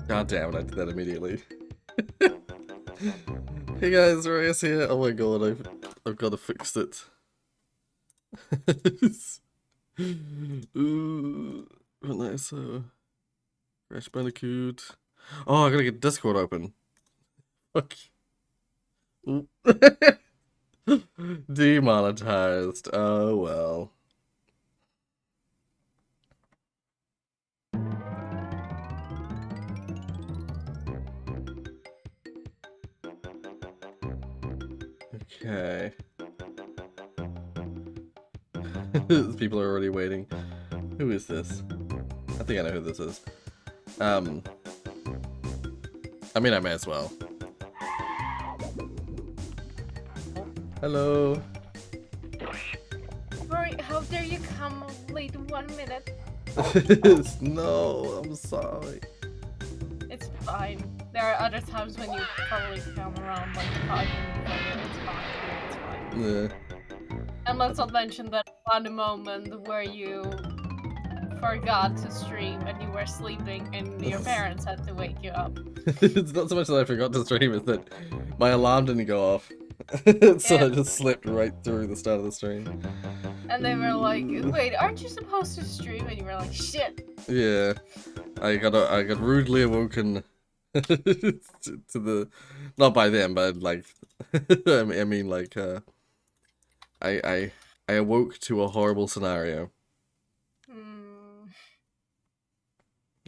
God damn it, I did that immediately. Hey guys, Rorius here. Oh my god, I've got to fix it. Ooh, nice. Crash Bandicoot. Oh, I gotta get Discord open. Fuck. Demonetized. Oh well. Okay. People are already waiting. Who is this? I think I know who this is. I mean, I may as well. Hello. Rory, how dare you come late 1 minute? No, I'm sorry. It's fine. There are other times when you probably come around like 5 minutes later. It's fine. It's fine. Yeah. And let's not mention that one moment where you forgot to stream and you were sleeping and your parents had to wake you up. It's not so much that I forgot to stream, it's that my alarm didn't go off. So I just slipped right through the start of the stream. And they were like, wait, aren't you supposed to stream? And you were like, shit. Yeah. I got rudely awoken to the, not by them, but like I mean like I awoke to a horrible scenario.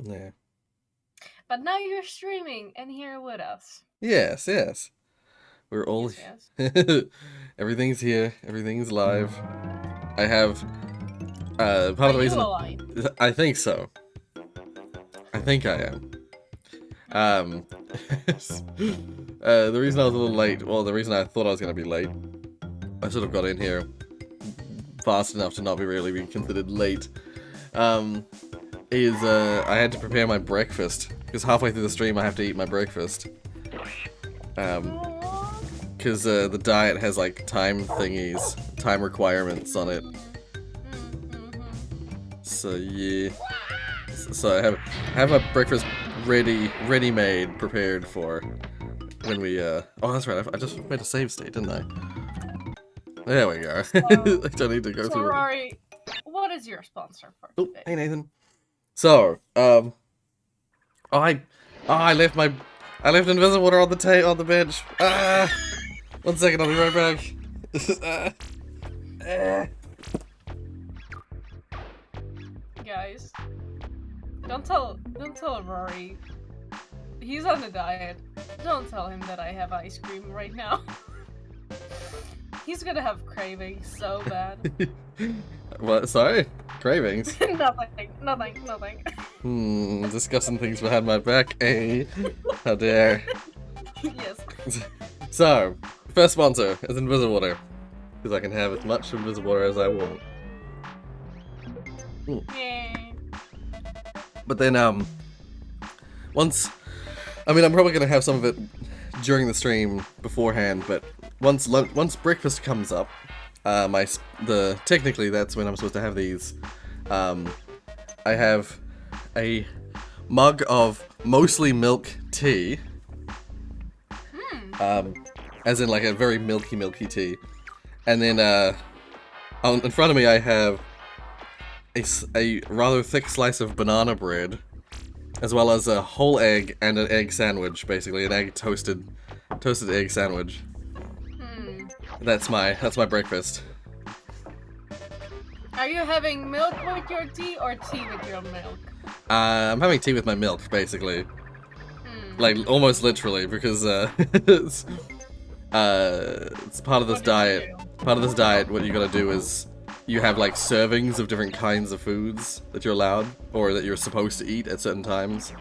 Yeah. But now you're streaming and here with us. Yes, yes. We're all Yes. everything's here, everything's live. I have part of the reason alive? I think so. I think I am. The reason I was a little late, well, the reason I thought I was gonna be late, I sort of got in here fast enough to not really be considered late. Is I had to prepare my breakfast because halfway through the stream I have to eat my breakfast. Because the diet has like time thingies, time requirements on it. So yeah. So I have a breakfast ready-made, prepared for when we oh that's right, I just made a save state, didn't I? There we go. I don't need to go through. Rory, what is your sponsor for today? Hey Nathan. So, I left invisible water on the bench. 1 second, I'll be right back. Guys, don't tell Rory. He's on a diet. Don't tell him that I have ice cream right now. He's gonna have cravings so bad. What? Sorry? Cravings? Nothing. Discussing things behind my back, eh? How dare. Yes. So, first sponsor is Invisible Water. Because I can have as much Invisible Water as I want. Yay. But then, once... I mean, I'm probably gonna have some of it during the stream beforehand, but once breakfast comes up, technically that's when I'm supposed to have these. I have a mug of mostly milk tea. As in like a very milky tea. And then in front of me I have a rather thick slice of banana bread, as well as a whole egg and an egg sandwich, basically an toasted egg sandwich. That's my breakfast. Are you having milk with your tea or tea with your milk? I'm having tea with my milk, basically. Like, almost literally, because, it's part of this diet. Part of this diet, what you gotta do is, you have, like, servings of different kinds of foods that you're allowed, or that you're supposed to eat at certain times.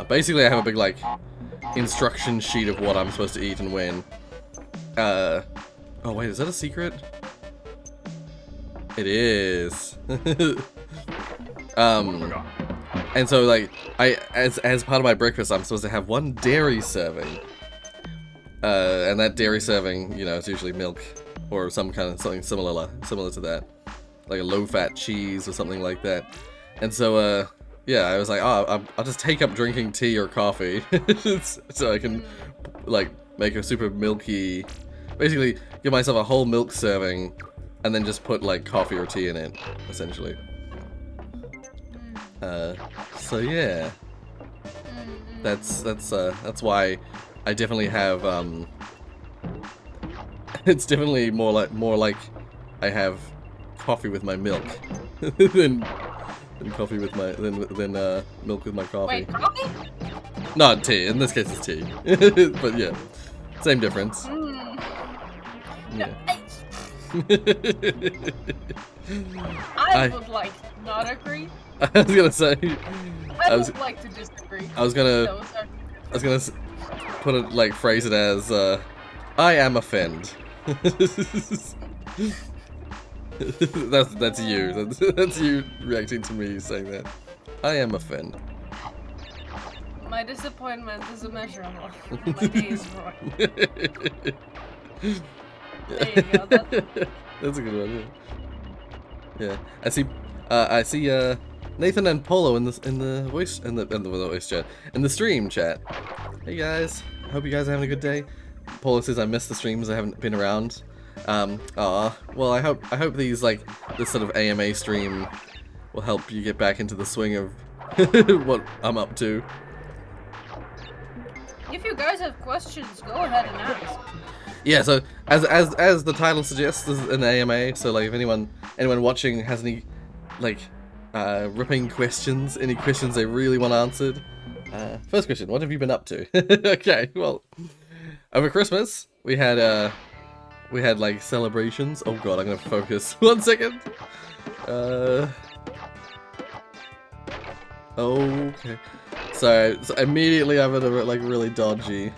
Basically I have a big, like, instruction sheet of what I'm supposed to eat and when. Oh wait, is that a secret? It is. And so like as part of my breakfast I'm supposed to have 1 dairy serving. And that dairy serving, you know, it's usually milk or something similar to that. Like a low fat cheese or something like that. And so yeah, I was like, oh, I'll just take up drinking tea or coffee, so I can like make a super milky, basically give myself a whole milk serving, and then just put like coffee or tea in it, essentially. So yeah, that's why I definitely have it's definitely more like I have coffee with my milk than coffee with my than milk with my coffee. Wait, coffee? Not tea. In this case, it's tea. But yeah, same difference. Yeah. I would like to not agree. I was gonna say. I would like to disagree. I was gonna put it like phrase it as I am offend. that's you. That's you reacting to me saying that. I am offend. My disappointment is immeasurable. My day is ruined. There you go. That's a good one. Yeah. I see Nathan and Polo in the voice chat, in the stream chat. Hey guys, hope you guys are having a good day. Polo says I missed the streams, I haven't been around. Well, I hope these like this sort of AMA stream will help you get back into the swing of what I'm up to. If you guys have questions, go ahead and ask. Yeah, so as the title suggests, this is an AMA. So like, if anyone watching has any like ripping questions, any questions they really want answered. First question: what have you been up to? Okay, well, over Christmas we had like celebrations. Oh god, I'm gonna focus. 1 second. Okay. So immediately I'm in a like really dodgy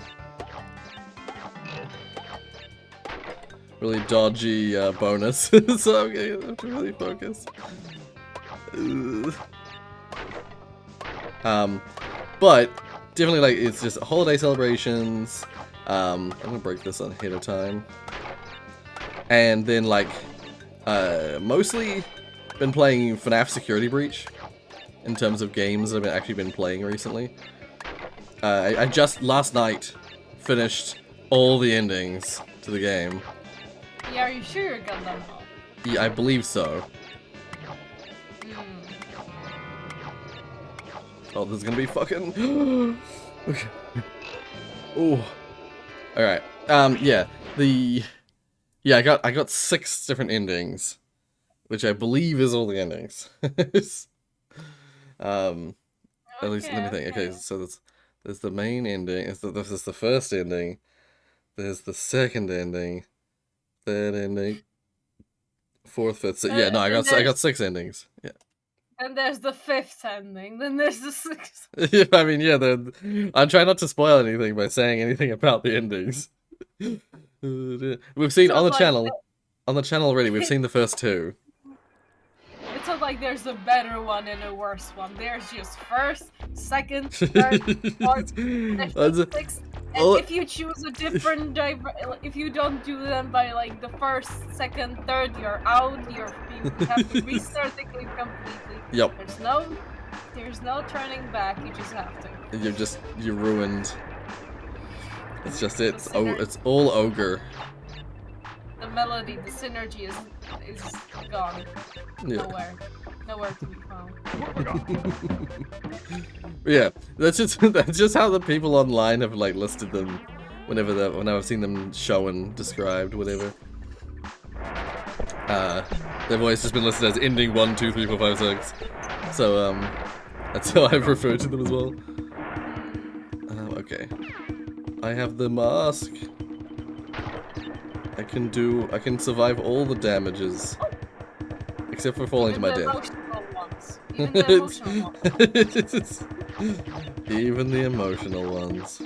bonus. So I'm gonna have to really focus. But definitely like it's just holiday celebrations. I'm gonna break this on ahead of time. And then like mostly been playing FNAF Security Breach in terms of games that I've actually been playing recently. I just last night finished all the endings to the game. Yeah, are you sure you got them all? Yeah, I believe so. Oh, this is gonna be fucking. Okay. Oh. All right. Yeah. Yeah, I got 6 different endings, which I believe is all the endings. At least let me think. Okay, so there's the main ending. This is the first ending. There's the second ending, third ending, fourth, fifth. So, yeah, no, I got 6 endings. Yeah. And there's the 5th ending. Then there's the 6th. Yeah, I mean, yeah. I'm trying not to spoil anything by saying anything about the endings. We've seen on the channel already. We've seen the first 2. It's not like there's a better one and a worse one. There's just first, second, third, fourth, fifth, sixth. And if you choose a different if you don't do them by like the first, second, third, you're out. You have to restart the game completely. Yep. There's no turning back. You just have to. You're ruined. It's just it's all ogre. The melody, the synergy is gone. Yeah. Nowhere to be found. Yeah, that's just how the people online have like listed them when I've seen them show and described, whatever. They've always just been listed as ending 1, 2, 3, 4, 5, 6. So that's how I've referred to them as well. Okay. I have the mask. I can survive all the damages. Except for falling to my death. Even the emotional ones. Even the emotional ones.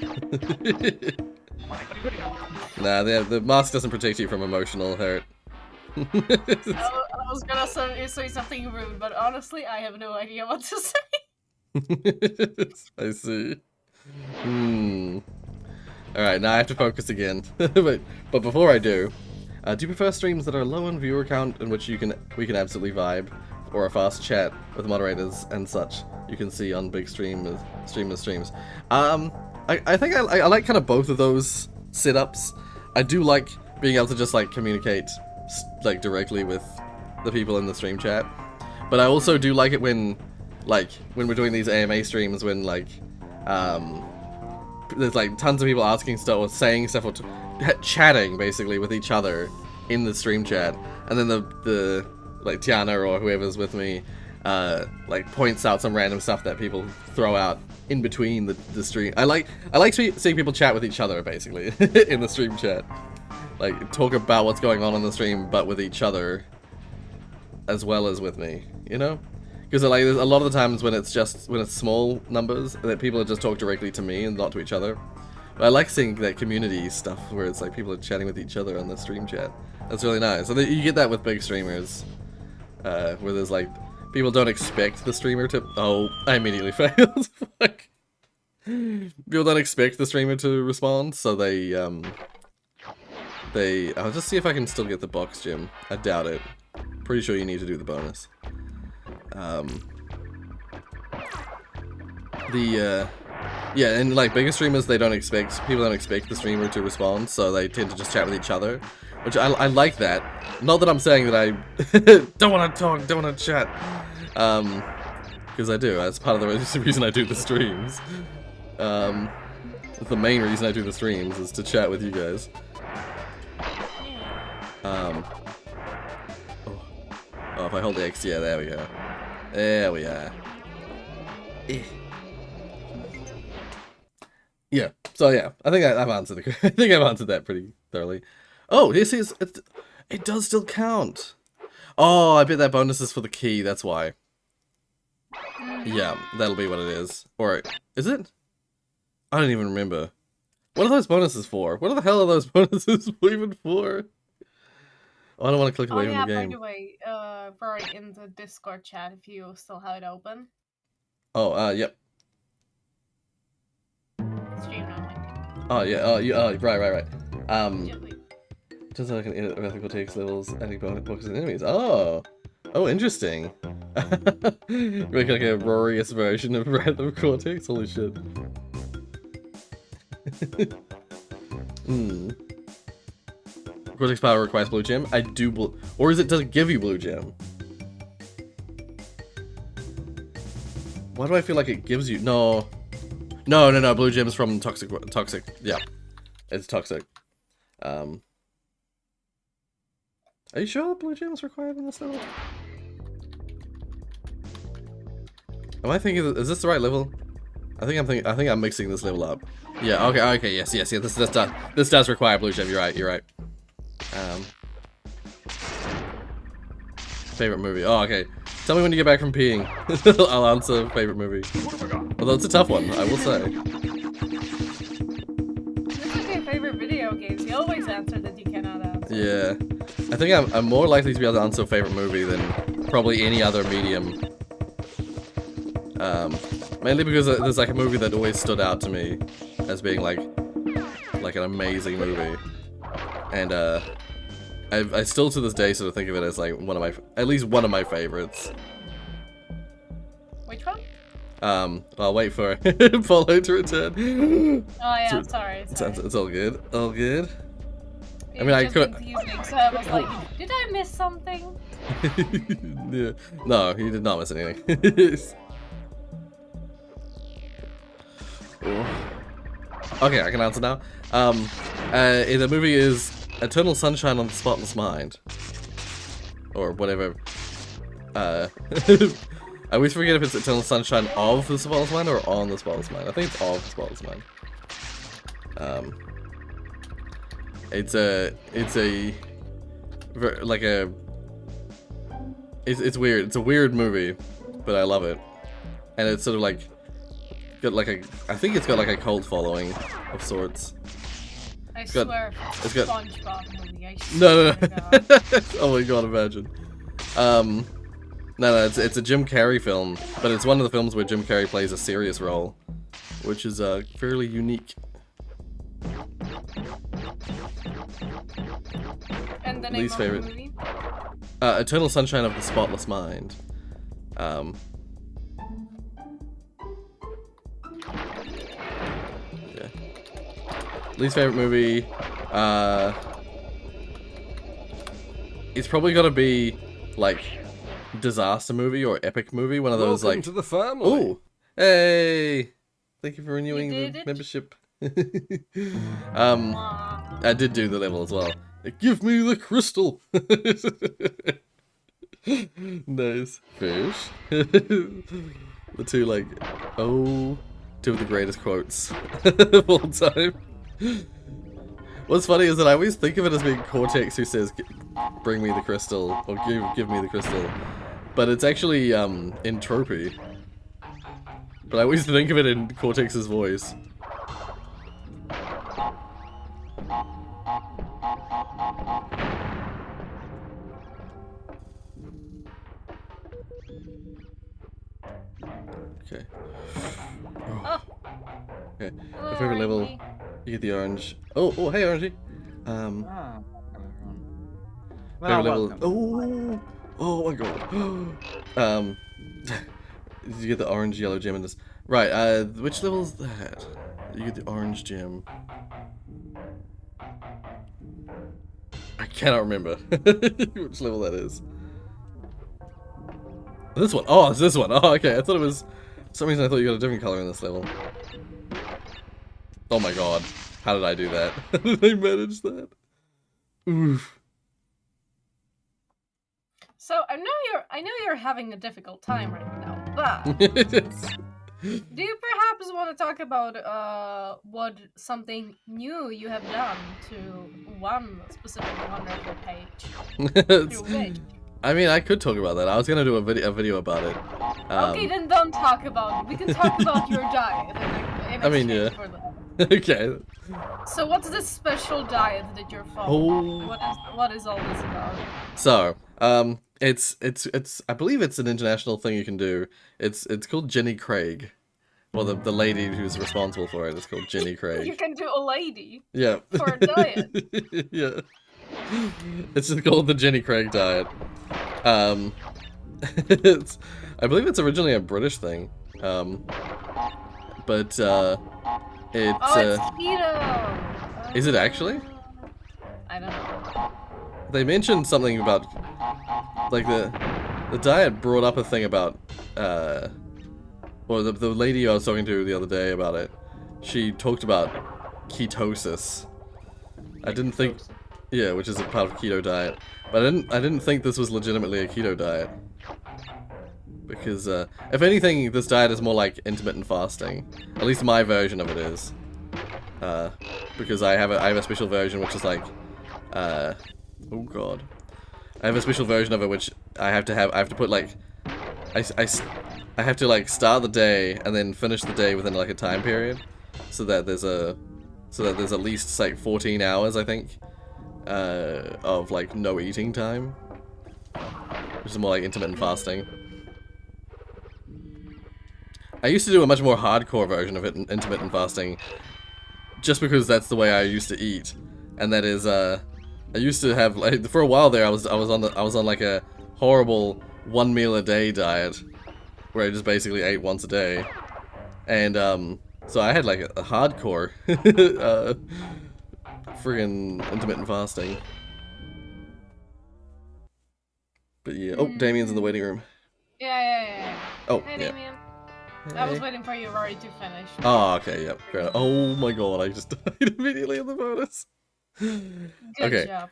Nah, the mask doesn't protect you from emotional hurt. I was gonna say something rude, but honestly, I have no idea what to say. I see. Alright, now I have to focus again. but before I do you prefer streams that are low on viewer count in which we can absolutely vibe? or a fast chat with moderators and such. You can see on big streamers streams. I think I like kind of both of those setups. I do like being able to just like communicate like directly with the people in the stream chat, but I also do like it when we're doing these AMA streams when like there's like tons of people asking stuff or saying stuff or chatting basically with each other in the stream chat, and then the like Tiana or whoever's with me like points out some random stuff that people throw out in between the stream. I like seeing people chat with each other basically in the stream chat, like talk about what's going on the stream but with each other as well as with me, you know, because like there's a lot of the times when it's small numbers that people just talk directly to me and not to each other. But I like seeing that community stuff where it's like people are chatting with each other on the stream chat. That's really nice. So you get that with big streamers, where there's like people don't expect the streamer to. Oh, I immediately failed. Like, people don't expect the streamer to respond, so they. I'll just see if I can still get the box gym. I doubt it. Pretty sure you need to do the bonus. Yeah, and like bigger streamers, people don't expect the streamer to respond, so they tend to just chat with each other, which I like that. Not that I'm saying that I don't want to talk, don't want to chat, because I do. That's part of the reason I do the streams. The main reason I do the streams is to chat with you guys. Oh, if I hold the X, yeah, there we go. There we are. Yeah, so yeah, I think I've answered I think I've answered that pretty thoroughly. Oh, this is it does still count. Oh, I bet that bonus is for the key, that's why. Yeah, that'll be what it is. Or is it? I don't even remember. What are those bonuses for? What the hell are those bonuses even for? Oh, I don't want to click away from the game. By the way, Rory, in the Discord chat, if you still have it open. Oh, yep. Stream only. Oh, yeah, right. Just like an edit of ethical takes levels, adding bonus and enemies. Oh, interesting. Make like a Rorius version of random Cortex. Holy shit. Cortex power requires blue gem. I do or is it does it give you blue gem? Why do I feel like it gives you? No. Blue gem's from toxic. Yeah, it's toxic. Are you sure blue gem is required in this level? Am I thinking? Is this the right level? I think I'm mixing this level up. Yeah. Okay. Yes. This does require blue gem. You're right. Favorite movie? Oh, okay. Tell me when you get back from peeing. I'll answer favorite movie. Although it's a tough one, I will say. This is your favorite video games. You always answer that you cannot answer. Yeah. I think I'm more likely to be able to answer a favorite movie than probably any other medium. Mainly because there's like a movie that always stood out to me as being like an amazing movie. And I still to this day sort of think of it as like at least one of my favorites. Which one? I'll wait for Follow to return. Oh yeah, sorry. It's all good. All good. I mean, I could. So I was like, did I miss something? Yeah. No, you did not miss anything. Okay, I can answer now. The movie is Eternal Sunshine of the Spotless Mind. Or whatever. I always forget if it's Eternal Sunshine of the Spotless Mind or on the Spotless Mind. I think it's of the Spotless Mind. It's weird. It's a weird movie, but I love it. And it's sort of like I think it's got like a cult following of sorts. I swear, it's got SpongeBob movie. No. Oh my god, imagine. No, it's a Jim Carrey film, but it's one of the films where Jim Carrey plays a serious role, which is fairly unique. And the name of the movie? Eternal Sunshine of the Spotless Mind. Yeah. Least favorite movie, it's probably gotta be like disaster movie or epic movie, one of those Welcome like. to the family. Ooh, hey! Thank you for renewing You the did it? membership. I did do the level as well. Give me the crystal. Nice fish. The two like, two of the greatest quotes of all time. What's funny is that I always think of it as being Cortex who says, "Bring me the crystal," or "Give me the crystal," but it's actually Entropy. But I always think of it in Cortex's voice. Okay. Oh. Okay. Hello, My favorite level. Orangey. You get the orange. Oh, hey, Orangey. Ah, Favorite well, level. welcome. Oh my god. You get the orange yellow gem in this. Right, which level is that? You get the orange gem. I cannot remember which level that is. This one. Oh, it's this one. Oh, okay. I thought it was. For some reason I thought you got a different color in this level. Oh my god. How did I do that? How did I manage that? Oof. So I know you're having a difficult time right now, but do you perhaps want to talk about what something new you have done to one specific wonderful page? Through which? I mean, I could talk about that. I was gonna do a video about it. Okay, then don't talk about it. We can talk about your diet. I mean, yeah. For that. Okay. So what's this special diet that you're following? Oh. What is all this about? So, it's I believe it's an international thing you can do. It's called Jenny Craig. Well, the lady who's responsible for it is called Jenny You Craig. can do a lady Yeah. for a diet. Yeah. It's just called the Jenny Craig diet. I believe it's originally a British thing. But it's keto. is it actually? I don't know. They mentioned something about like the diet brought up a thing about or the lady I was talking to the other day about it. She talked about ketosis. I didn't think, yeah, which is a part of keto diet. But I didn't think this was legitimately a keto diet. Because if anything, this diet is more like intermittent fasting. At least my version of it is. Because I have a special version which is like oh god. I have a special version of it which I have to put like I have to like start the day and then finish the day within like a time period so that there's at least like 14 hours I think of like no eating time, which is more like intermittent fasting. I used to do a much more hardcore version of it, intermittent fasting, just because that's the way I used to eat, and that is I used to have like for a while there I was on like a horrible 1 meal a day diet where I just basically ate once a day, and so I had like a hardcore friggin' intermittent fasting. But yeah, oh, Damien's in the waiting room. Yeah. Oh, Hey, yeah. Damien. I was waiting for you, Rory, to finish. Oh, okay, yep. Fair enough. Oh my god, I just died immediately in the bonus. Good Okay. job.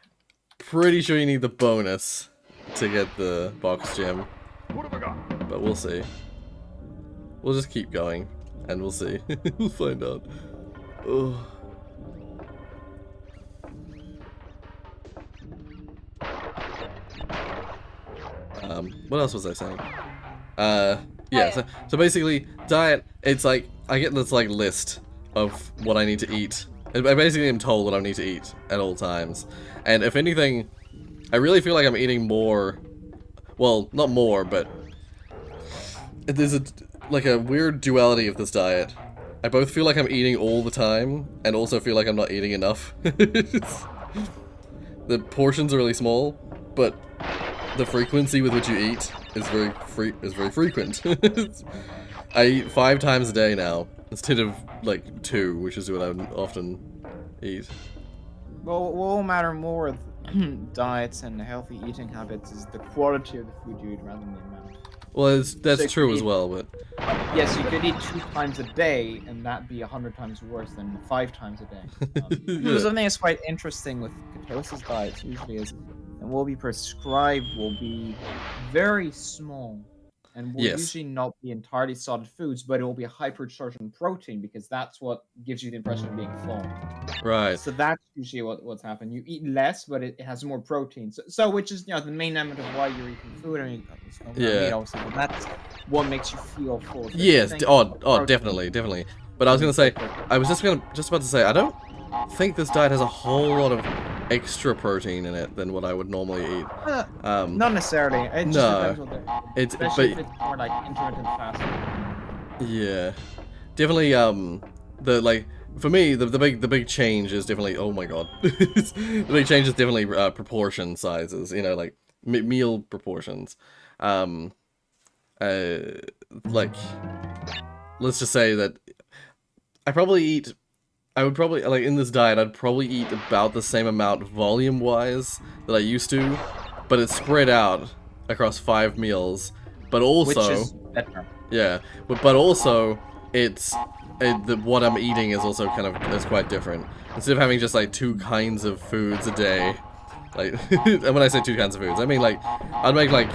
Pretty sure you need the bonus to get the box gem. What have I got? But we'll see. We'll just keep going, and we'll see. We'll find out. Oh. What else was I saying? Yeah, so basically, diet, it's like, I get this, like, list of what I need to eat. I basically am told what I need to eat at all times. And if anything, I really feel like I'm eating more, well, not more, but there's a weird duality of this diet. I both feel like I'm eating all the time, and also feel like I'm not eating enough. The portions are really small, but the frequency with which you eat is very frequent. I eat 5 times a day now instead of like 2, which is what I would often eat. Well, what will matter more with diets and healthy eating habits is the quality of the food you eat rather than the amount. Well, that's So true as well, but yes, you could eat 2 times a day, and that'd be 100 times worse than 5 times a day. Yeah. Something that's quite interesting with ketosis diets usually is, and will be prescribed will be very small, and will Yes. usually not be entirely solid foods, but it will be a hypercharged in protein because that's what gives you the impression of being full. right. So that's usually what's happened. You eat less, but it has more protein. So which is the main element of why you're eating food. I mean, it's not Yeah. meat, obviously, but that's what makes you feel full. So if you Yes. think Oh, protein- definitely. But I was gonna say, I was just about to say, I don't think this diet has a whole lot of extra protein in it than what I would normally eat. Not necessarily. It just no. depends on the. It's Especially if but it's more like intermittent fasting. yeah, definitely. The like for me, the big change is definitely. Oh my god, the big change is definitely proportion sizes. You know, like meal proportions. Like, let's just say that I would probably, like, in this diet, I'd probably eat about the same amount volume-wise that I used to, but it's spread out across 5 meals, but also... Which is better. Yeah, but also, what I'm eating is also is quite different. Instead of having just, like, 2 kinds of foods a day, like, and when I say 2 kinds of foods, I mean, like, I'd make, like,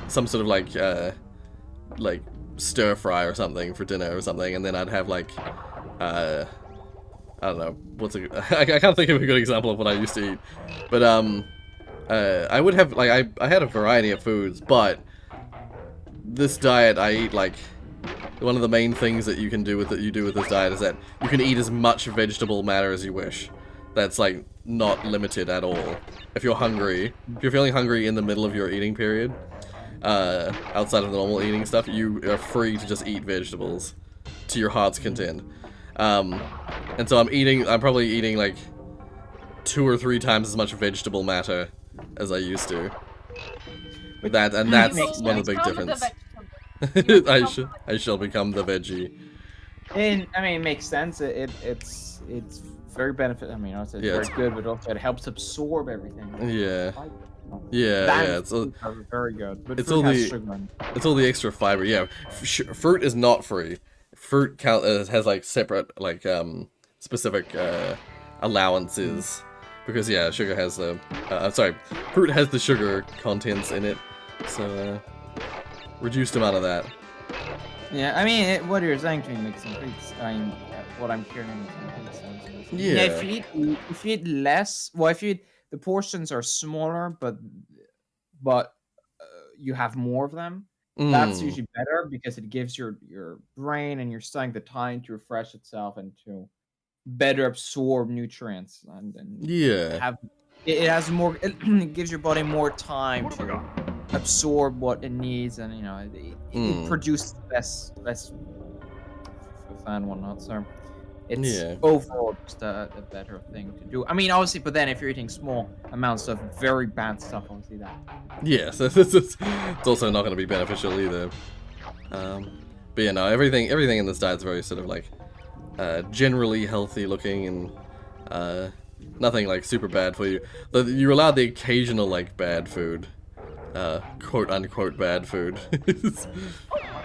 some sort of, like, stir-fry or something for dinner or something, and then I'd have, like, I don't know, I can't think of a good example of what I used to eat, but, I would have, like, I had a variety of foods, but this diet, I eat, like, one of the main things that you do with this diet is that you can eat as much vegetable matter as you wish. That's, like, not limited at all. If you're hungry, if you're feeling hungry in the middle of your eating period, outside of the normal eating stuff, you are free to just eat vegetables to your heart's content. And so I'm probably eating like 2 or 3 times as much vegetable matter as I used to. That's one of the big differences. I shall become the veggie. And I mean, it makes sense. It's very benefit. I mean, also it's very good, but also it helps absorb everything. Yeah. Yeah, it's very good. But it's all the extra fiber. Yeah, fruit is not free. Fruit has like separate like specific allowances because sugar has the fruit has the sugar contents in it, so reduced amount of that. Yeah, I mean what you're saying to me makes complete sense. I mean, what I'm hearing makes complete sense. Yeah. If you eat less, well, if you eat, the portions are smaller, but you have more of them. That's usually better because it gives your brain and your stomach the time to refresh itself and to better absorb nutrients and it has more. It gives your body more time to absorb what it needs, and it produces less and whatnot. So it's overall just a better thing to do. I mean, obviously, but then if you're eating small amounts of very bad stuff, obviously that. Yes, it's also not going to be beneficial either. But yeah, no, everything in this diet is very sort of like generally healthy looking and nothing like super bad for you. You're allowed the occasional like bad food, quote unquote bad food.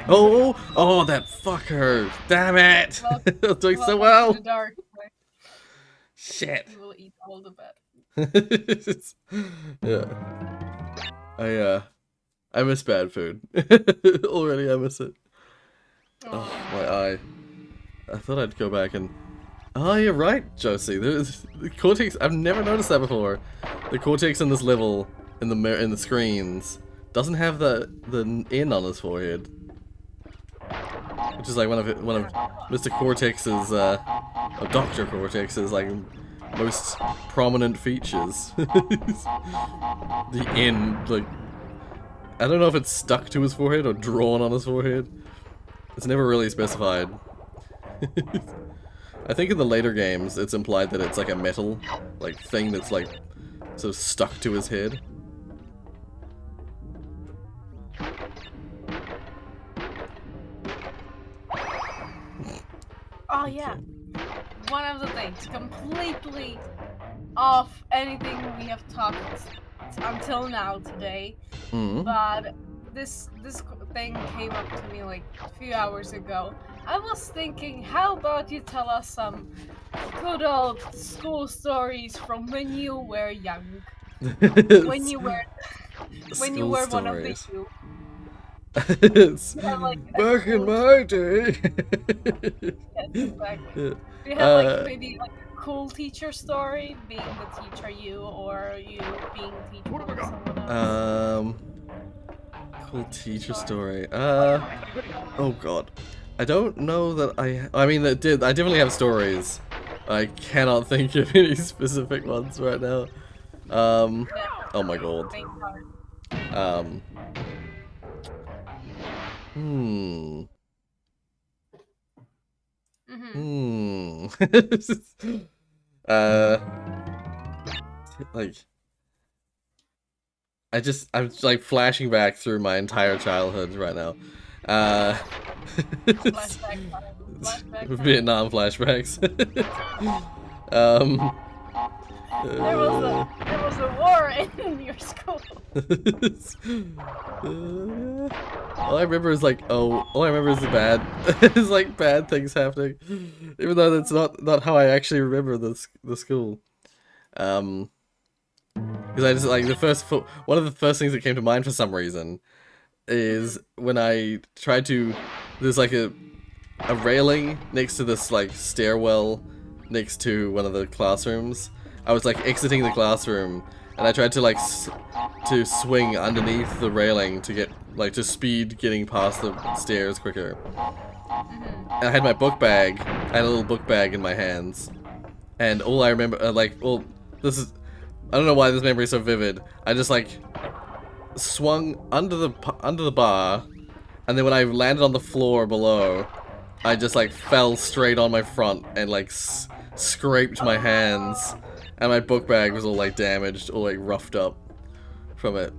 Oh, that fucker! Damn it! I was doing so well. The dark. Shit. We will eat all the bad. Yeah. I miss bad food. Already I miss it. Oh, my eye. I thought I'd go back and... Oh, you're right, Josie. There's the cortex. I've never noticed that before. The cortex in this level, in the screens, doesn't have the N on his forehead. Which is like one of Mr. Cortex's, Dr. Cortex's, like, most prominent features. The N, like, I don't know if it's stuck to his forehead or drawn on his forehead. It's never really specified. I think in the later games, it's implied that it's like a metal, like, thing that's, like, sort of stuck to his head. Oh yeah, one of the things completely off anything we have talked until now today, but this thing came up to me like a few hours ago. I was thinking, how about you tell us some good old school stories from when you were young, when you were one of the few. Back in my day. Yes, exactly. Do you have like maybe like a cool teacher story, being the teacher you, or you being teacher of someone else? Cool teacher story. Oh god. I don't know that I mean, I definitely have stories. I cannot think of any specific ones right now. Oh my god. Like, I'm like flashing back through my entire childhood right now. Vietnam flashbacks. There was a war in your school. All I remember is like, all I remember is the bad, is like bad things happening, even though that's not how I actually remember the school. Because I just like one of the first things that came to mind for some reason is when I tried to, there's like a railing next to this like stairwell next to one of the classrooms. I was like exiting the classroom and I tried to like to swing underneath the railing to get like to speed getting past the stairs quicker. And I had my book bag. I had a little book bag in my hands, and all I remember, this is, I don't know why this memory is so vivid. I just like swung under the bar, and then when I landed on the floor below, I just like fell straight on my front and like scraped my hands, and my book bag was all like damaged, all like roughed up from it.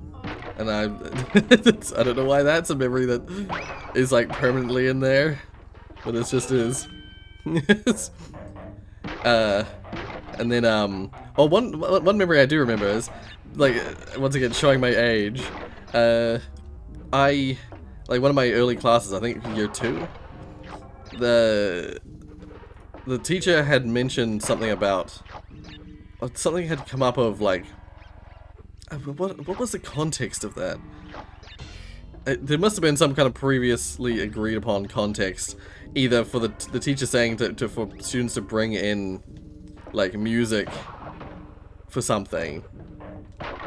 And I don't know why that's a memory that is like permanently in there, but it just is. And then one memory I do remember is like, once again showing my age. I like one of my early classes, I think year 2. The teacher had mentioned something about something had come up of like, what was the context of that? There must have been some kind of previously agreed upon context, either for the teacher saying for students to bring in like music for something,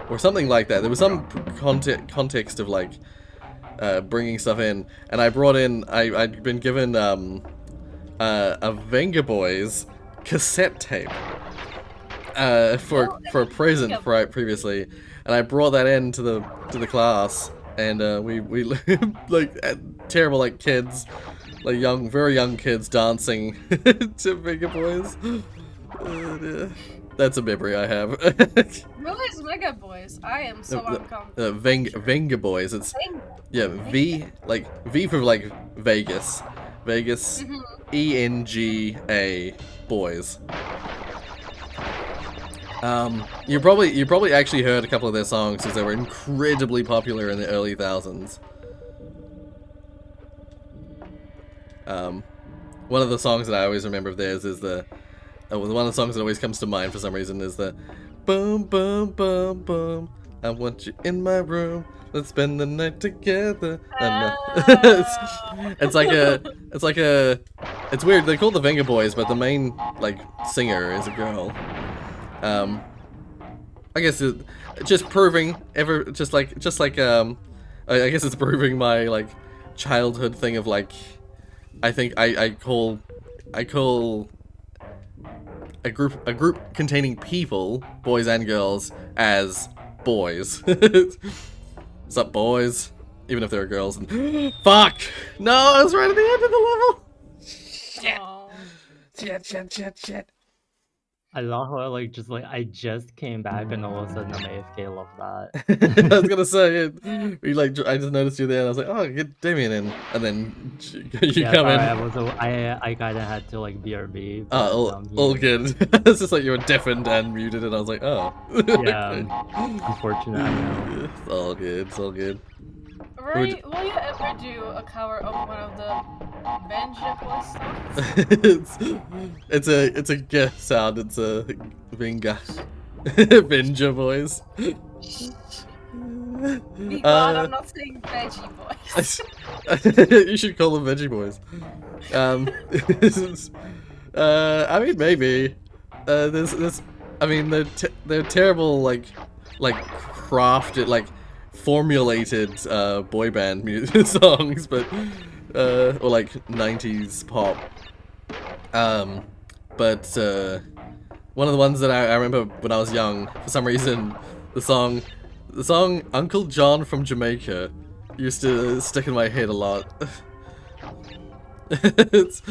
or something like that. There was some context of like bringing stuff in, and I brought in. I'd been given a Venga Boys cassette tape for a present previously, and I brought that into the class, and we like terrible like kids, like very young kids dancing to Venga Boys. That's a memory I have. Who is Venga Boys? I am so uncomfortable. Venga Boys. It's yeah, V for like Vegas. ENGA Boys. You probably actually heard a couple of their songs because they were incredibly popular in the early thousands. One of the songs that I always remember of theirs is one of the songs that always comes to mind for some reason is the boom boom boom boom. I want you in my room. Let's spend the night together. It's weird. They're called the Venga Boys, but the main like singer is a girl. I guess just proving I guess it's proving my like childhood thing of like, I think I call a group containing people, boys and girls, as boys. What's up, boys? Even if they're girls. And fuck! No, I was right at the end of the level. Shit. Oh. Shit. I love how like just like I just came back and all of a sudden I'm AFK. Love that. I was gonna say it. We like I just noticed you there, and I was like, "Oh, get Damien in," and then you Yeah, come sorry, in. I kind of had to like BRB. All good. It's just like you were deafened and muted, and I was like, "Oh." Yeah, unfortunate. I know. It's all good. It's all good. Rory, will you ever do a cover of one of the Benja Boy songs? it's a guess sound. It's a Vinga. Vinja boys. Be glad I'm not saying Veggie Boys. You should call them Veggie Boys. I mean, maybe. There's. I mean, they're terrible, like crafted, like formulated boy band music songs, but or like 90s pop. But one of the ones that I remember when I was young, for some reason, the song Uncle John from Jamaica used to stick in my head a lot. it's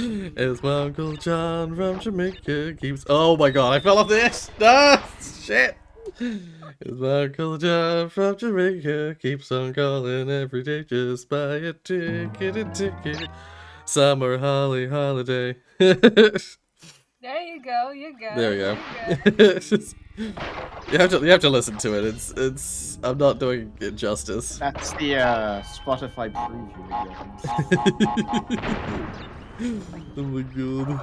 my Uncle John from Jamaica keeps. Oh my god, I fell off this! Ah, shit! It's my Uncle John from Jamaica keeps on calling every day, just buy a ticket. Summer holiday. There you go, you got There we go. You have to listen to it. It's I'm not doing it justice. That's the Spotify preview video. Oh my god.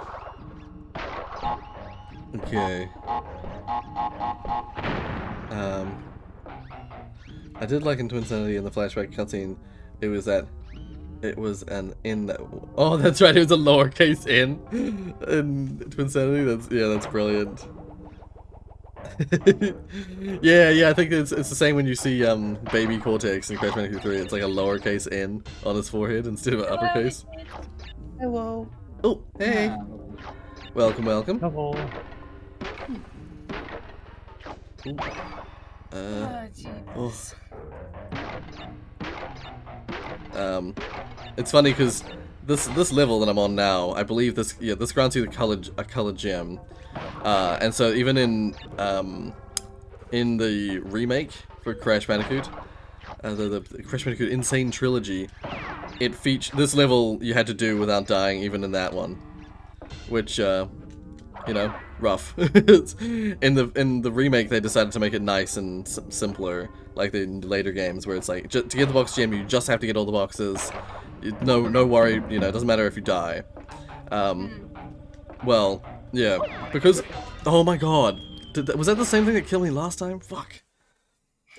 Okay. I did like in Twinsanity in the flashback cutscene. It was an in that. Oh, that's right. It was a lowercase n in Twinsanity. That's brilliant. yeah. I think it's the same when you see baby Cortex in Crash Bandicoot 3. It's like a lowercase n on his forehead instead of an uppercase. Hello. Oh, hey. Welcome. Hello. It's funny because this level that I'm on now, I believe this grants you a colored gem, and so even in the remake for Crash Bandicoot, the Crash Bandicoot Insane Trilogy, it featured this level you had to do without dying even in that one, which you know, rough. in the remake they decided to make it nice and simpler, like in later games where it's like to get the box gem you just have to get all the boxes. No worry, you know, it doesn't matter if you die. Well, yeah, because oh my god, was that the same thing that killed me last time? Fuck.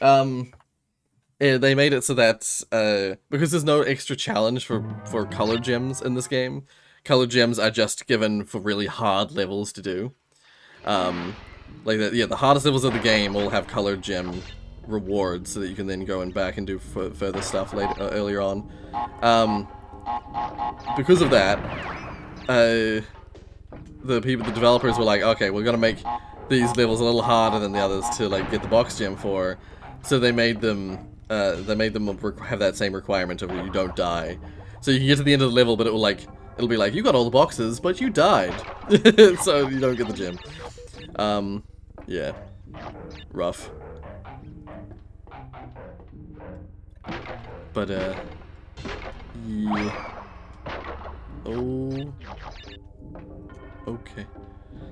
Yeah, they made it so that because there's no extra challenge for color gems in this game. Colored gems are just given for really hard levels to do. Like the hardest levels of the game all have colored gem rewards, so that you can then go back and do further stuff earlier on. Because of that, the developers were like, okay, we're gonna make these levels a little harder than the others to like get the box gem for. So they made them have that same requirement of you don't die. So you can get to the end of the level, but it'll be like, you got all the boxes, but you died. So you don't get the gem. Yeah. Rough. But, yeah. Oh. Okay.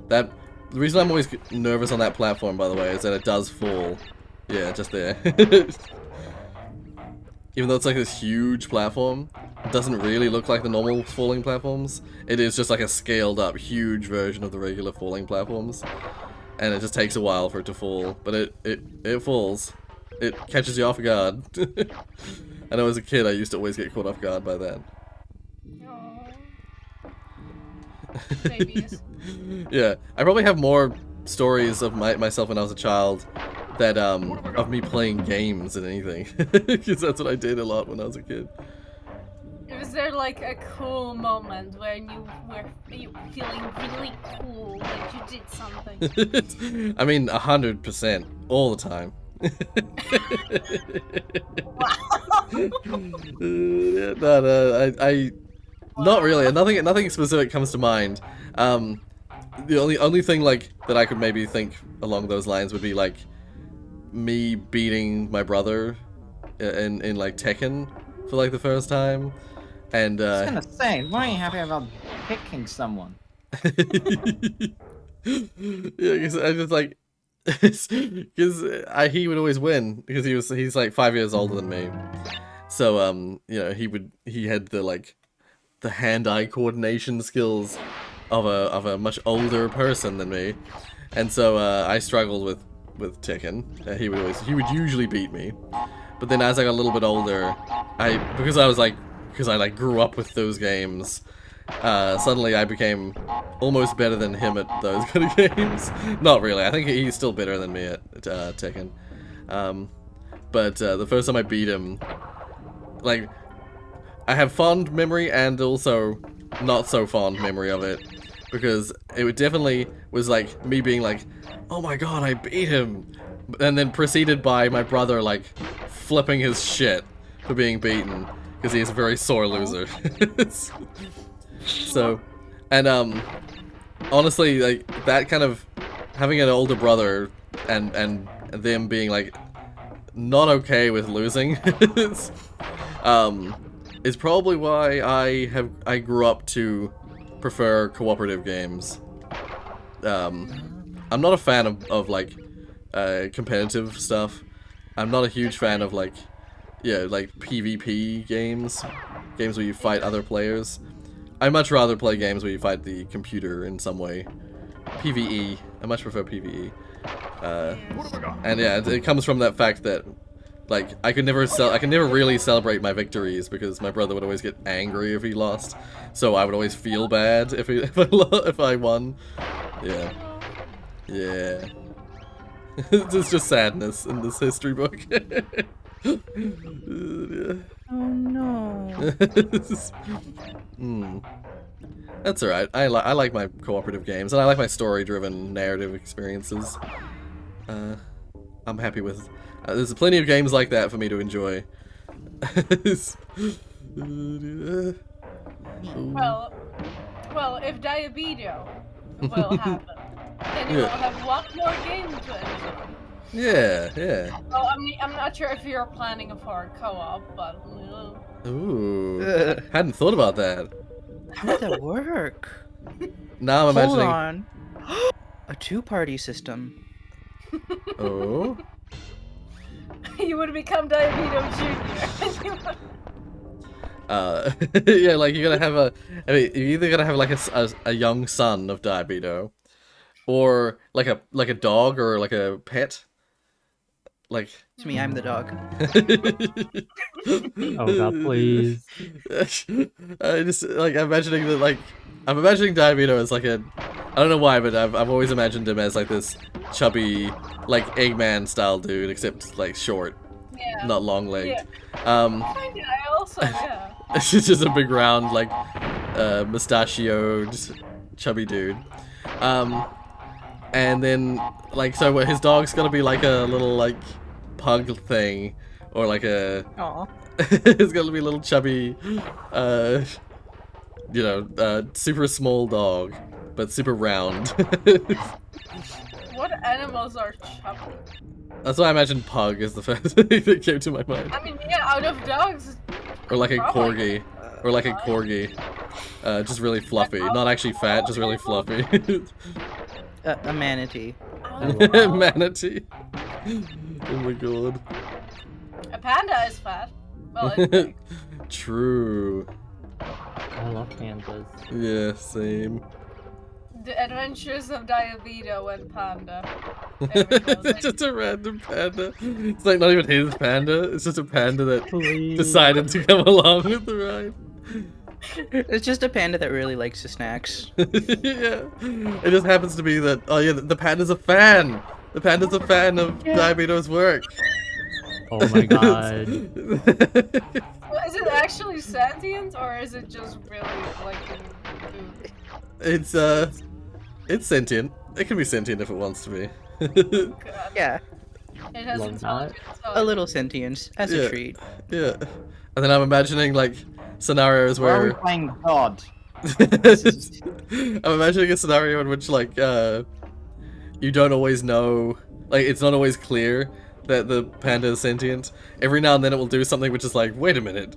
The reason I'm always nervous on that platform, by the way, is that it does fall. Yeah, just there. Even though it's like this huge platform, it doesn't really look like the normal falling platforms. It is just like a scaled up, huge version of the regular falling platforms. And it just takes a while for it to fall, but it falls. It catches you off guard. I know as a kid I used to always get caught off guard by that. Babies. Yeah, I probably have more stories of myself when I was a child that of me playing games than anything, because that's what I did a lot when I was a kid. Was there like a cool moment when you were feeling really cool, like you did something? I mean, 100%, all the time. No, not really. Nothing specific comes to mind. the only thing like that I could maybe think along those lines would be like me beating my brother in like Tekken for like the first time, and It's kind of same. Why are you happy about picking someone? Yeah, because I just like, because he would always win because he's like 5 years older than me, so you know, he had the hand-eye coordination skills of a much older person than me, and so I struggled with Tekken. He would usually beat me, but then as I got a little bit older, because I grew up with those games. Suddenly I became almost better than him at those kind of games. Not really, I think he's still better than me at Tekken. But the first time I beat him, like, I have fond memory and also not so fond memory of it, because it definitely was like me being like, oh my god, I beat him, and then preceded by my brother like flipping his shit for being beaten, because he's a very sore loser. So, and honestly, like, that kind of having an older brother and them being like not okay with losing is probably why I grew up to prefer cooperative games. I'm not a fan of like competitive stuff. I'm not a huge fan of like PvP games where you fight other players. I much rather play games where you fight the computer in some way. PvE. I much prefer PvE. And yeah, it comes from that fact that, like, I could never really celebrate my victories because my brother would always get angry if he lost. So I would always feel bad if I won. Yeah. Yeah. It's just sadness in this history book. Oh no. That's alright. I like my cooperative games, and I like my story-driven narrative experiences. I'm happy with... there's plenty of games like that for me to enjoy. Well, if Diabedo will happen, then you will have a lot more games to enjoy. Yeah. Well, I'm not sure if you're planning for a co-op, but... Ooh. Hadn't thought about that. How would that work? Now I'm imagining... Hold on. A two-party system. Oh? You would become Diabedo Jr. Yeah, like, you're gonna have you're either gonna have like a young son of Diabedo, or like a dog or like a pet. Like, It's me, I'm the dog. Oh god, please. I just like I'm imagining Diabedo as like I don't know why, but I've always imagined him as like this chubby, like Eggman style dude, except like short, not long legged. I also, It's just a big round, like mustachioed chubby dude. And then, like, so his dog's gonna be like a little, like, pug thing, or like a... Aw. It's gonna be a little chubby, super small dog, but super round. What animals are chubby? That's why I imagined pug is the first thing that came to my mind. I mean, yeah, out of dogs... Or like a corgi. Or like a corgi. Just really fluffy. Not actually fat, just really fluffy. A manatee. Manatee. Oh my god. A panda is fat. Well, it's big. True. I love pandas. Yeah, same. The Adventures of Diabedo and Panda. It's just a random panda. It's like not even his panda. It's just a panda that decided to come along with the ride. It's just a panda that really likes the snacks. Yeah. It just happens to be that, oh yeah, the panda's a fan. The panda's a fan of Diabedo's work. Oh my god. Well, is it actually sentient, or is it just really like in food? It's sentient. It can be sentient if it wants to be. God. Yeah, It has Love intelligence. a little sentience as a treat. Yeah. And then I'm imagining like scenarios Where are we where playing God? I'm imagining a scenario in which, like, you don't always know, like, it's not always clear that the panda is sentient. Every now and then it will do something which is like, wait a minute,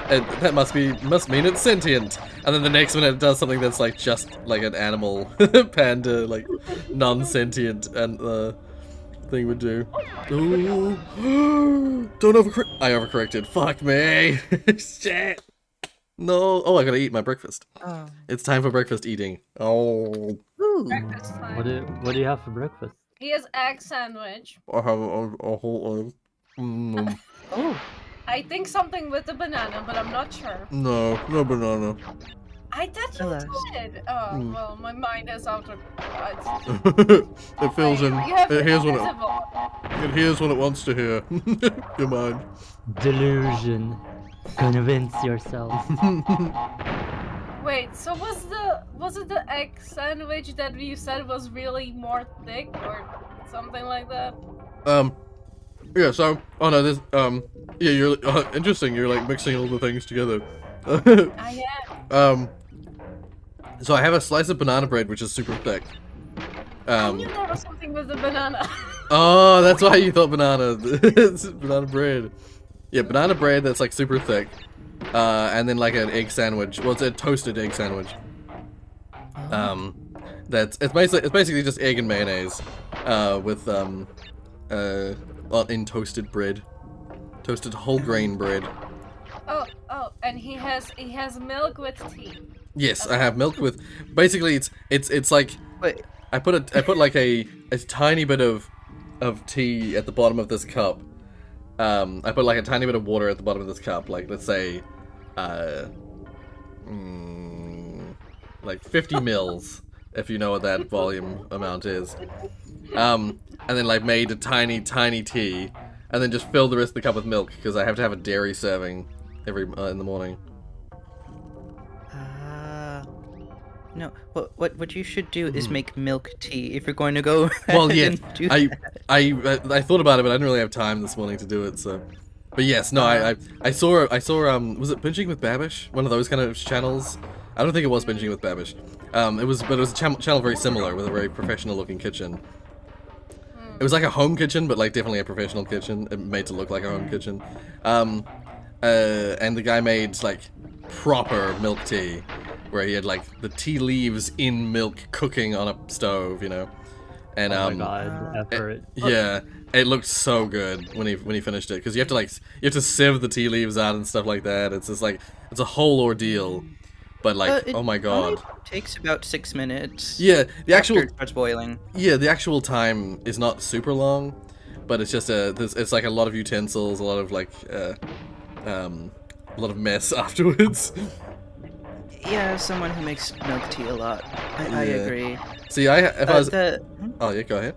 that must mean it's sentient. And then the next minute it does something that's like just like an animal panda, like non-sentient, and the thing would do. Ooh. Don't overcorrect. I overcorrected. Fuck me. Shit. No. Oh, I gotta eat my breakfast. Oh. It's time for breakfast eating. Oh. Breakfast time. What do you have for breakfast? He has egg sandwich. I have a whole. Oh. I think something with the banana, but I'm not sure. No banana. I thought you Alas. did. Oh, well, my mind is out of. It fills in. You have It hears when invisible. it hears when it wants to hear. Your mind. Delusion. Convince yourself. Wait, so was it the egg sandwich that you said was really more thick or something like that? Yeah. So, oh no, this. Yeah, you're interesting. You're like mixing all the things together. I am. So I have a slice of banana bread which is super thick. I knew there was something with the banana. Oh, that's why you thought banana. It's banana bread. Yeah, banana bread that's like super thick. And then like an egg sandwich. Well, it's a toasted egg sandwich. It's basically just egg and mayonnaise, with in toasted bread, toasted whole grain bread. Oh, and he has milk with tea. Yes, I have milk with. Basically, it's like Wait. I put like a tiny bit of tea at the bottom of this cup. I put like a tiny bit of water at the bottom of this cup, like let's say, like 50 mils, if you know what that volume amount is. And then like made a tiny tea, and then just filled the rest of the cup with milk because I have to have a dairy serving every in the morning. No. What you should do is make milk tea if you're going to go. Well, yeah, and do I thought about it, but I didn't really have time this morning to do it. So, but yes, no, I saw was it Binging with Babish? One of those kind of channels. I don't think it was Binging with Babish. It was a channel very similar with a very professional looking kitchen. It was like a home kitchen, but like definitely a professional kitchen. It made to look like a home kitchen. And the guy made like proper milk tea, where he had like the tea leaves in milk cooking on a stove, you know. And oh my god, effort. yeah, it looked so good when he finished it, because you have to sieve the tea leaves out and stuff like that. It's just like it's a whole ordeal. But like, oh my god. It takes about 6 minutes. Yeah, the actual After it starts boiling. Yeah, the actual time is not super long, but it's just it's like a lot of utensils, a lot of like a lot of mess afterwards. Yeah, someone who makes milk tea a lot. I agree. See, oh yeah, go ahead.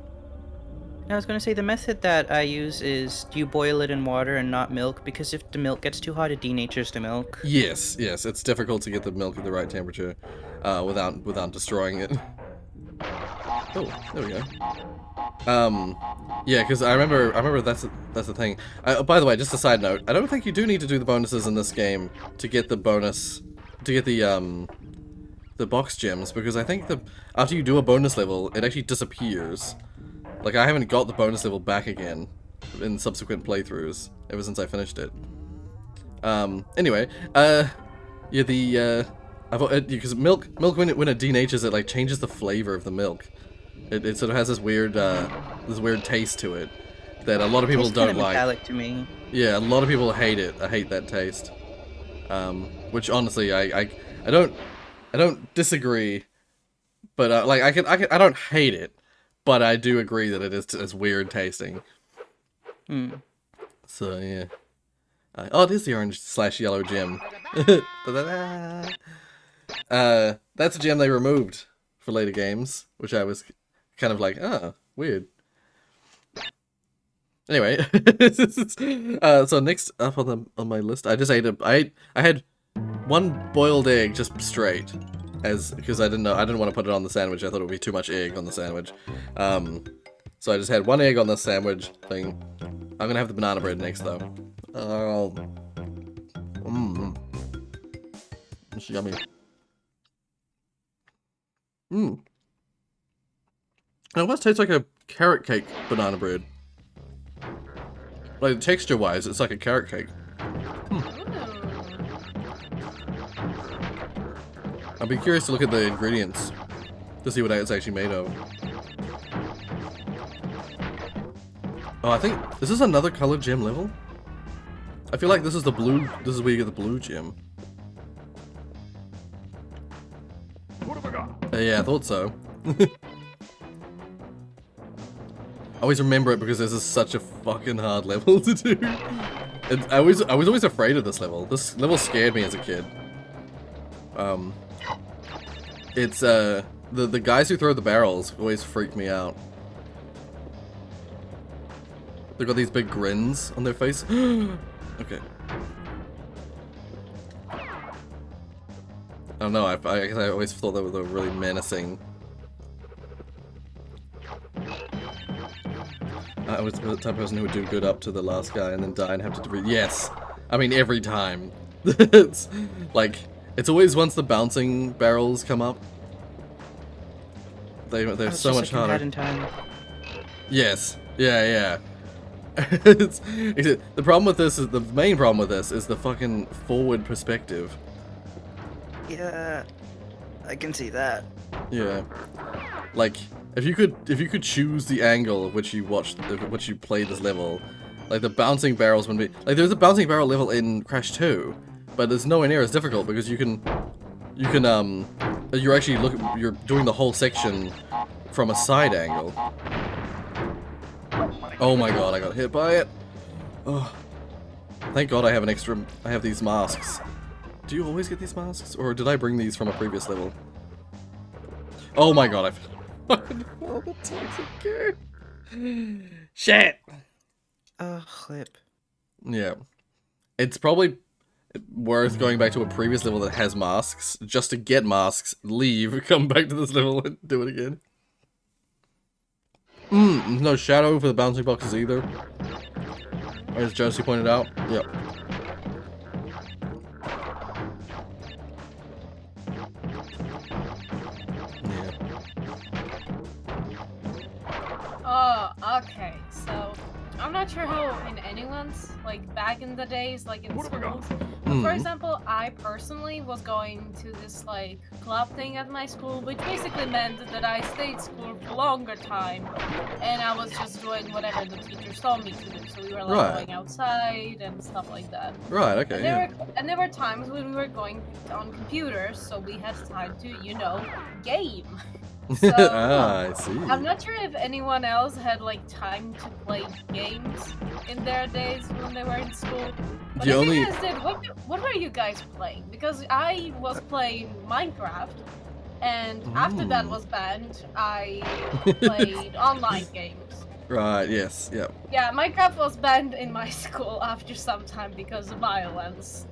I was going to say the method that I use is you boil it in water and not milk, because if the milk gets too hot, it denatures the milk. Yes, it's difficult to get the milk at the right temperature, without destroying it. Oh, there we go. Yeah, because I remember that's the thing. By the way, just a side note, I don't think you do need to do the bonuses in this game to get the box gems, because I think after you do a bonus level, it actually disappears. Like, I haven't got the bonus level back again in subsequent playthroughs ever since I finished it. Anyway, yeah, because milk when it denatures, it like changes the flavor of the milk. It sort of has this weird taste to it that a lot of people don't like. Metallic to me. Yeah, a lot of people hate it. I hate that taste. Which honestly, I don't disagree, but like I don't hate it. But I do agree that it's weird tasting. So yeah. Oh, it is the orange/yellow gem. That's a gem they removed for later games, which I was kind of like, oh, weird. Anyway, so next up on my list, I just I had one boiled egg just straight. Because I didn't want to put it on the sandwich. I thought it would be too much egg on the sandwich. So I just had one egg on the sandwich thing. I'm gonna have the banana bread next though. It's yummy. It almost tastes like a carrot cake banana bread. Like texture-wise, it's like a carrot cake. I'd be curious to look at the ingredients to see what it's actually made of. Oh, I think is this another colored gem level? I feel like this is the blue. This is where you get the blue gem. Yeah, I thought so. I always remember it because this is such a fucking hard level to do. I was always afraid of this level. This level scared me as a kid. It's the guys who throw the barrels always freak me out. They've got these big grins on their face. Okay. I don't know, I always thought they were really menacing. I was the type of person who would do good up to the last guy and then die and have to yes! I mean, every time. It's like, it's always once the bouncing barrels come up. They're so much harder. In time. Yes. Yeah. The problem with this is, the main problem with this is the fucking forward perspective. Yeah, I can see that. Yeah, like if you could choose the angle of which you played this level, like the bouncing barrels would be like there's a bouncing barrel level in Crash 2, but it's nowhere near as difficult because you're doing the whole section from a side angle. Oh my god, I got hit by it. Oh, thank god I have these masks. Do you always get these masks? Or did I bring these from a previous level? Oh my god, I've fucking fallen the toxic again. Shit! Clip. Yeah. It's probably worth going back to a previous level that has masks, just to get masks, leave, come back to this level and do it again. No shadow for the bouncing boxes either. As Josie pointed out. Yep. Okay, so I'm not sure how in anyone's, like back in the days, like in schools. But for example, I personally was going to this like club thing at my school, which basically meant that I stayed school for longer time, and I was just doing whatever the teachers told me to do. So we were like going outside and stuff like that. Right. Okay. And there were times when we were going on computers, so we had time to, game. So, I see. I'm not sure if anyone else had like time to play games in their days when they were in school. But if you guys did, what were you guys playing? Because I was playing Minecraft, and after that was banned, I played online games. Right, yes, yep. Yeah, Minecraft was banned in my school after some time because of violence.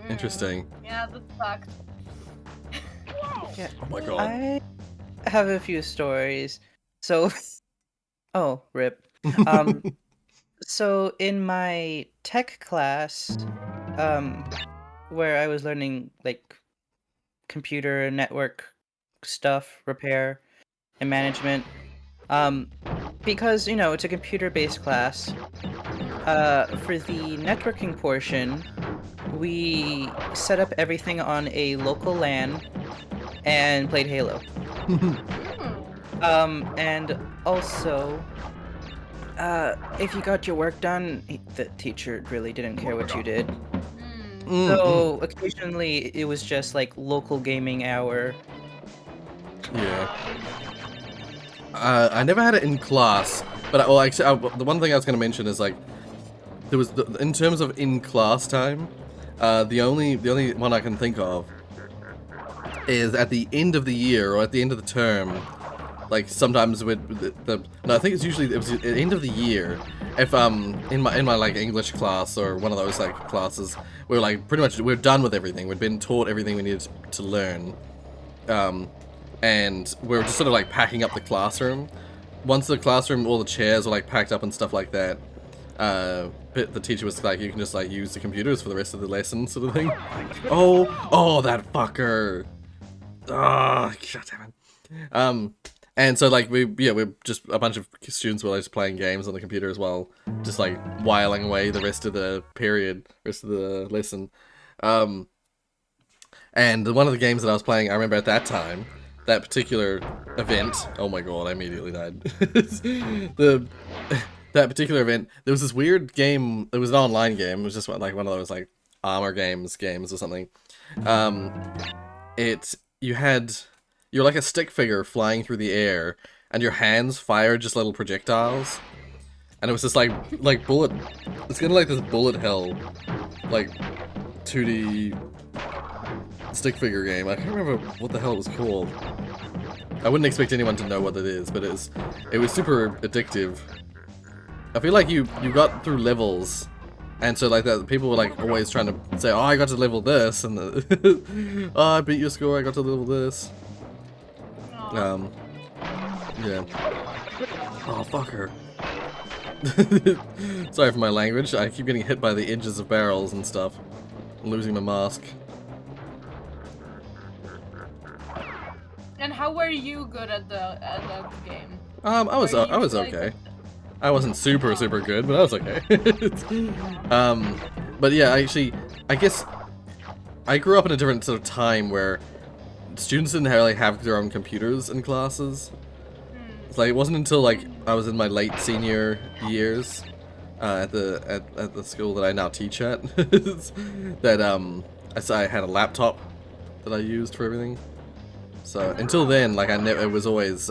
Interesting. Yeah, that sucked. Yeah. Oh my god. I have a few stories. So, oh, rip. So in my tech class, where I was learning like computer and network stuff, repair, and management, because it's a computer-based class. For the networking portion, we set up everything on a local LAN and played Halo. And also, if you got your work done, the teacher really didn't care what you did. So occasionally it was just like local gaming hour. Yeah. I never had it in class, but the one thing I was going to mention is like there was in terms of in class time, the only one I can think of is at the end of the year or at the end of the term. Like sometimes with I think it was at the end of the year. If in my like English class or one of those like classes, we were like pretty much we're done with everything. We'd been taught everything we needed to learn, and we were just sort of like packing up the classroom. Once the classroom, all the chairs were like packed up and stuff like that. But the teacher was like, you can just like use the computers for the rest of the lesson, sort of thing. Oh, that fucker. Oh, god damn it. And so like we're just a bunch of students were just playing games on the computer as well, just like whiling away the rest of the rest of the lesson. And one of the games that I was playing, I remember at that time, that particular event. Oh my god, I immediately died. That particular event, there was this weird game. It was an online game. It was just like one of those like armor games or something. You're like a stick figure flying through the air, and your hands fired just little projectiles, and it was just like bullet. It's kind of like this bullet hell, like 2D stick figure game. I can't remember what the hell it was called. I wouldn't expect anyone to know what it is, but it was super addictive. I feel like you got through levels, and so like that people were like always trying to say, oh, I got to level this, and oh, I beat your score, I got to level this. Yeah. Oh, fuck her. Sorry for my language, I keep getting hit by the edges of barrels and stuff. I'm losing my mask. And how were you good at the game? I was okay. I wasn't super good, but I was okay. But yeah, I guess I grew up in a different sort of time where students didn't really have their own computers in classes. It's like it wasn't until like I was in my late senior years at the school that I now teach at that I had a laptop that I used for everything. So until then, like it was always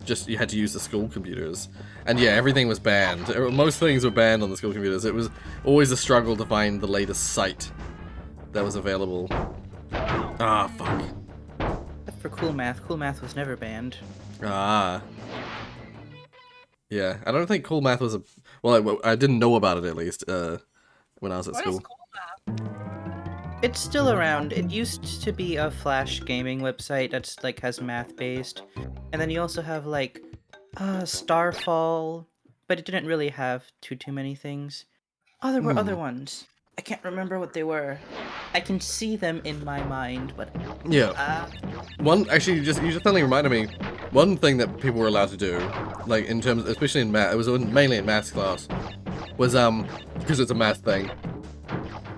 just you had to use the school computers, and yeah, everything was banned. Most things were banned on the school computers. It was always a struggle to find the latest site that was available. Ah, fuck. Except for Cool Math was never banned. Ah. Yeah, I don't think Cool Math was a... Well, I didn't know about it, at least, when I was at school. What is Cool Math? It's still around. It used to be a Flash gaming website that's, like, has math-based. And then you also have, like, Starfall, but it didn't really have too many things. Oh, there were other ones. I can't remember what they were. I can see them in my mind, but... Yeah. Actually, you just suddenly reminded me, one thing that people were allowed to do, like, in terms, especially in math, it was mainly in maths class, was, because it's a math thing,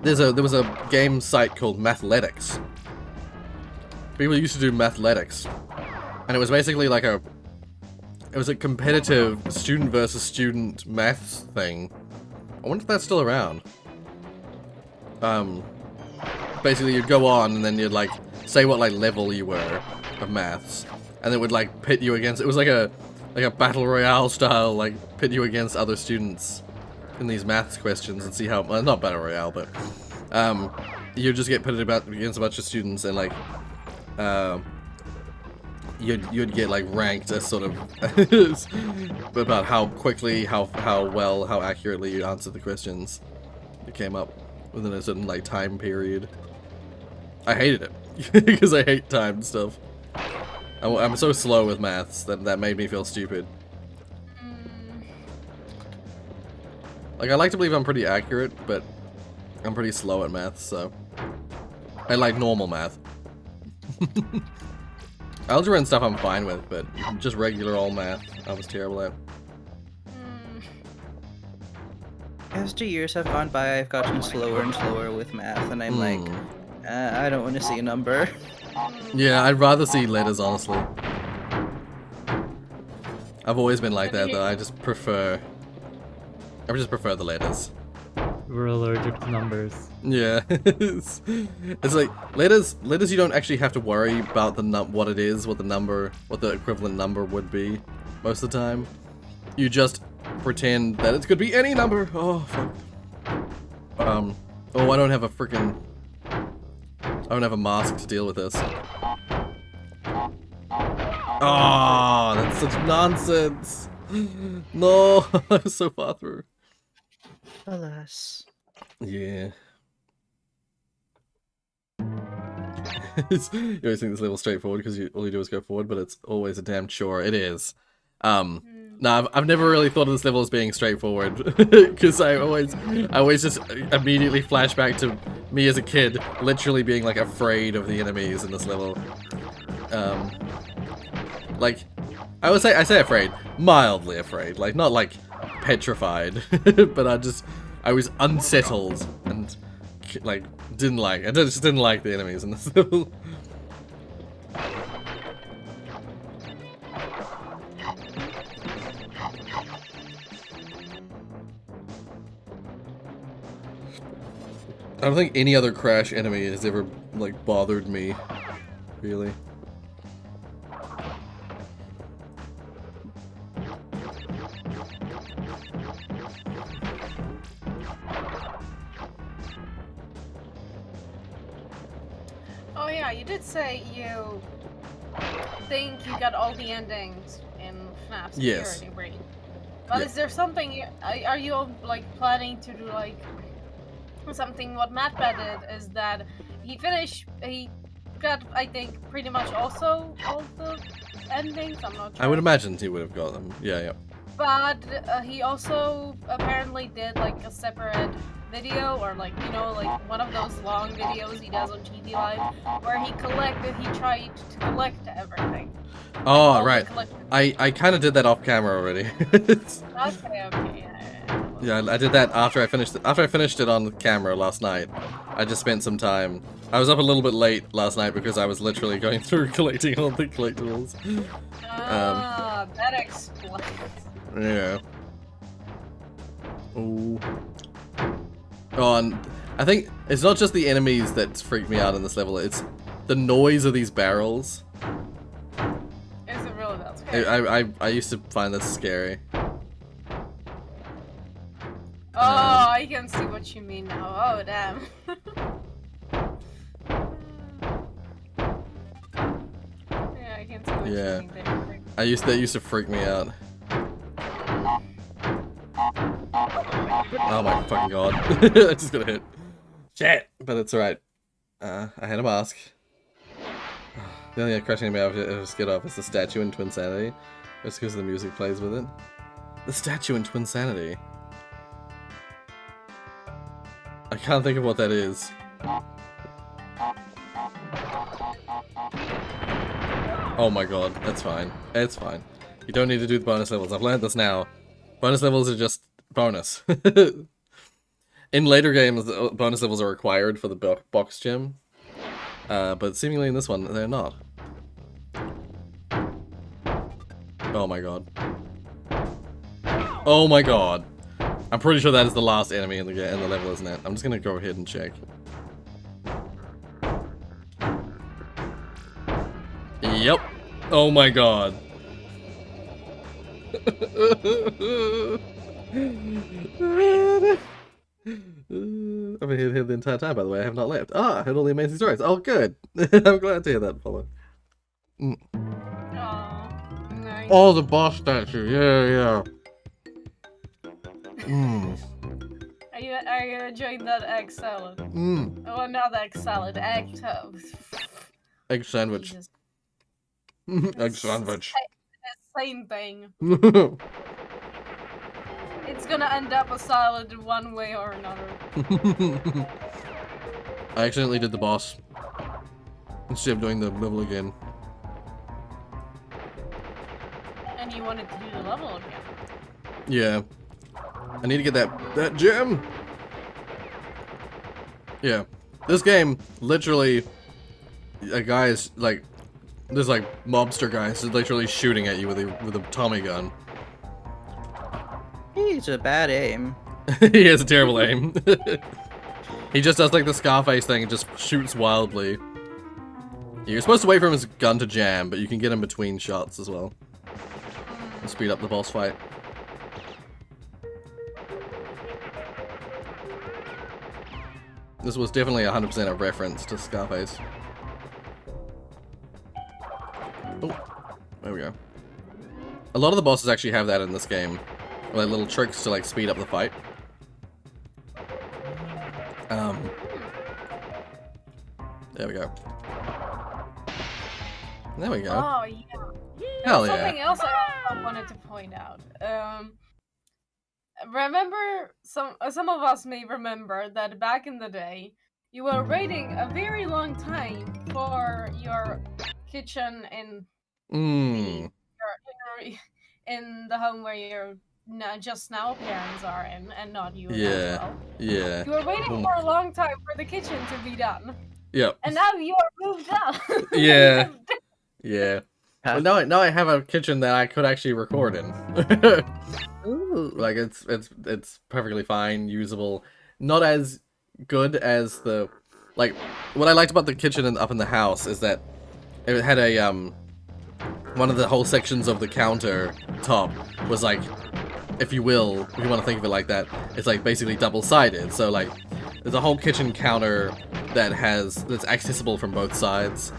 there was a game site called Mathletics. People used to do Mathletics, and it was basically like it was a competitive student versus student maths thing. I wonder if that's still around. Basically you'd go on and then you'd like say what like level you were of maths, and it would like pit you against, it was like a battle royale style, like pit you against other students in these maths questions and see how, well, not battle royale, but you'd just get pitted against a bunch of students, and like you'd get like ranked as sort of about how quickly, how well, how accurately you answered the questions you came up within a certain like time period. I hated it because I hate timed stuff. I'm so slow with maths that made me feel stupid. Like, I like to believe I'm pretty accurate, but I'm pretty slow at maths, so I like normal math. Algebra and stuff I'm fine with, but just regular old math I was terrible at. As the years have gone by, I've gotten slower and slower with math, and I'm like, I don't want to see a number. Yeah, I'd rather see letters, honestly. I've always been like that, though. I just prefer the letters. We're allergic to numbers. Yeah. It's like, letters you don't actually have to worry about what it is, what the equivalent number would be most of the time. You just pretend that it could be any number. Oh, fuck. Oh, I don't have a mask to deal with this. Oh, that's such nonsense. No, I was so far through. Alas. Yeah. You always think this level's straightforward because all you do is go forward, but it's always a damn chore. It is. No, I've never really thought of this level as being straightforward, because I always just immediately flash back to me as a kid, literally being like afraid of the enemies in this level. Like, I say afraid, mildly afraid, like not like petrified, but I was unsettled and like I just didn't like the enemies in this level. I don't think any other Crash enemy has ever, like, bothered me, really. Oh yeah, you did say you think you got all the endings in FNAF Yes. Security Breach. But is there something, are you, like, planning to do, like, something what Mattbat did is that he got, I think, pretty much also all the endings, I'm not sure. I would imagine he would have got them, yeah. But he also apparently did like a separate video, or like, you know, like one of those long videos he does on TV Live, where he tried to collect everything. Oh, right. I kind of did that off camera already. Okay. Yeah, I did that after I finished it on camera last night. I just spent some time. I was up a little bit late last night because I was literally going through collecting all the collectibles. That explains. Yeah. Ooh. Oh, and I think it's not just the enemies that freak me out in this level, it's the noise of these barrels. Is it really that scary? I used to find this scary. Oh, I can see what you mean now. Oh, damn. Yeah, I can see what you mean there. That used to freak me out. Oh my fucking god. I just got hit. Shit! But it's alright. I had a mask. The only crashing me out of skid off is the statue in Twinsanity. It's because the music plays with it. The statue in Twinsanity. I can't think of what that is. Oh my god, that's fine. It's fine. You don't need to do the bonus levels. I've learned this now. Bonus levels are just bonus. In later games, the bonus levels are required for the box gym. But seemingly in this one, they're not. Oh my god. Oh my god. I'm pretty sure that is the last enemy in the level, isn't it? I'm just gonna go ahead and check. Yep. Oh my god. I've been here the entire time, by the way. I have not left. Ah, I heard all the amazing stories. Oh, good. I'm glad to hear that, Apollo. Oh, nice. Oh, the boss statue. Yeah. Are you enjoying that egg salad? Oh, not egg salad, egg toast. Egg sandwich. Jesus. Egg sandwich. Same thing. It's gonna end up a salad one way or another. I accidentally did the boss instead of doing the level again. And you wanted to do the level again? Yeah. I need to get that gem! Yeah. This game, literally, a guy is, like, there's, like, mobster guys literally shooting at you with a Tommy gun. He's a bad aim. He has a terrible aim. He just does, like, the Scarface thing and just shoots wildly. You're supposed to wait for his gun to jam, but you can get him between shots as well. And speed up the boss fight. This was definitely 100% a reference to Scarface. Oh, there we go. A lot of the bosses actually have that in this game. Like little tricks to like speed up the fight. There we go. There we go. Oh, yeah. Hell yeah. Something else I wanted to point out. Remember, some of us may remember that back in the day, you were waiting a very long time for your kitchen in in the home where your just now parents are in, and not you as well. Yeah. You were waiting for a long time for the kitchen to be done. Yep. And now you are moved out. Yeah. Yeah. Well, now I have a kitchen that I could actually record in. Ooh. Like it's perfectly fine, usable. Not as good as the like. What I liked about the kitchen up in the house is that it had a one of the whole sections of the counter top was like, if you will, if you want to think of it like that, it's like basically double-sided. So like, there's a whole kitchen counter that's accessible from both sides,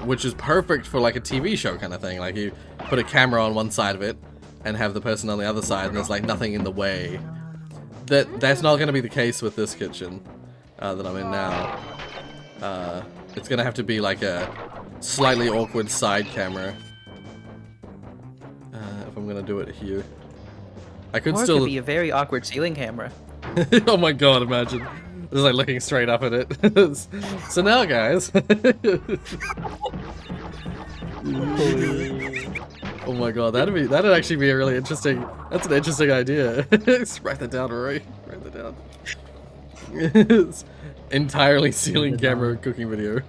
which is perfect for like a TV show kind of thing. Like you put a camera on one side of it and have the person on the other side, and there's like nothing in the way. That's not going to be the case with this kitchen that I'm in now. It's going to have to be like a slightly awkward side camera if I'm going to do it here. I could Or still it could be a very awkward ceiling camera. Oh my god, imagine. Just like looking straight up at it. So now, guys. Oh my god, that'd actually be a really interesting. That's an interesting idea. Just write that down, Rory. Write that down. It's entirely ceiling camera cooking video.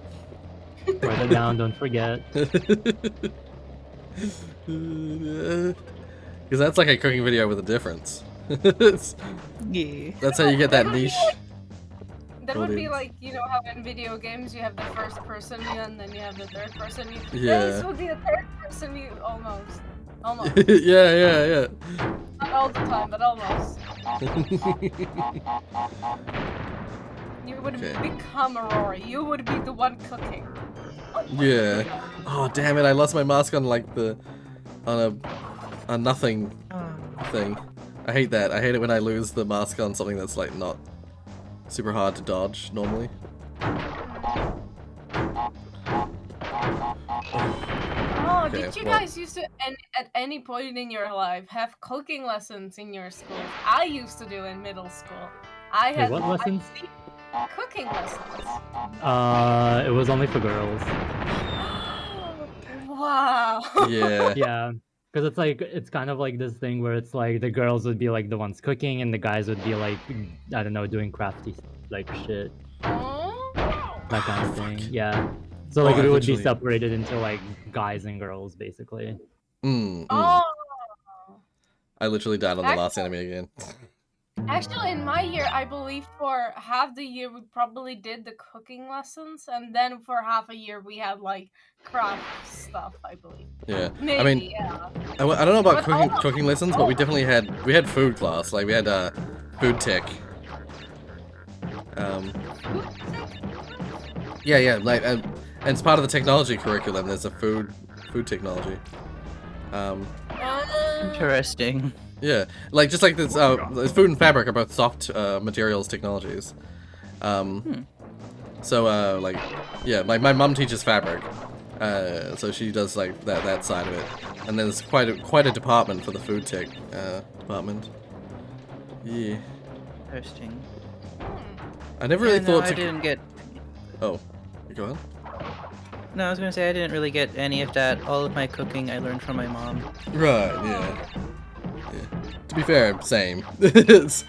Write it down, don't forget. Because that's like a cooking video with a difference. Yeah. That's how you get that niche. That would be like, you know how in video games you have the first person view and then you have the third person view? Yeah. This would be a third person view, almost. Almost. Yeah. Not all the time, but almost. You would become Aurora. You would be the one cooking. Yeah. Oh damn it! I lost my mask on like on a nothing thing. I hate that. I hate it when I lose the mask on something that's like not super hard to dodge normally. Oh, did you guys used to, at any point in your life, have cooking lessons in your school? I used to do in middle school. I had what lessons? Cooking lessons. It was only for girls. Wow. Yeah. Yeah. Because it's kind of like this thing where it's like the girls would be like the ones cooking and the guys would be like, I don't know, doing crafty like shit. Oh. That kind of thing. Yeah. So like it would be separated into like guys and girls basically. Oh. I literally died on the last enemy again. Actually, in my year, I believe for half the year we probably did the cooking lessons, and then for half a year we had like craft stuff, I believe. Yeah. Maybe, I mean, yeah. I don't know about cooking lessons, but we definitely had food class. Like we had food tech. Yeah, like and it's part of the technology curriculum. There's a food technology. Interesting. Yeah, like just like this, food and fabric are both soft materials technologies. So like, yeah, my mom teaches fabric, so she does like that side of it, and then there's quite a department for the food tech department. Yeah. Interesting. I never really thought. I didn't get. Oh, go on. No, I was gonna say I didn't really get any of that. All of my cooking I learned from my mom. Right. Yeah. To be fair, same. It's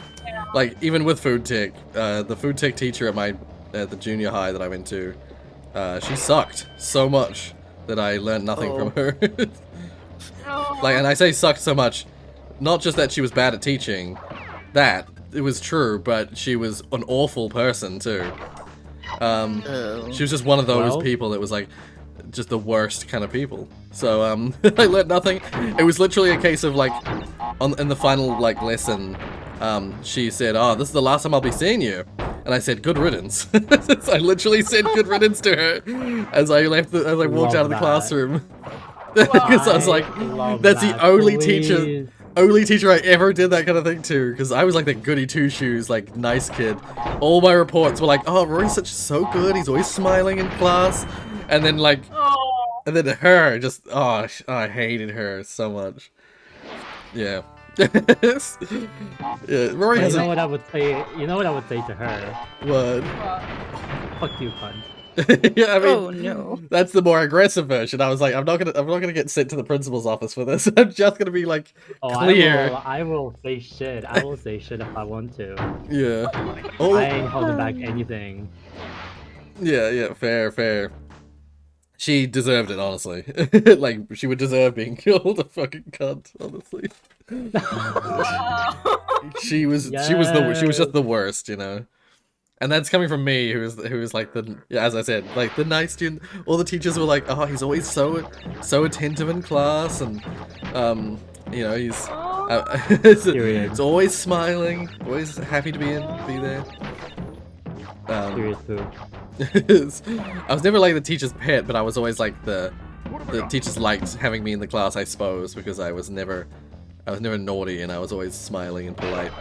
like even with food tech, the food tech teacher at the junior high that I went to, she sucked so much that I learned nothing from her. Like, and I say sucked so much, not just that she was bad at teaching, that it was true, but she was an awful person too. She was just one of those people that was like just the worst kind of people. So I learned nothing. It was literally a case of like in the final like lesson, she said, "Oh, this is the last time I'll be seeing you," and I said, "Good riddance." So I literally said "good riddance" to her as I walked out of the classroom. Because I was like, "That's the only teacher I ever did that kind of thing to," because I was like the goody two-shoes, like nice kid. All my reports were like, "Oh, Rory's so good. He's always smiling in class," and then like And then her, just, I hated her so much. Yeah. Yeah, Rory has You know what I would say? You know what I would say to her? What? Fuck you, cunt. Yeah, I mean, Oh no. that's the more aggressive version. I was like, I'm not gonna get sent to the principal's office for this. I'm just gonna be like, clear. I will say shit. I will say shit if I want to. Yeah. I ain't holding back anything. Yeah, fair. She deserved it, honestly. Like, she would deserve being killed, a fucking cunt, honestly. She was just the worst, you know. And that's coming from me, who was like as I said, like the nice student. All the teachers were like, oh, he's always so attentive in class, and you know, he's it's always smiling, always happy to be there. Serious poo. I was never like the teacher's pet, but I was always like the teachers liked having me in the class, I suppose, because I was never naughty, and I was always smiling and polite.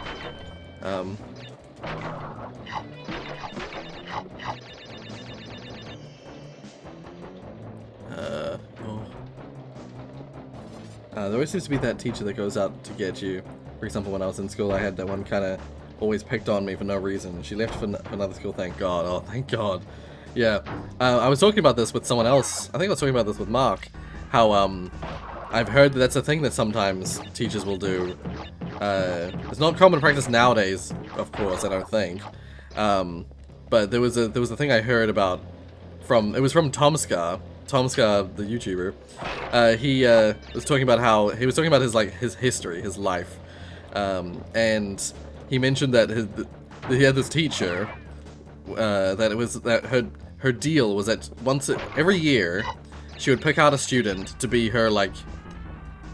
There always seems to be that teacher that goes out to get you. For example, when I was in school, I had that one kind of always picked on me for no reason. She left for another school, thank God. Oh, thank God. Yeah. I was talking about this with someone else. I think I was talking about this with Mark. How, I've heard that that's a thing that sometimes teachers will do. It's not common practice nowadays, of course, I don't think. But there was a thing I heard about from Tomska, the YouTuber. He was talking about how he was talking about his history, his life, and he mentioned that he had this teacher that her deal was that every year she would pick out a student to be her like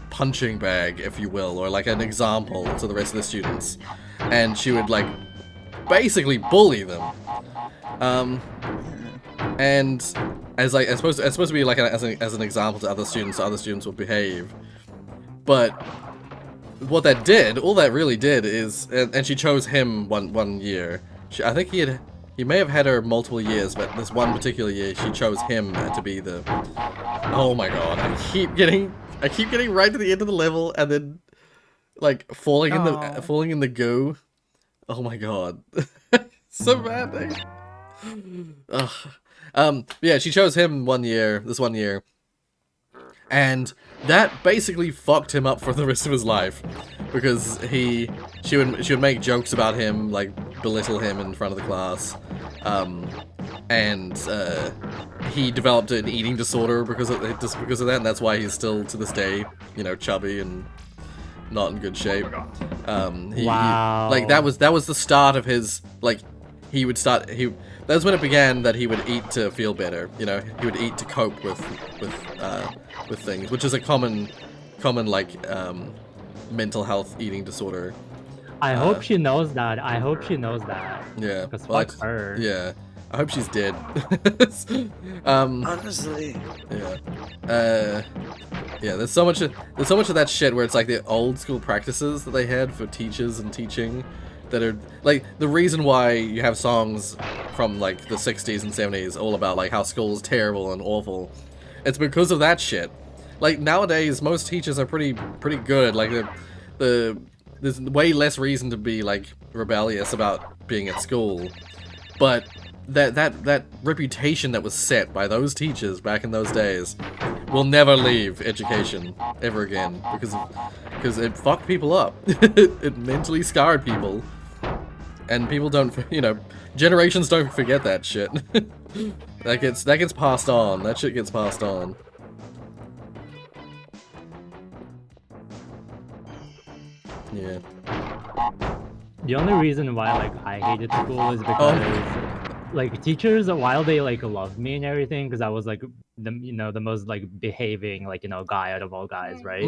punching bag, if you will, or like an example to the rest of the students, and she would like basically bully them. And as supposed to be like as an example to other students, so other students would behave. But what all that really did is, and she chose him one year. I think he may have had her multiple years, but this one particular year she chose him to be the. Oh my God! I keep getting right to the end of the level and then like falling in the goo. Oh my God! So bad. Yeah, she chose him this one year, and that basically fucked him up for the rest of his life, because she would make jokes about him, like belittle him in front of the class, and he developed an eating disorder because of that, and that's why he's still to this day, you know, chubby and not in good shape. Wow. Like that was the start of his like. That's when it began that he would eat to feel better. You know, he would eat to cope with things, which is a common like mental health eating disorder. I hope she knows that. Yeah. Because fuck her. Yeah. I hope she's dead. Honestly. Yeah. Yeah. There's so much of that shit where it's like the old school practices that they had for teachers and teaching. That are like the reason why you have songs from like the 60s and 70s all about like how school's terrible and awful. It's because of that shit. Like nowadays, most teachers are pretty good. Like there's way less reason to be like rebellious about being at school. But that reputation that was set by those teachers back in those days will never leave education ever again because it fucked people up. It mentally scarred people. And people don't, you know, generations don't forget that shit. that gets passed on. That shit gets passed on. Yeah. The only reason why like I hated school is because like teachers, while they like loved me and everything, because I was like the most like behaving like guy out of all guys, right?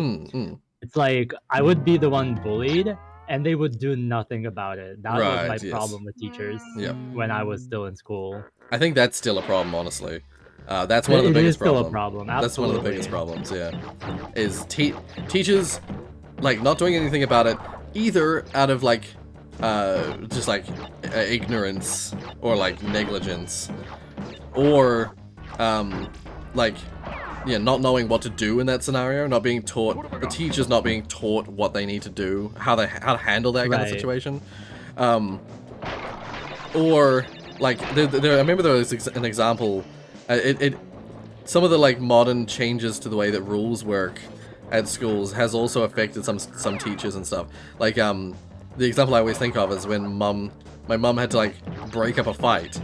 It's like I would be the one bullied. And they would do nothing about it. That was my problem with teachers when I was still in school. I think that's still a problem, honestly. That's one of the biggest problems. It is still a problem, absolutely. That's one of the biggest problems, yeah. Is teachers, like, not doing anything about it, either out of, like, just, like, ignorance or, like, negligence, or, like, not knowing what to do in that scenario, not being taught, the teachers not being taught what they need to do, how to handle that kind of situation. Or like I remember there was an example. Some of the like modern changes to the way that rules work at schools has also affected some teachers and stuff. Like the example I always think of is when my mum had to like break up a fight.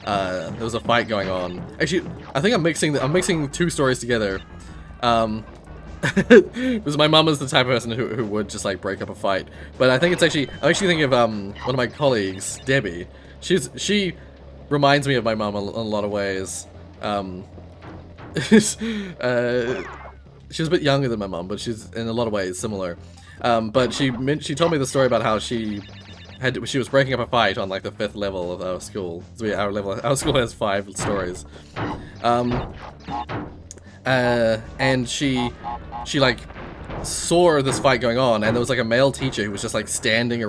There was a fight going on. Actually, I think I'm mixing two stories together. Because my mum is the type of person who would just like break up a fight. But I think I'm actually thinking of one of my colleagues, Debbie. She reminds me of my mum in a lot of ways. She's a bit younger than my mum, but she's in a lot of ways similar. But she told me the story about how she was breaking up a fight on like the 5th level of our school. So our school has 5 stories. And she like saw this fight going on, and there was like a male teacher who was just like standing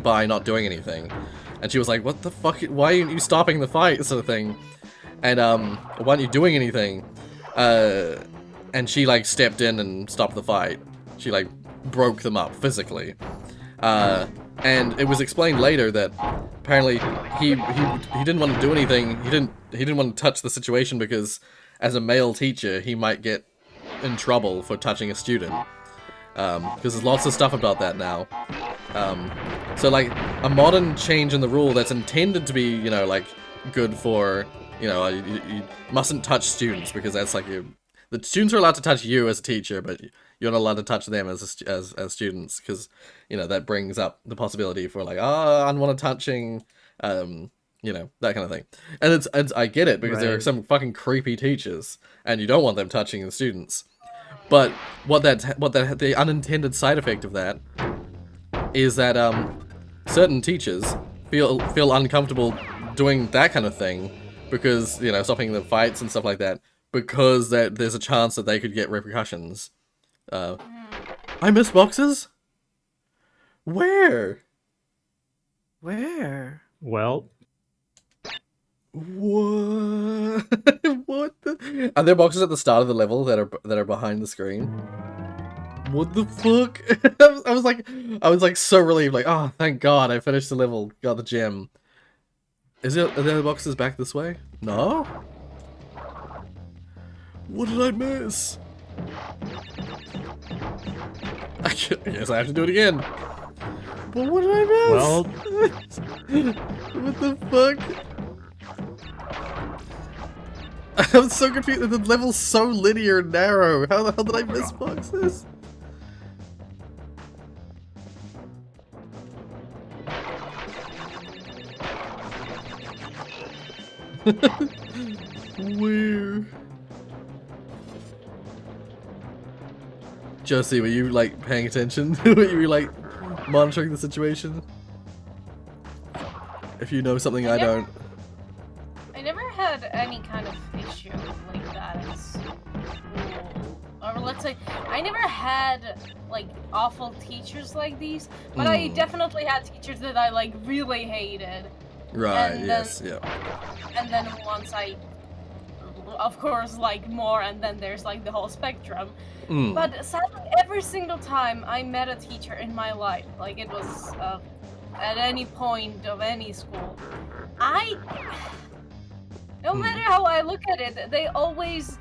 by, not doing anything. And she was like, "What the fuck? Why aren't you stopping the fight?" sort of thing. And why aren't you doing anything? And she like stepped in and stopped the fight. She like broke them up physically. And it was explained later that apparently he didn't want to do anything. He didn't want to touch the situation because as a male teacher he might get in trouble for touching a student. Because there's lots of stuff about that now. So like a modern change in the rule that's intended to be, like good for, you mustn't touch students because that's like the students are allowed to touch you as a teacher, but you're not allowed to touch them as students because, that brings up the possibility for like, unwanted touching, that kind of thing. And it's I get it because there are some fucking creepy teachers and you don't want them touching the students. But the unintended side effect of that is that certain teachers feel uncomfortable doing that kind of thing because, stopping the fights and stuff like that, because there's a chance that they could get repercussions. I miss boxes? Where? Well, what? What the? Are there boxes at the start of the level that are behind the screen? What the fuck? I was like so relieved, like, oh, thank God, I finished the level, got the gem. Are there boxes back this way? No? What did I miss? I guess I have to do it again. But what did I miss? Well, what the fuck? I'm so confused. The level's so linear and narrow. How the hell did I miss boxes? Where? Josie, were you like paying attention? Were you like monitoring the situation? If you know something I don't. I never had any kind of issue like that in school. Or let's say, I never had like awful teachers like these, but I definitely had teachers that I like really hated. Right, and yes, then, yeah. And then once I, of course, like more, and then there's like the whole spectrum. But sadly, every single time I met a teacher in my life, like it was at any point of any school, no matter how I look at it, they always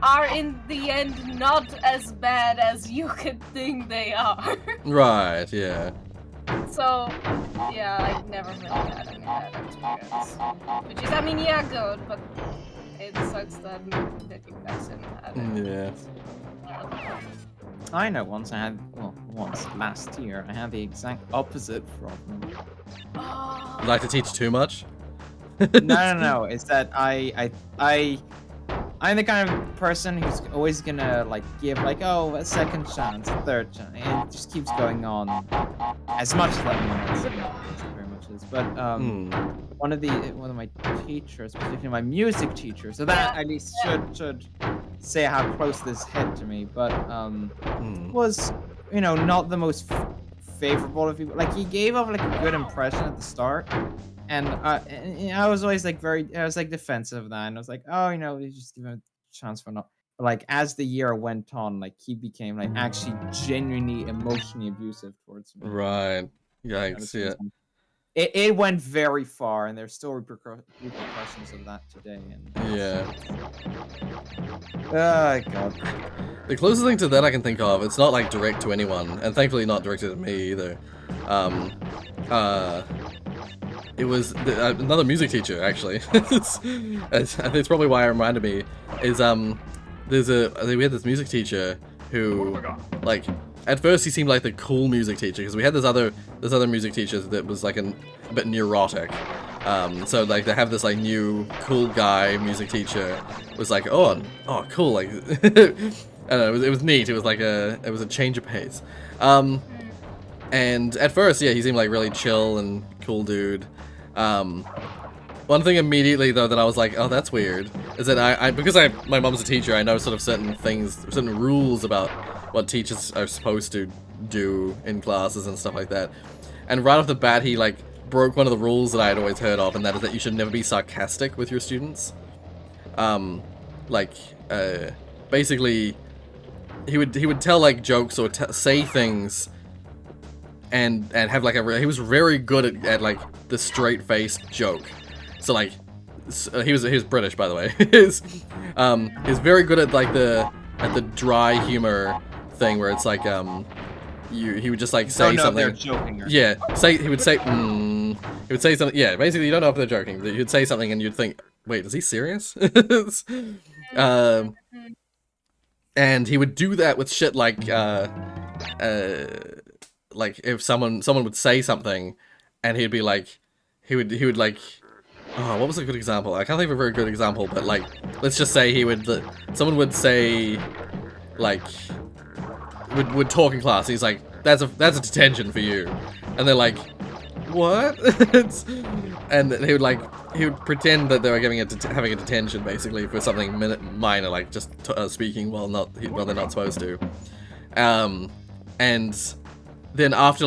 are in the end not as bad as you could think they are. Right, yeah. So, yeah, I've never really had any bad experience. Which is, I mean, yeah, good, but it sucks that you guys didn't have it. Yeah. I know once last year, I had the exact opposite problem. You like to teach too much? No. It's that I'm the kind of person who's always gonna like give like a second chance, a third chance, and it just keeps going on. As much as that very much is, but one of my teachers, particularly my music teacher, so that at least should say how close this hit to me, but was not the most favorable of people. Like he gave off like a good impression at the start. And I was always like I was like defensive of that, and I was like, oh, you just give him a chance for not. like as the year went on, like he became like actually genuinely emotionally abusive towards me. Right. Yikes. Yeah. It went very far, and there's still repercussions of that today. And yeah. Oh god. The closest thing to that I can think of, it's not like direct to anyone, and thankfully not directed at me either. It was another music teacher actually. It's probably why it reminded me. Is we had this music teacher who, like, at first he seemed like the cool music teacher because we had this other music teacher that was like a bit neurotic. So like they have this like new cool guy music teacher was like, oh cool, like I don't know, it was neat. It was like it was a change of pace. And at first, yeah, he seemed like really chill and cool dude. One thing immediately though that I was like, oh, that's weird, is that because my mom's a teacher, I know sort of certain rules about what teachers are supposed to do in classes and stuff like that. And right off the bat, he like broke one of the rules that I had always heard of, and that is that you should never be sarcastic with your students. Basically, he would tell like jokes or say things, and have like he was very good at like the straight faced joke. So like, he was British, by the way. He's very good at like the dry humor thing where it's like he would just like say something. They're joking. Yeah, he would say something. Yeah, basically you don't know if they're joking. But he'd say something and you'd think, wait, is he serious? And he would do that with shit like if someone would say something, and he'd be like, he would like, oh, what was a good example? I can't think of a very good example, but like, let's just say someone would say, like, would talk in class. He's like, that's a detention for you, and they're like, what? And he would pretend that they were having a detention basically for something minor, like just speaking while they're not supposed to. And then after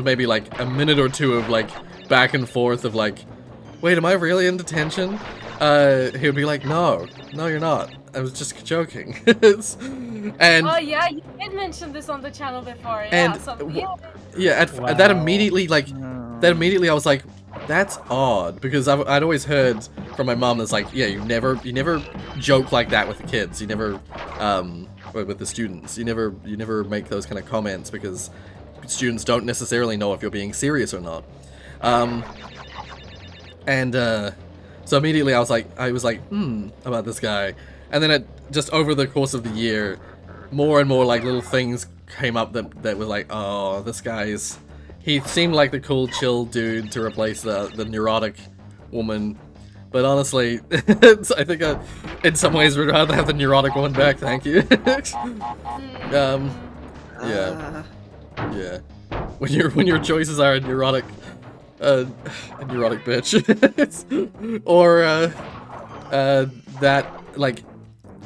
maybe like a minute or two of like back and forth of like, wait, am I really in detention? He would be like, no, you're not. I was just joking. And oh yeah, you did mention this on the channel before. Yeah, Wow. that immediately I was like, that's odd, because I'd always heard from my mom that's like, yeah, you never joke like that with the kids. You never with the students. You never make those kind of comments because students don't necessarily know if you're being serious or not. So immediately I was like, about this guy. And then just over the course of the year, more and more like little things came up that were like, oh, he seemed like the cool, chill dude to replace the neurotic woman. But honestly, I think in some ways we'd rather have the neurotic one back, thank you. Yeah. When your choices are a neurotic bitch, or that, like,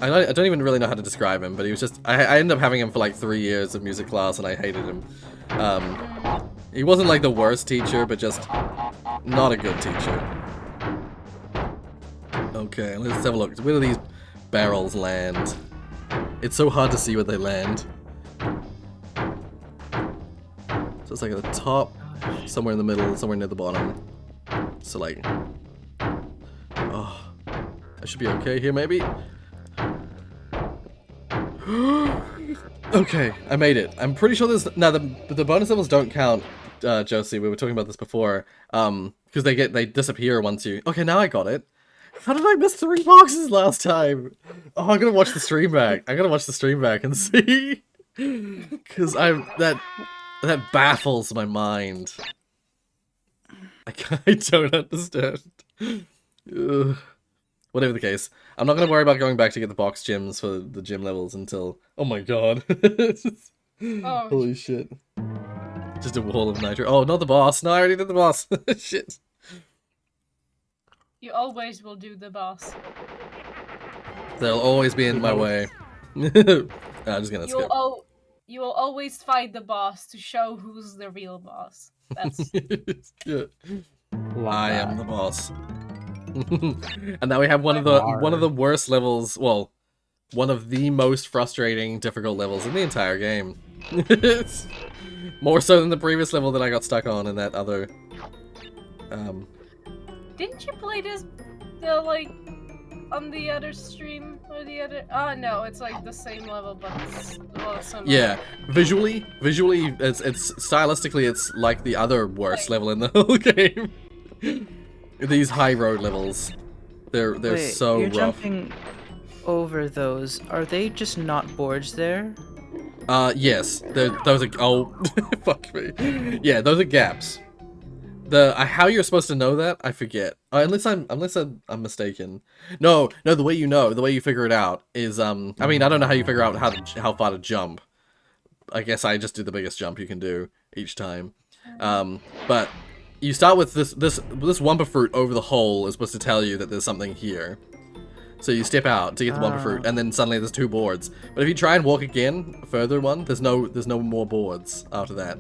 I don't even really know how to describe him, but he was just, I ended up having him for like 3 years of music class, and I hated him. He wasn't like the worst teacher, but just not a good teacher. Okay, let's have a look. Where do these barrels land? It's so hard to see where they land. So it's like at the top, somewhere in the middle, somewhere near the bottom. So like, oh, I should be okay here maybe. Okay, I made it. I'm pretty sure there's the bonus levels don't count, Josie. We were talking about this before, because they disappear once you. Okay, now I got it. How did I miss 3 boxes last time? Oh, I'm gonna watch the stream back. And see, because that baffles my mind. I don't understand. Ugh. Whatever the case, I'm not gonna worry about going back to get the box gems for the gym levels until. Oh my god! Oh, holy shit! Just a wall of nitro. Oh, not the boss. No, I already did the boss. Shit. you always will do the boss. They'll always be in my way. I'm just gonna skip. You will always fight the boss to show who's the real boss. That's Yeah. I am the boss. And now we have one of the worst levels. Well, one of the most frustrating, difficult levels in the entire game. It's more so than the previous level that I got stuck on in that other... Didn't you play this, like, on the other stream? Or the other... Oh, no, it's like the same level, but it's a lot similar. Yeah, visually, it's stylistically, it's like the other worst level in the whole game. These high road levels, they're Wait, so you're rough. Jumping over those. Are they just not boards there? Yes, those are, oh, fuck me. Yeah, those are gaps. How you're supposed to know that, I forget. Unless I'm mistaken. No, the way you figure it out is, I mean, I don't know how you figure out how far to jump. I guess I just do the biggest jump you can do each time. But you start with this Wumpa fruit over the hole is supposed to tell you that there's something here. So you step out to get the Wumpa fruit, and then suddenly there's 2 boards. But if you try and walk again, a further one, there's no more boards after that.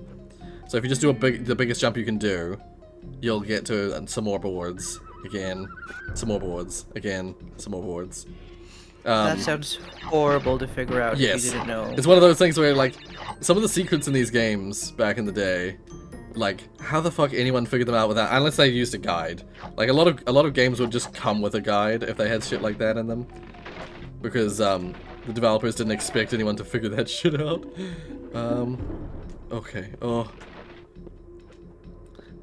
So if you just do the biggest jump you can do, you'll get to some more boards again, some more boards again, some more boards. That sounds horrible to figure out yes. if you didn't know. It's one of those things where, like, some of the secrets in these games back in the day, like, how the fuck anyone figured them out without, unless they used a guide. Like, a lot of games would just come with a guide if they had shit like that in them, because the developers didn't expect anyone to figure that shit out. Okay. Oh.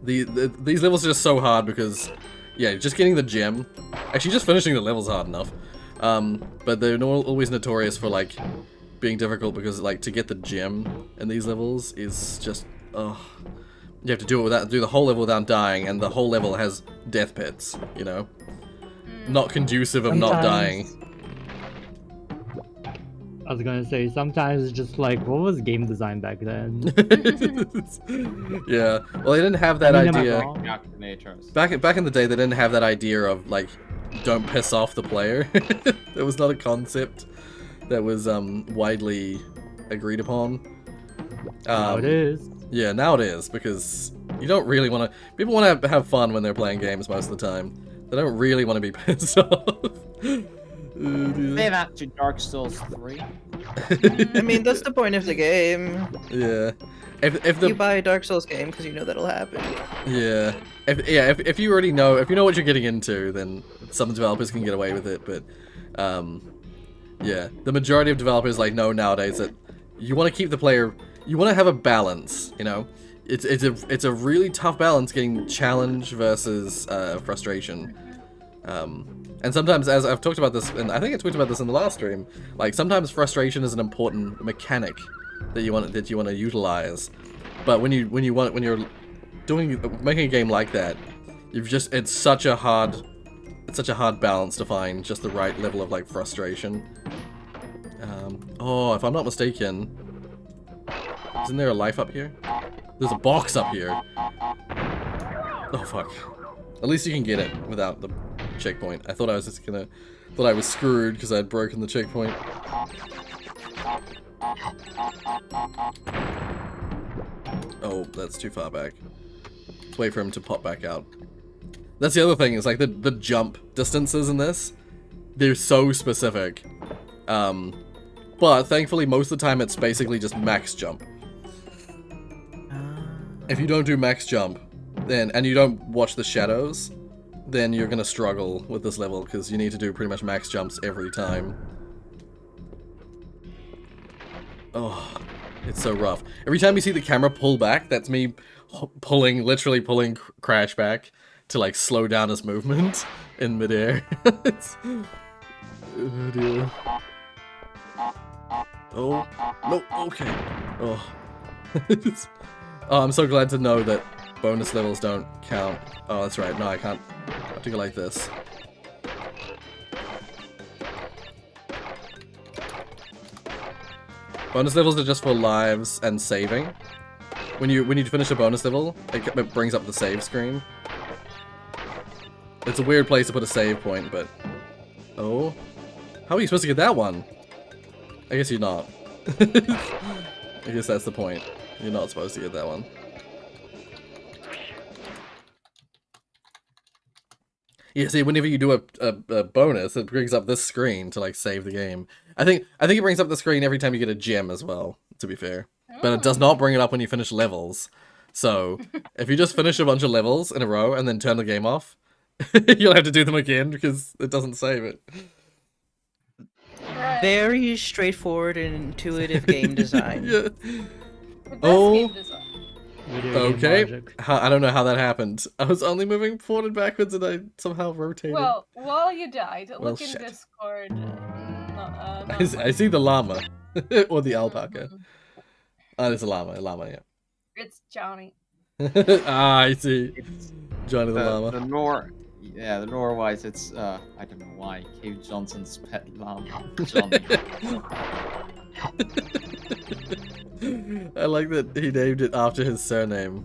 These levels are just so hard because, yeah, just getting the gem, actually just finishing the level's hard enough. But they're always notorious for, like, being difficult because, like, to get the gem in these levels is just, you have to do the whole level without dying, and the whole level has death pits, you know? Not conducive of not dying. I was gonna say, sometimes it's just like, what was game design back then? Yeah, well, they didn't have that idea. Back in the day, they didn't have that idea of, like, don't piss off the player. It was not a concept that was widely agreed upon. Now it is. Yeah, now it is, because you don't really want to... People want to have fun when they're playing games most of the time. They don't really want to be pissed off. Say that to Dark Souls 3. I mean, that's the point of the game. Yeah. You buy a Dark Souls game because you know that'll happen. Yeah. If you already know, if you know what you're getting into, then some developers can get away with it, but yeah, the majority of developers know nowadays that you want to keep the player, you want to have a balance, you know? It's a really tough balance getting challenge versus frustration. And sometimes, as I've talked about this, and I think I talked about this in the last stream, like, sometimes frustration is an important mechanic that you want to utilize. But when you're making a game like that, it's such a hard balance to find just the right level of, like, frustration. Oh, if I'm not mistaken, isn't there a life up here? There's a box up here. Oh fuck. At least you can get it without the checkpoint. I thought I was just gonna... thought I was screwed because I'd broken the checkpoint. Oh, that's too far back. Let's wait for him to pop back out. That's the other thing, is like the jump distances in this. They're so specific. But thankfully most of the time it's basically just max jump. If you don't do max jump, and you don't watch the shadows, then you're gonna struggle with this level, because you need to do pretty much max jumps every time. Oh, it's so rough. Every time you see the camera pull back, that's me literally pulling Crash back to, like, slow down his movement in midair. Oh dear. Oh, no, okay. Oh. Oh, I'm so glad to know that bonus levels don't count. Oh, that's right. No, I can't. I have to go like this. Bonus levels are just for lives and saving. When you finish a bonus level, it brings up the save screen. It's a weird place to put a save point, but... Oh? How are you supposed to get that one? I guess you're not. I guess that's the point. You're not supposed to get that one. Yeah, see, whenever you do a bonus, it brings up this screen to like save the game. I think it brings up the screen every time you get a gem as well, to be fair. But it does not bring it up when you finish levels. So, if you just finish a bunch of levels in a row and then turn the game off, you'll have to do them again because it doesn't save it. Right. Very straightforward and intuitive game design. Yeah. The best Oh. game design. Video game Okay. logic. I don't know how that happened. I was only moving forward and backwards and I somehow rotated. Well, while you died, Well, look in shit. Discord. I see the llama. Or the alpaca. Mhm. Oh, it's a llama, yeah. It's Johnny. Ah, I see. Johnny the llama. The Norwise, it's I don't know why, Cave Johnson's pet llama. Johnny. I like that he named it after his surname.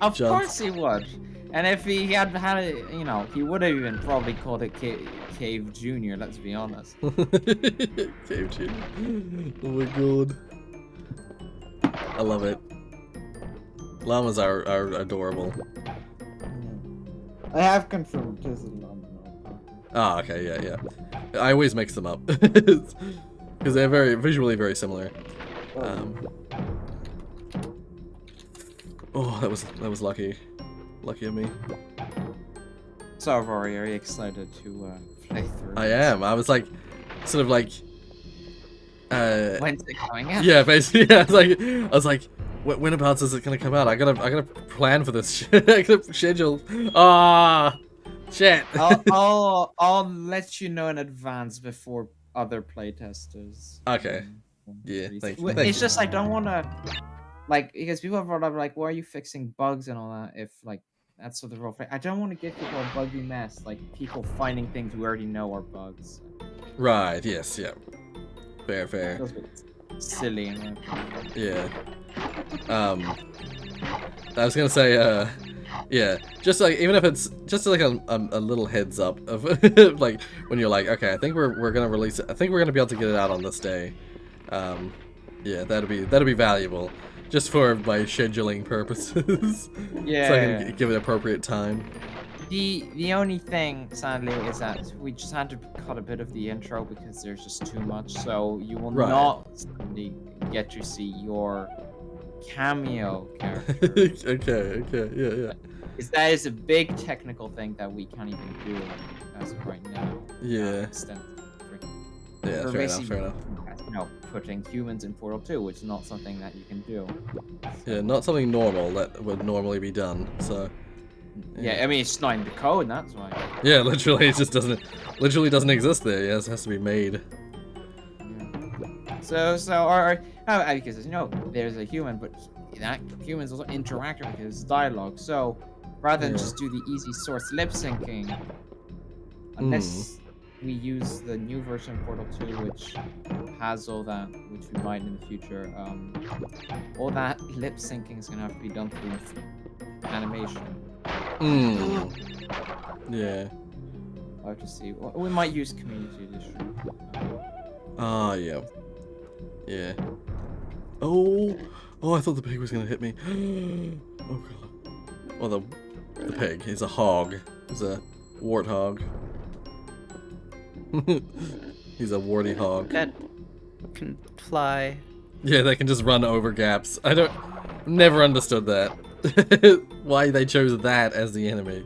Of Johnson. course he would. And if he had had it, you know, he would have even probably called it Cave Junior, let's be honest. Cave Junior. Oh my god. I love it. Llamas are adorable. I have confirmed this is llama. Ah, okay, yeah. I always mix them up. Because they're visually very similar. Oh, that was lucky. Lucky of me. So, Rory, are you excited to play through? I am. I was like, sort of like, When's it coming out? yeah, basically. Yeah, I was like, whenabouts is it gonna come out? I gotta plan for this shit. I gotta schedule. Ah, shit. I'll let you know in advance before other playtesters. Okay. Yeah, release thank it. you. It's just I don't want to, like, because people have brought up like, why are you fixing bugs and all that? If like that's what the role play. I don't want to give people a buggy mess, like people finding things we already know are bugs. Right. Yes. Yeah. Fair. Feels a bit silly. In my opinion. Yeah. I was gonna say, yeah, just like even if it's just like a little heads up of like when you're like, okay, I think we're gonna release it. I think we're gonna be able to get it out on this day. Yeah, that'd be valuable, just for my scheduling purposes. Yeah. So I can give it appropriate time. The only thing, sadly, is that we just had to cut a bit of the intro because there's just too much. So you will Right. not suddenly get to see your cameo character. Okay, yeah. Because that is a big technical thing that we can't even do as of right now. Yeah. Yeah, We're fair basically, enough. You know, putting humans in Portal 2, which is not something that you can do. Yeah, not something normal that would normally be done. So. Yeah, I mean, it's not in the code, that's why. Yeah, literally, it just doesn't exist there. Yeah, it has to be made. Yeah. Because, you know, there's a human, but that humans also interact because it's dialogue. So, rather than Yeah. just do the easy source lip syncing, unless we use the new version of Portal 2, which has all that, which we might in the future, all that lip syncing is gonna have to be done through animation. Yeah. I'll have to see. Well, we might use Community Edition. Ah, yeah. Yeah. Oh, I thought the pig was gonna hit me. Oh god. Well, the pig is a hog. He's a warthog. He's a warty hog. That can fly. Yeah, they can just run over gaps. Never understood that. Why they chose that as the enemy.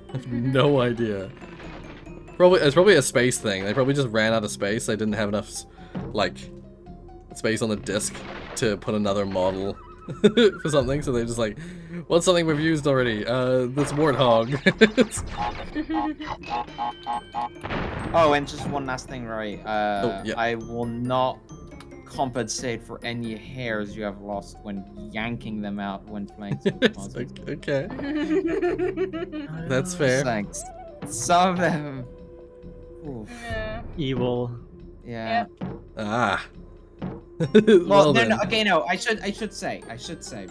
I have no idea. It's probably a space thing. They probably just ran out of space. They didn't have enough, like, space on the disk to put another model for something. So they're just like, what's something we've used already? This warthog. Oh, and just one last thing, Rory. yeah. I will not compensate for any hairs you have lost when yanking them out when playing Super Puzzles. Okay. That's fair. Thanks. Some of them. Oof. Yeah. Evil. Yeah. Ah. Well, then. no, okay, no. I should say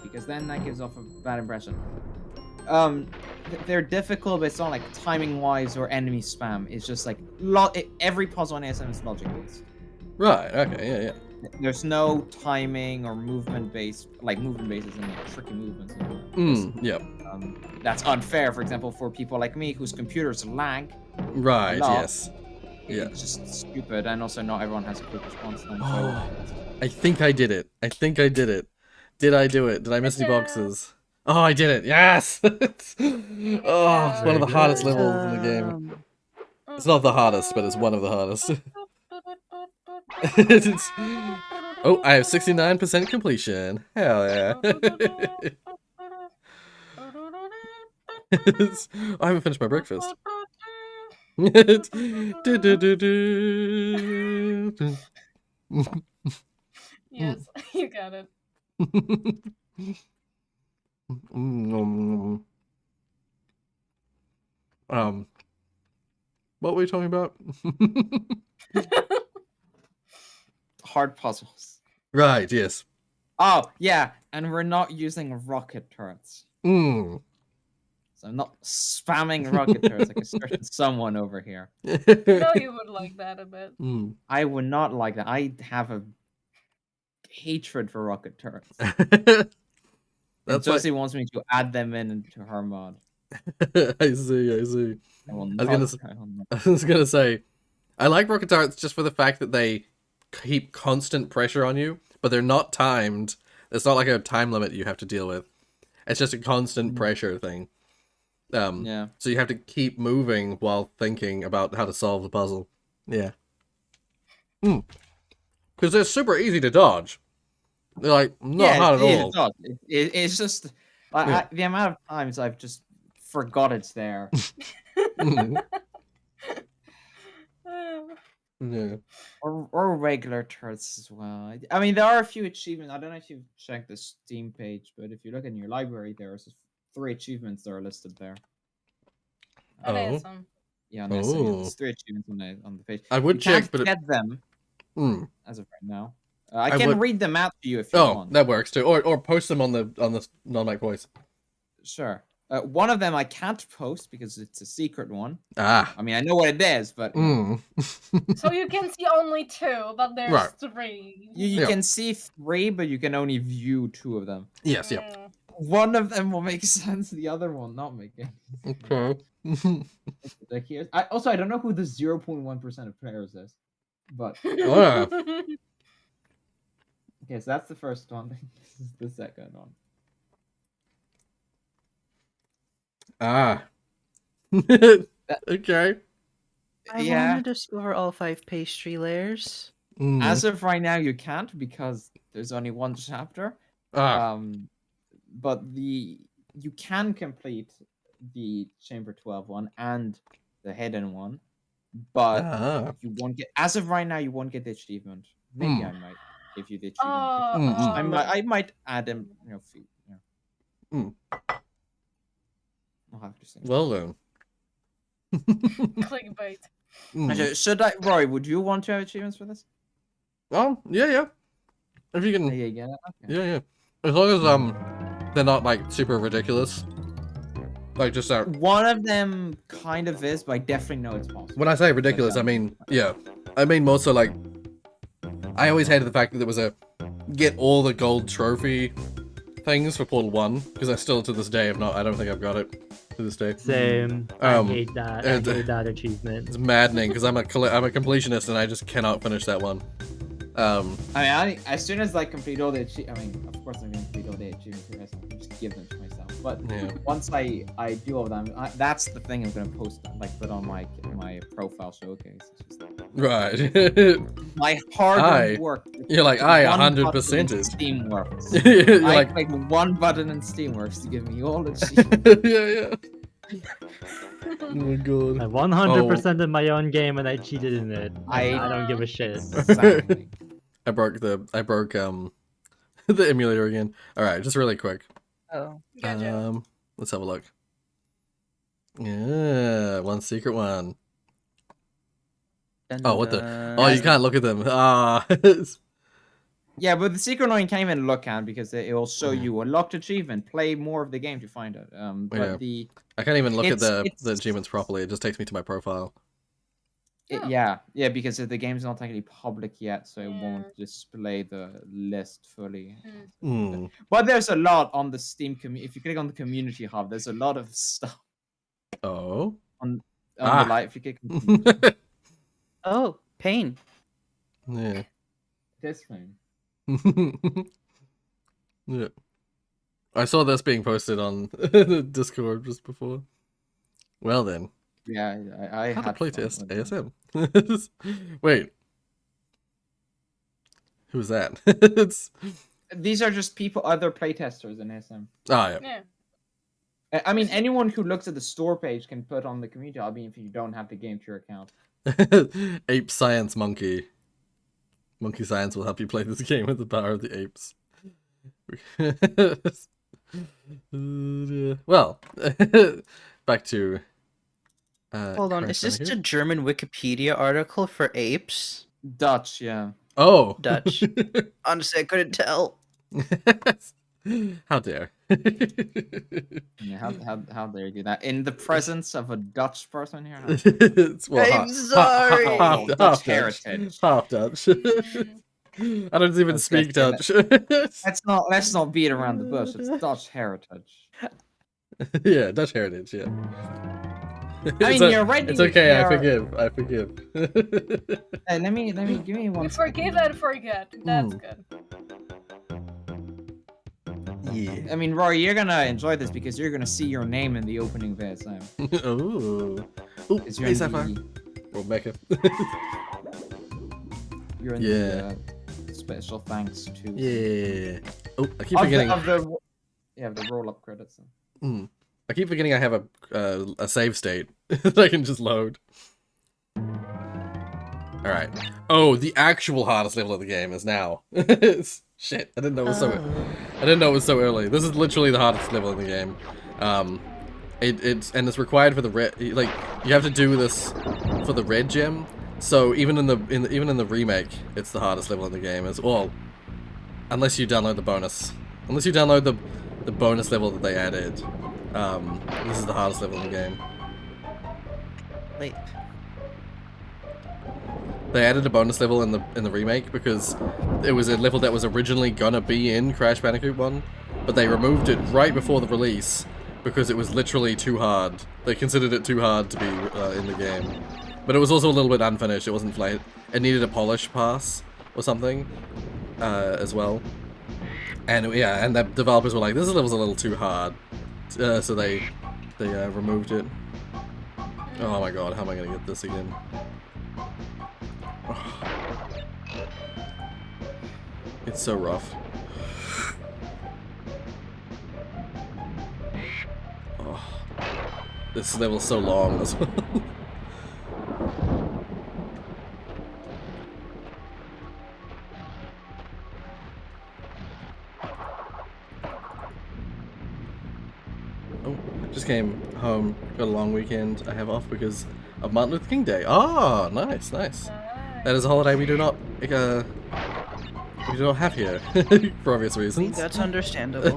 because then that gives off a bad impression. They're difficult, but it's not like timing wise or enemy spam. It's just like every puzzle on ASM is logic based. Right. Okay. Yeah. There's no timing or movement based, like movement bases and like tricky movements. And all that. Yep. that's unfair. For example, for people like me whose computers lag. Right. Yes. Yeah. It's just stupid, and also not everyone has a quick response time. Oh, I think I did it. I think I did it. Did I do it? Did I miss any boxes? Oh, I did it. Yes! Oh, it's one of the hardest levels in the game. It's not the hardest, but it's one of the hardest. Oh, I have 69% completion. Hell yeah. I haven't finished my breakfast. Yes, you got it. What were we talking about? Hard puzzles. Right, yes. Oh, yeah, and we're not using rocket turrets. Mm. So I'm not spamming rocket turrets like a certain someone over here. You know you would like that a bit. Mm. I would not like that. I have a hatred for rocket turrets. That's Josie wants me to add them into her mod. I see. I was gonna say, I like rocket turrets just for the fact that they keep constant pressure on you, but they're not timed. It's not like a time limit you have to deal with. It's just a constant pressure thing. Yeah. So you have to keep moving while thinking about how to solve the puzzle. Yeah. Because they're super easy to dodge. They're like not hard at all. It's just the amount of times I've just forgot it's there. Yeah. Or regular turrets as well. I mean, there are a few achievements. I don't know if you've checked the Steam page, but if you look in your library, there's 3 achievements that are listed there. Awesome. Yeah, there's 3 achievements on the page. I would check, but get them as of right now. I I can would... read them out to you if you want. Oh, that works too. Or post them on the non-mic voice. Sure. One of them I can't post because it's a secret one. Ah. I mean, I know what it is, but... So you can see only 2, but there's 3. You can see 3, but you can only view 2 of them. Yes, yep. One of them will make sense, the other will not make sense. Okay. I don't know who the 0.1% of players is, but... Oh, yeah. Okay, so that's the first one. This is the second one. Ah. Okay. I want to discover all 5 pastry layers. As of right now, you can't because there's only 1 chapter. But you can complete the Chamber 12 one and the hidden one, but you won't get. As of right now, you won't get the achievement. Maybe I might give you the achievement. I might add them. I'll have to say. Well then. Clickbait. Should I, Rory? Would you want to have achievements for this? Oh yeah. If you can. Yeah, okay. Yeah. As long as they're not like super ridiculous. Like just one of them kind of is, but I definitely know it's possible. When I say ridiculous, I mean I mean more so like I always hated the fact that there was a get all the gold trophy things for Portal 1 because I still to this day I don't think I've got it to this day. Same. I hate that. I hate that achievement. It's maddening because I'm a completionist and I just cannot finish that one. I mean, as soon as I complete all the achievements, I mean, of course I'm going to complete all the achievements, I just give them to myself. But once I do all of them, that's the thing I'm going to post, like put on my profile showcase. It's just, right. My hard work. You're like, I 100%ed. Steam works. You're like 1 button in Steam works to give me all the achievements. yeah. Oh my god. I 100% in my own game and I cheated in it. I don't give a shit. Exactly. I broke the emulator again. Alright, just really quick. Oh. Gotcha. Let's have a look. Yeah, one secret one. Oh, what the? Oh, you can't look at them. Ah. Yeah, but the secret one you can't even look at because it will show you a locked achievement. Play more of the game to find it. But I can't even look at the achievements properly. It just takes me to my profile. Yeah, because the game's not actually public yet, so it won't display the list fully. But there's a lot on the Steam community. If you click on the community hub, there's a lot of stuff. Oh. On the live, if you click. Oh, pain. Yeah. This thing. Yeah. I saw this being posted on the Discord just before. Well then. Yeah, I How to had playtest ASM. Wait. Who's that? These are just other playtesters in ASM. Oh, yeah. I mean, anyone who looks at the store page can put on the community. I mean, if you don't have the game to your account. Ape Science Monkey. Monkey Science will help you play this game with the power of the apes. Well, back to... Hold on, is this a German Wikipedia article for apes? Dutch, yeah. Oh! Dutch. Honestly, I couldn't tell. How dare. Yeah, how dare you do that? In the presence of a Dutch person here? I'm sorry! Half Dutch Dutch. heritage. Half Dutch. I don't even speak Dutch. Let's not beat around the bush. It's Dutch heritage. Yeah, Dutch heritage, yeah. I mean, you're right. It's okay, I forgive. Let me give me one. Forgive and forget. That's good. Yeah. I mean, Rory, you're gonna enjoy this because you're gonna see your name in the opening of ASM. Ooh. Ooh, hey, Sapphire. Or Becca. You're in the special thanks to. Yeah. Oh, I keep forgetting. The roll-up credits. I keep forgetting I have a save state that I can just load. Alright. Oh, the actual hardest level of the game is now. Shit, I didn't know it was so early. This is literally the hardest level in the game. It's required for the red, like, you have to do this for the red gem. So even in the remake, it's the hardest level in the game as well. Unless you download the bonus. Unless you download the bonus level that they added. This is the hardest level in the game. Wait. They added a bonus level in the remake because it was a level that was originally gonna be in Crash Bandicoot 1, but they removed it right before the release because it was literally too hard. They considered it too hard to be in the game. But it was also a little bit unfinished. It wasn't flat. It needed a polish pass or something as well. And yeah, and the developers were like, this level's a little too hard. So they removed it. Oh my god, how am I gonna get this again? Oh. It's so rough. Oh. This level's so long as well. Just came home, got a long weekend. I have off because of Martin Luther King Day. Oh, nice. That is a holiday we do not have here for obvious reasons. That's understandable.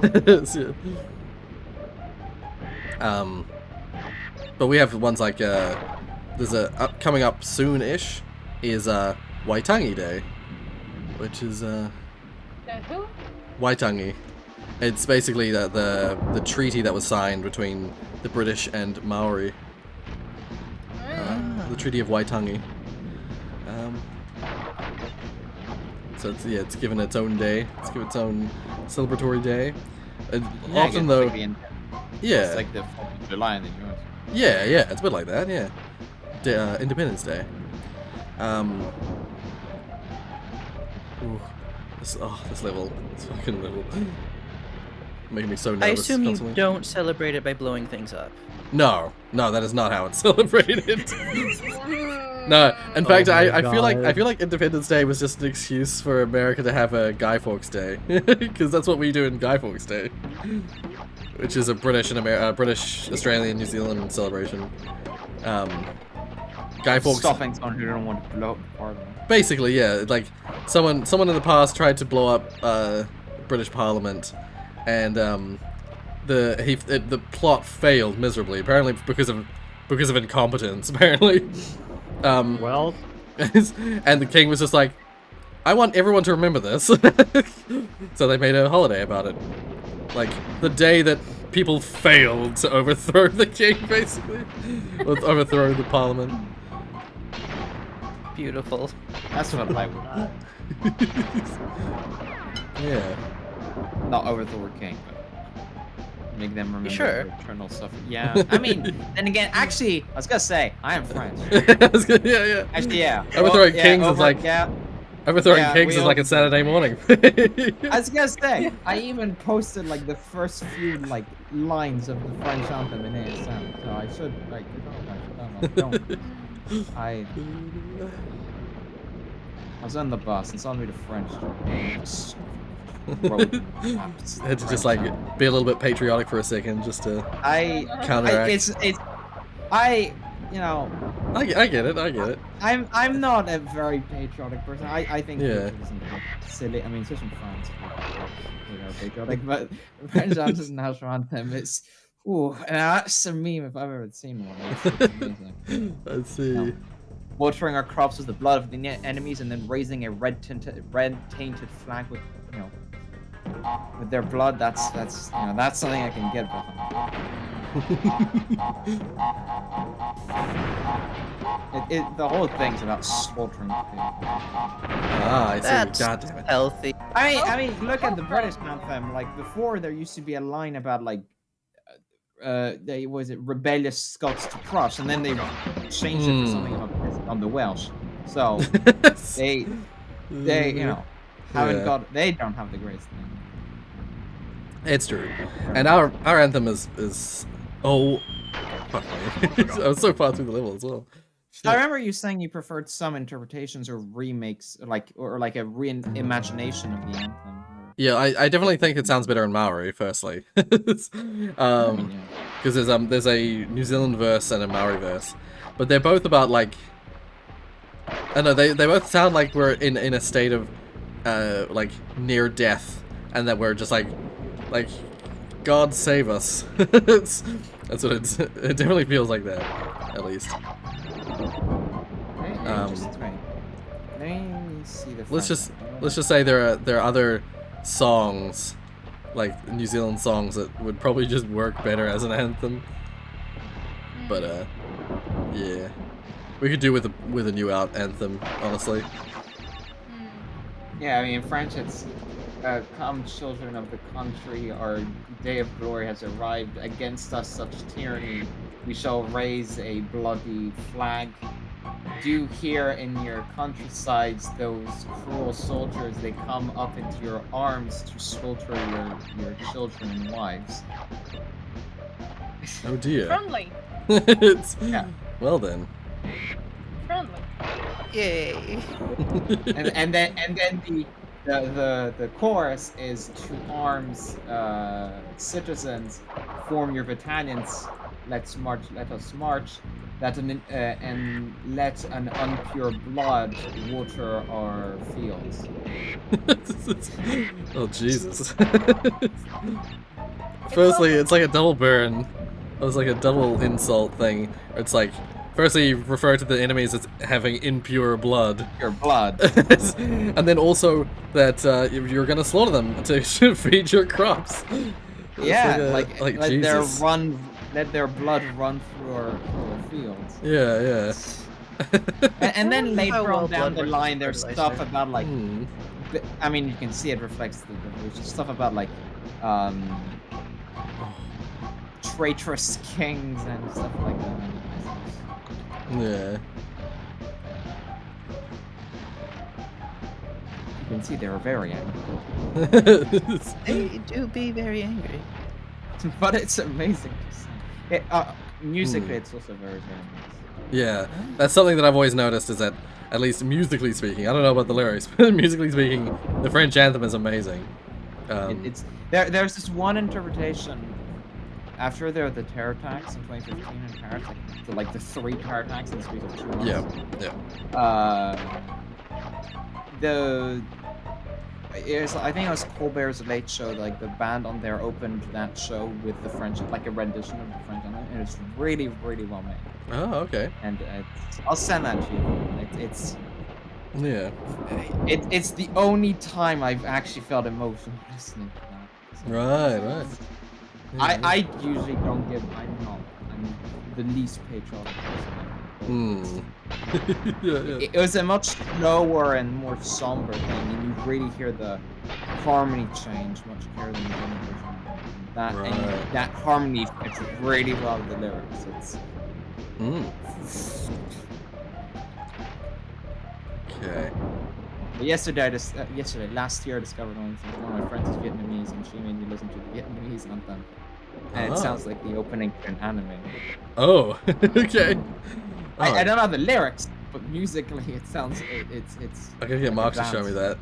But we have ones like there's coming up soon-ish is Waitangi Day, which is Who? Waitangi. It's basically the treaty that was signed between the British and Maori. The Treaty of Waitangi. So it's given its own day. It's given its own celebratory day. Often though, it's like the 4th of July in the US. Yeah, it's a bit like that. Yeah, Independence Day. This level, this fucking level. Making me so nervous. I assume you constantly. don't celebrate it by blowing things up. No, that is not how it's celebrated. No, in fact, I feel like Independence Day was just an excuse for America to have a Guy Fawkes Day, because that's what we do in Guy Fawkes Day, which is a British, Australian, New Zealand celebration. Guy Fawkes. Stopping someone who don't want to blow up the parliament. Basically, yeah, like someone in the past tried to blow up British Parliament, and the plot failed miserably. Apparently, because of incompetence. Apparently, Well, and the king was just like, I want everyone to remember this. So they made a holiday about it. Like, the day that people failed to overthrow the king, basically. Or overthrow the parliament. Beautiful. That's what I would. Yeah. Not overthrow a king, but make them remember Sure. their eternal suffering. Yeah, I mean, then again, actually, I was gonna say, I am French. Yeah. Actually, yeah. Overthrowing kings is like... Yeah. Overthrowing Yeah, kings we is like all- a Saturday morning. I was gonna say, I even posted like the first few like lines of the French anthem in ASM, so I should like, don't. I was on the bus and suddenly the French just wrote raps, Had to just French like anthem. be a little bit patriotic for a second, just to counteract. You know, I get it. I'm not a very patriotic person. I think Yeah. patriotism is silly. I mean, especially in France, we are patriotic, but French anthem, national anthem is, ooh, and that's a meme if I've ever seen one. It's amazing. Let's see. No. Watering our crops with the blood of the enemies, and then raising a red tainted flag with, you know, with their blood. That's something I can get behind. The whole thing's about slaughtering people. Ah, I see. That's God damn it. healthy. I mean, look at the British anthem. Like before, there used to be a line about like, rebellious Scots to crush, and then they changed it for something on the Welsh. So they you know they don't have the greatest thing. It's true. And our anthem is oh fuck me. I was so far through the level as well. I remember you saying you preferred some interpretations or remakes, or like a reimagination of the anthem. Yeah, I definitely think it sounds better in Maori, firstly. Because there's a New Zealand verse and a Maori verse. But they're both about like, I don't know, they both sound like we're in a state of like near death, and that we're just like God save us. That's what it definitely feels like that, at least. Let me see the Let's front. just say there are other songs, like New Zealand songs, that would probably just work better as an anthem. But yeah, we could do with a new out anthem, honestly. Yeah, I mean in French it's come children of the country, our day of glory has arrived. Against us such tyranny, we shall raise a bloody flag. Do hear in your countrysides those cruel soldiers, they come up into your arms to slaughter your children and wives. Oh dear. Friendly. Yeah. Well then. Friendly. Yay. and then the chorus is to arms, citizens, form your battalions. Let us march. And let an impure blood water our fields. Oh Jesus. Firstly, it's like a double burn. It was like a double insult thing. It's like, firstly, you refer to the enemies as having impure blood. Your blood. And then also that you're gonna slaughter them to feed your crops. It's Yeah, like let Jesus. let their blood run through our fields. Yeah. And then later How well on down blood the works line, with there's fertilizer. stuff about like, Hmm. I mean, you can see it reflects there's stuff about like, traitorous kings and stuff like that. Yeah. You can see they were very angry. They do be very angry. But it's amazing to see. Musically, it's also very, very nice. Yeah, that's something that I've always noticed, is that, at least musically speaking, I don't know about the lyrics, but musically speaking, the French anthem is amazing. There's this one interpretation after the terror attacks in 2015 in Paris, like the 3 terror attacks in the space of 2 months. Yeah. I think it was Colbert's Late Show, like the band on there opened that show with the French, like a rendition of the French anthem. and it's really, really well made. Oh, okay. And I'll send that to you. It's It's the only time I've actually felt emotion listening to that. So, Right. Yeah. I usually don't give. I'm the least patriotic person. Yeah. It was a much slower and more somber thing, and you really hear the harmony change much clearer than the original. And that harmony fits really well with the lyrics. It's Okay. Last year, I discovered one of my friends is Vietnamese, and she made me listen to the Vietnamese anthem. And it sounds like the opening to an anime. Oh, okay. I don't know the lyrics, but musically it sounds it's. I gotta get Mark to show me that.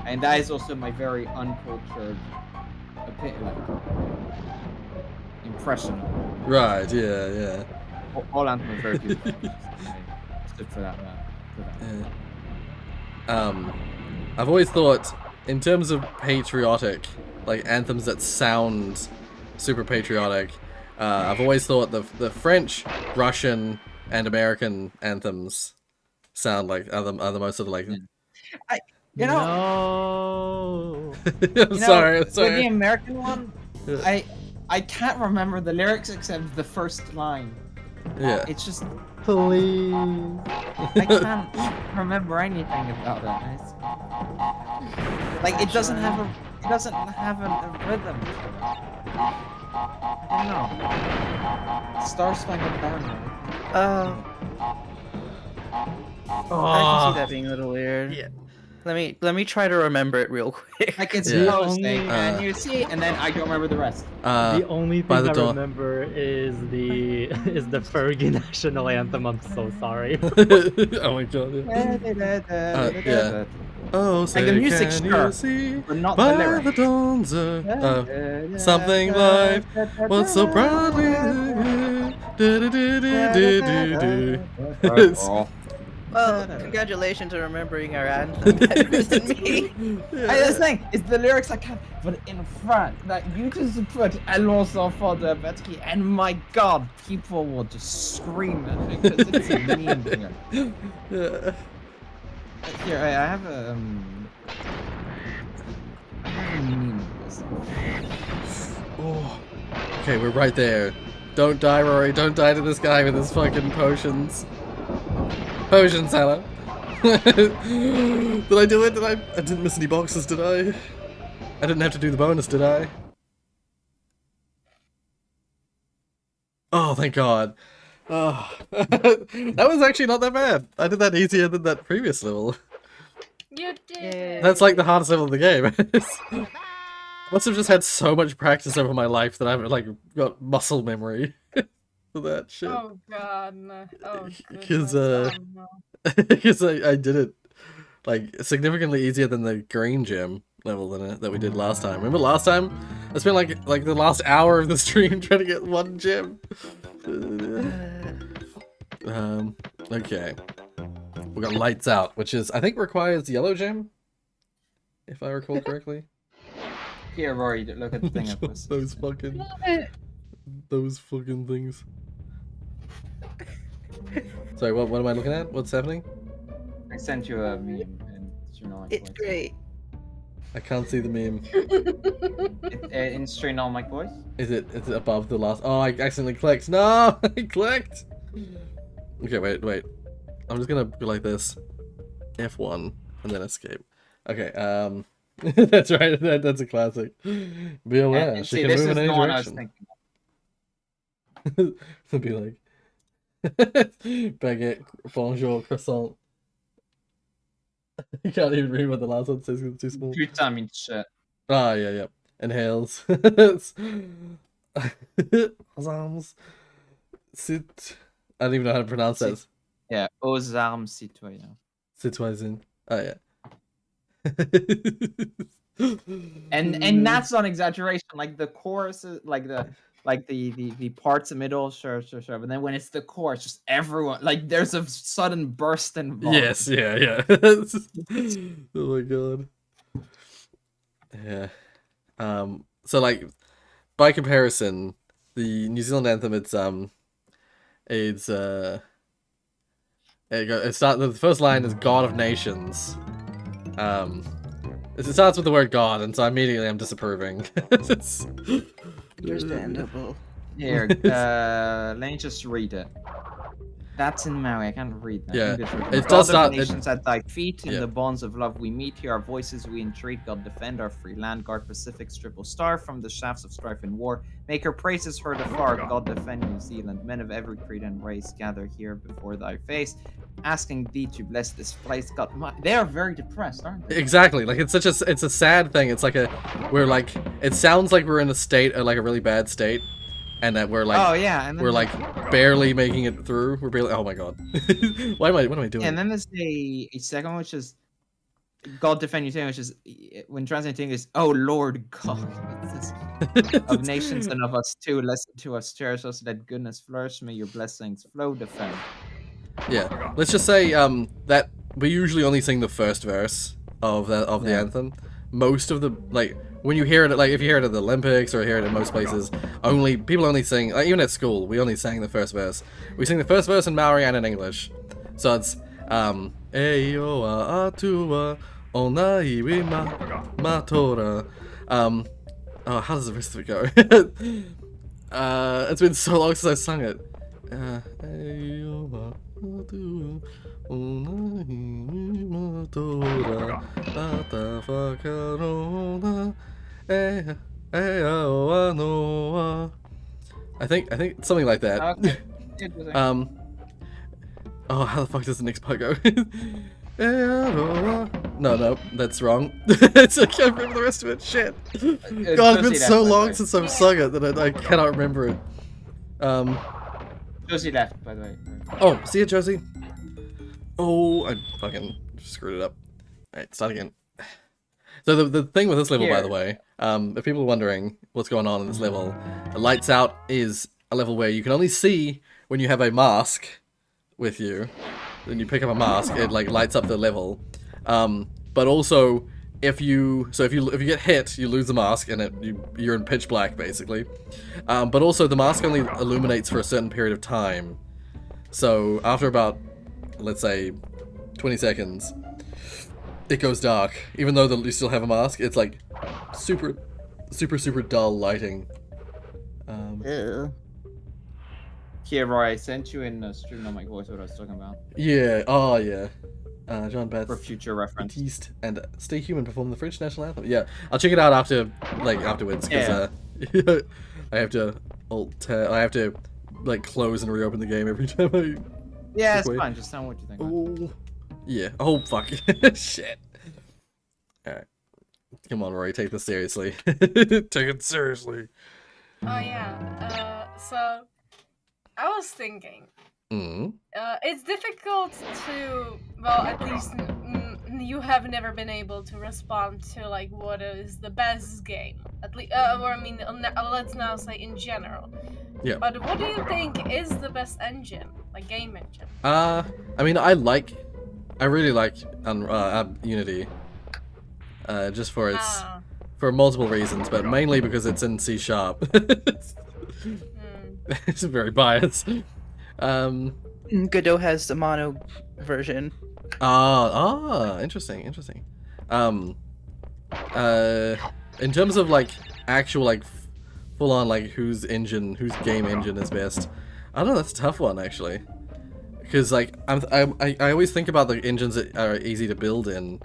And that is also my very uncultured impression. Right. Yeah. All anthems are very beautiful. Stood for that. I've always thought, in terms of patriotic, like anthems that sound super patriotic, I've always thought the French, Russian, and American anthems sound like are the most sort of like. No. I'm sorry. With the American one, I can't remember the lyrics except the first line. Yeah. It's just Please. I can't remember anything about it. Like it doesn't have a rhythm. I don't know. Star Spangled Banner. I can see that being a little weird. Yeah. Let me try to remember it real quick. Like it's Yeah. posting, and you see, and then I don't remember the rest. The only thing I dawn. remember is the Fergie national anthem. I'm so sorry. Oh my god. Yeah. Oh, say Like the music, can sure, you see but not by the lyrics. the dawn's something light, what's so proudly Oh. Well, congratulations on remembering our anthem better than me. The thing is the lyrics I can't put in front. Like you just put "Allons enfants de la patrie," and my God, people will just scream at me because it's a meme here. Yeah. Here, I have a meme of this. Oh. Okay, we're right there. Don't die, Rory. Don't die to this guy with his fucking potions. Potions, Hannah. Did I do it? I didn't miss any boxes, did I? I didn't have to do the bonus, did I? Oh, thank God. Oh. That was actually not that bad. I did that easier than that previous level. You did. That's like the hardest level of the game. Must have just had so much practice over my life that I've like got muscle memory for that shit. Oh God, no. Oh Because goodness. Oh, no. because I did it like significantly easier than the green gem level that we did last time. Remember last time? I spent like the last hour of the stream trying to get one gem. Okay. We got lights out, which is I think requires yellow gem, if I recall correctly. Here, Rory, look at the thing. I posted. those fucking things. Sorry, what am I looking at? What's happening? I sent you a meme, and you know. It's great. I can't see the meme. In Strain All My Voice. Is it above the last? Oh, I accidentally clicked. No, I clicked. Okay, wait. I'm just gonna go like this. F1 and then escape. Okay. That's right. That's a classic. Be aware. She can move in any direction. It'll be like baguette, bonjour, croissant. You can't even read what the last one says because it's too small. Putain, means shit. Ah, yeah. Inhales. Arms. Sit. I don't even know how to pronounce that. Yeah, aux armes citoyens. Citoyen. Oh yeah. and that's not exaggeration. Like the chorus is like the parts in the middle, sure. But then when it's the chorus, just everyone like there's a sudden burst in volume. Yes, yeah. Oh my God. Yeah. So like, by comparison, the New Zealand anthem, it's the first line is God of Nations. It starts with the word God, and so immediately I'm disapproving. It's Understandable. Here, let me just read it. That's in Maui. I can't read that. Yeah, it does start. Nations at thy feet, in the bonds of love we meet. Hear our voices, we entreat. God defend our free land. Guard Pacific's triple star from the shafts of strife and war. Make her praises heard afar. God defend New Zealand. Men of every creed and race gather here before thy face, asking thee to bless this place. God, they are very depressed, aren't they? Exactly. Like it's a sad thing. It's like it sounds like we're in a state, like a really bad state. And that we're like, oh yeah, and we're like barely making it through. We're barely. Oh my god, what am I doing? And then there's a second one, which is God defend you, which is when translating is, oh Lord God of nations and of us too. Listen to us, cherish us, let goodness flourish. May your blessings flow. Defend. Yeah, let's just say that we usually only sing the first verse of the anthem. Most of the when you hear it, like if you hear it at the Olympics or hear it in most places, people only sing, like even at school, we only sang the first verse. We sing the first verse in Maori and in English. So it's Eyo a atua ona iwi matora. Oh, how does the rest of it go? It's been so long since I sung it. Eyo a atua ona iwi matora ata whakarona. I think something like that. Okay. Oh, how the fuck does the next part go? No, that's wrong. I can't remember the rest of it. Shit. God, it's been so long since I've sung it that I cannot remember it. Josie left, by the way. Oh, see ya, Josie. Oh, I fucking screwed it up. Alright, start again. So the thing with this level, by the way, if people are wondering what's going on in this level, Lights Out is a level where you can only see when you have a mask with you. Then you pick up a mask, it like lights up the level. But also, if you get hit, you lose the mask and you're in pitch black basically. But also the mask only illuminates for a certain period of time. So after about, let's say, 20 seconds. It goes dark, even though you still have a mask. It's like super dull lighting. Here, Roy, I sent you in stream on my voice what I was talking about. Yeah. Oh yeah. John Beth for future reference. Batiste and Stay Human perform the French national anthem. Yeah, I'll check it out afterwards because I have to close and reopen the game every time I. Yeah, it's fine. Just tell me what you think. Oh. Yeah. Oh fuck. Shit. Alright. Come on, Rory, take this seriously. Take it seriously. Oh yeah. So I was thinking. It's difficult to, well, at least you have never been able to respond to like what is the best game. At least, or I mean, let's now say in general. Yeah. But what do you think is the best engine, like game engine? I mean, I really like Unity, just for for multiple reasons, but mainly because it's in C#. It's very biased. Godot has the mono version. Interesting. In terms of like actual like full on like whose game engine is best, I don't know. That's a tough one actually. Because like I always think about the engines that are easy to build in,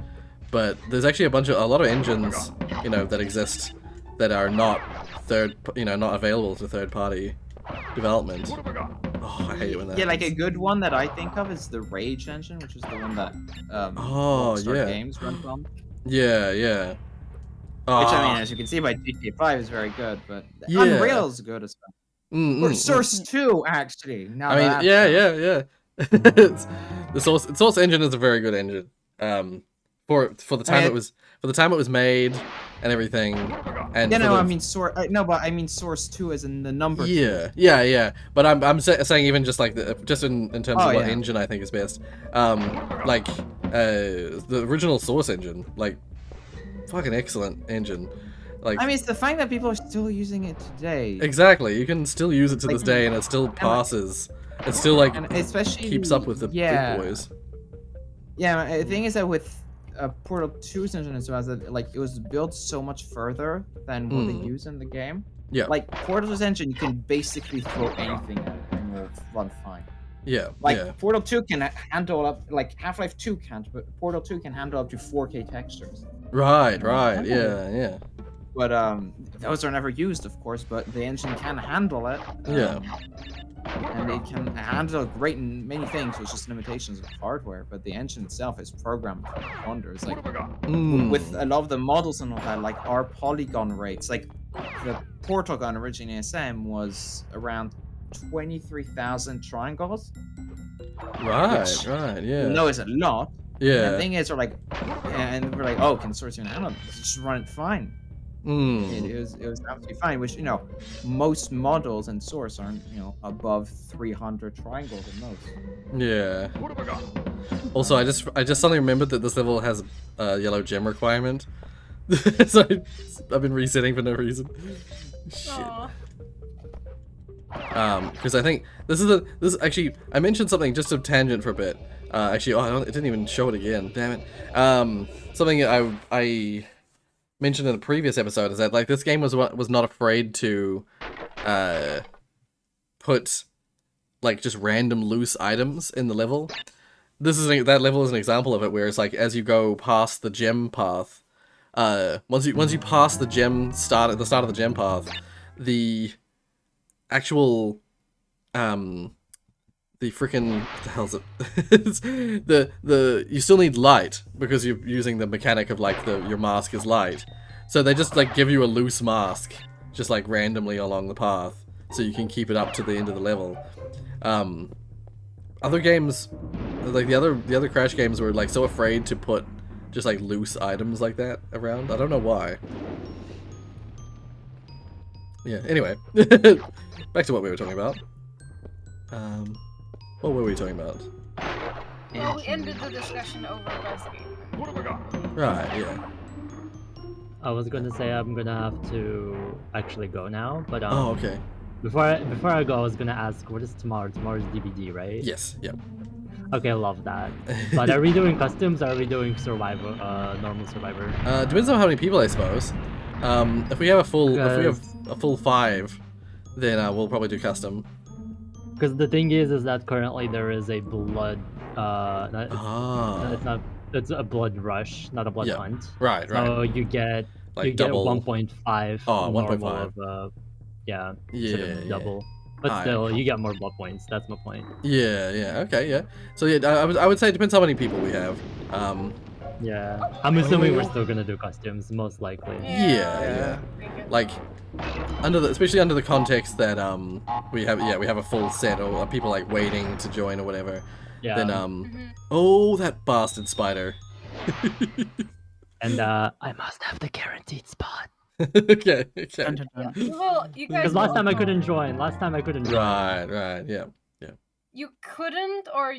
but there's actually a lot of engines, that exist that are not not available to third-party development. Oh, I hate it when that. Yeah, like a good one that I think of is the Rage engine, which is the one that Rockstar Games runs on. Yeah. Which I mean, as you can see by GTA 5 is very good, but Unreal is good as well. Or Source 2, actually. Now I mean, yeah. The Source engine is a very good engine. For the time it was made and everything. And I mean Source 2 is in the number. Yeah. But I'm saying even just like in terms of what engine I think is best. The original Source engine, like fucking excellent engine. Like, I mean, it's the fact that people are still using it today. Exactly, you can still use it to this day, and it still passes. It still like and especially keeps up with the big boys. Yeah, the thing is that with Portal 2's engine as well, that like it was built so much further than what they use in the game. Yeah. Like Portal's engine, you can basically throw anything at it and it will run fine. Yeah. Like yeah. Portal 2 can handle up, like Half-Life 2 can't, but Portal 2 can handle up to 4K textures. Right. Yeah. But those are never used, of course. But the engine can handle it. Yeah. And it can handle great in many things. It's just limitations of hardware. But the engine itself is programmed for wonders. Like with a lot of the models and all that, like our polygon rates, like the Portal gun originally in SM was around 23,000 triangles. Right. Yeah. You know, it's a lot. Yeah. And the thing is, we're like, oh, can Source even handle this? Just run it fine. It was absolutely fine. Which, you know, most models in Source aren't, you know, above 300 triangles at most. Yeah. Also, I just suddenly remembered that this level has a yellow gem requirement. So I've been resetting for no reason. Shit. Because I think this actually, I mentioned something, just a tangent for a bit. Actually, it didn't even show it again. Damn it. Something I mentioned in a previous episode is that like this game was not afraid to put like just random loose items in the level. That level is an example of it, where it's like as you go past the gem path, once you pass the gem start at the start of the gem path, the actual the freaking, what the hell's it? You still need light because you're using the mechanic of like your mask is light. So they just like give you a loose mask just like randomly along the path so you can keep it up to the end of the level. Other games, like the other Crash games, were like so afraid to put just like loose items like that around. I don't know why. Yeah, anyway. Back to what we were talking about. What were we talking about? Well, we ended the discussion over Resident. Right, yeah. I was gonna say I'm gonna have to actually go now, but oh, okay. Before I go, I was gonna ask, what is tomorrow? Tomorrow's DVD, right? Yes, yep. Okay, I love that. But are we doing customs or are we doing survivor, normal survivor? Depends on how many people, I suppose. If we have a full 5, then we'll probably do custom. Because the thing is that currently there is a blood, it's a blood rush, not a blood hunt. Right. So you get like double 1.5. Oh, 1.5. Yeah, double. But still, you get more blood points. That's my point. Yeah. Okay, yeah. So yeah, I would say it depends how many people we have. Yeah, I'm assuming we're still gonna do costumes, most likely. Yeah. Like, especially under the context that we have a full set, or people like waiting to join or whatever. Yeah. Then oh, that bastard spider. And I must have the guaranteed spot. Okay. Well, you guys. Because last time I couldn't join. Right. Yeah. You couldn't, or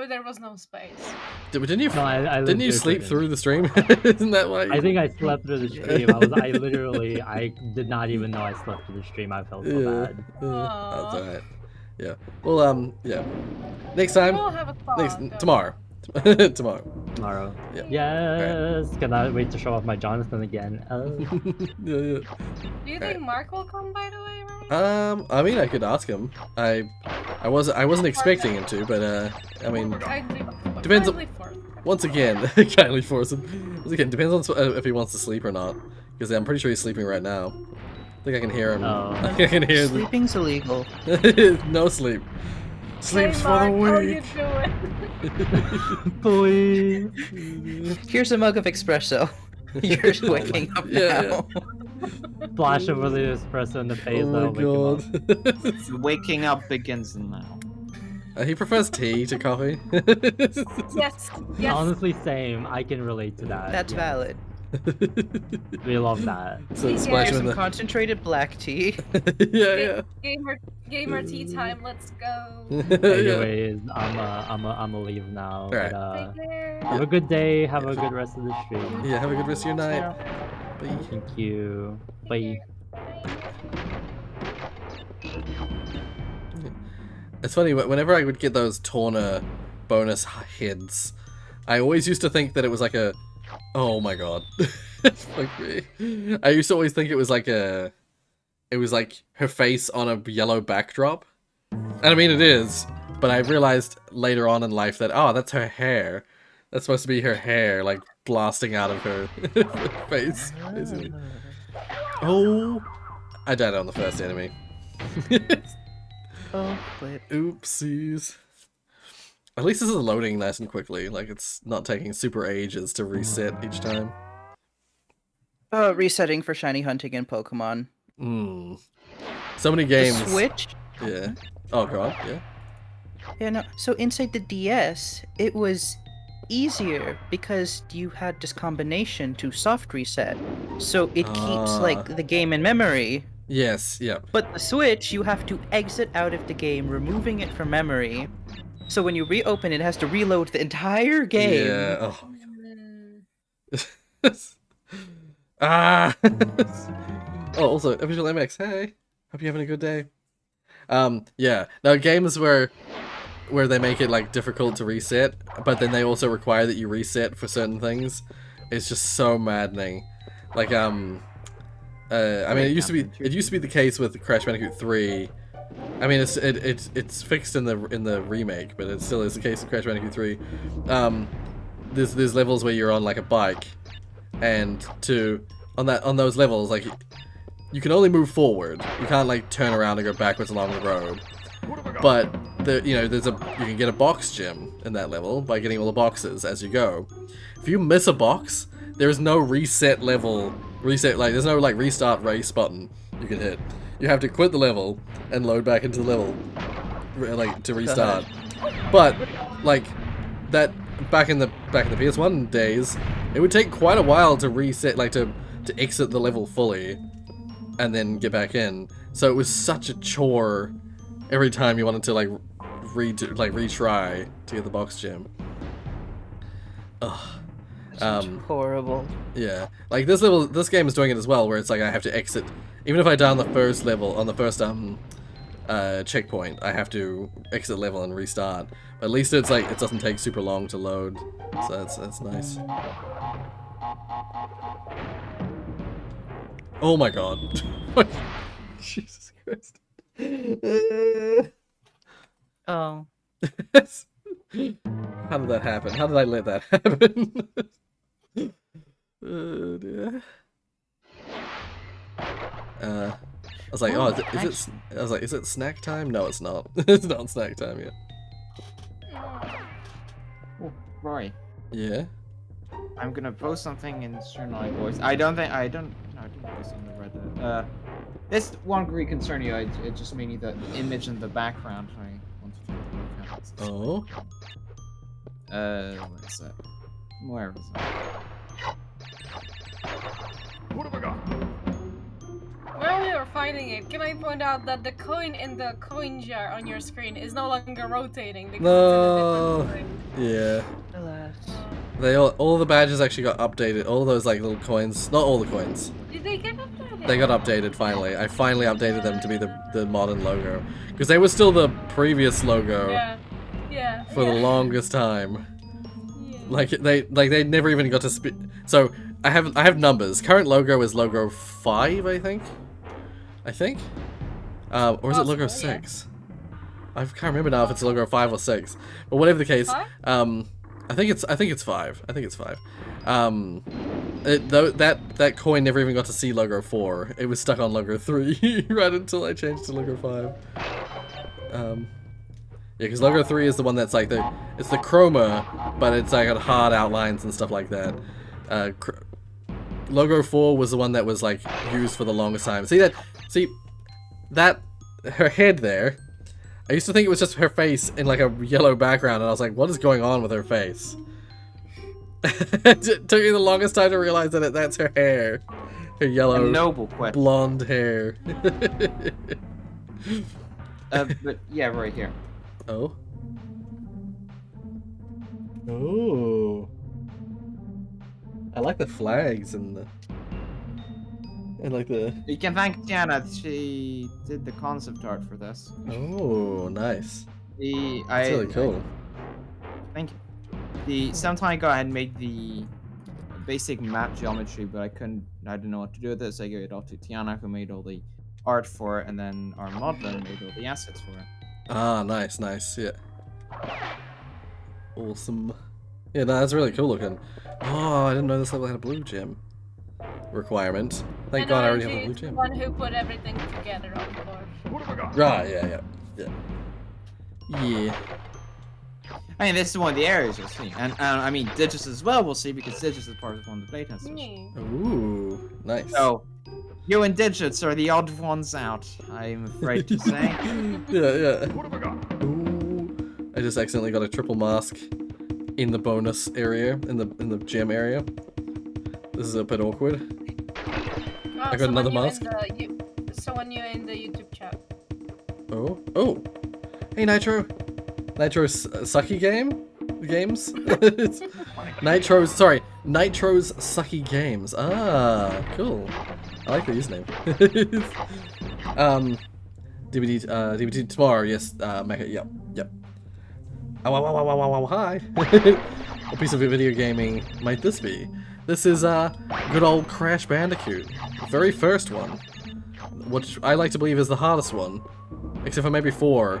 there was no space. Didn't you? No, I didn't you sleep through the stream? Isn't that why? I think I slept through the stream. I did not even know I slept through the stream. I felt so bad. That's alright. Yeah. Well, yeah. Next time. We'll have a thought, tomorrow. Tomorrow. Yeah. Yes. Right. Cannot wait to show off my Jonathan again. Yeah. Do you think Mark will come, by the way, right? I mean, I could ask him. I wasn't expecting him to, but I mean, depends on. Once again, kindly force him. Once again, depends on if he wants to sleep or not, because I'm pretty sure he's sleeping right now. I think I can hear him. Oh. I can hear. Sleeping's illegal. No sleep. Sleep's hey, Mark, for the weak. How Please. Here's a mug of espresso. You're waking up now. Flash over the espresso in the face. Oh my god. Waking up begins now. He prefers tea to coffee. Yes. Honestly, same. I can relate to that. That's valid. We love that. So Yeah. splash Here's him in some concentrated black tea. yeah. Gamer tea time. Let's go. Anyways, I'm a leave now. Alright. But, Take care. have a good day. Have a good rest of the stream. Yeah, have a good rest of your night. Bye. Thank you. Bye. It's funny, whenever I would get those Torna bonus heads, I always used to think that it was like a... Oh my god. Fuck me. I used to always think it was like a... It was like her face on a yellow backdrop. And I mean, it is. But I realized later on in life that, oh, that's her hair. That's supposed to be her hair, like, blasting out of her face, basically. Oh! I died on the first enemy. Oh, flip. Oopsies. At least this is loading nice and quickly. Like, it's not taking super ages to reset each time. Resetting for shiny hunting in Pokemon. So many games. The Switch? Yeah. Oh, God, yeah. Yeah, no. So inside the DS, it was easier because you had this combination to soft reset. So it keeps, like, the game in memory. Yes, yeah. But the Switch, you have to exit out of the game, removing it from memory. So when you reopen it, it has to reload the entire game. Yeah, oh my god. Ah! Oh, also, Official MX, hey! Hope you're having a good day. Yeah. Now, games where they make it, like, difficult to reset, but then they also require that you reset for certain things, it's just so maddening. Like, I mean, it used to be the case with Crash Bandicoot 3. I mean, it's fixed in the remake, but it still is the case with Crash Bandicoot 3. There's levels where you're on like a bike, and on those levels, like, you can only move forward. You can't like turn around and go backwards along the road. But you can get a box gem in that level by getting all the boxes as you go. If you miss a box, there is no reset there's no like restart race button you can hit. You have to quit the level and load back into the level, like, to restart. But like that back in the PS1 days, it would take quite a while to reset, like to exit the level fully and then get back in. So it was such a chore every time you wanted to like retry to get the box gem. Ugh. Horrible. Yeah, like this game is doing it as well, where it's like I have to exit, even if I die on the first level, on the first checkpoint, I have to exit level and restart. But at least it's like it doesn't take super long to load, so that's nice. Oh my god! Jesus Christ! Oh. How did that happen? How did I let that happen? Oh dear. I was like, oh, is it snack time? No, it's not. It's not snack time yet. Oh, Rory. Yeah. I'm gonna post something in Sternlight voice. I didn't post it on the Reddit. This won't really concern you. It just mainly the image in the background. I want to take a look at. Oh. Where is that? Where is that? What have I got? While we were fighting it, can I point out that the coin in the coin jar on your screen is no longer rotating because No. it's in a different coin. Yeah. Alas. All the badges actually got updated. All those like little coins. Not all the coins. Did they get updated? They got updated finally. I finally updated them to be the modern logo, because they were still the previous logo for the longest time. Yeah. Like they never even got to so I have numbers. Current logo is logo 5, I think. Or is it logo 6? I can't remember now if it's logo 5 or 6. But whatever the case, 5? I think it's 5. I think it's 5. That coin never even got to see logo 4. It was stuck on logo 3 right until I changed to logo 5. Yeah, because logo 3 is the one that's like it's the chroma, but it's like got hard outlines and stuff like that. Logo 4 was the one that was like used for the longest time. See that her head there. I used to think it was just her face in like a yellow background, and I was like, what is going on with her face? It took you the longest time to realize that that's her hair. Her yellow, a noble question. blonde hair. But yeah, right here. Oh. Oh. I like the flags and the... And like the... You can thank Tiana, she did the concept art for this. Oh, nice. That's really cool. Thank you. Some time ago I had made the basic map geometry, but I didn't know what to do with it, so I gave it off to Tiana, who made all the art for it, and then our modeler made all the assets for it. Ah, nice, yeah. Awesome. Yeah, no, that's really cool looking. Oh, I didn't know this level had a blue gem requirement. Thank God I already have a blue gem. The one who put everything together, of course. Right, yeah. Yeah. I mean, this is one of the areas you'll see. And I mean, Digis as well we'll see, because Digis is part of one of the playtesters. Ooh, nice. So, you and Digits are the odd ones out, I'm afraid to say. Yeah. What have I got? Ooh. I just accidentally got a triple mask in the bonus area, in the gem area. This is a bit awkward. Oh, I got another mask. Someone new in the YouTube chat. Oh. Hey, Nitro. Nitro's sucky games? Nitro's sucky games. Ah, cool. I like the username. DVD tomorrow, yes, Mecha, yep. Oh, hi. What piece of video gaming might this be? This is, good old Crash Bandicoot. The very first one. Which I like to believe is the hardest one. Except for maybe 4.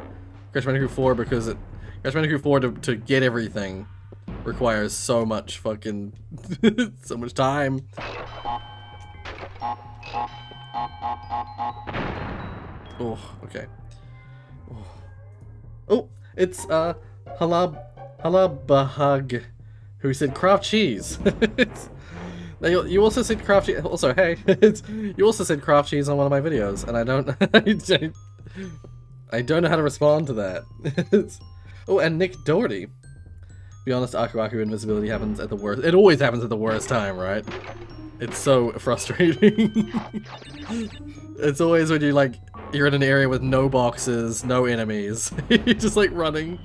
Crash Bandicoot 4, because Crash Bandicoot 4 to get everything requires so much fucking... so much time. Oh, okay. Oh, it's, Halabahug, who said craft cheese. You also said craft cheese. Also, hey, you also said craft cheese on one of my videos, and I don't know how to respond to that. Oh, and Nick Doherty. Be honest, Aku Aku invisibility happens at the worst. It always happens at the worst time, right? It's so frustrating. It's always when you're in an area with no boxes, no enemies. You're just like running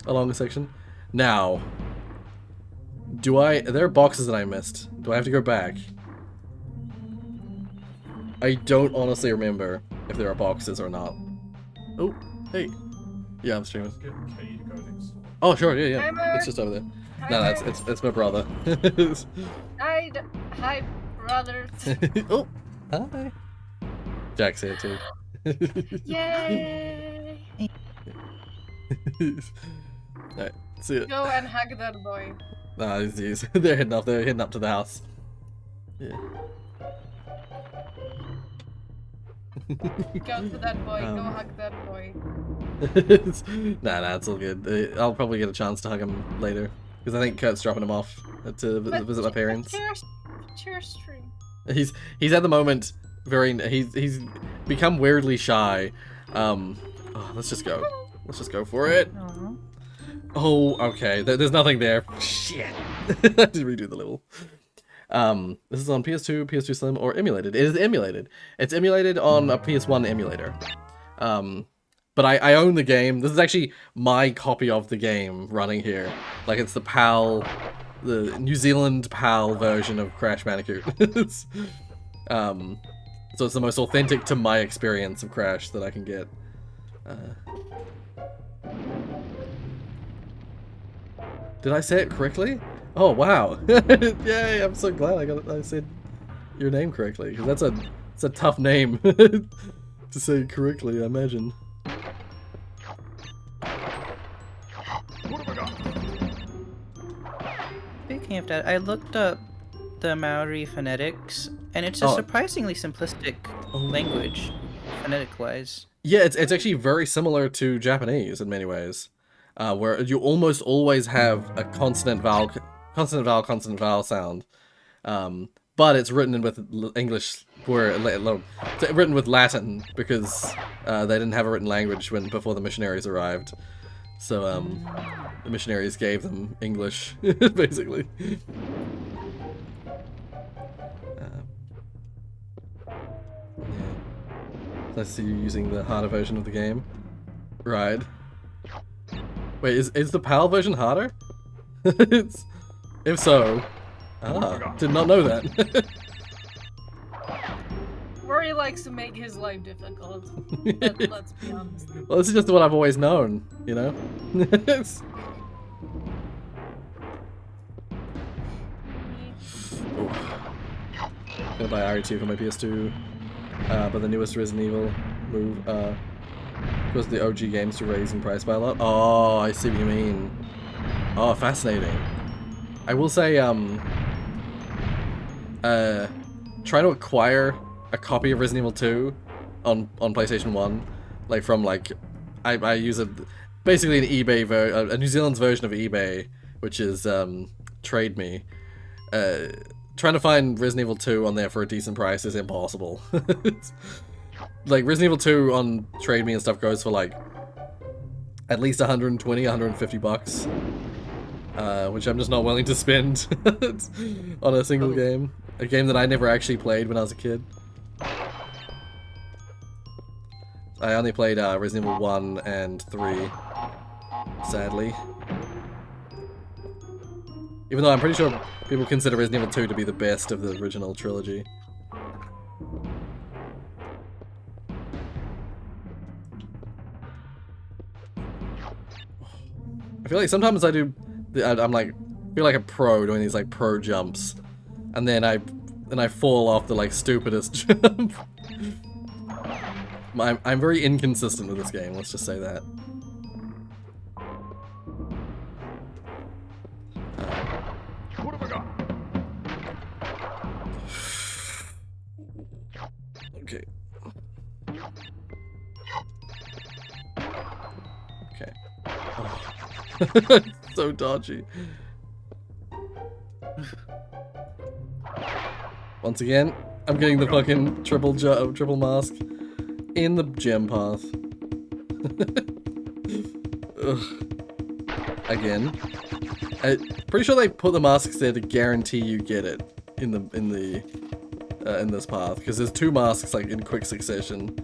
along a section. Now, are there boxes that I missed? Do I have to go back? I don't honestly remember if there are boxes or not. Oh, hey. Yeah, I'm streaming. Oh, sure, yeah. It's just over there. No, it's my brother. Hi, brother. Oh, hi. Jack's here too. Yay! Alright, see ya. Go and hug that boy. Nah, they're heading up. They're heading up to the house. Yeah. Go to that boy. Go hug that boy. Nah, it's all good. I'll probably get a chance to hug him later because I think Kurt's dropping him off to visit my parents. Cheer stream. He's at the moment he's become weirdly shy. Let's just go. Let's just go for it. Aww. Oh, okay. There's nothing there. Shit. I have to redo the level. This is on PS2, PS2 Slim, or emulated. It is emulated. It's emulated on a PS1 emulator. But I own the game. This is actually my copy of the game running here. Like, it's the PAL, the New Zealand PAL version of Crash Bandicoot. So it's the most authentic to my experience of Crash that I can get. Did I say it correctly? Oh, wow. Yay, I'm so glad I said your name correctly, because it's a tough name to say correctly, I imagine. What have I got? Speaking of that, I looked up the Maori phonetics, and it's a surprisingly simplistic language, phonetic-wise. Yeah, it's actually very similar to Japanese in many ways, where you almost always have a consonant vowel sound, but it's written with English, written with Latin because they didn't have a written language before the missionaries arrived. So the missionaries gave them English, basically. Yeah. Let's see you using the harder version of the game. Right. Wait, is the PAL version harder? If so, did not know that. Rory likes to make his life difficult. Let's be honest. Well, this is just what I've always known, you know? Gonna buy RE2 for my PS2, but the newest Resident Evil move goes to the OG games to raise in price by a lot. Oh, I see what you mean. Oh, fascinating. I will say, trying to acquire a copy of Resident Evil 2 on PlayStation 1, like from like, I use basically an eBay a New Zealand's version of eBay, which is Trade Me. Trying to find Resident Evil 2 on there for a decent price is impossible. Like Resident Evil 2 on Trade Me and stuff goes for like at least 120, 150 bucks. Which I'm just not willing to spend on a single game. A game that I never actually played when I was a kid. I only played Resident Evil 1 and 3, sadly. Even though I'm pretty sure people consider Resident Evil 2 to be the best of the original trilogy. I feel like sometimes I'm like, feel like a pro doing these like pro jumps, and then I fall off the like stupidest jump. I'm very inconsistent with this game, let's just say that. What have I got? Okay. Okay. Oh. So dodgy. Once again, I'm getting the fucking triple mask in the gem path. Again. I'm pretty sure they put the masks there to guarantee you get it in this path, because there's 2 masks like in quick succession.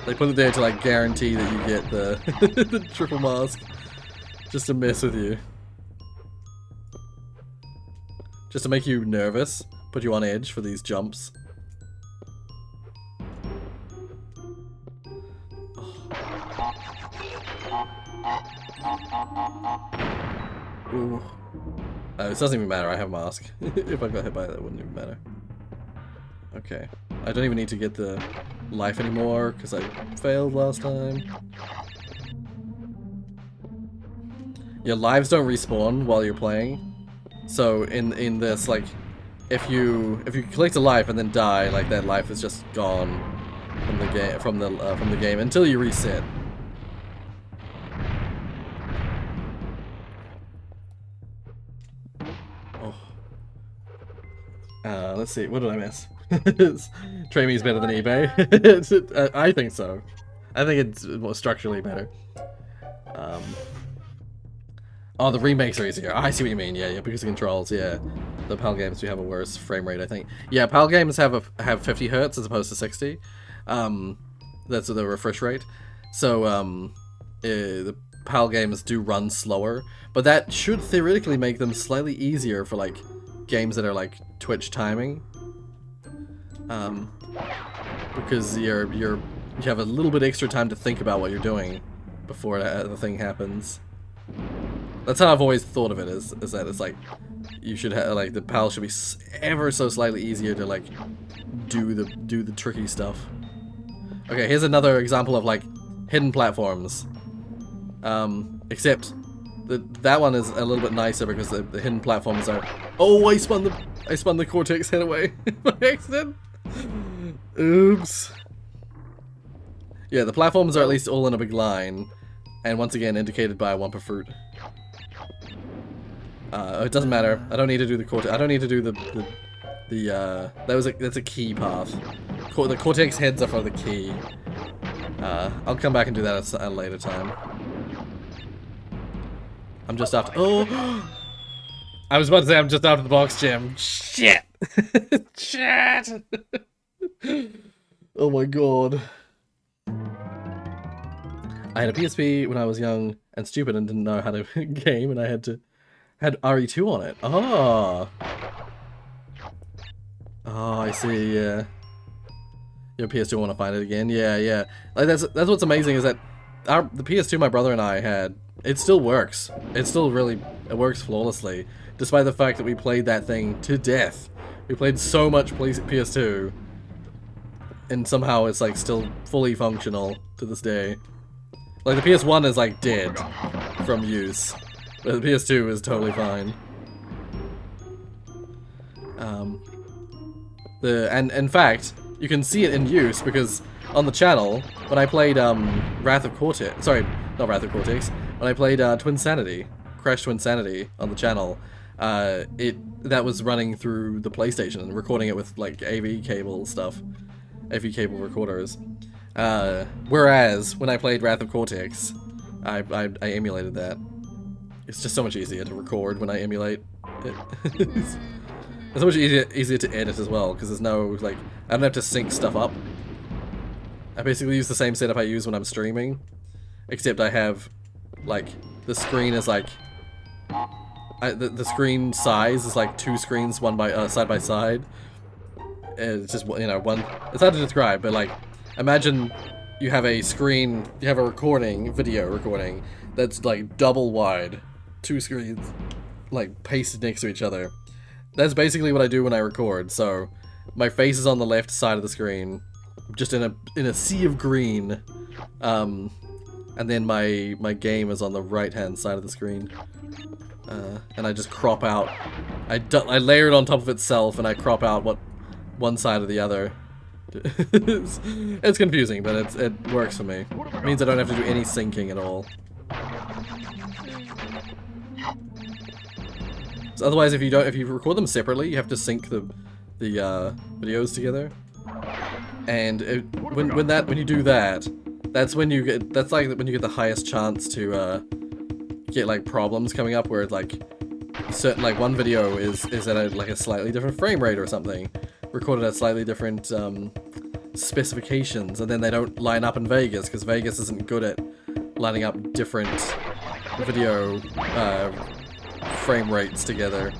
They put it there to like guarantee that you get the the triple mask, just to mess with you, just to make you nervous, put you on edge for these jumps. Ooh. It doesn't even matter, I have a mask. If I got hit by it, that wouldn't even matter. Okay. I don't even need to get the life anymore, because I failed last time. Your lives don't respawn while you're playing. So in this, like, if you collect a life and then die, like that life is just gone from the game until you reset. Let's see, what did I miss? Trade Me is better than eBay. I think so. I think it's more structurally better. Oh, the remakes are easier. I see what you mean. Yeah, because of controls. Yeah, the PAL games do have a worse frame rate, I think. Yeah, PAL games have 50 hertz as opposed to 60. That's the refresh rate. So the PAL games do run slower, but that should theoretically make them slightly easier for like games that are like Twitch timing. Because you have a little bit extra time to think about what you're doing before the thing happens. That's how I've always thought of it, is that it's like you should have like the PAL should be ever so slightly easier to like do the tricky stuff. Okay, here's another example of like hidden platforms. Except that one is a little bit nicer because the hidden platforms are. Oh, I spun the Cortex head away by accident. Oops. Yeah, the platforms are at least all in a big line, and once again indicated by a Wumpa fruit. It doesn't matter. I don't need to do the Cortex. I don't need to do that's a key path. The Cortex heads are for the key. I'll come back and do that at a later time. I'm just after. Oh, I was about to say I'm just after the box gym. Shit. Shit. Oh my god. I had a PSP when I was young and stupid and didn't know how to game, and I had RE2 on it. Oh. Oh, I see. Yeah. Your PS2 want to find it again? Yeah, yeah. Like that's what's amazing is that the PS2 my brother and I had, it still works. It works flawlessly, despite the fact that we played that thing to death. We played so much PS2, and somehow it's like still fully functional to this day. Like the PS1 is like dead from use, but the PS2 is totally fine. And in fact, you can see it in use because on the channel, when I played Wrath of Cortex, sorry, not Wrath of Cortex, when I played Crash Twin Sanity on the channel, that was running through the PlayStation and recording it with like AV cable stuff, AV cable recorders. Whereas when I played Wrath of Cortex, I emulated that. It's just so much easier to record when I emulate it. It's so much easier to edit as well, because there's no, like, I don't have to sync stuff up. I basically use the same setup I use when I'm streaming, except I have, like, the screen is like, the screen size is like 2 screens, side by side. And it's just, you know, it's hard to describe, but like, imagine you have a screen, you have a video recording, that's like double wide, 2 screens, like, pasted next to each other. That's basically what I do when I record, so my face is on the left side of the screen, just in a sea of green, and then my game is on the right-hand side of the screen, and I just crop out, I layer it on top of itself, and I crop out one side or the other. It's confusing, but it works for me. It means I don't have to do any syncing at all. So otherwise, if you record them separately, you have to sync the videos together. And when you do that, that's when you get the highest chance to get like problems coming up where it's like certain, like, one video is at a slightly different frame rate or something, recorded at slightly different specifications, and then they don't line up in Vegas because Vegas isn't good at lining up different video frame rates together.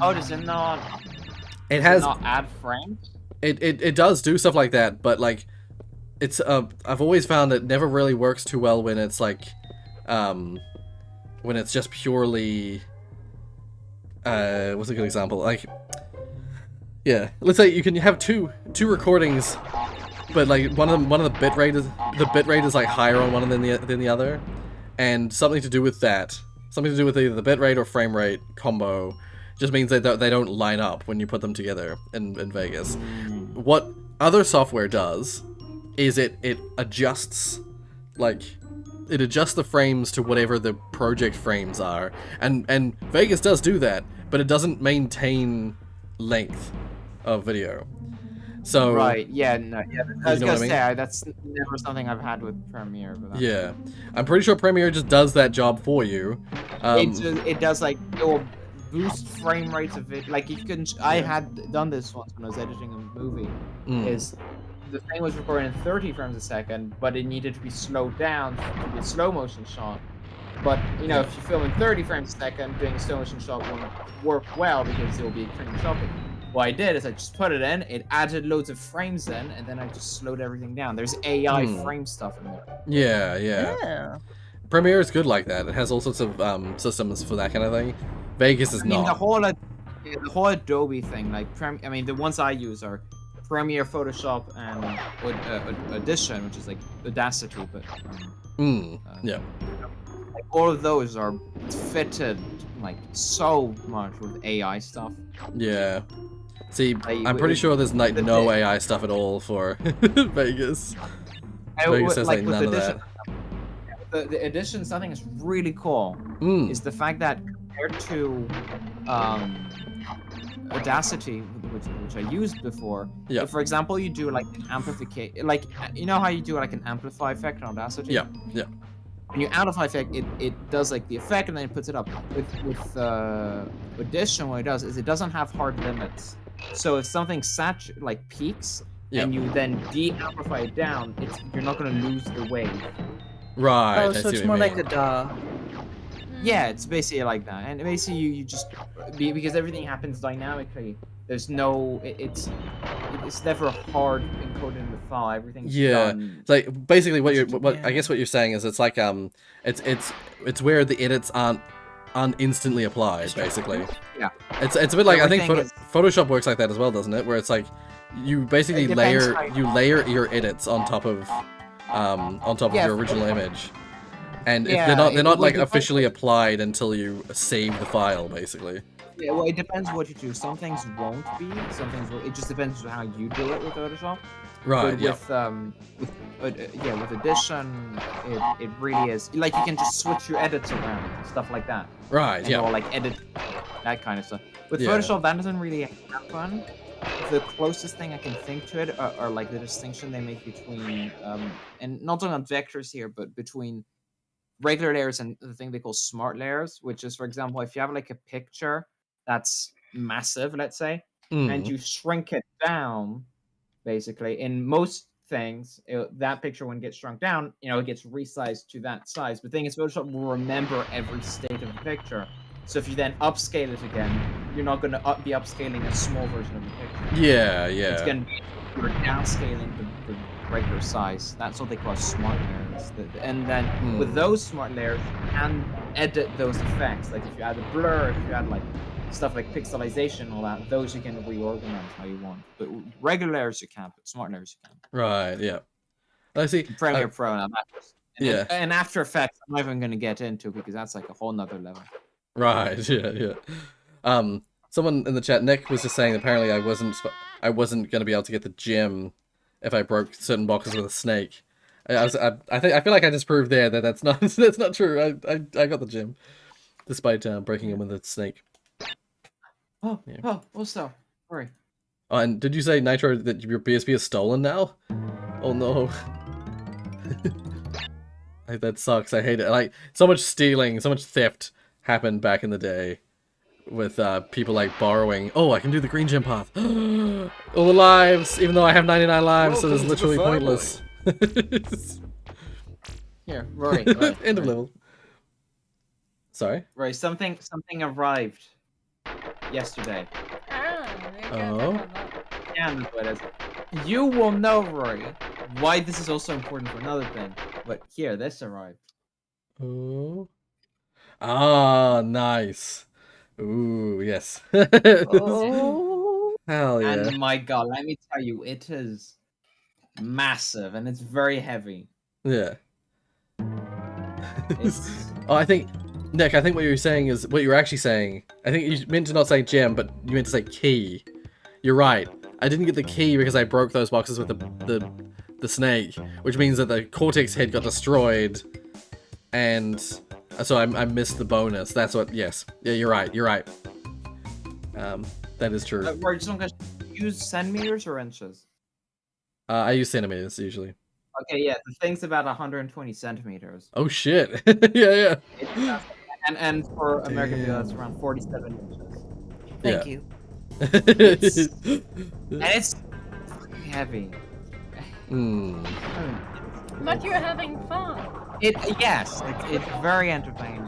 Oh, does it not? It has not add frames. It does do stuff like that, but like, it's I've always found it never really works too well when it's like, when it's just purely, what's a good example? Like, yeah, let's say you can have two recordings, but like one of the bitrate is like higher on one than the other, and something to do with that. Something to do with either the bitrate or frame rate combo just means that they don't line up when you put them together in Vegas. What other software does is it adjusts, like, it adjusts the frames to whatever the project frames are, and Vegas does do that, but it doesn't maintain length of video. So right, yeah, no, yeah. I was gonna say that's never something I've had with Premiere. But yeah, I'm pretty sure Premiere just does that job for you. It does, like, it will boost frame rates of it. Like, you can. I had done this once when I was editing a movie. Is the thing was recording in 30 frames a second, but it needed to be slowed down to be a slow motion shot. But you know, if you film in 30 frames a second, doing a slow motion shot won't work well because it will be extremely choppy. What I did is I just put it in, it added loads of frames in, and then I just slowed everything down. There's AI frame stuff in there. Yeah. Premiere is good like that. It has all sorts of systems for that kind of thing. Vegas is not. The whole Adobe thing, like, the ones I use are Premiere, Photoshop, and Audition, which is like Audacity, but yeah. Like, all of those are fitted like so much with AI stuff. Yeah. See, I'm pretty sure there's like no AI stuff at all for Vegas. Vegas has like none of that. The Audition something is really cool is the fact that compared to Audacity, which Photoshop, which I used before. Yeah. If, for example, you do like an amplification, like you know how you do like an amplify effect in Audacity. Yeah. Yeah. When you amplify effect, it does like the effect and then it puts it up. With Audition, what it does is it doesn't have hard limits. So if something like peaks and you then de-amplify it down, you're not going to lose the wave. Right. Oh, so it's more like a DAW. Yeah, it's basically like that, and basically you just because everything happens dynamically. There's no, it's never hard encoded in the file. Everything's done. It's like basically I guess what you're saying is it's like it's where the edits aren't instantly applied, basically. Yeah. It's a bit like I think Photoshop works like that as well, doesn't it? Where it's like you basically layer your edits on top of your original image. And if they're not like officially applied until you save the file, basically. Yeah, well, it depends what you do. Some things won't be. Some things will. It just depends on how you do it with Photoshop. Right. With Audition, it really is like you can just switch your edits around, stuff like that. Right. And or like edit that kind of stuff. With Photoshop, that doesn't really happen. The closest thing I can think to it are like the distinction they make between and not talking about vectors here, but between regular layers and the thing they call smart layers, which is, for example, if you have like a picture that's massive, let's say, and you shrink it down, basically, in most things, that picture, when it gets shrunk down, it gets resized to that size. But the thing is, Photoshop will remember every state of the picture. So if you then upscale it again, you're not going to be upscaling a small version of the picture. Yeah. It's going to be, you're downscaling the regular size. That's what they call smart layers. And then with those smart layers, you can edit those effects. Like if you add a blur, if you add like stuff like pixelization, all that, those you can reorganize how you want. But regular layers you can't, but smart layers you can. Right. Yeah. I see. Premiere Pro now. And After Effects, I'm not even going to get into because that's like a whole nother level. Right. Yeah. Someone in the chat, Nick, was just saying apparently I wasn't going to be able to get the gem if I broke certain boxes with a snake. I feel like I just proved there that that's not true. I got the gem despite breaking them with a snake. Also, sorry. Oh, and did you say, Nitro, that your PSP is stolen now? Oh no. That sucks. I hate it. Like, so much stealing, so much theft happened back in the day with people like borrowing. Oh, I can do the green gem path. All the lives, even though I have 99 lives, so it's literally pointless. Here, Rory. End of level. Sorry? Rory, something arrived yesterday. Oh? Yeah, that's what it is. You will know, Rory, why this is also important for another thing. But here, this arrived. Oh. Ah, nice. Ooh, yes. Oh. Hell yeah. And my god, let me tell you, it is massive and it's very heavy. Yeah. I think, Nick, what you're saying is, what you're actually saying, I think you meant to not say gem, but you meant to say key. You're right. I didn't get the key because I broke those boxes with the snake, which means that the Cortex head got destroyed, and so I missed the bonus. That's what, yes. Yeah, you're right. That is true. Rory, just one question. Do you use centimeters or inches? I use centimeters, usually. Okay, yeah, the thing's about 120 centimeters. Oh shit. Yeah. And for American people, that's around 47 inches. Thank you. And it's heavy. But you're having fun. Yes, it's very entertaining.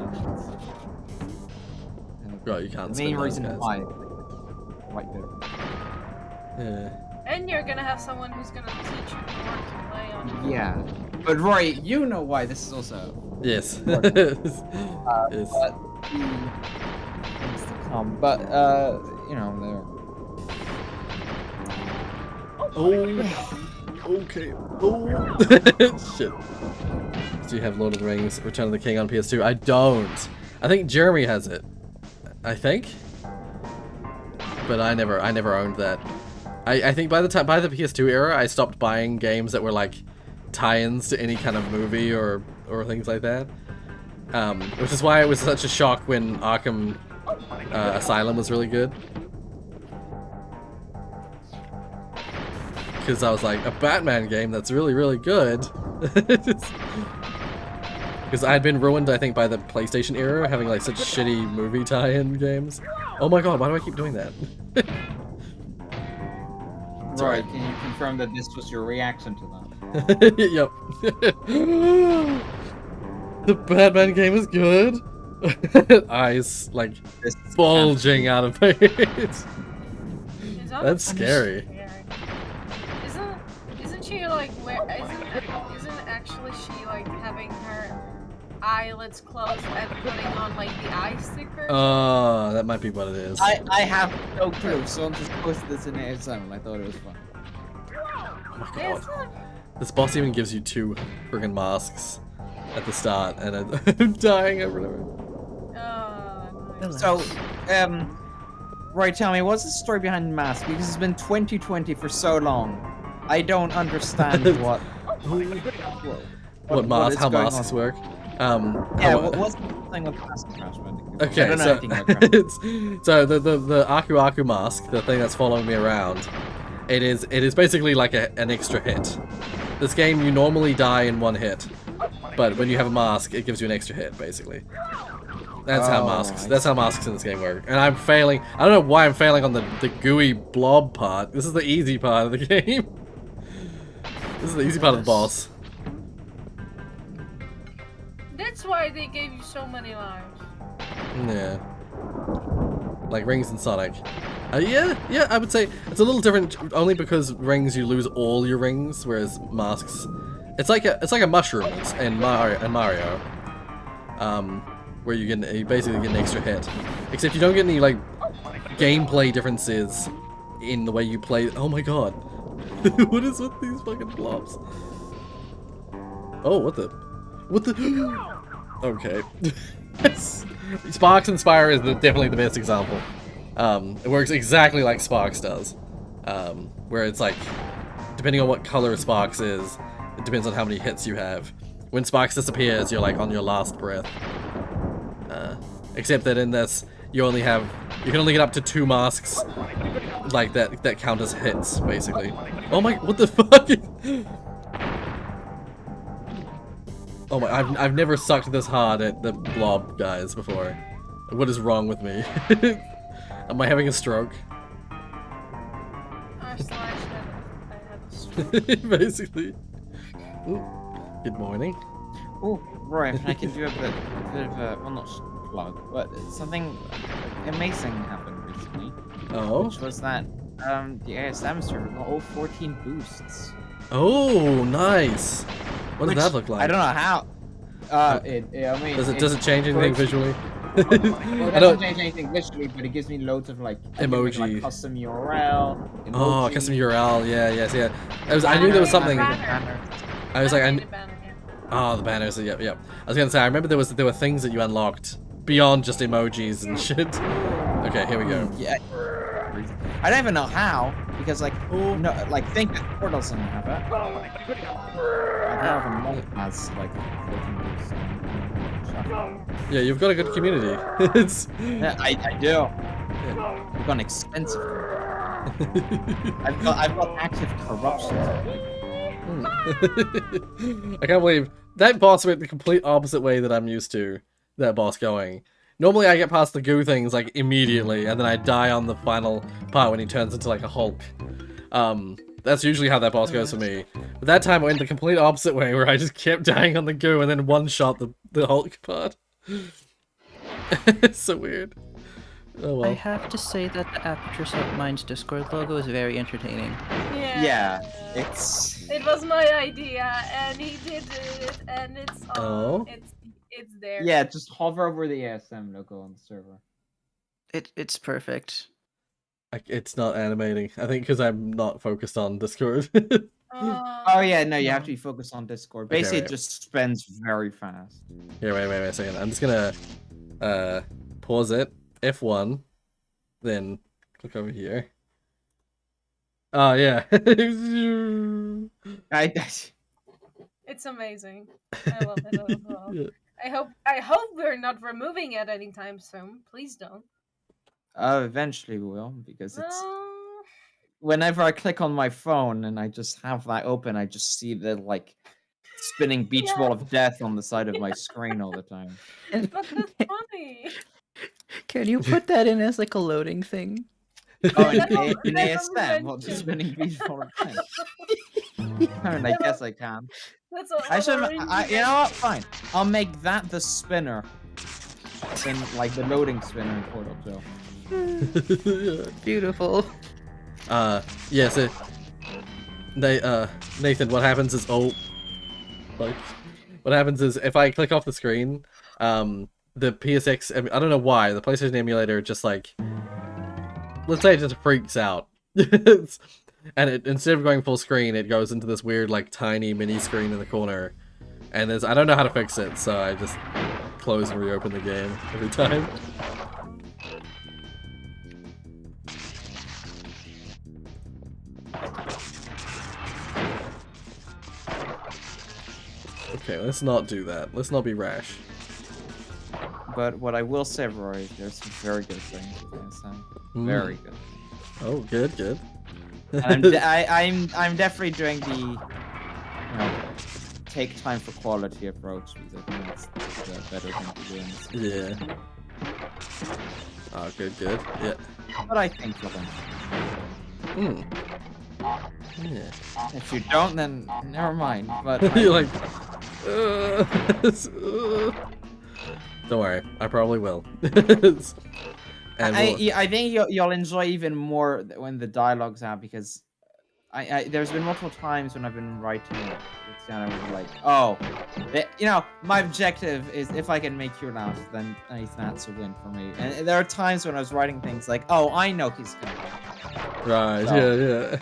Right, you can't. The main reason why. Right there. Yeah. And you're gonna have someone who's gonna teach you more to play on it. Yeah. But Rory, you know why this is also. Yes. Yes. But things to come. But there. Oh. Okay. Oh. Shit. Do you have Lord of the Rings: Return of the King on PS2? I don't. I think Jeremy has it. I think. But I never owned that. I think by the PS2 era, I stopped buying games that were like tie-ins to any kind of movie or things like that. Which is why it was such a shock when Arkham Asylum was really good. because I was like, a Batman game that's really, really good. Because I had been ruined, I think, by the PlayStation era, having like such shitty movie tie-in games. Oh my god, why do I keep doing that? Roy, can you confirm that this was your reaction to that? Yep. The Batman game is good. Eyes like bulging out of it. That's scary. Isn't she like isn't actually she like having her eyelids closed and putting on like the eye sticker? Oh, that might be what it is. I have no clue, so I'm just posted this in ASM and I thought it was fun. Oh my god. This boss even gives you 2 friggin' masks at the start, and I'm dying over and over. So, Roy, tell me, what's the story behind the mask? Because it's been 2020 for so long. I don't understand what how masks work. Yeah, what's the thing with mask Crash Bandicoot? Okay, I don't know anything about Crash Bandicoot. so the Aku Aku mask, the thing that's following me around, it is basically like an extra hit. This game, you normally die in 1 hit, but when you have a mask, it gives you an extra hit, basically. That's how masks in this game work. And I'm failing. I don't know why I'm failing on the gooey blob part. This is the easy part of the game. This is the easy part of the boss. That's why they gave you so many lives. Yeah. Like Rings and Sonic. Yeah, I would say it's a little different only because Rings you lose all your rings, whereas masks it's like a mushroom in Mario. Where you basically get an extra hit. Except you don't get any like gameplay differences in the way you play. Oh my god. What is with these fucking blobs? Oh, what the okay. Sparks and Spire is definitely the best example. It works exactly like Sparks does. Where it's like, depending on what color Sparks is, it depends on how many hits you have. When Sparks disappears, you're like on your last breath. Except that in this, you can only get up to 2 masks like that count as hits, basically. Oh my, what the fuck? Oh my, I've never sucked this hard at the blob guys before. What is wrong with me? Am I having a stroke? I had a stroke. Basically. Ooh. Good morning. Oh, Roy, if I can do a bit of a, well, not plug, but something amazing happened recently. Oh? Which was that the ASM server got all 14 boosts. Oh, nice. What does that look like? I don't know how. I mean, does it change anything visually? Well, it doesn't change anything visually, but it gives me loads of like emoji, like custom URL. Emoji. Oh, custom URL. Yeah. I knew there was something. I was like, oh, the banners. Yep. I was gonna say, I remember there were things that you unlocked beyond just emojis and shit. Okay, here we go. Yeah. I don't even know how, because like, no, like think that Core doesn't have it. I don't know if a monk has like 14 boosts. Yeah, you've got a good community. Yeah, I do. Yeah. I've got an expensive. I've got active corruption. I can't believe that boss went the complete opposite way that I'm used to that boss going. Normally I get past the goo things like immediately, and then I die on the final part when he turns into like a Hulk. That's usually how that boss goes for me. But that time I went the complete opposite way, where I just kept dying on the goo and then one-shot the Hulk part. It's so weird. Oh well. I have to say that the Aperture Set Minds Discord logo is very entertaining. Yeah, it was my idea, and he did it, and it's there. Yeah, just hover over the ASM logo on the server. It's perfect. It's not animating. I think because I'm not focused on Discord. Oh yeah, no, you have to be focused on Discord. Basically, it just spends very fast. Here, wait a second. I'm just gonna pause it. F1, then click over here. Oh yeah. It's amazing. I love it as well. Yeah. I hope we're not removing it anytime soon. Please don't. Eventually we will, because it's whenever I click on my phone and I just have that open, I just see the like spinning beach ball of death on the side of my screen all the time. But that's funny. Can you put that in as like a loading thing? Oh, in Never ASM, what the mentioned. spinning beach ball of death? I mean, I guess I can. That's what I should. Rory You know what? Fine. I'll make that the spinner. In like the loading spinner in Portal 2. Beautiful. Yeah, so Nathan, what happens is what happens is if I click off the screen, the PSX, I don't know why, the PlayStation emulator just like, let's say it just freaks out. And instead of going full screen, it goes into this weird like tiny mini screen in the corner. And I don't know how to fix it, so I just close and reopen the game every time. Okay, let's not do that. Let's not be rash. But what I will say, Rory, there's some very good things with this time. Very good. Oh, good, good. And I'm definitely doing the take time for quality approach because I think that's the better thing to do in this. Yeah. Oh, good, good. Yeah. But I think you'll Hmm. Yeah. If you don't, then never mind. But You're like, don't worry, I probably will. And I think you'll enjoy even more when the dialogue's out because there's been multiple times when I've been writing it. It's kind of like, oh, my objective is if I can make you laugh, then that's a win for me. And there are times when I was writing things like, oh, I know he's gonna laugh. right, So.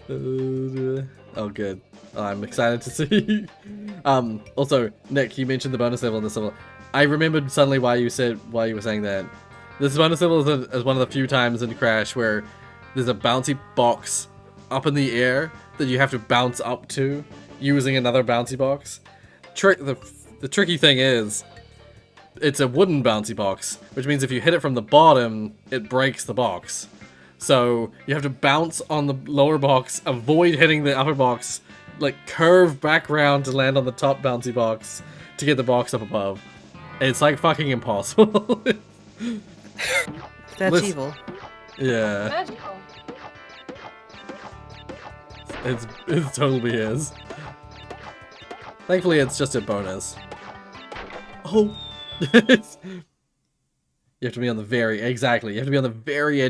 yeah. Oh, good. Oh, I'm excited to see. Also, Nick, you mentioned the bonus level in this level. I remembered suddenly why you were saying that. This bonus level is one of the few times in Crash where there's a bouncy box up in the air that you have to bounce up to using another bouncy box. The tricky thing is, it's a wooden bouncy box, which means if you hit it from the bottom, it breaks the box. So you have to bounce on the lower box, avoid hitting the upper box, like curve back around to land on the top bouncy box to get the box up above. It's like fucking impossible. That's evil. Yeah. Magical. It totally is. Thankfully, it's just a bonus. Oh! You have to be on the very edge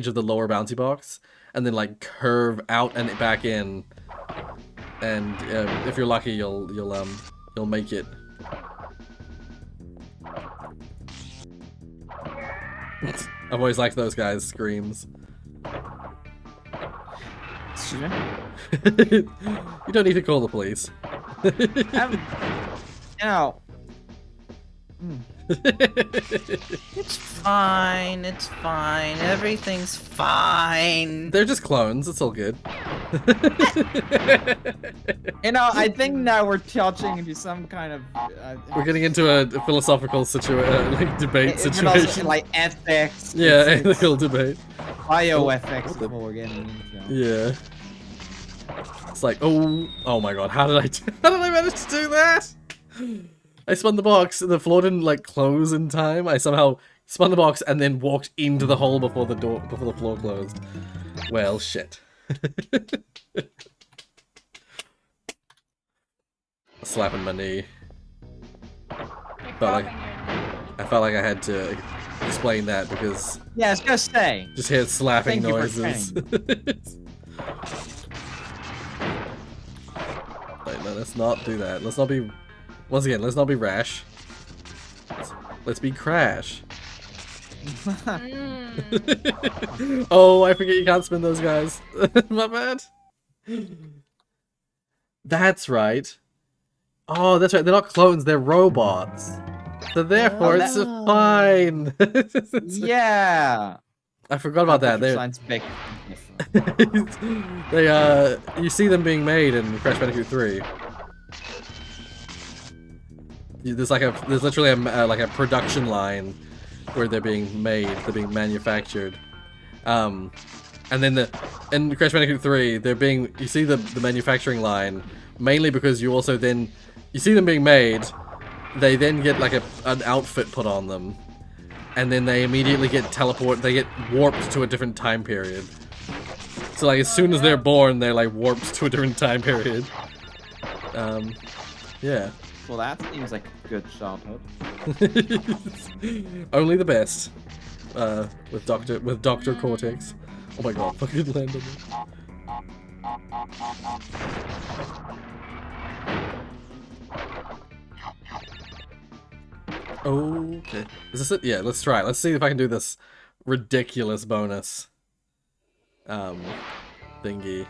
of the lower bouncy box, and then like curve out and back in. And if you're lucky, you'll make it. I've always liked those guys' screams. Excuse me? You don't need to call the police. It's fine. It's fine. Everything's fine. They're just clones. It's all good. I think now we're touching into some kind of. We're getting into a philosophical debate situation. Like ethics. Yeah, ethical debate. Bioethics is what we're getting into. Yeah. It's like, oh my god, how did I manage to do that? I spun the box and the floor didn't like close in time. I somehow spun the box and then walked into the hole before the floor closed. Well, shit. Slapping my knee. I felt like I had to explain that because yeah, I was gonna say. Just hear slapping noises. Like, no, let's not do that. Let's not be. Once again, let's not be rash. Let's be Crash. Oh, I forget you can't spin those guys. My bad. That's right. Oh, that's right. They're not clones. They're robots. So therefore, it's fine. Yeah. I forgot about that. You see them being made in Crash Bandicoot 3. There's literally a production line where they're being made, they're being manufactured. And then in Crash Bandicoot 3, you see the manufacturing line, mainly because you also then, you see them being made, they then get like an outfit put on them, and then they immediately get warped to a different time period. So like as soon as they're born, they're like warped to a different time period. Yeah. Well, that seems like a good childhood. Only the best. With Dr. Cortex. Oh my god, fucking landed it. Okay. Is this it? Yeah, let's try it. Let's see if I can do this ridiculous bonus. Thingy.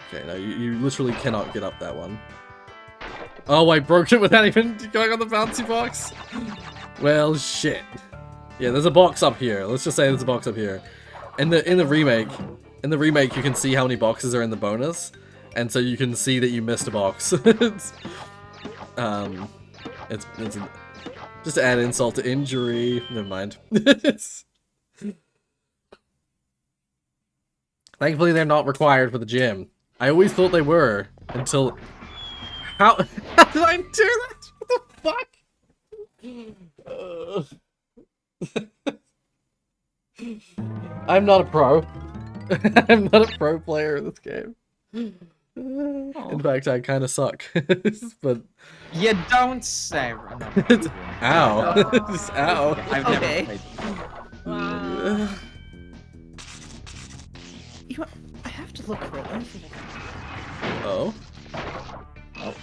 Okay, no, you literally cannot get up that one. Oh, I broke it without even going on the bouncy box? Well, shit. Yeah, there's a box up here. Let's just say there's a box up here. In the remake, you can see how many boxes are in the bonus, and so you can see that you missed a box. it's just to add insult to injury. Never mind. Thankfully, they're not required for the gym. I always thought they were until. How did I do that? What the fuck? I'm not a pro. I'm not a pro player in this game. In fact, I kind of suck. But you don't say. Ow! Just ow! I've never played. Wow. I have to look for it. Let me see. Oh. Oh,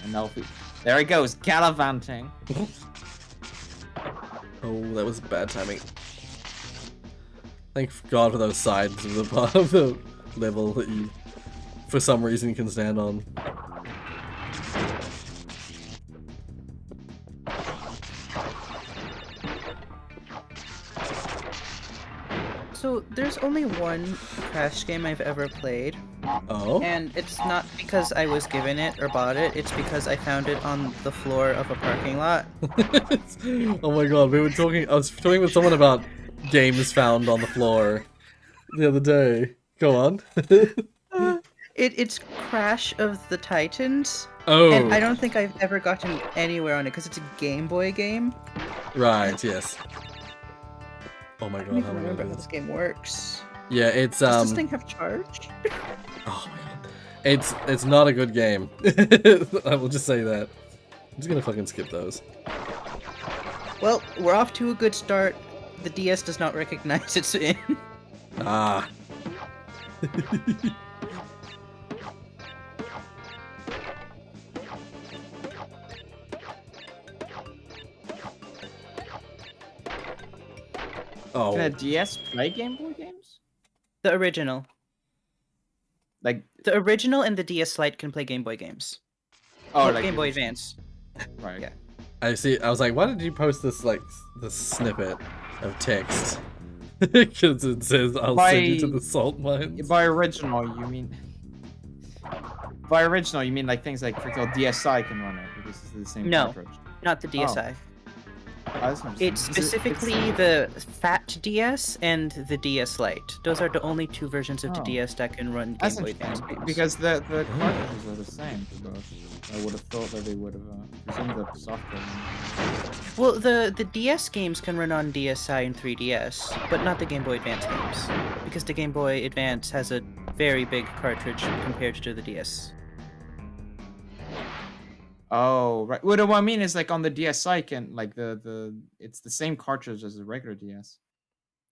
no. There he goes, gallivanting. Oh, that was bad timing. Thank God for those sides of the part of the level that you, for some reason, can stand on. So there's only one Crash game I've ever played. Oh? And it's not because I was given it or bought it, it's because I found it on the floor of a parking lot. Oh my god, I was talking with someone about games found on the floor the other day. Go on. It's Crash of the Titans. Oh. And I don't think I've ever gotten anywhere on it because it's a Game Boy game. Right, yes. Oh my I god, don't how even am I remember gonna how do this this? game works. Yeah, it's Does this thing have charge? Oh my god. It's not a good game. I will just say that. I'm just gonna fucking skip those. Well, we're off to a good start. The DS does not recognize it's in. Ah. Oh. Can a DS play Game Boy games? The original. Like The original and the DS Lite can play Game Boy games. oh, Oh, like Game Boy Advance. Right. Yeah. I see. I was like, why did you post this this snippet of text? Because it says I'll send you to the salt mines. By original, you mean? By original, you mean like things like, for example, DSi can run it because it's the same No. cartridge. Not the DSi. Oh, that's what I'm saying. It's specifically the Fat DS and the DS Lite. Those are the only two versions of the Oh. DS that can run Game That's Boy Advance interesting games. because the cartridges are the same for both. I would have thought that they would have presumed the software. Well, the DS games can run on DSi and 3DS, but not the Game Boy Advance games, because the Game Boy Advance has a very big cartridge compared to the DS. Oh, right. What I mean is like on the DSi can like it's the same cartridge as the regular DS.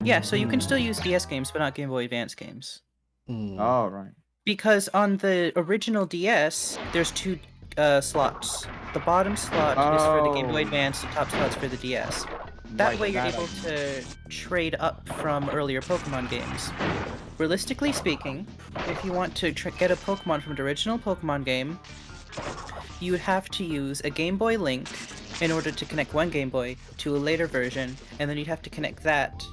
Yeah, so you can still use DS games, but not Game Boy Advance games. Hmm. Oh, right. Because on the original DS, there's two slots. The bottom slot is for the Game Boy Oh. Advance, the top slot's for the DS. That Right, way you're that able to trade up from earlier Pokemon games. Realistically speaking, if you want to get a Pokemon from the original Pokemon game, you would have to use a Game Boy Link in order to connect one Game Boy to a later version, and then you'd have to connect that,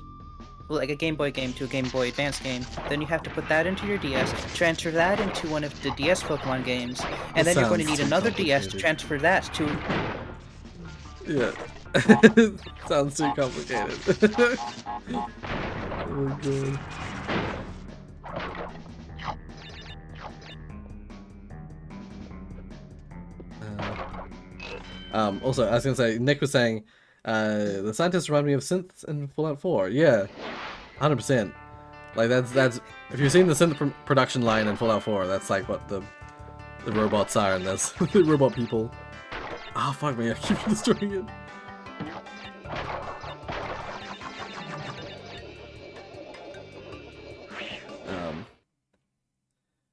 like a Game Boy game to a Game Boy Advance game. Then you have to put that into your DS, transfer that into one of the DS Pokemon games, and That then you're going to sounds need too another DS to complicated. transfer that to. Yeah. Sounds too complicated. my god. Also, I was gonna say, Nick was saying, the scientists remind me of synths in Fallout 4. Yeah, 100%. Like that's if you've seen the synth production line in Fallout 4, that's like what the robots are in this. The robot people. Oh fuck me! I keep destroying it.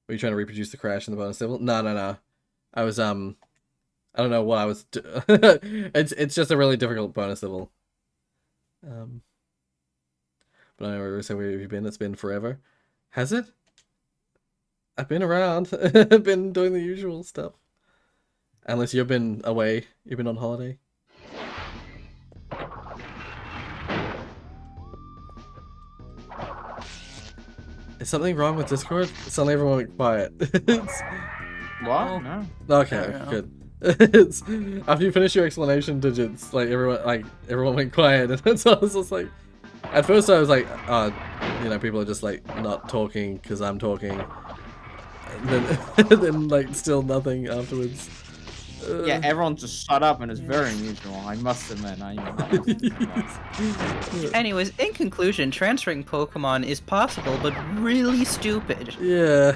Were you trying to reproduce the crash in the bonus level? No. I was I don't know what I was. It's just a really difficult bonus level. But anyway, so where have you been? It's been forever. Has it? I've been around. I've been doing the usual stuff. Unless you've been away. You've been on holiday. Is something wrong with Discord? Suddenly everyone went quiet. What? No. Okay, good. It's, after you finish your explanation, Digits, like everyone went quiet, and so I was just like, at first I was like, you know, people are just like not talking because I'm talking, and then like still nothing afterwards. Yeah, everyone just shut up, and it's very unusual. I must admit. Anyways, in conclusion, transferring Pokemon is possible, but really stupid. Yeah.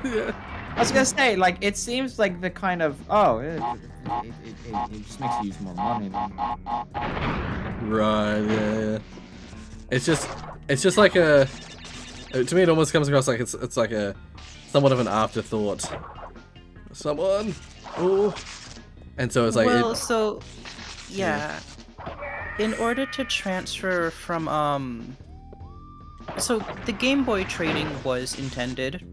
Yeah. I was gonna say, like, it seems like the kind of it just makes you use more money. Right. Yeah. It's just like a. To me, it almost comes across like it's like a somewhat of an afterthought. Someone. Oh. And so it's like. Well, so yeah. In order to transfer from so the Game Boy trading was intended.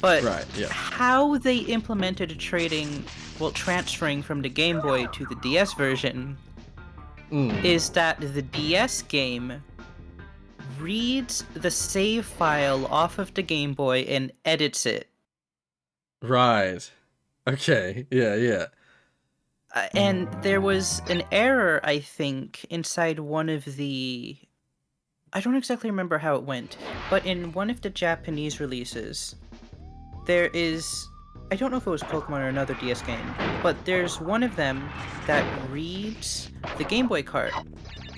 But right, yeah. How they implemented transferring from the Game Boy to the DS version is that the DS game reads the save file off of the Game Boy and edits it. Right. Okay. Yeah. And there was an error, I think, inside one of the... I don't exactly remember how it went, but in one of the Japanese releases... There is, I don't know if it was Pokemon or another DS game, but there's one of them that reads the Game Boy card.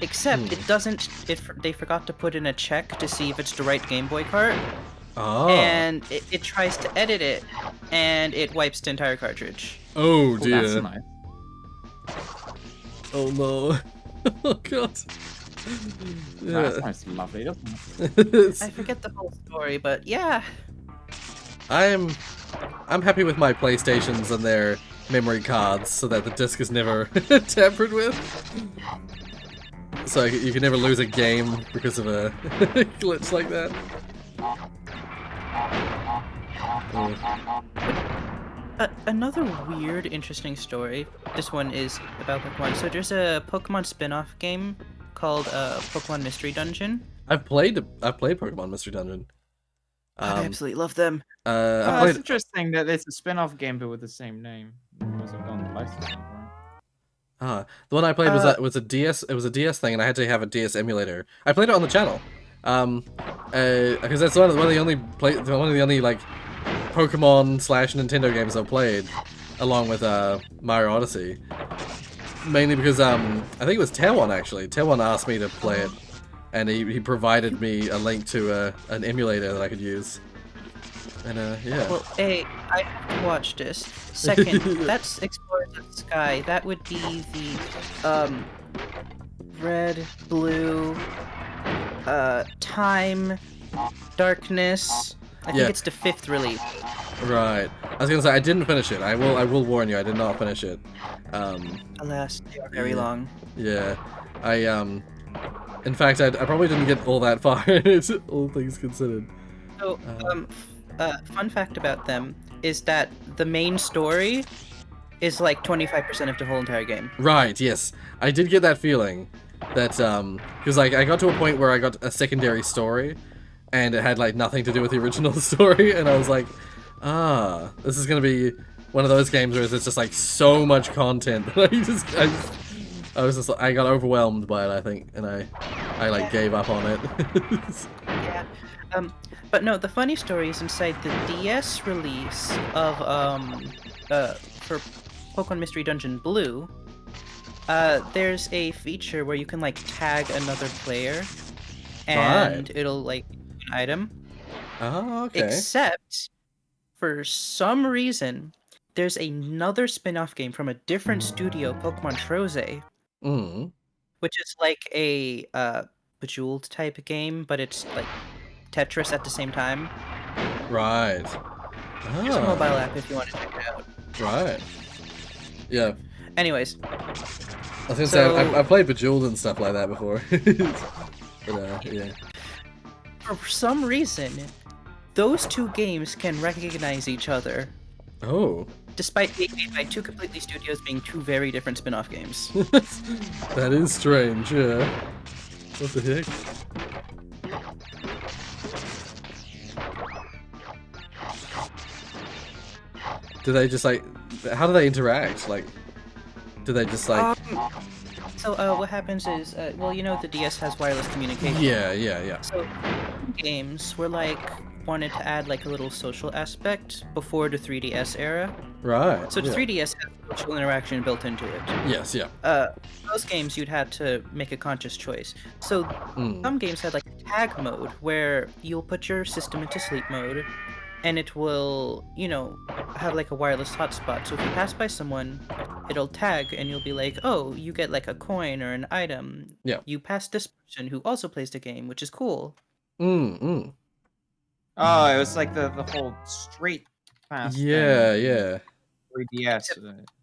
Except it doesn't, they forgot to put in a check to see if it's the right Game Boy card. Oh. And it tries to edit it, and it wipes the entire cartridge. Oh dear. That's nice. Oh no. Oh god. Yeah. That's lovely, doesn't it? I forget the whole story, but yeah. I'm happy with my PlayStations and their memory cards so that the disc is never tampered with. So you can never lose a game because of a glitch like that. Another weird, interesting story. This one is about Pokemon. So there's a Pokemon spin-off game called Pokemon Mystery Dungeon. I've played Pokemon Mystery Dungeon. I absolutely love them. It's interesting that it's a spin-off game but with the same name. You must have gone the licensing, right? The one I played was a DS. It was a DS thing, and I had to have a DS emulator. I played it on the channel, because that's one of the only like Pokemon / Nintendo games I've played, along with Mario Odyssey. Mainly because I think it was Taiwan actually. Taiwan asked me to play it. And he provided me a link to an emulator that I could use. And yeah. Well, A, I have to watch this. Second, that's Explorers of the Sky. That would be the red, blue, time, darkness. I think it's the 5th release. Right. I was gonna say I didn't finish it. I will warn you, I did not finish it. Alas, they are very long. Yeah. In fact, I probably didn't get all that far, all things considered. So, fun fact about them is that the main story is like 25% of the whole entire game. Right, yes. I did get that feeling. That, because like, I got to a point where I got a secondary story, and it had like nothing to do with the original story, and I was like, this is gonna be one of those games where there's just like so much content that I got overwhelmed by it, I think, and I I like gave up on it. Yeah. But no, the funny story is inside the DS release of for Pokemon Mystery Dungeon Blue. There's a feature where you can like tag another player, and it'll like an item. Oh, okay. Except, for some reason, there's another spin-off game from a different studio, Pokemon Trose, which is like a Bejeweled type game, but it's like Tetris at the same time. Right. It's a mobile app if you want to check it out. Right. Yeah. Anyways. I was gonna say, I've played Bejeweled and stuff like that before. But, yeah. For some reason, those two games can recognize each other. Oh. Despite being made by two completely studios being two very different spin-off games. That is strange, yeah. What the heck? Do they just like... How do they interact? Like... Do they just like... So what happens is, well, you know the DS has wireless communication. Yeah. So games were like wanted to add like a little social aspect before the 3DS era. Right. So the 3DS has social interaction built into it. Yes, yeah. Those games you'd had to make a conscious choice. So some games had like a tag mode where you'll put your system into sleep mode, and it will, you know, have like a wireless hotspot. So if you pass by someone, it'll tag and you'll be like, oh, you get like a coin or an item. Yeah. You pass this person who also plays the game, which is cool. Oh, it was like the whole street pass. Yeah. 3DS.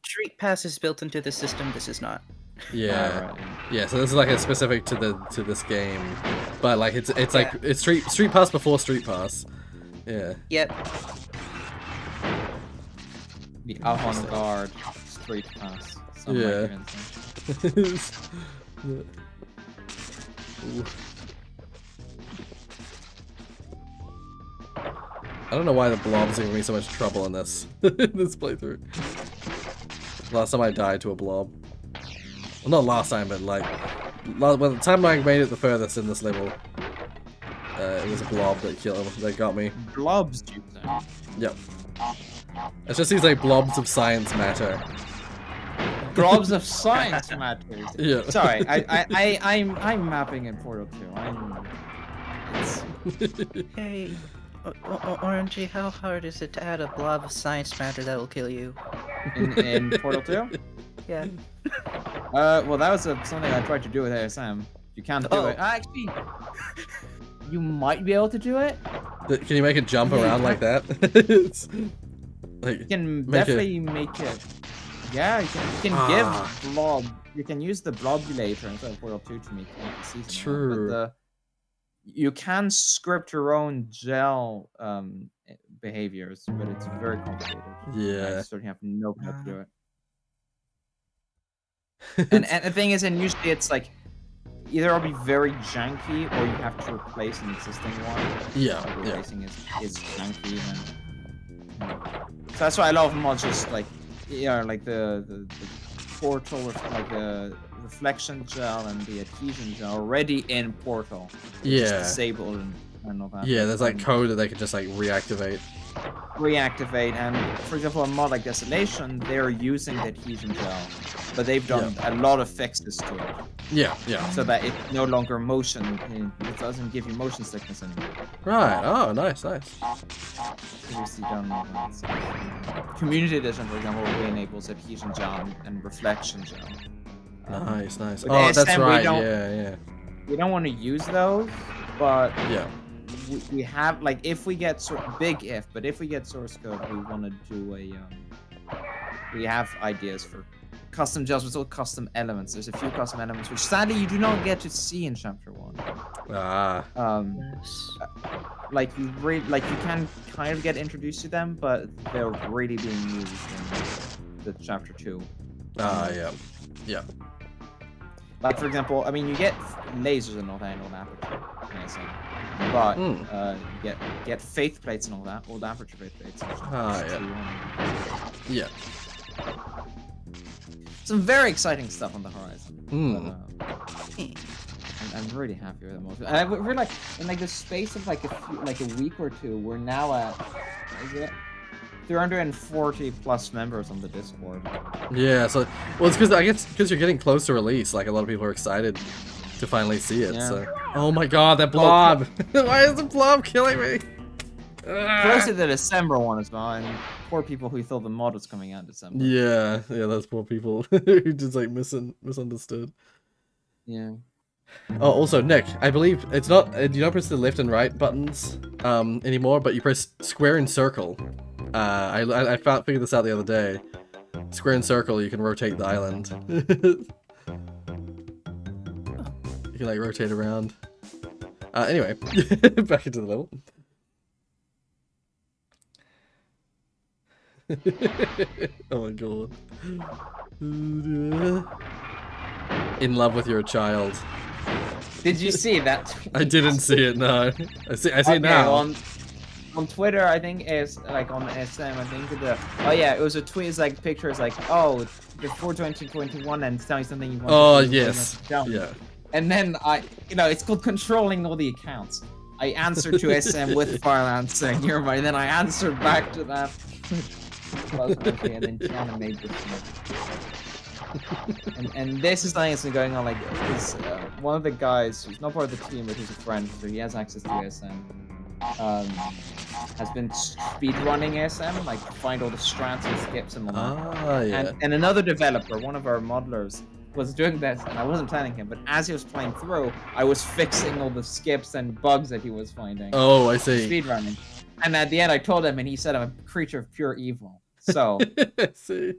Street Pass is built into the system. This is not. Yeah. Yeah, so this is like a specific to this game. But like it's like it's Street Pass before Street Pass. Yeah. Yep. The avant-garde Street Pass. Some might even say. I don't know why the blob's giving me so much trouble in this this playthrough. Last time I died to a blob. Well, not last time, but like the time I made it the furthest in this level, it was a blob that got me. Blobs, you say? Yep. It's just these like blobs of science matter. Blobs of science matters. Yeah. Sorry, I'm mapping in Portal 2. Hey, Orangey, how hard is it to add a blob of science matter that will kill you? In Portal 2? Yeah. Well, that was something I tried to do with ASM. You can't do it. Actually, you might be able to do it. Can you make it jump around like that? It's, like, you can definitely make it. Yeah, you can give blob. You can use the blobulator instead of Portal 2 to make NPCs. True. But you can script your own gel behaviors, but it's very complicated. Yeah. I just don't have no clue how to do it. and the thing is, and usually it's like either it'll be very janky or you have to replace an existing one. Yeah. Replacing is janky, and so that's why a lot of them are just like, like the portal with like the reflection gel and the adhesion gel already in Portal. Just disabled and all that. Yeah, there's like code that they can just like reactivate. And for example, a mod like Desolation, they're using the adhesion gel, but they've done a lot of fixes to it. Yeah. So that it's no longer motion. It doesn't give you motion sickness anymore. Right. Oh, nice. Previously done all that stuff. Community Edition, for example, re-enables adhesion gel and reflection gel. Nice. With Oh, that's ASM, right. Yeah. We don't want to use those, but yeah. We have, like, if we get but if we get source code, we want to do we have ideas for custom gels with all custom elements. There's a few custom elements which sadly you do not get to see in chapter 1. Like you can kind of get introduced to them, but they're really being used in the chapter 2. Yeah. Like, for example, I mean, you get lasers and all that in Old Aperture, but you get faith plates and all that, Old Aperture faith plates. Yeah. Some very exciting stuff on the horizon. I'm really happy with them. And we're like in like the space of like a week or two, we're now at what is it? 340 plus members on the Discord. Yeah, so well, it's because I guess because you're getting close to release. Like a lot of people are excited to finally see it. Yeah. So, oh my god, that blob! Why is the blob killing me? Close to the December one as well, and poor people who thought the mod was coming out in December. Yeah, those poor people who just like misunderstood. Yeah. Oh, also, Nick, I believe it's not. You don't press the left and right buttons anymore, but you press square and circle. I figured this out the other day. Square and circle, you can rotate the island. You can like rotate around. Anyway, back into the level. Oh my god. In love with your child. Did you see that? I didn't see it, no. I see it now. On Twitter, I think it's like on SM, I think it was a tweet, it's like pictures like, oh, before 2021 and it's telling something you want to do. Yes. Yeah. And then it's called controlling all the accounts. I answered to SM with Fireland saying you're right, and then I answered back to that. Okay, and then Gianna made this and this is something that's been going on, like, is one of the guys who's not part of the team, but who's a friend, so he has access to SM, has been speedrunning SM, like, find all the strats and skips and all that. Yeah. And another developer, one of our modelers, was doing this, and I wasn't telling him, but as he was playing through, I was fixing all the skips and bugs that he was finding. Oh, I see. Speedrunning. And at the end, I told him, and he said, I'm a creature of pure evil. So, I see.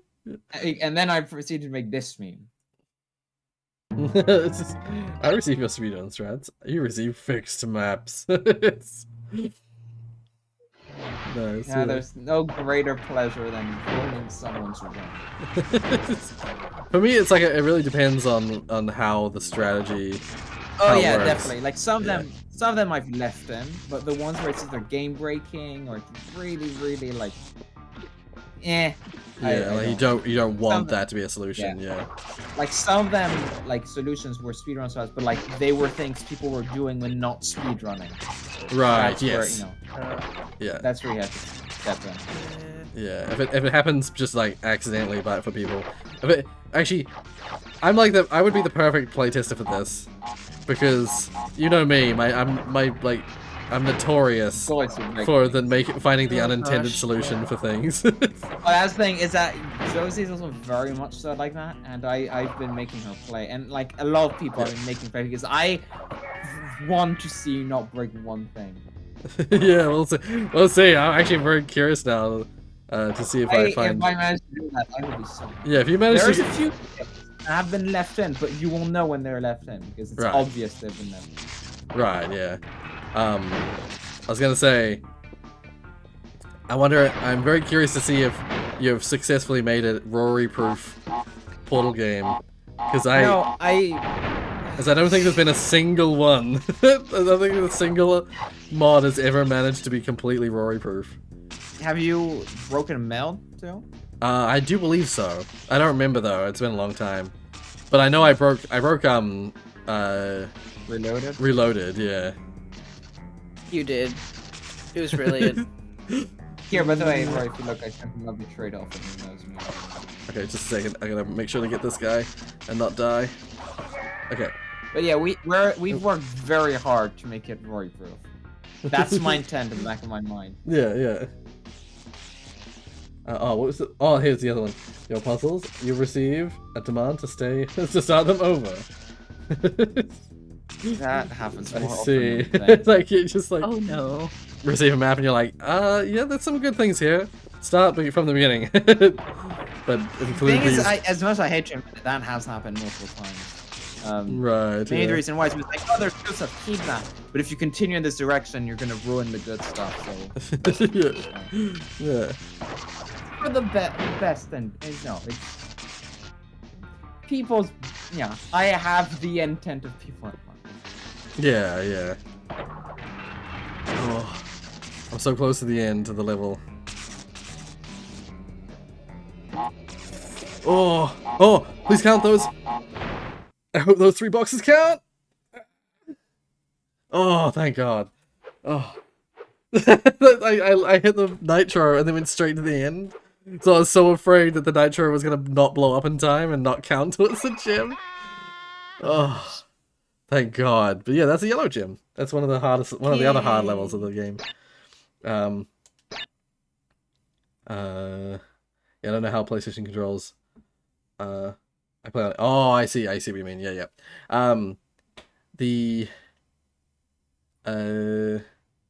And then I proceeded to make this meme. I receive your speedrun strats. You receive fixed maps. Nice. Yeah, there's no greater pleasure than ruining someone's run. For me, it's like it really depends on how the strategy. Oh yeah, definitely. Like some of them I've left in, but the ones where it's either game breaking or really like, like you don't want that to be a solution. Yeah. Like some of them, like solutions were speedrun styles, but like they were things people were doing when not speedrunning. Right. That's yes. Where, yeah. That's where you have to step in. Yeah. If it happens just like accidentally, but for people, actually, I'm like I would be the perfect playtester for this, because you know me, I'm notorious for finding the unintended solution for things. That's the thing, is that Josie's also very much so like that, and I've been making her play, and like a lot of people have been making play because I want to see you not break one thing. Yeah, we'll see. I'm actually very curious now to see if I find. If I manage to do that, I will be so. Yeah, if you manage There's a few that have been left in, but you will know when they're left in because it's obvious they've been left in. Right. Yeah. I was gonna say, I'm very curious to see if you've successfully made a Rory-proof Portal game, because I don't think there's been a single one. I don't think a single mod has ever managed to be completely Rory-proof. Have you broken a meld too? I do believe so. I don't remember though. It's been a long time, but I know I broke Reloaded. Yeah. You did. It was brilliant. Here, by the way, Roy, if you look, I sent him a trade-off and he knows me. Okay, just a second. I gotta make sure to get this guy and not die. Okay. But yeah, we've worked very hard to make it Rory-proof. That's my intent in the back of my mind. Yeah. What was it? Oh, here's the other one. Your puzzles. You receive a demand to start them over. That happens more often. I see. Than Like you just like. Oh no. Receive a map and you're like, yeah, there's some good things here. Start from the beginning. But include these. As much as I hate you, that has happened multiple times. Right. Maybe the reason why is like, oh, there's good stuff, keep that. But if you continue in this direction, you're gonna ruin the good stuff. So. Yeah. For the best, and no, it's people's. Yeah, I have the intent of people at once. Yeah. Oh, I'm so close to the end of the level. Oh, please count those. I hope those 3 boxes count. Oh, thank God. Oh. I hit the nitro and then went straight to the end. So I was so afraid that the nitro was going to not blow up in time and not count towards the gem. Oh, thank God. But yeah, that's a yellow gem. That's one of the hardest, one of the other hard levels of the game. Yeah, I don't know how PlayStation controls. I play on. Oh, I see what you mean. Yeah.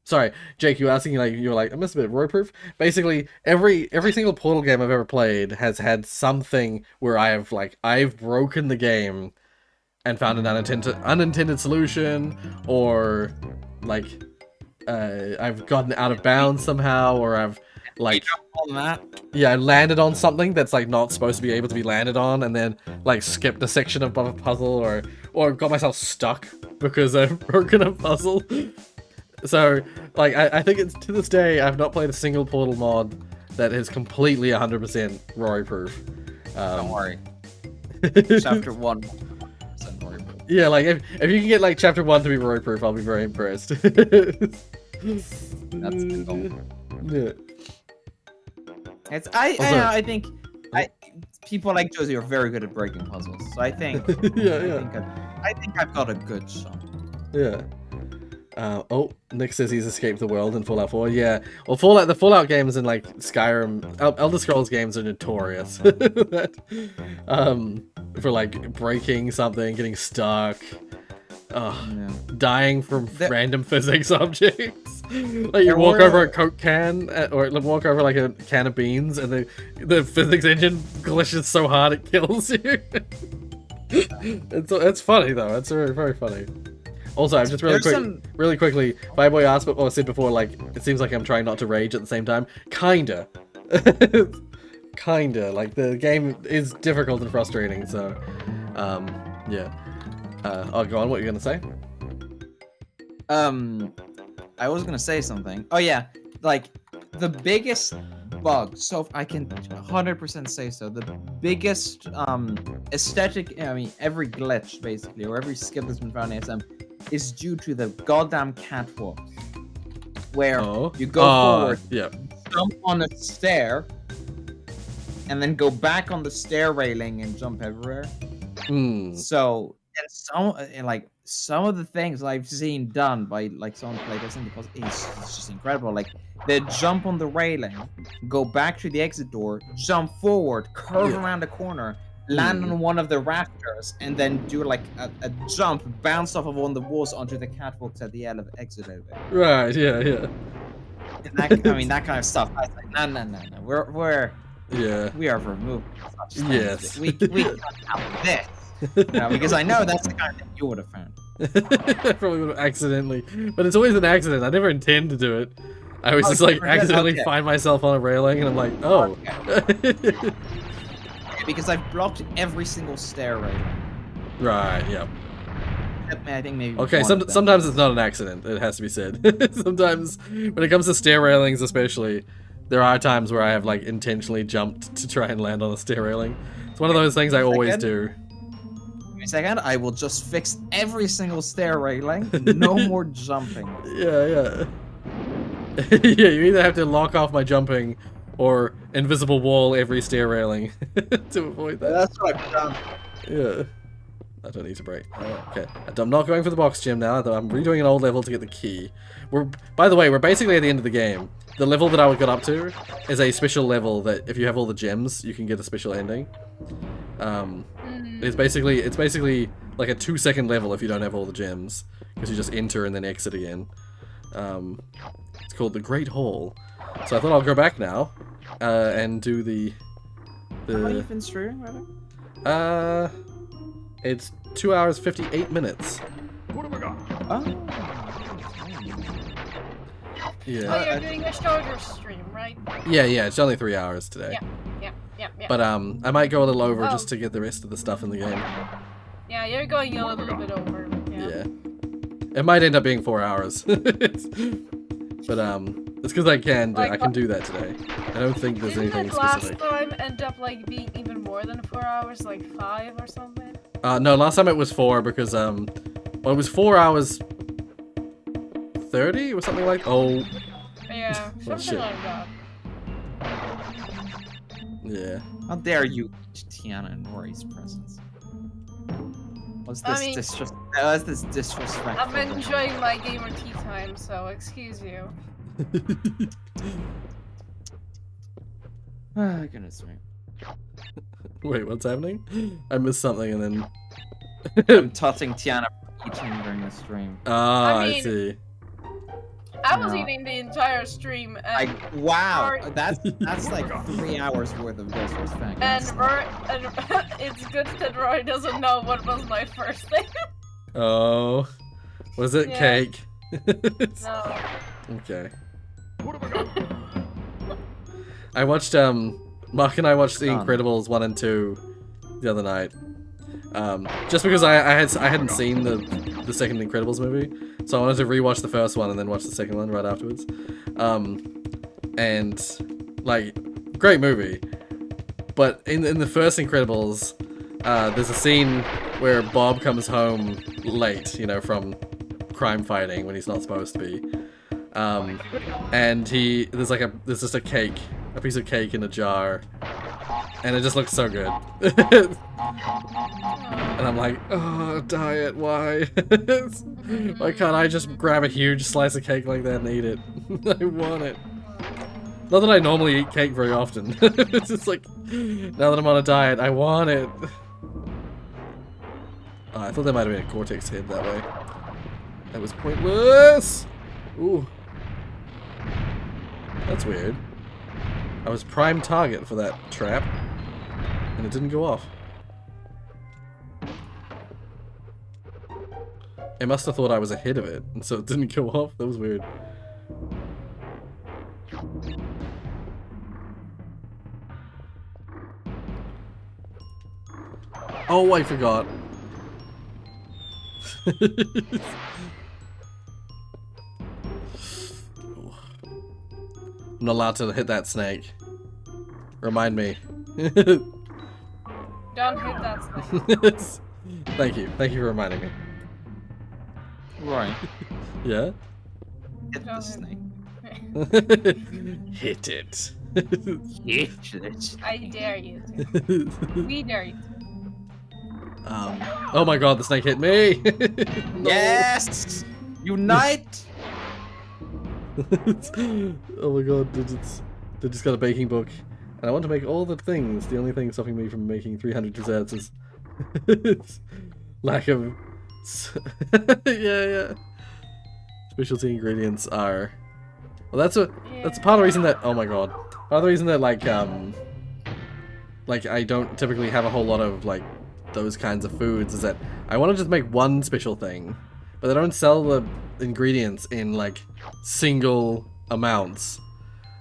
Sorry, Jake, you were asking, like, you were like, I must have been Roy proof. Basically, every single Portal game I've ever played has had something where I've broken the game and found an unintended solution, or like I've gotten out of bounds somehow, or I've like I landed on something that's like not supposed to be able to be landed on, and then like skipped a section of a puzzle, or got myself stuck because I've broken a puzzle. So, like, I think it's, to this day, I've not played a single Portal mod that is completely 100% Rory-proof. Don't worry. Chapter 1. Rory-proof. Yeah, like, if you can get, like, Chapter 1 to be Rory-proof, I'll be very impressed. That's the goal. Yeah. I think people like Josie are very good at breaking puzzles. So I think I think I've got a good shot. Yeah. Oh, Nick says he's escaped the world in Fallout 4. Yeah, well, the Fallout games and like Skyrim, Elder Scrolls games are notorious for like breaking something, getting stuck, dying from random physics objects. Like you walk over a Coke can, or walk over like a can of beans, and the physics engine glitches so hard it kills you. It's funny though. It's very, very funny. Also, I'm just really quickly, Fireboy asked, or said before, like, it seems like I'm trying not to rage at the same time. Kinda. Kinda. Like, the game is difficult and frustrating, so, yeah. I'll go on, what are you gonna say? I was gonna say something. Oh yeah, like, the biggest bug, so I can 100% say so, the biggest, aesthetic, I mean, every glitch, basically, or every skip that's been found in ASM, is due to the goddamn catwalk, where you go forward, jump on a stair, and then go back on the stair railing and jump everywhere. So, some of the things I've seen done by like someone played this in the past is just incredible. Like they jump on the railing, go back to the exit door, jump forward, curve around the corner, land on one of the rafters, and then do like a jump, bounce off of one of the walls onto the catwalks at the exit elevator. Right, yeah. And that, I mean, that kind of stuff. I was like, no. We are removed. Yes. We can't have this. Because I know that's the kind of thing you would have found. Probably would have accidentally. But it's always an accident. I never intend to do it. I always just like accidentally find myself on a railing and I'm like, oh. Okay. Because I've blocked every single stair railing. Right, yeah. I think maybe. Okay, sometimes it's not an accident, it has to be said. Sometimes, when it comes to stair railings especially, there are times where I have like intentionally jumped to try and land on a stair railing. It's one of those things I always do. Give me a second, I will just fix every single stair railing. No more jumping. Yeah. Yeah, you either have to lock off my jumping or invisible wall every stair railing to avoid that. That's what I've done. Yeah. I don't need to break. Okay. I'm not going for the box gym now, though I'm redoing an old level to get the key. By the way, we're basically at the end of the game. The level that I got up to is a special level that if you have all the gems, you can get a special ending. It's basically like a 2-second level if you don't have all the gems, because you just enter and then exit again. It's called the Great Hall. So I thought I'll go back now and do the. How long have you been streaming, rather? It's 2 hours 58 minutes. What have I got? Yeah. Oh, you're doing a shorter stream, right? Yeah, it's only 3 hours today. Yeah. But I might go a little over just to get the rest of the stuff in the game. Yeah, you're going a little bit over. Yeah. It might end up being 4 hours. But it's because I can do that today. I don't think there's anything specific. Last time end up like being even more than 4 hours, like 5 or something? No, last time it was 4 because it was 4 hours 30 or something like. Oh. Yeah, something shit. like that. Yeah. How dare you, Tiana and Rory's presence? What's this disrespect? I'm enjoying my gamer tea time, so excuse you. Oh, goodness me. Wait, what's happening? I missed something and then. I'm tossing Tiana for eating during the stream. Ah, I mean, see. I was No. eating the entire stream, and Wow, Rory- that's like 3 hours worth of disrespect. and it's good that Rory doesn't know what was my first thing. Oh. Was it Yeah. cake? No. Okay. I watched, Mark and I watched The Incredibles 1 and 2 the other night. Just because I hadn't seen the second Incredibles movie, so I wanted to rewatch the first one and then watch the second one right afterwards. And like, great movie. But in the first Incredibles, there's a scene where Bob comes home late, you know, from crime fighting when he's not supposed to be. And there's just a cake, a piece of cake in a jar, and it just looks so good. And I'm like, oh, diet, why? Why can't I just grab a huge slice of cake like that and eat it? I want it. Not that I normally eat cake very often. It's just like, now that I'm on a diet, I want it. Oh, I thought there might have been a Cortex hit that way. That was pointless! Ooh. That's weird. I was prime target for that trap, and it didn't go off. It must have thought I was ahead of it, and so it didn't go off. That was weird. Oh, I forgot. I'm not allowed to hit that snake. Remind me. Don't hit that snake. Thank you. Thank you for reminding me. Right. Yeah? Hit the snake. Hit it. Hit it. I dare you to. We dare you to. Oh my god, the snake hit me! No. Yes! Unite! Oh my god, Digits got a baking book. And I want to make all the things. The only thing stopping me from making 300 desserts is lack of... yeah. Specialty ingredients are... Well, that's part of the reason that... Oh my god. Part of the reason that, like, I don't typically have a whole lot of, like, those kinds of foods is that I want to just make one special thing, but they don't sell the ingredients in, like, single amounts.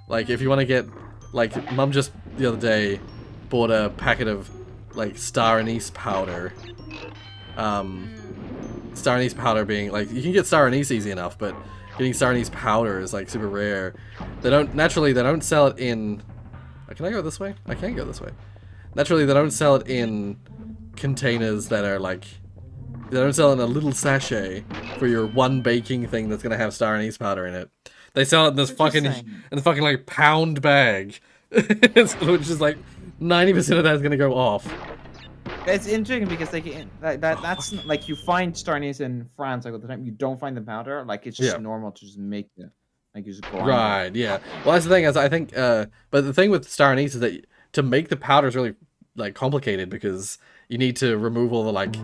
Like, if you want to get... Like, Mum just the other day bought a packet of, like, star anise powder. Star anise powder being, like, you can get star anise easy enough, but getting star anise powder is, like, super rare. They don't sell it in... Can I go this way? I can go this way. Naturally, they don't sell it in containers that are, like... They don't sell it in a little sachet for your one baking thing that's gonna have star anise powder in it. They sell it in this fucking like pound bag, which is like 90% of that is gonna go off. It's interesting because that's like you find star anise in France like all the time. You don't find the powder. Like it's just normal to just make it. Like you just grind Right. Yeah. Well, that's the thing is I think. But the thing with star anise is that to make the powder is really like complicated because you need to remove all the like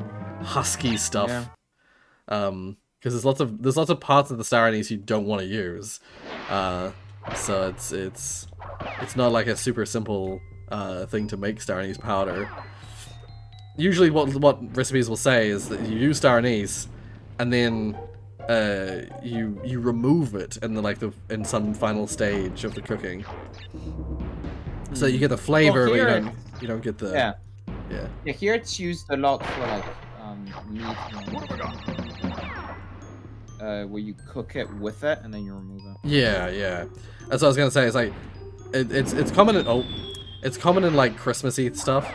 husky stuff. Yeah. Because there's lots of parts of the star anise you don't want to use, so it's not like a super simple thing to make star anise powder. Usually, what recipes will say is that you use star anise, and then you remove it in some final stage of the cooking, so you get the flavor, but you don't get the yeah. Here it's used a lot for like meat. Where you cook it with it and then you remove it. Yeah. That's what I was gonna say. It's like it's common in it's common in like Christmassy stuff,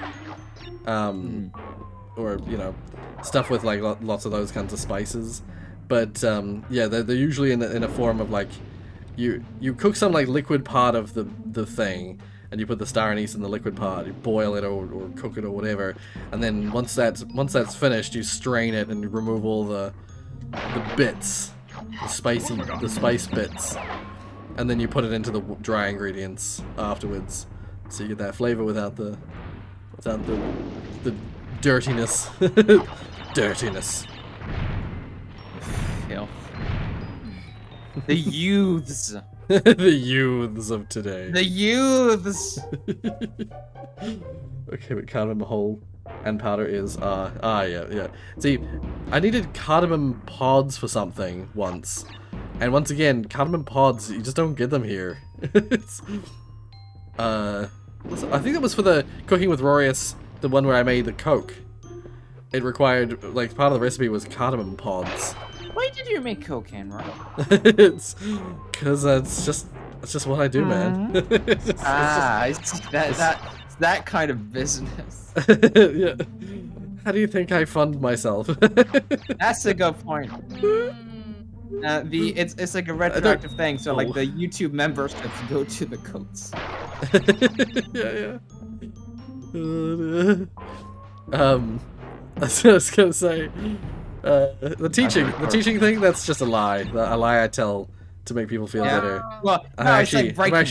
or you know, stuff with like lots of those kinds of spices. But yeah, they're usually in a form of like, you cook some like liquid part of the thing, and you put the star anise in the liquid part. You boil it or cook it or whatever, and then once that's finished, you strain it and you remove all the bits, the spice bits, and then you put it into the dry ingredients afterwards, so you get that flavor without the dirtiness. Dirtiness. Filth. The youths. The youths of today. The youths. Okay, but cardamom whole and powder is yeah. See, I needed cardamom pods for something once, and once again, cardamom pods, you just don't get them here. It's, I think that was for the cooking with Rorius, the one where I made the Coke. It required, like, part of the recipe was cardamom pods. Why did you make cocaine, right? It's because it's just what I do, man. That kind of business. Yeah. How do you think I fund myself? That's a good point. It's like a retroactive thing, so like the YouTube memberships go to the coats. Yeah. I was gonna say, the teaching thing, that's just a lie. A lie I tell to make people feel better. Well, I'm actually a Coke That's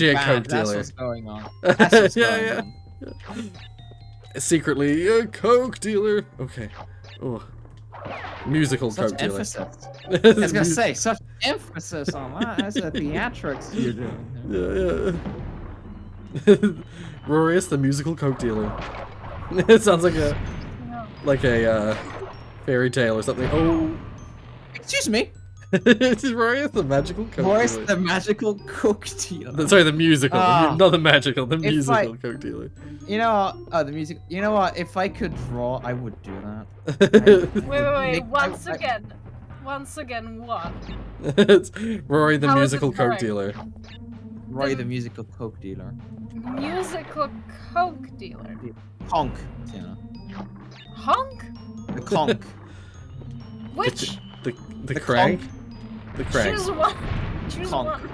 dealer. what's going on. That's what's going on. Secretly a Coke dealer. Okay. Oh. Musical Such Coke dealer. emphasis. I was gonna say, such emphasis on that. That's a theatrics you're doing. Yeah. Rorius, the musical Coke dealer. It sounds like a fairy tale or something. Oh. Excuse me. It's Rorius, the magical Coke Rorius, dealer. the magical Coke dealer. Sorry, the musical. Not the magical, the musical Coke dealer. You know, the music. You know what? If I could draw, I would do that. Wait. Once again, what? It's Rory, the How is musical it Coke correct? dealer. Roy, the musical Coke dealer. Musical Coke dealer. Honk, Tiana. Honk? The conk. Which? The crank? conk. The crank. Choose one. Choose Conk. one.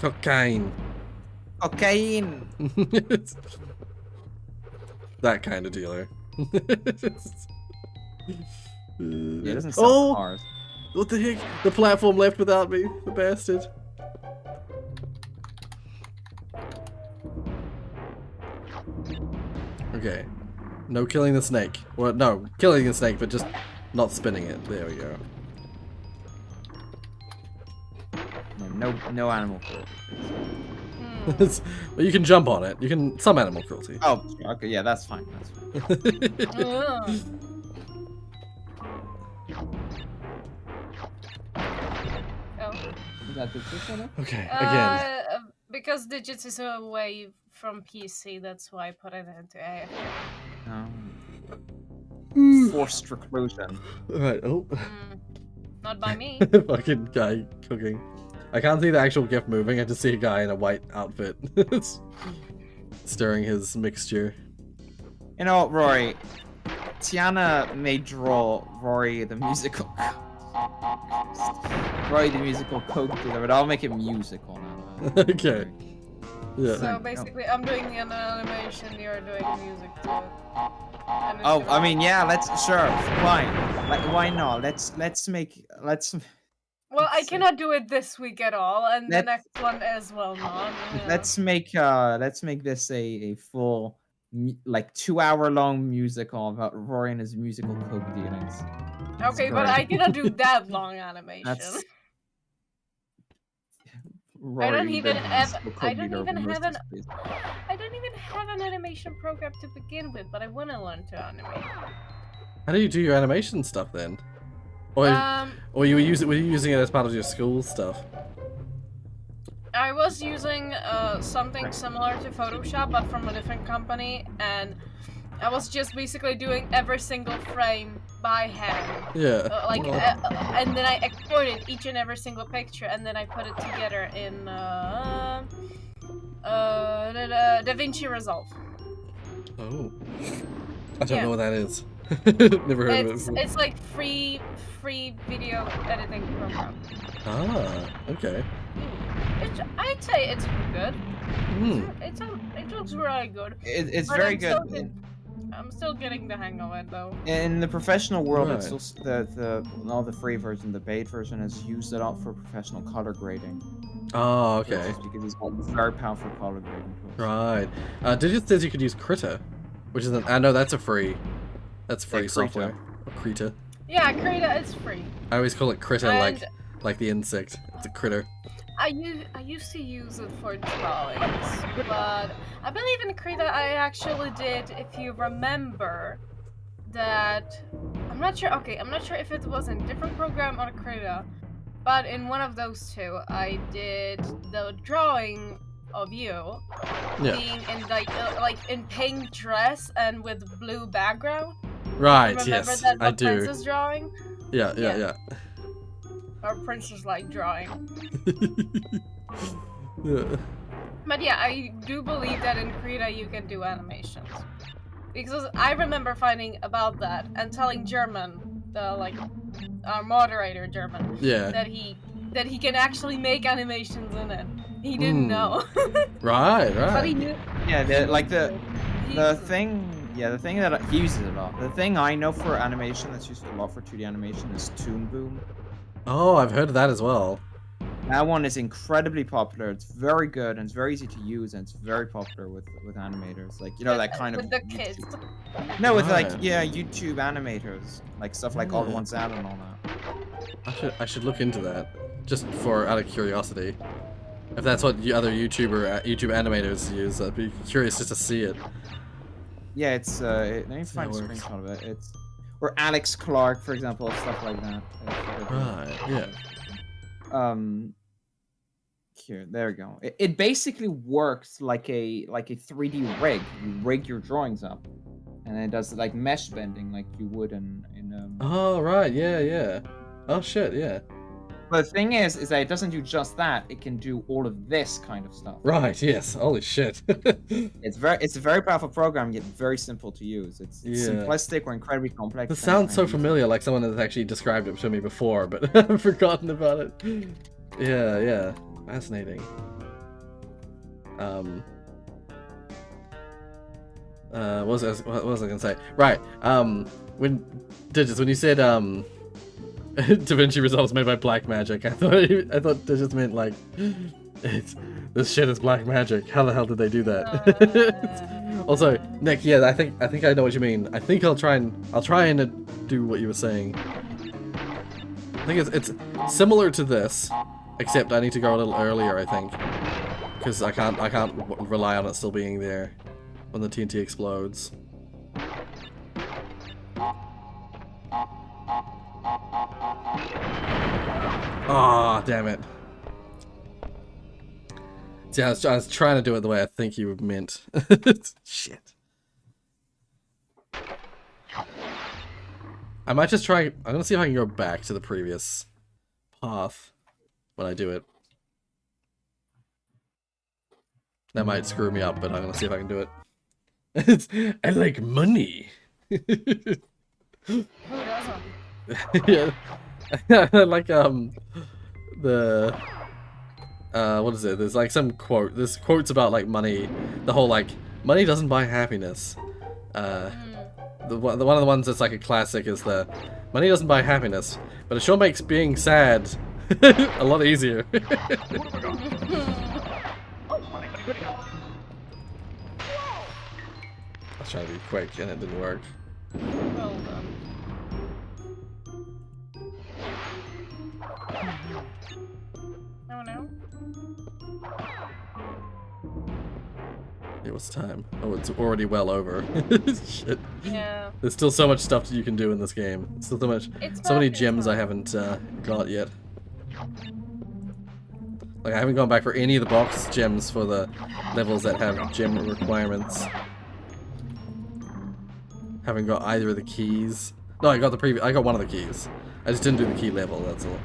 Cocaine. Cocaine. That kind of dealer. It doesn't sell cars. What the heck? The platform left without me, the bastard. Okay. No killing the snake. Well, no, killing the snake, but just not spinning it. There we go. No animal cruelty. Well, you can jump on it. You can some animal cruelty. Oh, okay, yeah, that's fine. That's fine. Ugh. Oh. Is that the system? Okay, again. Because digits is away from PC, that's why I put it into AF. Forced reclusion. Alright, oh. Not by me. Fucking guy cooking. I can't see the actual GIF moving, I just see a guy in a white outfit. Stirring his mixture. You know what, Rory? Tiana may draw Rory the musical. Rory the musical Coke dealer, but I'll make it musical now. Okay. Yeah. So basically, I'm doing an animation, you're doing music too. And it's Oh, gonna I mean, all- yeah, let's fine. Like, why not? Let's. Well, I cannot do it this week at all, and the Let's- next one as well not. Yeah. Let's make this a full like 2-hour long musical about Rory and his musical Coke dealings. Okay, but great. I cannot do that long animation. That's I don't Rory, even the have. musical I Coke don't dealer even of have an. Mercy's Place. I don't even have an animation program to begin with, but I want to learn to animate. How do you do your animation stuff then? Or were you using it as part of your school stuff? I was using something similar to Photoshop, but from a different company, and I was just basically doing every single frame by hand. Yeah. And then I exported each and every single picture, and then I put it together in DaVinci Resolve. Oh. I don't know what that is. Never heard of it before. It's like free video editing program. Ah, okay. I'd say it's good. Hmm. It looks really good. It's But very good. I'm still getting the hang of it though. In the professional world, Right. it's still the free version, the paid version is used a lot for professional color grading. Oh, okay. Just because it's got very powerful color grading tools. Right. Digit says you could use Krita, which is I know that's a free. That's free Yeah, Krita. software. Krita. Yeah, Krita is free. I always call it Krita, And- like the insect. It's a critter. I used to use it for drawings, but I believe in Krita I actually did, if you remember, that I'm not sure. Okay, I'm not sure if it was in a different program or Krita, but in one of those two, I did the drawing of you being in like in pink dress and with blue background. Right. Remember Yes, that I the do. princess drawing Yeah. or princess-like drawing? Yeah. But yeah, I do believe that in Krita you can do animations. Because I remember finding about that and telling German, our moderator German, Yeah. that he can actually make animations in it. He didn't know. Right. But he knew. Yeah, the he- thing. Yeah, the thing that he uses it a lot. The thing I know for animation that's used a lot for 2D animation is Toon Boom. Oh, I've heard of that as well. That one is incredibly popular. It's very good and it's very easy to use and it's very popular with animators. Like that kind of with the kids. No, with Right. YouTube animators, like stuff like All the Ones Out and all that. I should look into that, just for out of curiosity. If that's what other YouTube animators use, I'd be curious just to see it. Yeah, it's let me find a that works. screenshot of it. Or Alex Clark, for example, stuff like that. Right. Yeah. Here, there we go. It basically works like a 3D rig. You rig your drawings up, and it does like mesh bending like you would in Oh, right. Yeah. Oh shit. Yeah. But the thing is that it doesn't do just that. It can do all of this kind of stuff. Right. Yes. Holy shit. It's a very powerful program, yet very simple to use. It's Yeah. simplistic or incredibly complex. This sounds so familiar, like someone has actually described it to me before, but I've forgotten about it. Yeah. Fascinating. What was I gonna say? Right. When you said DaVinci Resolve is made by Black Magic, I thought Digits meant like this shit is black magic. How the hell did they do that? Also, Nick, yeah, I think I know what you mean. I think I'll try and do what you were saying. I think it's similar to this, except I need to go a little earlier, I think, because I can't rely on it still being there when the TNT explodes. Ah, damn it. See, I was trying to do it the way I think you meant. Shit. I might just try. I'm gonna see if I can go back to the previous path when I do it. That might screw me up, but I'm gonna see if I can do it. I like money. Who doesn't? Yeah. Like the what is it? There's like some quote. There's quotes about like money. The whole like money doesn't buy happiness. One of the ones that's like a classic is the money doesn't buy happiness, but it sure makes being sad a lot easier. I was trying to be quick and it didn't work. Well done. Oh no. Hey, what's the time? Oh, it's already well over. Shit. Yeah. There's still so much stuff that you can do in this game. Still so much, It's so many fun, it's gems I fun. haven't got yet. Like I haven't gone back for any of the box gems for the levels that have gem requirements. Haven't got either of the keys. No, I got one of the keys. I just didn't do the key level. That's all.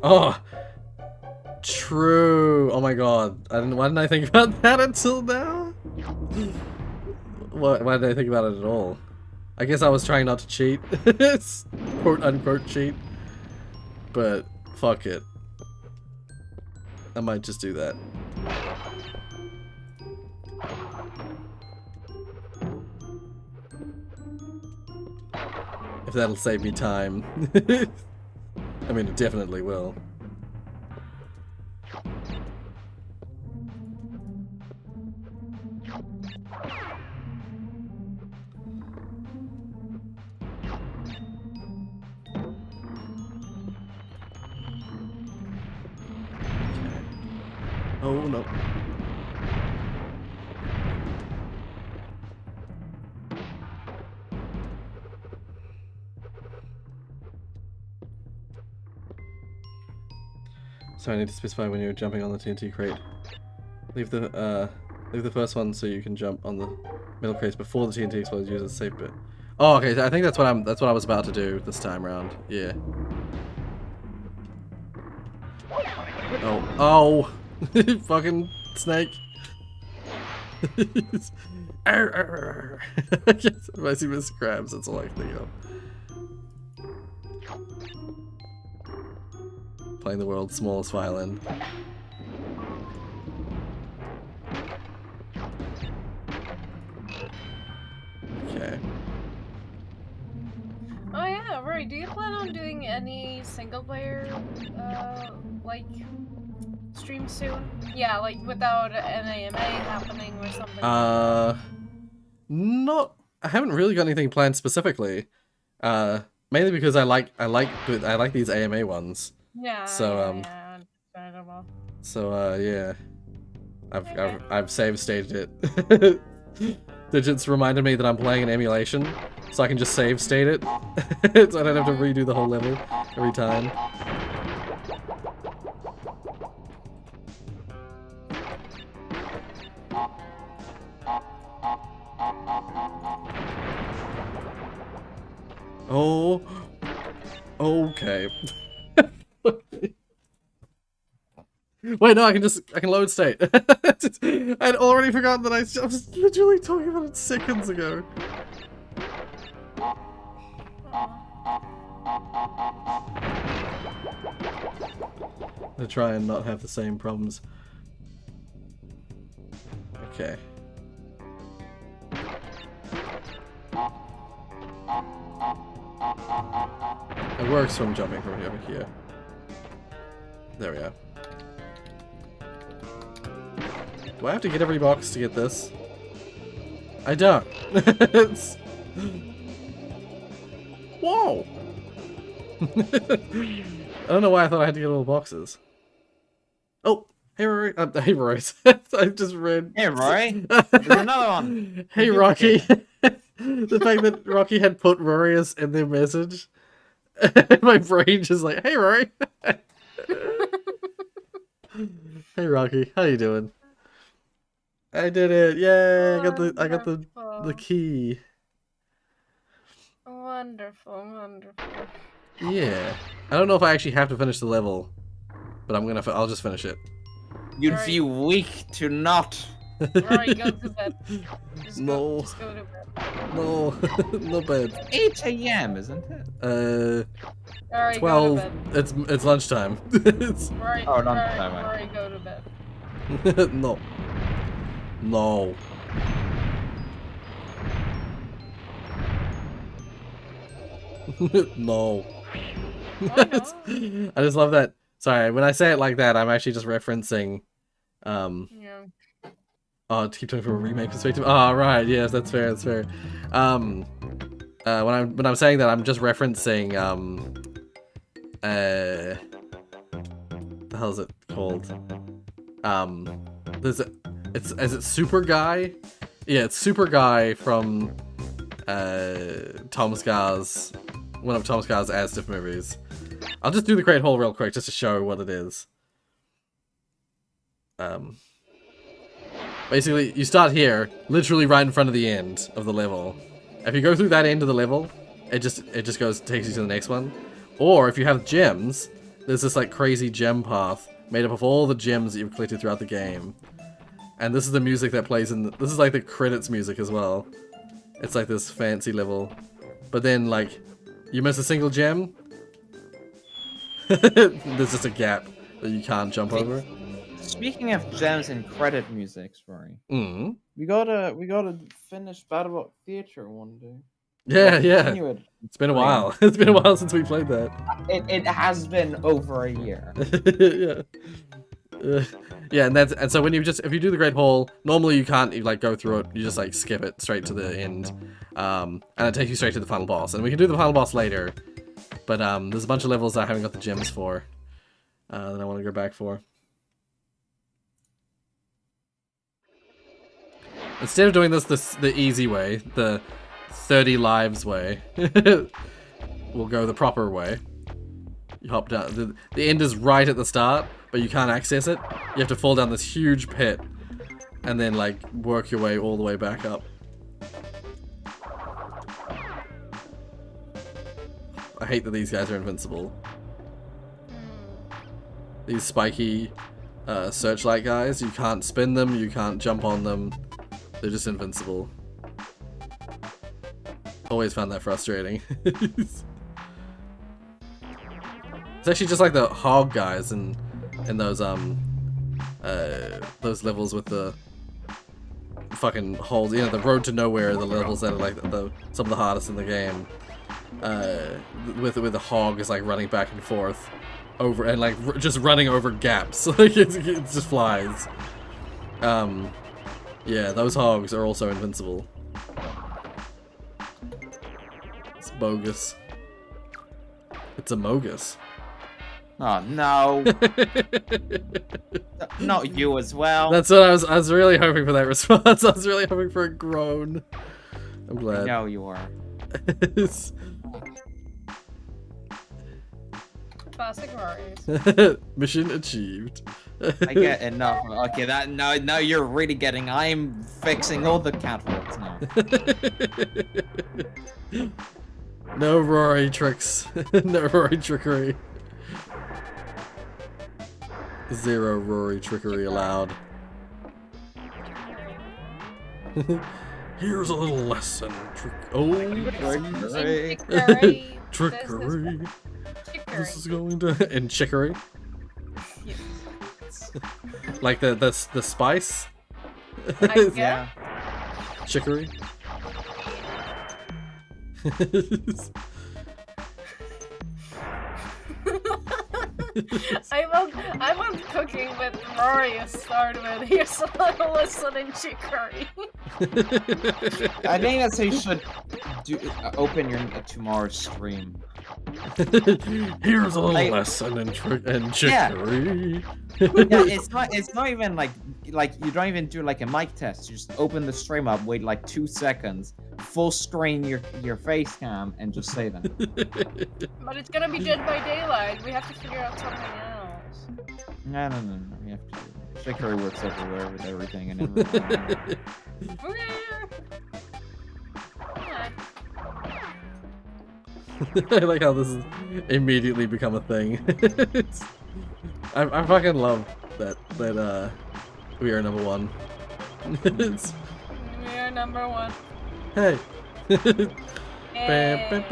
Oh, true. Oh my god. Why didn't I think about that until now? Why did I think about it at all? I guess I was trying not to cheat. Quote unquote cheat. But fuck it. I might just do that. If that'll save me time. I mean, it definitely will. Oh no. So I need to specify when you're jumping on the TNT crate. Leave the first one so you can jump on the middle crates before the TNT explodes. Use a safe bit. Oh, okay. I think that's what I was about to do this time around. Yeah. Oh, fucking snake. Arr. If I see Mr. Krabs, that's all I can think of. Playing the world's smallest violin. Okay. Oh yeah, Rory, do you plan on doing any single player, like, stream soon? Yeah, like without an AMA happening or something? I haven't really got anything planned specifically. Mainly because I like these AMA ones. Yeah. So yeah, understandable. So yeah. I've save stated it. Digits reminded me that I'm playing an emulation, so I can just save state it. So I don't have to redo the whole level every time. Oh, okay. Wait, no, I can load state. I'd already forgotten that I was literally talking about it seconds ago. To try and not have the same problems. Okay. It works from jumping from over here. There we are. Do I have to get every box to get this? I don't. Whoa! I don't know why I thought I had to get all the boxes. Oh, hey Rory. Hey Rory. I just read. Hey Rory. There's another one. Hey Rocky. The fact that Rocky had put Rorius in their message. My brain just like, hey Rory. Hey Rocky, how you doing? I did it! Yay! I got the key. Wonderful, wonderful. Yeah. I don't know if I actually have to finish the level, but I'll just finish it. You'd feel weak to not. Rory, go to bed. No. Just go to bed. No, no bed. 8 a.m. isn't it? Rory, 12. go to bed. It's lunchtime. It's... Rory, Oh, lunchtime. Rory, go to bed. No. No. No. I just love that. Sorry, when I say it like that, I'm actually just referencing. Yeah. Oh, to keep talking from a remake perspective. Oh, right. Yes, that's fair. That's fair. When I'm saying that, I'm just referencing. The hell is it called? Is it Super Guy? Yeah, it's Super Guy from Tom Scar's one of Tom Scar's As-Diff movies. I'll just do the Great Hall real quick just to show what it is. Basically, you start here, literally right in front of the end of the level. If you go through that end of the level, it just takes you to the next one. Or if you have gems, there's this like crazy gem path made up of all the gems that you've collected throughout the game. And this is the music that plays in this is like the credits music as well. It's like this fancy level. But then like you miss a single gem, there's just a gap that you can't jump over. Speaking of gems and credit music, sorry. We gotta finish Battle Theater one day. Yeah. It's been a while. It's been a while since we played that. It has been over a year. Yeah, and so when if you do the Great Hall, normally you can't like go through it. You just like skip it straight to the end, and it takes you straight to the final boss. And we can do the final boss later, but there's a bunch of levels I haven't got the gems for that I want to go back for. Instead of doing this the easy way, the 30 lives way, we'll go the proper way. You hop down. The end is right at the start, but you can't access it. You have to fall down this huge pit, and then like work your way all the way back up. I hate that these guys are invincible. These spiky searchlight guys, you can't spin them, you can't jump on them. They're just invincible. Always found that frustrating. It's actually just like the hog guys in those levels with the fucking holes. You know, the road to nowhere, the levels that are like some of the hardest in the game. With the hog is like running back and forth over and like just running over gaps. Like it just flies. Yeah, those hogs are also invincible. It's bogus. It's a mogus. Oh no! Not you as well. That's what I was really hoping for that response. I was really hoping for a groan. I'm glad. No, you are. Classic Rorius. Mission achieved. I get enough. Okay, now you're really getting. I'm fixing all the catwalks now. No Rory tricks. No Rory trickery. Zero Rory trickery allowed. Here's a little lesson. Trickery. Trickery. This is going to in chicory. Yes. Like the spice. Yeah. Chicory. I want cooking with Rorius start with here's a little lesson in chicory. I think that's how you should open your tomorrow's stream. Here's a little lesson in chicory. Yeah, it's not even like you don't even do like a mic test. You just open the stream up, wait like 2 seconds, full screen your face cam, and just say them. But it's gonna be Dead by Daylight. We have to figure out something else. No. We have to. Chicory works everywhere with everything and everything. I like how this has immediately become a thing. I fucking love that we are number one. We are number one. Hey. Hey.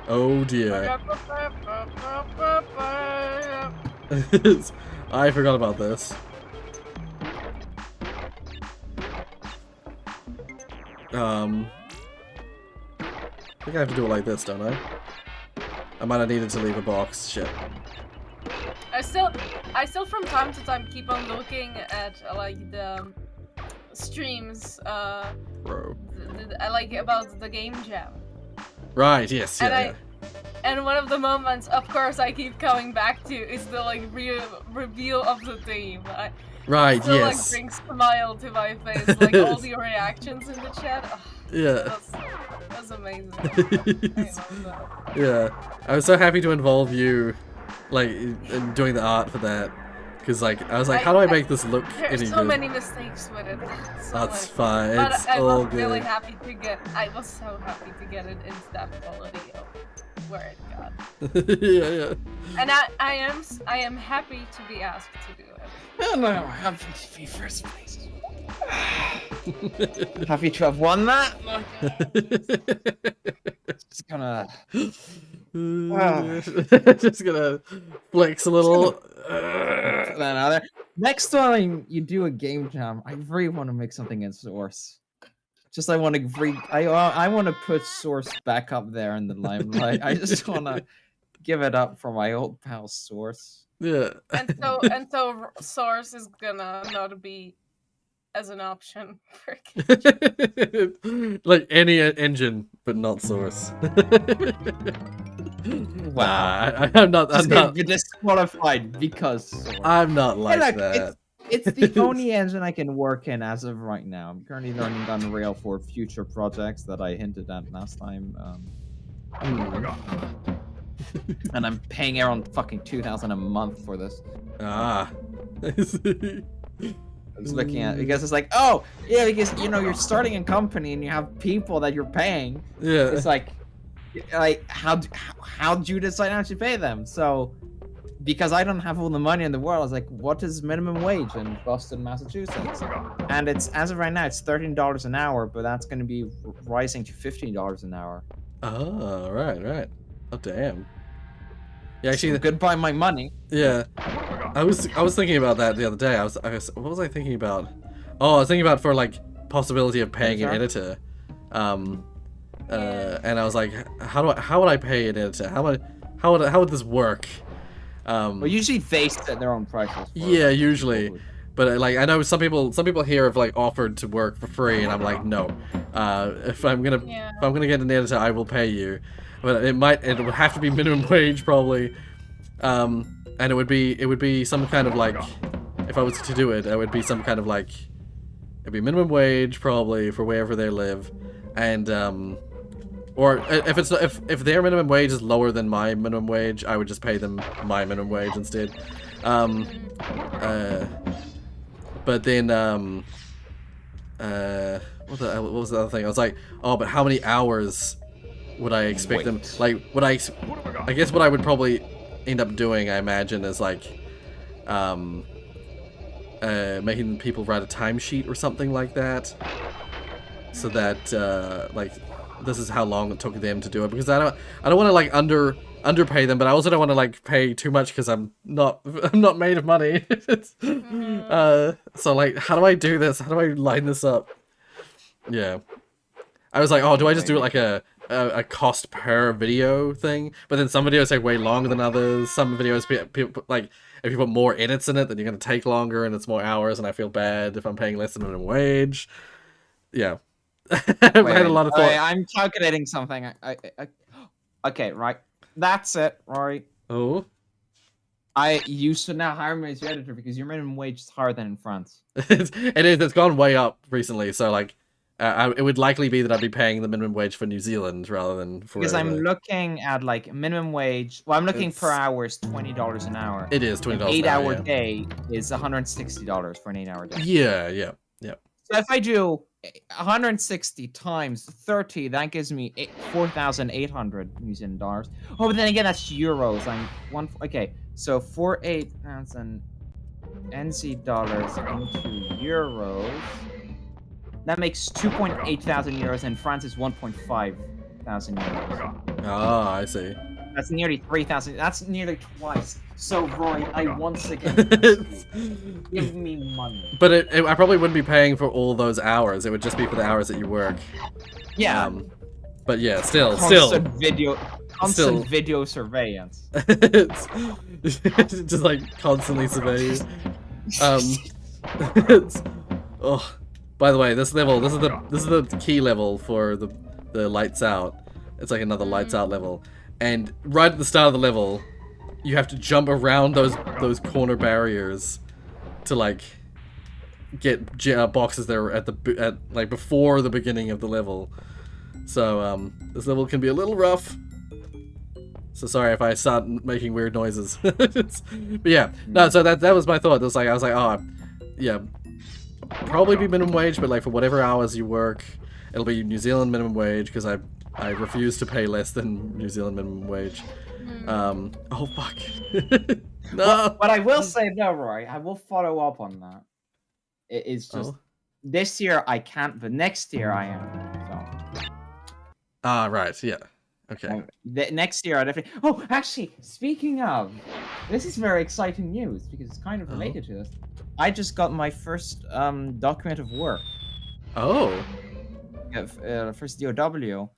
Oh dear. I forgot about this. I think I have to do it like this, don't I? I might have needed to leave a box. Shit. I still from time to time keep on looking at like the streams Bro. like about the game jam. Right, yes, yeah. And one of the moments, of course, I keep coming back to is the like reveal of the theme. Right, still, yes. Like brings smile to my face, like all the reactions in the chat. Oh, yeah. That's amazing. I love that. Yeah. I was so happy to involve you, like, in doing the art for that. Because like I was like, how do I make this look There's any so good? many mistakes with it. So, That's like, fine. but It's I all was really good. happy to get. I was so happy to get it into that quality of where it got. Yeah. And I am happy to be asked to do it. And I'm happy to be first place. Happy to have won that. Just gonna. Just gonna flex a little. Put that out there. Next time you do a game jam, I really want to make something in Source. Just I want to I want to put Source back up there in the limelight. I just want to give it up for my old pal Source. Yeah. And so Source is gonna not be as an option for Like any engine, but not Source. Wow. I'm not. I'm not. Be disqualified because Source. I'm not like Hey, look, that. It's the only engine I can work in as of right now. I'm currently learning Unreal for future projects that I hinted at last time. And I'm paying around fucking $2,000 a month for this. Ah. I was looking at because it's like, oh yeah, because you know you're starting a company and you have people that you're paying. Yeah. It's like how do you decide how to pay them? So because I don't have all the money in the world, I was like, what is minimum wage in Boston, Massachusetts? And it's as of right now, it's $13 an hour, but that's going to be rising to $15 an hour. Oh, right. Oh, damn. Yeah, actually, So goodbye my money. Yeah, I was thinking about that the other day. I was what was I thinking about? Oh, I was thinking about for like possibility of paying an editor. And I was like, how would I pay an editor? How would this work? Well, usually they set their own prices. Yeah, usually. But like I know some people here have like offered to work for free, and I'm like, no. If I'm gonna get an editor, I will pay you. But it would have to be minimum wage probably. And it would be some kind of like, if I was to do it, it would be some kind of like, it'd be minimum wage probably for wherever they live, and or if their minimum wage is lower than my minimum wage, I would just pay them my minimum wage instead. But then what was the other thing? I was like, oh, but how many hours would I expect them? Like, I guess what I would probably end up doing, I imagine, is like making people write a timesheet or something like that, so that like this is how long it took them to do it, because I don't want to like underpay them, but I also don't want to like pay too much because I'm not made of money. So like, how do I do this? How do I line this up? Yeah, I was like, oh, do I just do it like a cost per video thing? But then some videos take way longer than others. Some videos, people like, if you put more edits in it, then you're gonna take longer and it's more hours, and I feel bad if I'm paying less than minimum wage. Yeah. I've had a lot of thought. I'm calculating something. Okay, right. That's it, Rory. Oh. You should now hire me as your editor because your minimum wage is higher than in France. It is. It's gone way up recently. So like, it would likely be that I'd be paying the minimum wage for New Zealand rather than for. Because I'm looking at like minimum wage. Well, I'm looking per hour is $20 an hour. It is $20 an hour. 8-hour day is $160 for an 8-hour day. Yeah. So if I do 160 times 30, that gives me 4,800 New Zealand dollars. Oh, but then again, that's euros. Okay, so 4,800 NZ dollars into euros. That makes 2.8 thousand euros, and France is 1.5 thousand euros. Ah, I see. That's nearly 3,000. That's nearly twice. So, Roy, I once again give me money. But I probably wouldn't be paying for all those hours. It would just be for the hours that you work. Yeah. But yeah, still. Constant video surveillance. It's just like constantly surveying. Oh, by the way, this is the key level for the lights out. It's like another lights out level, and right at the start of the level, you have to jump around those corner barriers to like get boxes that are at like before the beginning of the level. So this level can be a little rough. So sorry if I start making weird noises. But yeah, no. So that was my thought. It was like I was like, oh, yeah, probably be minimum wage, but like for whatever hours you work, it'll be New Zealand minimum wage because I refuse to pay less than New Zealand minimum wage. Oh fuck. No. But I will say though, Roy, I will follow up on that. It is just this year I can't, but next year I am. So. Ah, right. Yeah. Okay. Next year I definitely. Oh, actually, speaking of, this is very exciting news because it's kind of related to this. I just got my first document of work. Oh. First DOW,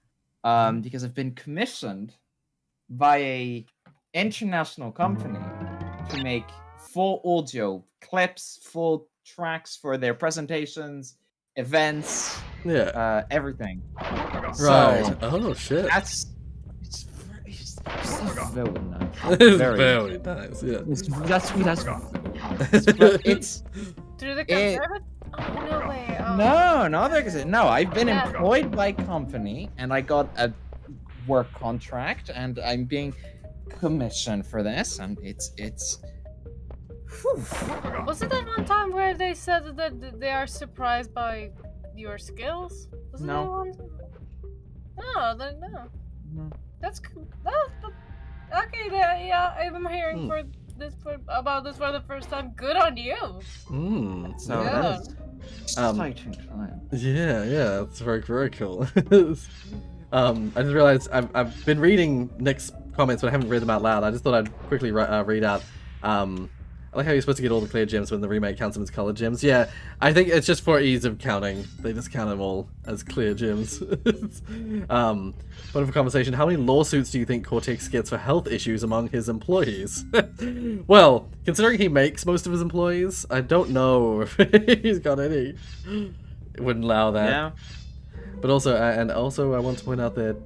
because I've been commissioned by a international company to make full audio clips, full tracks for their presentations, events, everything. Right. So, oh shit. It's very nice. Very nice. Yeah. It's Through the conservative? Oh, no way. Oh. No, I've been employed by a company and I got a work contract and I'm being commissioned for this and it's Was it that one time where they said that they are surprised by your skills? Was it that one? No, no. That's cool. Okay, yeah, I'm hearing about this for the first time. Good on you. So yeah. Exciting time. Yeah, it's very, very cool. I just realized I've been reading Nick's comments, but I haven't read them out loud. I just thought I'd quickly read out. I like how you're supposed to get all the clear gems when the remake counts them as colored gems. Yeah, I think it's just for ease of counting. They just count them all as clear gems. Point of conversation, how many lawsuits do you think Cortex gets for health issues among his employees? Well, considering he makes most of his employees, I don't know if he's got any. It wouldn't allow that. Yeah. But also, I want to point out that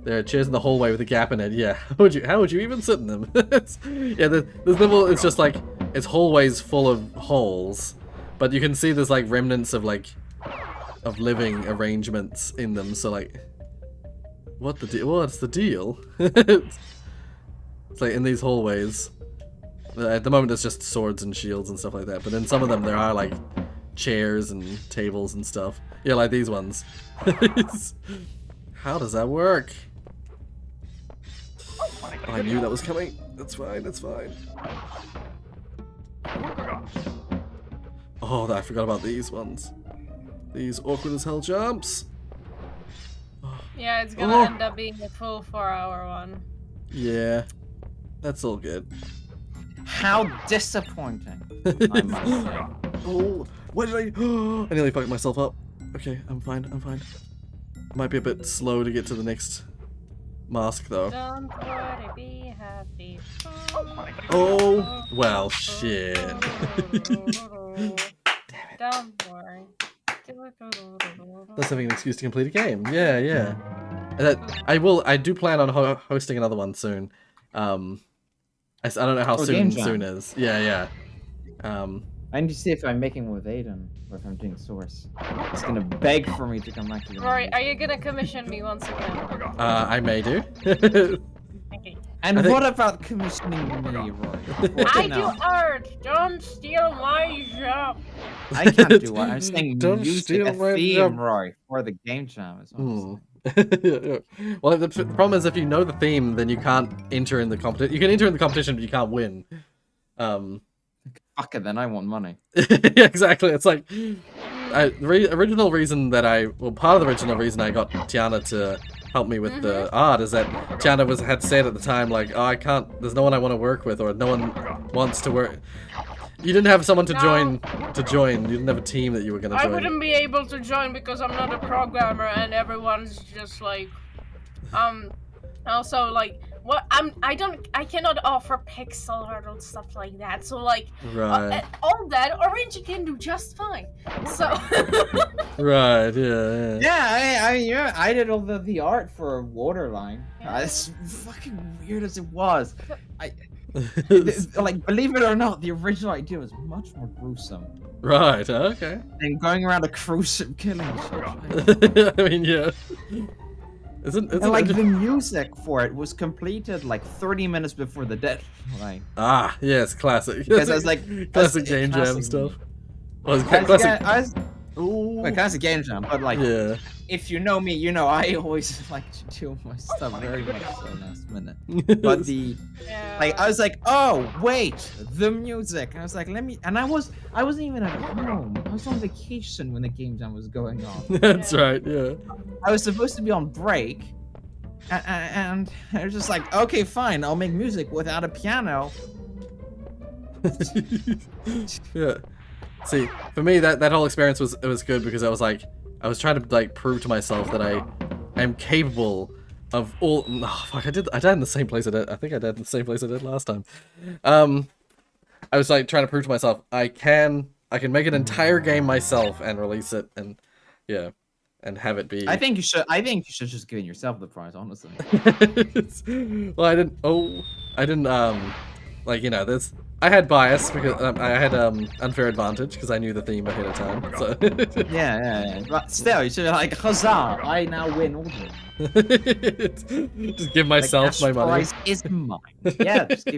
there are chairs in the hallway with a gap in it. Yeah, how would you even sit in them? Yeah, this level is just like it's hallways full of holes, but you can see there's like remnants of living arrangements in them. So like, what's the deal? It's like in these hallways. At the moment, it's just swords and shields and stuff like that. But in some of them, there are like chairs and tables and stuff. Yeah, like these ones. How does that work? I knew that was coming. That's fine, that's fine. Oh, I forgot about these ones. These awkward as hell jumps. Yeah, it's gonna end up being a full 4-hour one. Yeah, that's all good. How disappointing, I must say. Oh, why did I nearly fucked myself up. Okay, I'm fine. Might be a bit slow to get to the next mask, though. Don't worry, be happy. Oh, well, shit. Damn it. Don't worry. That's having an excuse to complete a game. Yeah. I do plan on hosting another one soon. I don't know how soon is. Yeah. I need to see if I'm making with Aiden or if I'm doing Source. It's gonna beg for me to come back to you. Rory, are you gonna commission me once again? I may do. Okay. And what about commissioning me, Rory? I do art! Don't steal my job! I can't do art. I'm saying Don't music, steal a my theme, job. Rory, for the game jam is what I'm saying. Well, the problem is if you know the theme, then you can't enter in the competition. You can enter in the competition, but you can't win. Fuck it, then I want money. Yeah, exactly. It's like part of the original reason I got Tiana to help me with the art is that Tiana had said at the time, like, oh, I can't. There's no one I want to work with, or no one wants to work. You didn't have someone to join. You didn't have a team that you were gonna join. I wouldn't be able to join because I'm not a programmer, and everyone's just like, also like, what I cannot offer pixel art and stuff like that. So like, all that Orange can do just fine. So. Right. Yeah. Yeah, I did all the art for Waterline. As fucking weird as it was, like, believe it or not, the original idea was much more gruesome. Right. Okay. And going around a cruise ship killing shit. I mean, yeah. And like the music for it was completed like 30 minutes before the deadline. Ah, yes, classic. Because I was like, classic game jam stuff. Well, classic game jam, but like, yeah. if you know me, you know I always like to do my stuff very much so last minute. But like, I was like, oh wait, the music. And I was like, let me. And I wasn't even at home. I was on vacation when the game jam was going on. That's right. Yeah. I was supposed to be on break, and I was just like, okay, fine, I'll make music without a piano. Yeah. See, for me, that whole experience was good because I was trying to like prove to myself that I am capable of all. Oh, fuck! I died in the same place I did. I think I died in the same place I did last time. I was like trying to prove to myself I can make an entire game myself and release it, and yeah, and have it be. I think you should just give yourself the prize, honestly. Well, I didn't. Like, you know, I had bias because I had unfair advantage because I knew the theme ahead of time. So yeah. But still, you should be like, huzzah! I now win all of them. Just give myself my money. Prize is mine. Yeah, just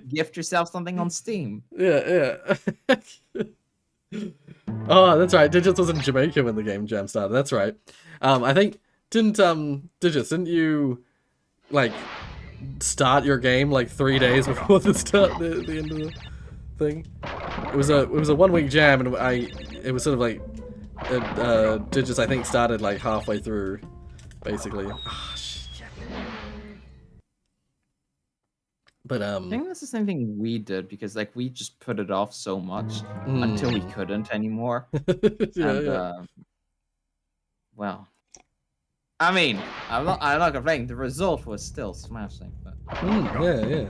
gift yourself something on Steam. Yeah. Oh, that's right. Digits was in Jamaica when the game jam started. That's right. I think Digits, didn't you like start your game like 3 days before the end of the thing? It was a 1 week jam, and it was sort of like Digits I think started like halfway through, basically. Oh, shit. But I think that's the same thing we did because like we just put it off so much until we couldn't anymore. Well, I mean, I'm not complaining. The result was still smashing, but yeah.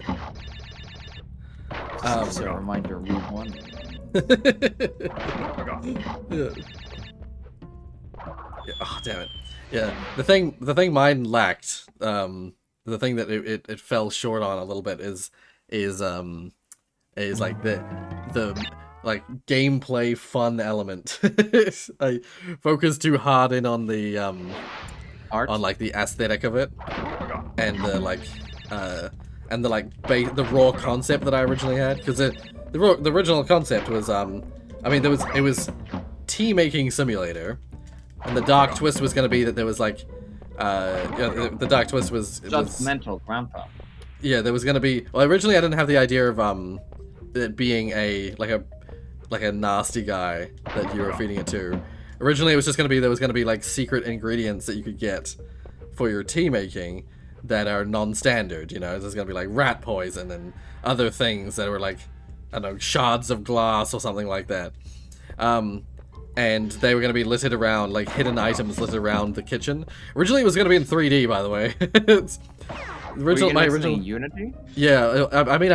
Just a reminder, we won. Yeah. Oh, damn it. Yeah, the thing mine lacked, the thing that it fell short on a little bit is like the like gameplay fun element. I focused too hard in on the art, on like the aesthetic of it, and the the raw concept that I originally had, because the original concept was I mean it was tea making simulator, and the dark twist was going to be that there was like the dark twist was judgmental grandpa. Yeah, there was going to be, well, originally I didn't have the idea of it being a nasty guy that you were feeding it to. Originally it was just going to be, there was going to be like secret ingredients that you could get for your tea making that are non-standard, you know. There's going to be like rat poison and other things that were like, I don't know, shards of glass or something like that. And they were going to be littered around, like hidden items littered around the kitchen. Originally it was going to be in 3D, by the way. My original Unity? Yeah, I mean,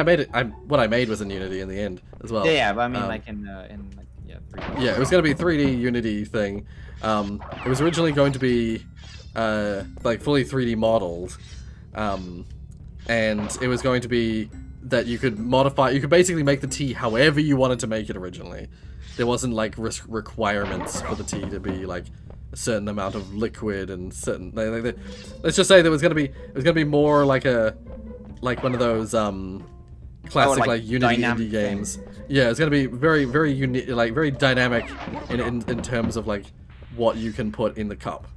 what I made was in Unity in the end as well. Yeah, but I mean, like in like 3D. Yeah, it was going to be a 3D Unity thing. It was originally going to be like fully 3D modeled, and it was going to be that you could modify. You could basically make the tea however you wanted to make it originally. There wasn't like requirements for the tea to be like a certain amount of liquid and certain. Let's just say there was gonna be more like one of those classic like Unity indie games. Yeah, it's gonna be very very unique, like very dynamic in terms of like what you can put in the cup,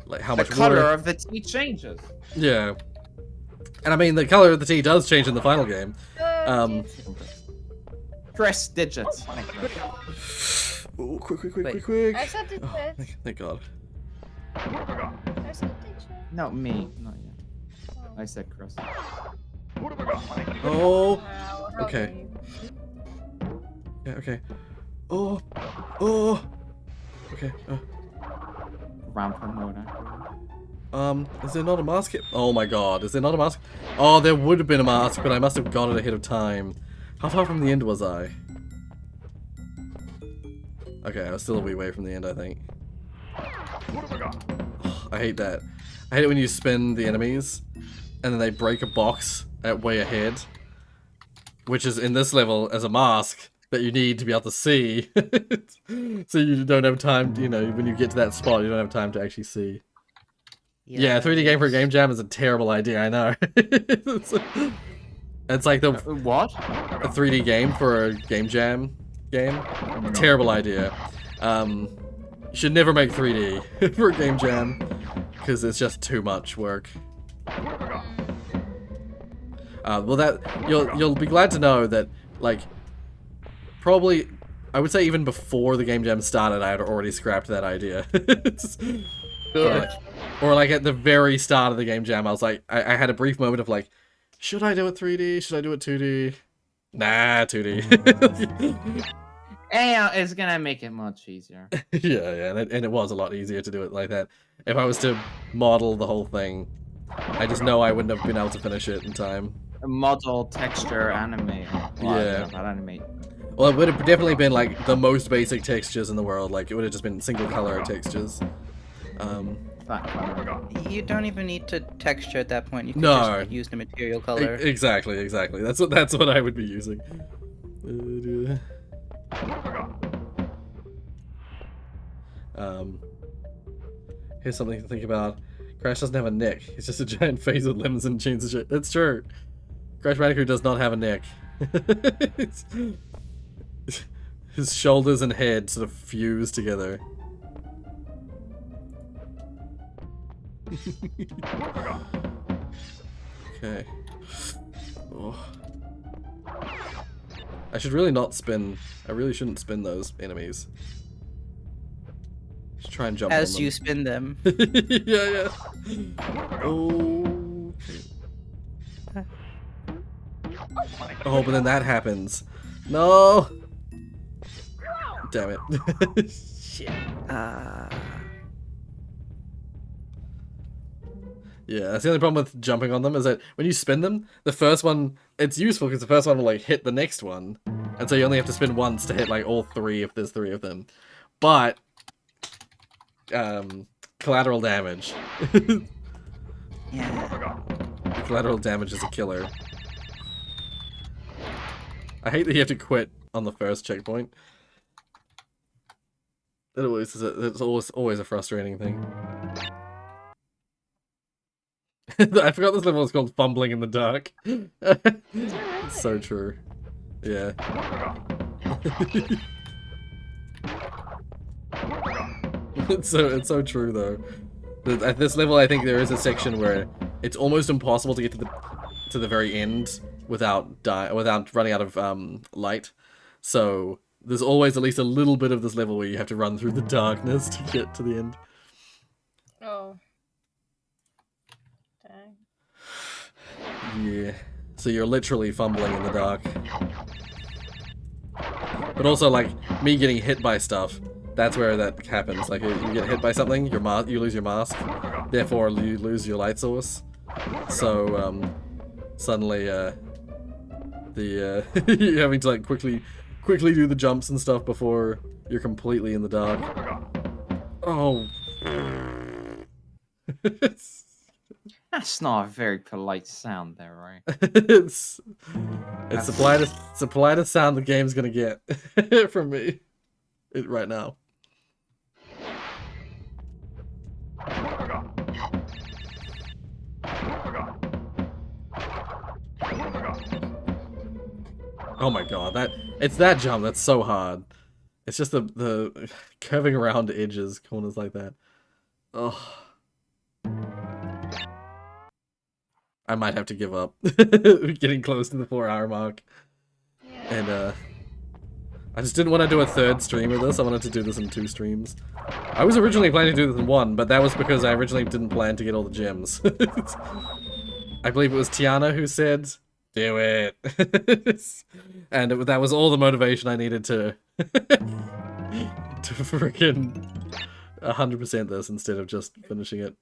like how much the color water. Of the tea changes. Yeah, and I mean the color of the tea does change in the final game. Press Digits. Oh, quick. I said Digits. Oh, thank God. I said Digits. No, me. Not you. I said Chris. Oh. Okay. Yeah, okay. Oh. Okay. Rampant mode. Is there not a mask? Oh my God, is there not a mask? Oh, there would have been a mask, but I must have got it ahead of time. How far from the end was I? Okay, I was still a wee way from the end, I think. Oh, I hate that. I hate it when you spin the enemies, and then they break a box at way ahead, which is in this level as a mask that you need to be able to see. So you don't have time, you know, when you get to that spot, you don't have time to actually see. Yeah, 3D game for a game jam is a terrible idea. I know. It's like the what? A 3D game for a game jam game. Terrible idea. You should never make 3D for a game jam because it's just too much work. Well, that you'll be glad to know that, like, probably I would say even before the game jam started, I had already scrapped that idea. Or like at the very start of the game jam, I was like, I had a brief moment of like, should I do it 3D? Should I do it 2D? Nah, 2D. And it's gonna make it much easier. Yeah, and it was a lot easier to do it like that. If I was to model the whole thing, I just know I wouldn't have been able to finish it in time. Model, texture, animate. Well, Yeah. Not animate. Well, it would have definitely been like the most basic textures in the world. Like it would have just been single color textures. You don't even need to texture at that point. You can No. just use the material color. Exactly. That's what I would be using. Here's something to think about. Crash doesn't have a neck. He's just a giant face with limbs and chains and shit. That's true. Crash Bandicoot does not have a neck. His shoulders and head sort of fuse together. Okay. Oh. I should really not spin. I really shouldn't spin those enemies. Just try and jump As on them. you spin them. Yeah. Oh. Oh, but then that happens. No. Damn it. Shit. Yeah, that's the only problem with jumping on them is that when you spin them, the first one, it's useful because the first one will like hit the next one. And so you only have to spin once to hit like all three if there's 3 of them. But, collateral damage. Yeah. Collateral damage is a killer. I hate that you have to quit on the first checkpoint. It's always a frustrating thing. I forgot this level was called Fumbling in the Dark. It's so true. Yeah. It's so true though. At this level, I think there is a section where it's almost impossible to get to the very end without running out of light. So there's always at least a little bit of this level where you have to run through the darkness to get to the end. Oh. Yeah, so you're literally fumbling in the dark. But also, like, me getting hit by stuff, that's where that happens. Like, you get hit by something, you lose your mask, therefore you lose your light source. So, suddenly, you're having to, like, quickly do the jumps and stuff before you're completely in the dark. Oh. That's not a very polite sound there, right? it's the politest sound the game's gonna get from me right now. Oh my god, it's that jump that's so hard. It's just the curving around edges, corners like that. Oh. I might have to give up. Getting close to the 4-hour mark. Yeah. And I just didn't want to do a 3rd stream of this. I wanted to do this in 2 streams. I was originally planning to do this in 1, but that was because I originally didn't plan to get all the gems. I believe it was Tiana who said, do it. And that was all the motivation I needed to freaking 100% this instead of just finishing it.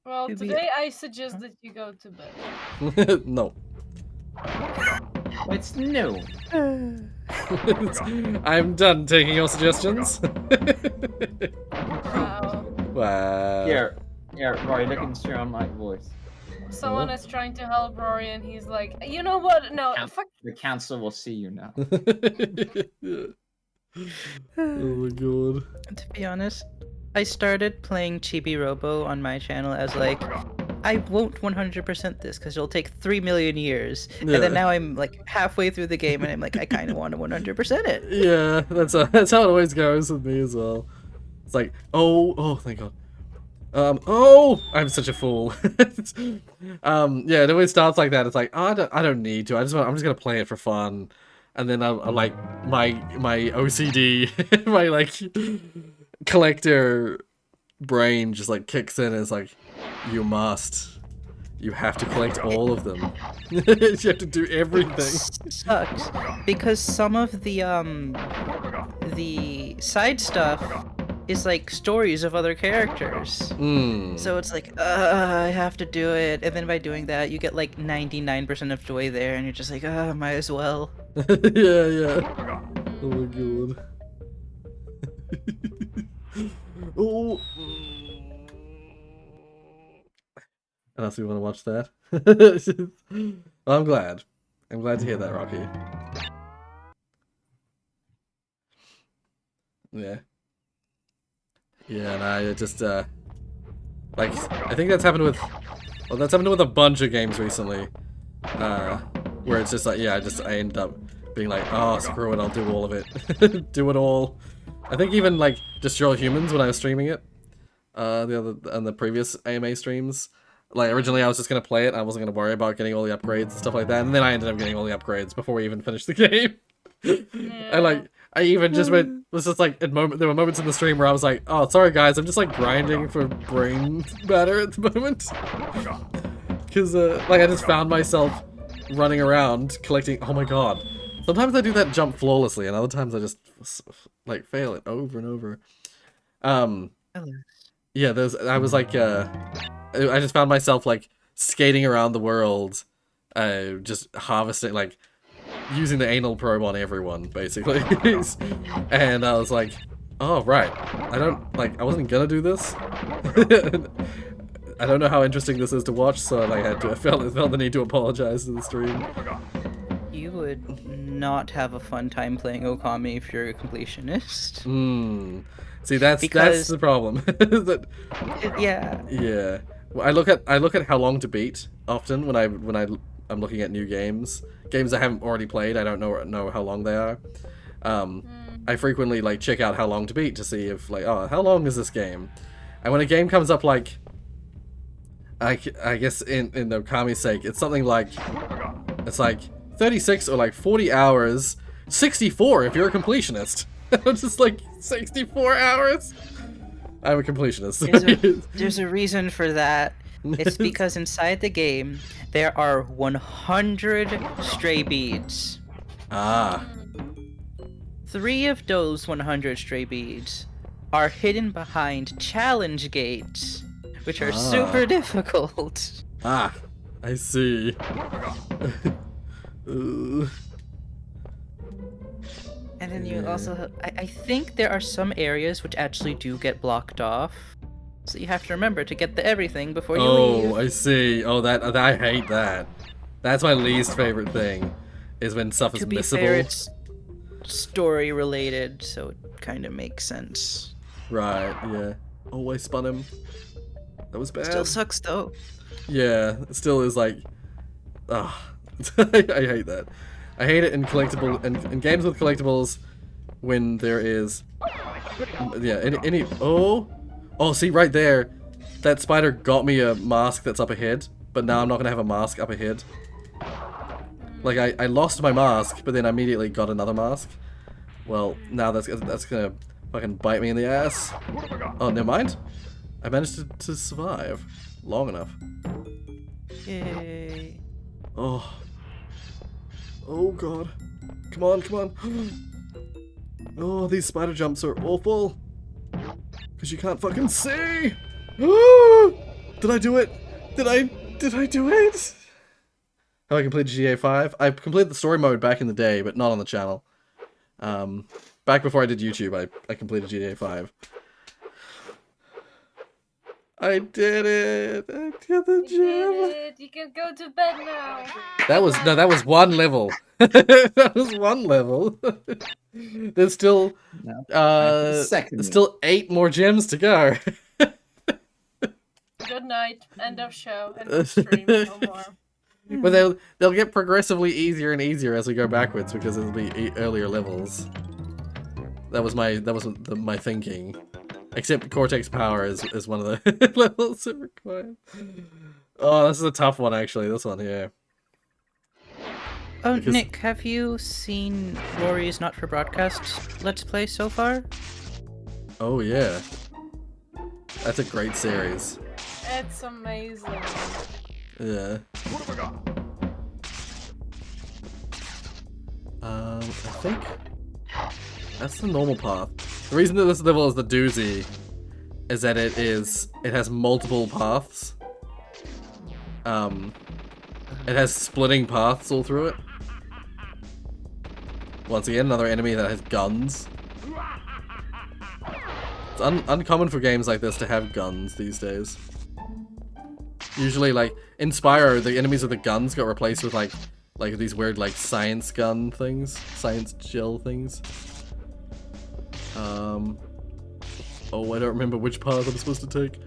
Well, today I suggest that you go to bed. No. It's new. I'm done taking your suggestions. Wow. Wow. Here, Rory, look into your mic voice. Someone is trying to help Rory and he's like, you know what? No, fuck. The council will see you now. Oh my god. To be honest, I started playing Chibi Robo on my channel as like, I won't 100% this because it'll take 3 million years. Yeah. And then now I'm like halfway through the game and I'm like, I kind of want to 100% it. Yeah, that's how it always goes with me as well. It's like, oh, thank God. Oh, I'm such a fool. Yeah, it always starts like that. It's like, oh, I don't need to. I'm just gonna play it for fun, and then I'm like, my OCD, my like collector brain just like kicks in and it's like, you have to collect all of them. You have to do everything. It sucks because some of the side stuff is like stories of other characters. So it's like, I have to do it, and then by doing that, you get like 99% of the way there, and you're just like, might as well. Yeah. Oh my God. Oh. Unless we want to watch that. Well, I'm glad. I'm glad to hear that, Rocky. Yeah. Yeah, and I just, like, I think that's happened with, well, that's happened with a bunch of games recently, where it's just like, yeah, I ended up being like, oh, screw it, I'll do all of it. Do it all. I think even, like, Destroy Humans when I was streaming it, on the previous AMA streams, like, originally I was just gonna play it, I wasn't gonna worry about getting all the upgrades and stuff like that, and then I ended up getting all the upgrades before we even finished the game. Yeah. And, like, I even just was just like, there were moments in the stream where I was like, oh, sorry guys, I'm just like grinding for brain matter at the moment. Because, like, I just found myself running around collecting, oh my God. Sometimes I do that jump flawlessly, and other times I just, like, fail it over and over. Yeah, I was like, I just found myself, like, skating around the world, just harvesting, like, using the anal probe on everyone, basically. And I was like, oh, right. I wasn't gonna do this. I don't know how interesting this is to watch, so I felt the need to apologize to the stream. You would not have a fun time playing Okami if you're a completionist. See, that's the problem. Yeah. Yeah. Well, I look at how long to beat often when I'm looking at new games I haven't already played. I don't know how long they are. I frequently like check out how long to beat to see if like, oh, how long is this game? And when a game comes up like, I guess in the Okami's sake, it's something like, it's like 36 or like 40 hours, 64 if you're a completionist. I'm just like, 64 hours? I'm a completionist. There's a reason for that. It's because inside the game, there are 100 stray beads. 3 of those 100 stray beads are hidden behind challenge gates, which are super difficult. I see. And then you also, I think there are some areas which actually do get blocked off. So you have to remember to get the everything before you leave. Oh, I see. Oh, that I hate that. That's my least favorite thing, is when stuff is To be missable. fair, it's story related, so it kind of makes sense. Right, yeah. Oh, I spun him. That was bad. Still sucks though. Yeah, it still is like, I hate that. I hate it in in games with collectibles when there is, yeah, any oh, see right there, that spider got me a mask that's up ahead, but now I'm not gonna have a mask up ahead. Like I lost my mask, but then I immediately got another mask. Well, now that's gonna fucking bite me in the ass. Oh, never mind. I managed to survive long enough. Yay. Oh god. Come on. Oh, these spider jumps are awful. Because you can't fucking see. Did I do it? Did I do it? Have I completed GTA 5? I completed the story mode back in the day, but not on the channel. Back before I did YouTube, I completed GTA 5. I did it! I did the gym! You can go to bed now! That was one level. That was one level. There's still second. still 8 more gems to go. Good night. End of show. End of stream. No more. But they'll get progressively easier and easier as we go backwards because it'll be earlier levels. That was my thinking. Except Cortex Power is one of the levels it requires. Oh, this is a tough one actually. This one here. Oh, Nick, have you seen Rorius Not for Broadcast Let's Play so far? Oh yeah, that's a great series. It's amazing. Yeah. What have I got? I think that's the normal path. The reason that this level is the doozy is that it has multiple paths. It has splitting paths all through it. Once again, another enemy that has guns. It's uncommon for games like this to have guns these days. Usually, like, in Spyro, the enemies with the guns got replaced with, like these weird, like, science gun things. Science gel things. Oh, I don't remember which path I'm supposed to take.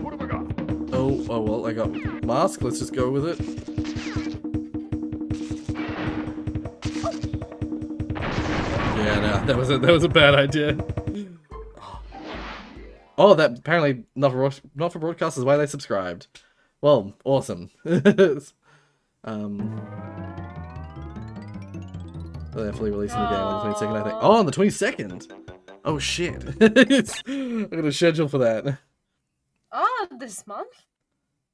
What have I got? Oh well, I got mask. Let's just go with it. Yeah, no, that was a bad idea. Oh, that apparently not for broadcast is why they subscribed. Well, awesome. They're fully releasing the game on the 22nd, I think. Oh, on the 22nd. Oh shit. I'm gonna schedule for that. Oh, this month?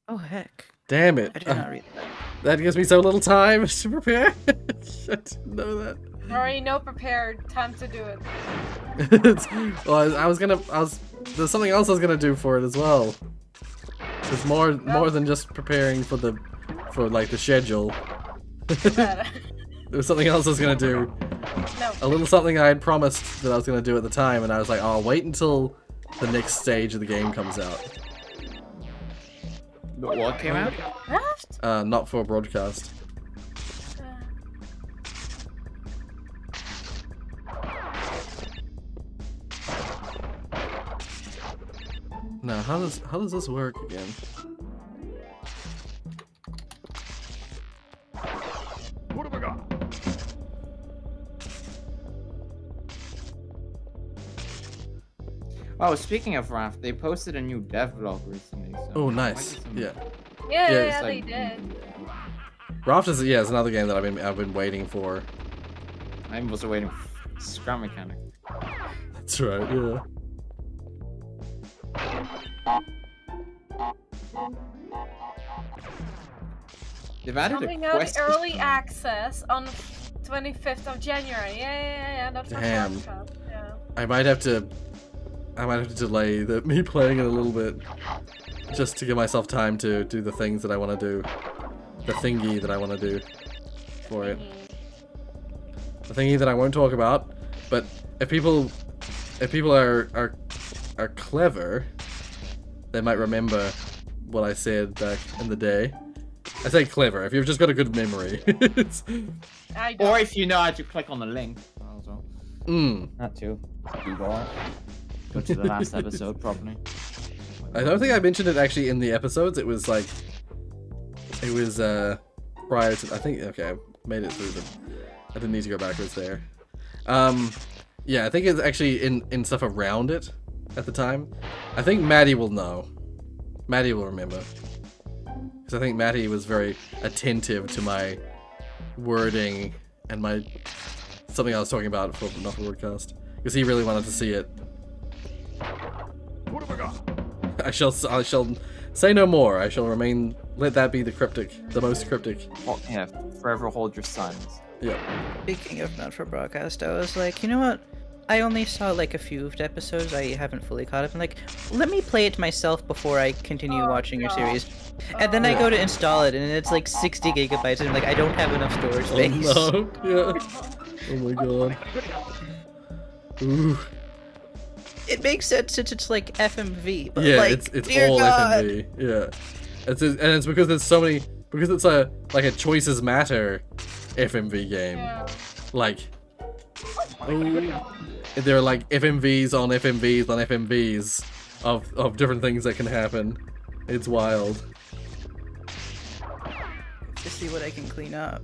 Oh, heck. Damn it. I did not read that. That gives me so little time to prepare. I didn't know that. Already no prepared. Time to do it. Well, there's something else I was gonna do for it as well. There's more than just preparing for the schedule. There was something else I was gonna do. No. A little something I had promised that I was gonna do at the time, and I was like, oh, I'll wait until the next stage of the game comes out. But what came out? Raft? Not for broadcast. Now, how does this work again? What have I got? Oh, speaking of Raft, they posted a new dev vlog recently. So Oh, nice. Yeah. Yeah, it's they did. Raft is another game that I've been waiting for. I was waiting for Scrum Mechanic. That's right. Yeah. They've added Coming a out quest. early access on 25th of January. Yeah. Not for Damn. broadcast. Yeah. I might have to delay me playing it a little bit, just to give myself time to do the things that I want to do, the thingy that I want to do for it, the thingy that I won't talk about. But if people are clever, they might remember what I said back in the day. I say clever if you've just got a good memory. I don't. Or if you know how to click on the link. Also. Not to. Go to the last episode, probably. I don't think I mentioned it actually in the episodes. It was prior to. I think okay, I made it through the. I didn't need to go backwards there. Yeah, I think it's actually in stuff around it at the time. I think Maddie will know. Maddie will remember. Because I think Maddie was very attentive to my wording and something I was talking about for the broadcast. Because he really wanted to see it. What have I got? I shall say no more. I shall remain. Let that be the most cryptic. Oh, yeah, forever hold your silence. Yep. Speaking of Not for Broadcast, I was like, you know what? I only saw like a few of the episodes. I haven't fully caught up. I'm like, let me play it myself before I continue watching your series. And then I go to install it, and it's like 60 gigabytes, and I'm like, I don't have enough storage space. Oh no. Yeah. Oh my god. Ooh. It makes sense since it's like FMV, but Yeah, like, it's dear all God. FMV. Yeah. It's because there's so many, because it's a choices matter FMV game. Yeah. Like, there are like FMVs on FMVs on FMVs of different things that can happen. It's wild. To see what I can clean up.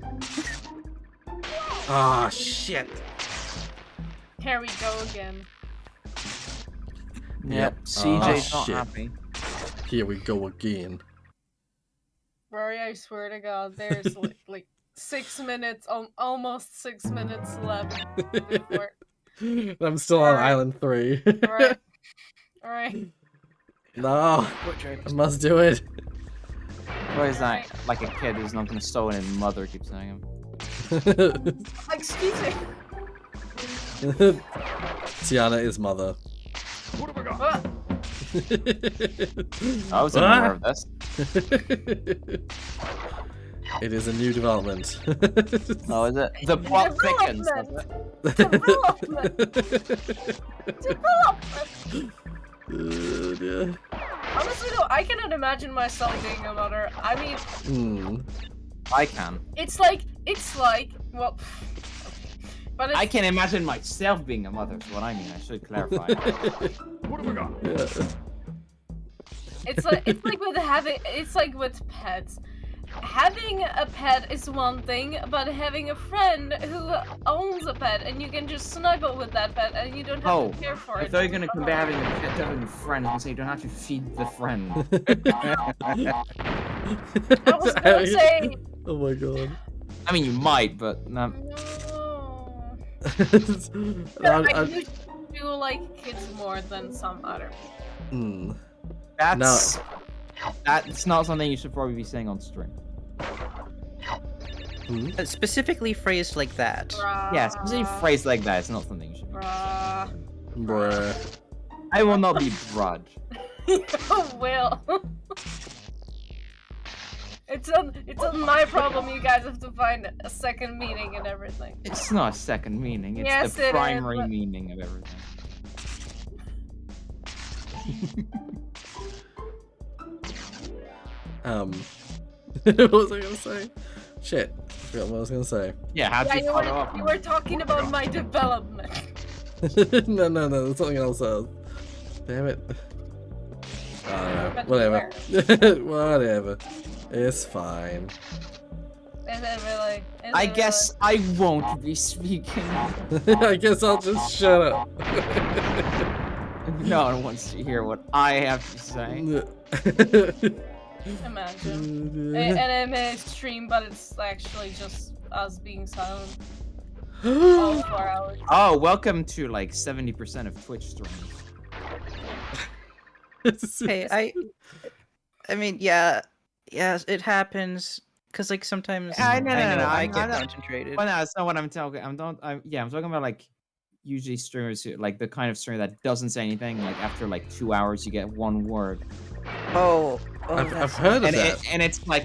Ah, shit. Here we go again. Yep. CJ's not shit. happy. Here we go again. Rory, I swear to God, there's like 6 minutes, almost 6 minutes left before. I'm still on Island 3. Alright. Alright. No, I must do it. Why is that like a kid who's not gonna sew and his mother keeps saying him? Excuse me. Tiana is mother. What have I got? What? I was unaware of this. It is a new development. Oh, is it? The plot thickens, does it? Development. Dear. Honestly though, I cannot imagine myself being a mother. I mean, I can. it's like, well, but it's, I can imagine myself being a mother, is what I mean. I should clarify. What have I got? it's like with pets. Having a pet is one thing, but having a friend who owns a pet and you can just snuggle with that pet and you don't have to care for I it. thought you were gonna compare having a pet to having a friend and say you don't have to feed the friend. I was gonna say. Oh my god. I mean, you might, but no. No. I usually do like kids more than some other people. That's not something you should probably be saying on stream. Specifically phrased like that. Yeah, specifically phrased like that. It's not something you should be. Bruh. I will not be brudge. You will. It's on my problem. You guys have to find a second meaning and everything. It's not a second meaning. It's Yes, the it primary is. meaning of everything. What was I gonna say? Shit. I forgot what I was gonna say. Yeah, how'd you follow up? You were talking about my development. No, that's something else. Damn it. Whatever. Whatever. It's fine. Is it really? I guess I won't be speaking. I guess I'll just shut up. No one wants to hear what I have to say. Imagine. An anime stream, but it's actually just us being silent. All 4 hours. Oh, welcome to like 70% of Twitch streams. Hey, I mean, yeah, it happens. Cause like sometimes I get concentrated. Well, no, that's not what I'm talking. I'm talking about like usually streamers who like the kind of streamer that doesn't say anything. Like after like 2 hours, you get one word. I've heard of that. And it's like,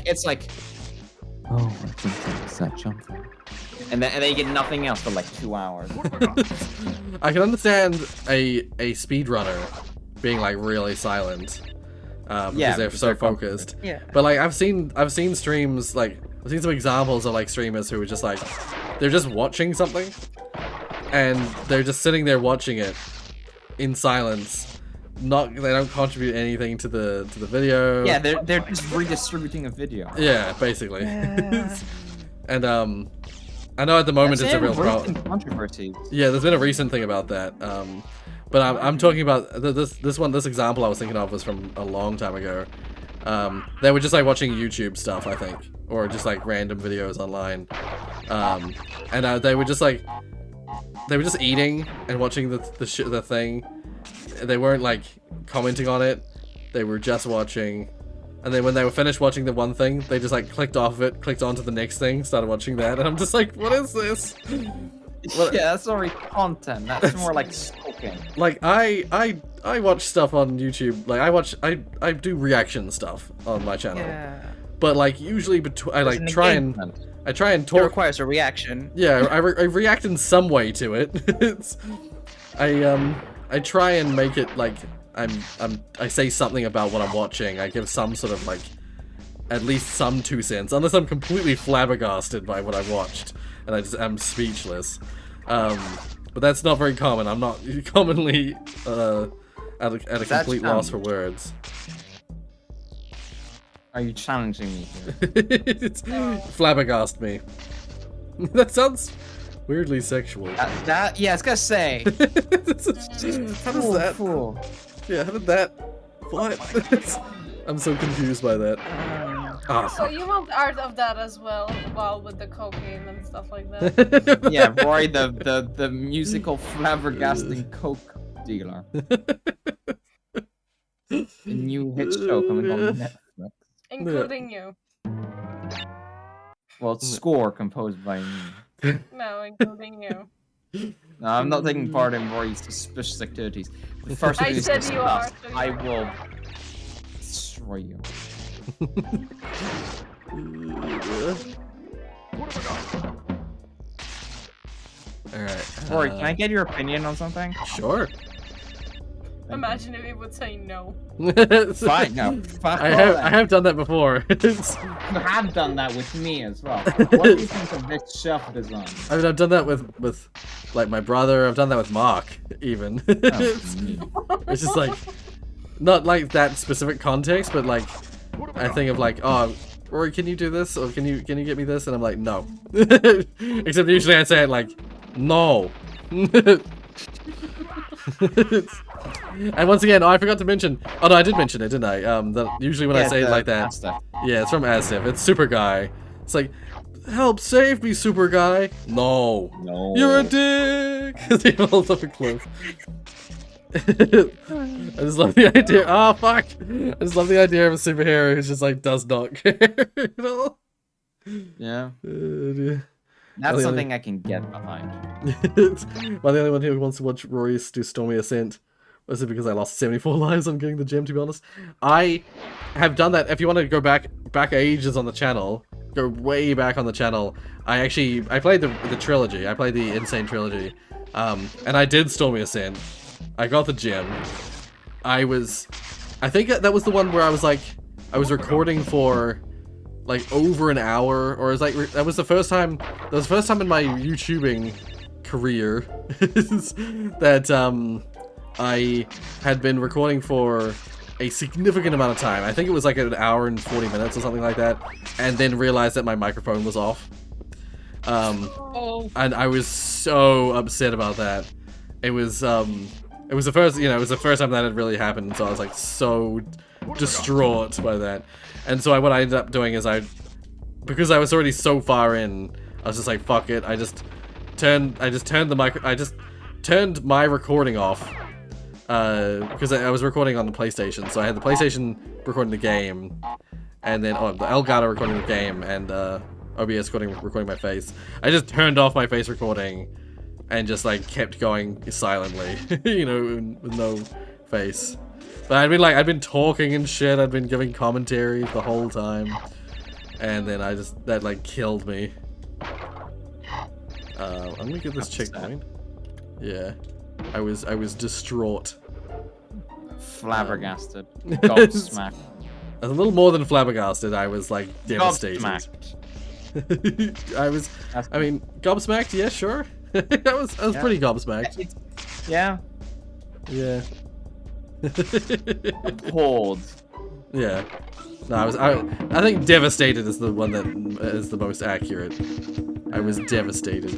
oh, I think it's that jump there. And then you get nothing else for like 2 hours. I can understand a speedrunner being like really silent. Because they're so focused. Yeah. But like I've seen streams, like I've seen some examples of like streamers who are just like they're just watching something and they're just sitting there watching it in silence. They don't contribute anything to the video. Yeah, they're just redistributing a video. Yeah, basically. Yeah. And I know at the moment it's a real problem. Controversy. Yeah, there's been a recent thing about that. But I'm talking about this example I was thinking of was from a long time ago. They were just like watching YouTube stuff, I think, or just like random videos online. And they were just eating and watching the thing. They weren't like commenting on it. They were just watching. And then when they were finished watching the one thing, they just like clicked off of it, clicked onto the next thing, started watching that, and I'm just like, what is this? Yeah, that's not really content. That's more like stalking. Like I watch stuff on YouTube. Like I do reaction stuff on my channel. Yeah. But like usually I try and talk. It requires a reaction. Yeah, I react in some way to it. I try and make it like I say something about what I'm watching. I give some sort of like at least some 2 cents, unless I'm completely flabbergasted by what I watched, and I just am speechless. But that's not very common. I'm not commonly at a complete loss for words. Are you challenging me here? It's flabbergast me. That sounds weirdly sexual. Yeah, I was gonna say. How does that? Fool. Yeah, how did that? What? I'm so confused by that. So you want art of that as well, with the cocaine and stuff like that? Yeah, Rory, the musical flabbergasting coke dealer. A new hit show coming on Netflix. Including you. Well, it's score composed by me. No, including you. No, I'm not taking part in Rory's suspicious activities. The first I thing said you are, so I you're will destroy you. Alright. Rory, can I get your opinion on something? Sure. Imagine if he would say no. Fine, no. I have done that before. You have done that with me as well. What do you think of this shelf design? I mean, I've done that with like my brother. I've done that with Mark, even. It's just like not like that specific context, but like I think of like, oh, Rory, can you do this, or can you get me this? And I'm like, no. Except usually I say it like, no. And once again, I forgot to mention. Oh no, I did mention it, didn't I? That usually when I say it like that, yeah, it's from Asif. It's Super Guy. It's like, help, save me, Super Guy. No, you're a dick. He holds up a cliff. I just love the idea. Oh fuck! I just love the idea of a superhero who just like does not care. You know? Yeah. Dear. That's something I can get behind. Well, the only one who wants to watch Rorius do Stormy Ascent. Was it because I lost 74 lives on getting the gem, to be honest? I have done that. If you want to go back ages on the channel, go way back on the channel, I played the trilogy. I played the Insane Trilogy. And I did Stormy Ascent. I got the gem. I think that was the one where I was recording for like over an hour, or it was like, that was the first time in my YouTubing career that I had been recording for a significant amount of time. I think it was like an hour and 40 minutes or something like that, and then realized that my microphone was off. And I was so upset about that. It was the first time that had really happened, so I was like so distraught by that. And so what I ended up doing is because I was already so far in, I was just like, fuck it. I just turned my recording off, because I was recording on the PlayStation. So I had the PlayStation recording the game, and then the Elgato recording the game, and OBS recording my face. I just turned off my face recording and just like kept going silently, you know, with no face. But I'd been talking and shit, I'd been giving commentary the whole time. And then that like killed me. I'm gonna get this checkpoint. Yeah. I was distraught. Flabbergasted. Gobsmacked. A little more than flabbergasted, I was like devastated. Gobsmacked. Gobsmacked, yeah, sure. I was pretty gobsmacked. Yeah. Yeah. Appalled. Yeah. No, I think devastated is the one that is the most accurate. I was devastated.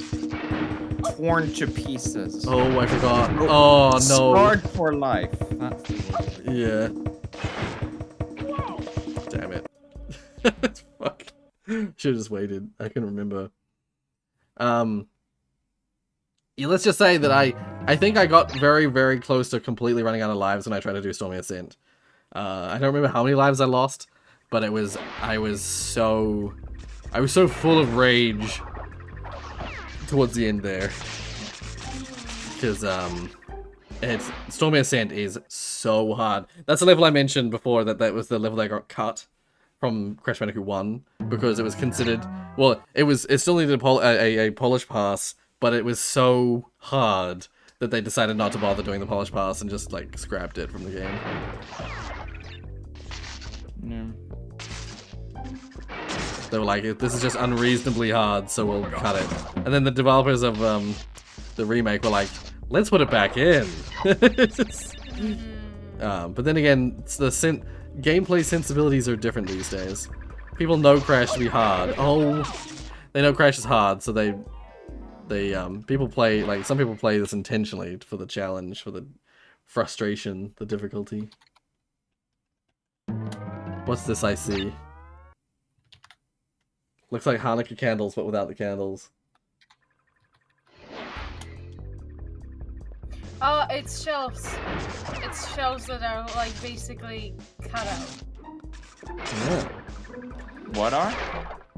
Torn to pieces. Oh, I forgot. Oh no. Scarred for life. That's the word. Yeah. Damn it. Fuck. Should've just waited. I can remember. Yeah, let's just say that I think I got very, very close to completely running out of lives when I tried to do Stormy Ascent. I don't remember how many lives I lost, but I was so full of rage towards the end there. Because Stormy Ascent is so hard. That's the level I mentioned before, that was the level that got cut from Crash Bandicoot 1 because it was considered, well, it still needed a polish pass, but it was so hard that they decided not to bother doing the polish pass and just like scrapped it from the game. Yeah. They were like, this is just unreasonably hard, so we'll cut it. And then the developers of the remake were like, let's put it back in. But then again, it's the gameplay sensibilities are different these days. People know Crash to be hard. Oh, they know Crash is hard, so people play, like, some people play this intentionally for the challenge, for the frustration, the difficulty. What's this I see? Looks like Hanukkah candles, but without the candles. Oh, it's shelves. It's shelves that are, like, basically cut out. Yeah. What are?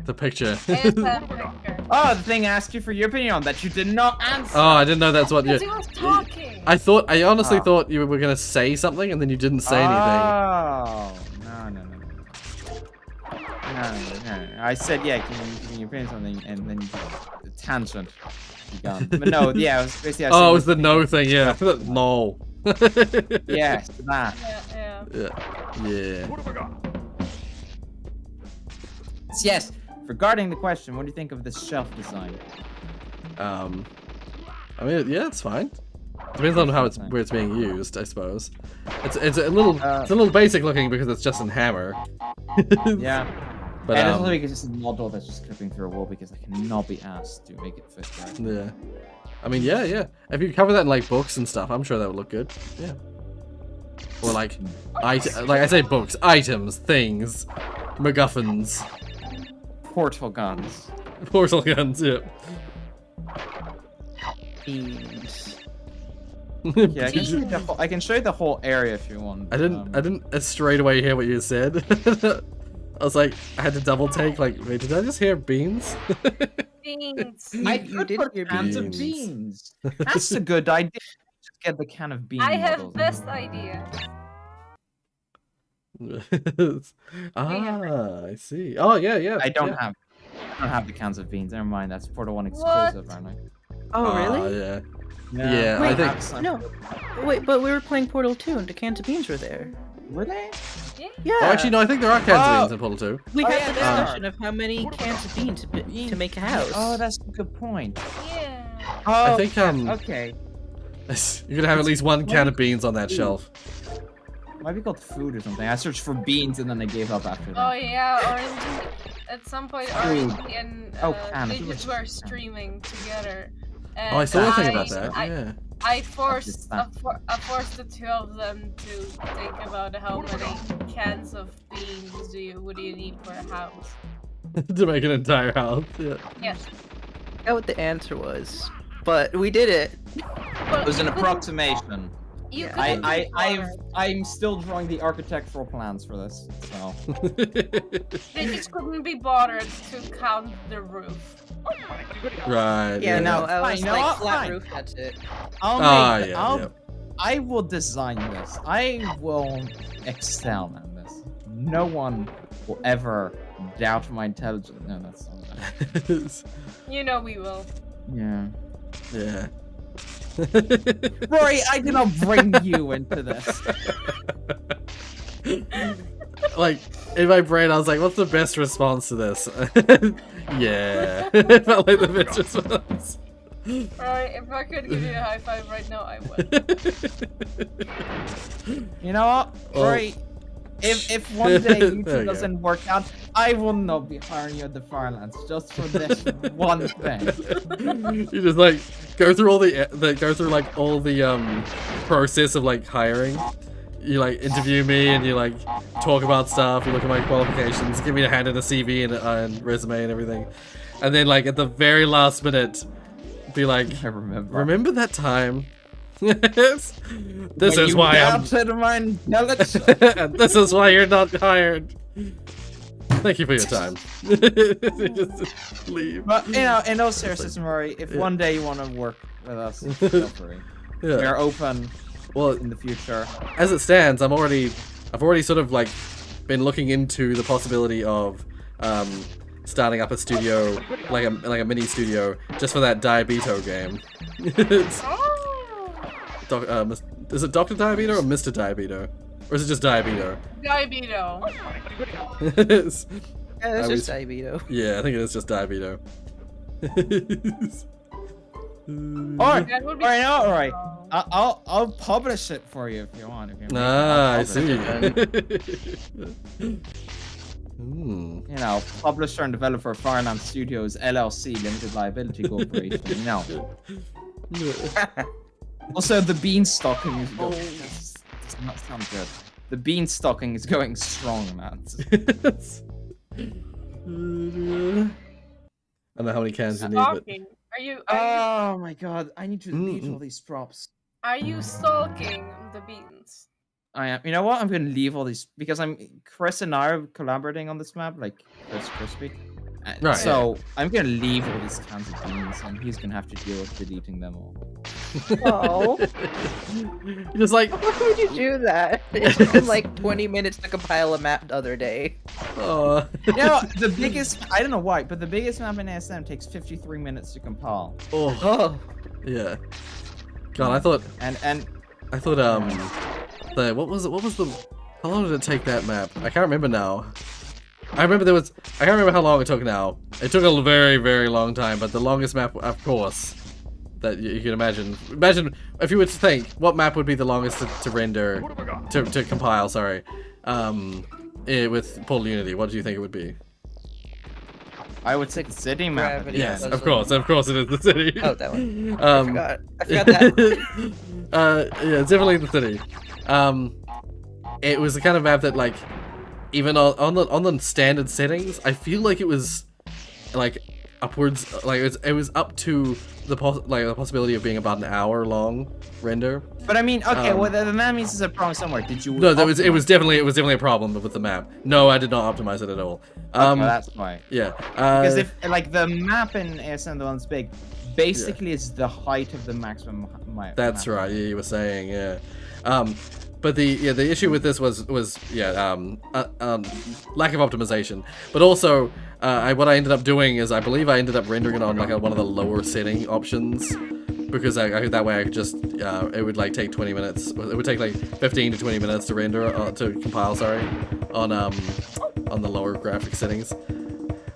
The picture. It's that picture. Oh, the thing I asked you for your opinion on that you did not answer. Oh, I didn't know that's what you... Because he was talking. I honestly thought you were gonna say something and then you didn't say anything. Oh, no. I said, yeah, can you give me your opinion on something, and then the tangent began. But no, yeah, it was basically... Oh, it was the no thing, yeah. No. Yes, that. Yeah. What have I got? Yes, regarding the question, what do you think of this shelf design? I mean, yeah, it's fine. Depends on how where it's being used, I suppose. It's a little basic looking because it's just in hammer. Yeah. But and it's only because it's a model that's just clipping through a wall because I cannot be asked to make it fit right. Yeah. I mean, yeah. If you cover that in like books and stuff, I'm sure that would look good. Yeah. Or like, like I say, books, items, things, MacGuffins, portal guns. Portal guns. Yeah. Beans. Yeah, I can show you the whole area if you want. I didn't straight away hear what you said. I was like, I had to double take. Like, wait, did I just hear beans? Beans. I could put cans of beans. That's a good idea. Just get the can of beans. I have best idea. I see. Oh yeah. I don't have the cans of beans. Never mind. That's Portal 1 exclusive, aren't I? Oh, really? Yeah. Yeah. Wait, I think. No. Wait, but we were playing Portal 2 and the cans of beans were there. Were they? Yeah. Oh, actually, no. I think there are cans of beans in Portal 2. We Oh, had yeah, the they are. discussion of how many cans of beans to make a house. Oh, that's a good point. Yeah. Oh, I think okay. you're gonna have at least one can of beans on that shelf. Might be called food or something. I searched for beans and then I gave up after that. Oh yeah, Orange. At some point, Orange and cans. Midgets were streaming together. And Oh, I saw a thing about that. Yeah. I forced the two of them to think about how many cans of beans would you need for a house. To make an entire house. Yeah. Yes. I forgot what the answer was, but we did it. But It was an you couldn't- approximation. You Yeah. couldn't I'm still drawing the architectural plans for this. So They just couldn't be bothered to count the roof. Right. Yeah, no, no, I was fine, no, like flat fine. roof. That's it. I will design this. I will excel in this. No one will ever doubt my intelligence. No, that's not You know we will. Yeah. Yeah. Rory, I did not bring you into this. Like, in my brain, I was like, what's the best response to this? Yeah. It felt like the best response. Alright, if I could give you a high five right now, I would. You know what, Rory? If one day YouTube doesn't work out, I will not be hiring you at the Firelands just for this one thing. You just like go through all the process of like hiring. You like interview me and you like talk about stuff. You look at my qualifications, give me a hand in a CV and resume and everything, and then like at the very last minute, be like, I remember. Remember that time? This is why I'm. And this is why you're not hired. Thank you for your time. Just leave. But you know, in all seriousness, Rory, if one day you want to work with us, feel free. Yeah. We're open. Well, in the future. As it stands, I've already sort of like been looking into the possibility of starting up a studio, like a mini studio, just for that Diabito game. Is it Dr. Diabito or Mr. Diabito? Or is it just Diabito? Diabito. Yeah, it's just Diabedo. Yeah, I think it is just Diabedo. Alright. I'll publish it for you if you want. I see. You know, publisher and developer Fireland Studios LLC Limited Liability Corporation. You know. Also, the beanstalking is going. Does not sound good. The beanstalking is going strong, man. I don't know how many cans you need, but... Are you Oh my god, I need to delete all these props. Are you stalking the beans? I am. You know what? I'm gonna leave all these because Chris and I are collaborating on this map, like Chris Crispy. Right. So I'm gonna leave all these cans of beans, and he's gonna have to deal with deleting them all. Oh, Just like, why would you do that? It took him like 20 minutes to compile a map the other day. You know, the biggest, I don't know why, but the biggest map in ASM takes 53 minutes to compile. Oh, yeah. God, I thought, And what was the, how long did it take that map? I can't remember now. I can't remember how long it took now. It took a very, very long time, but the longest map, of course, that you can imagine. Imagine if you were to think, what map would be the longest to render, to compile, sorry, with Portal Unity, what do you think it would be? I would say the city map. Gravity. Yes, of course it is the city. Oh, that one. I forgot that one. Yeah, it's definitely the city. It was the kind of map that, like, even on the standard settings, I feel like it was like upwards, like it was up to the possibility of being about an hour long render. But I mean, okay, well that means there's a problem somewhere. Did you? No, it was definitely a problem with the map. No, I did not optimize it at all. Okay, that's why. Yeah. Because if like the map in ASM, the one's big, basically is the height of the maximum. That's right. Yeah, you were saying, yeah. But the issue with this was lack of optimization. But also, what I ended up doing is I believe I ended up rendering it on like one of the lower setting options, because that way I could just it would like take 20 minutes. It would take like 15 to 20 minutes to render to compile. Sorry, on the lower graphic settings.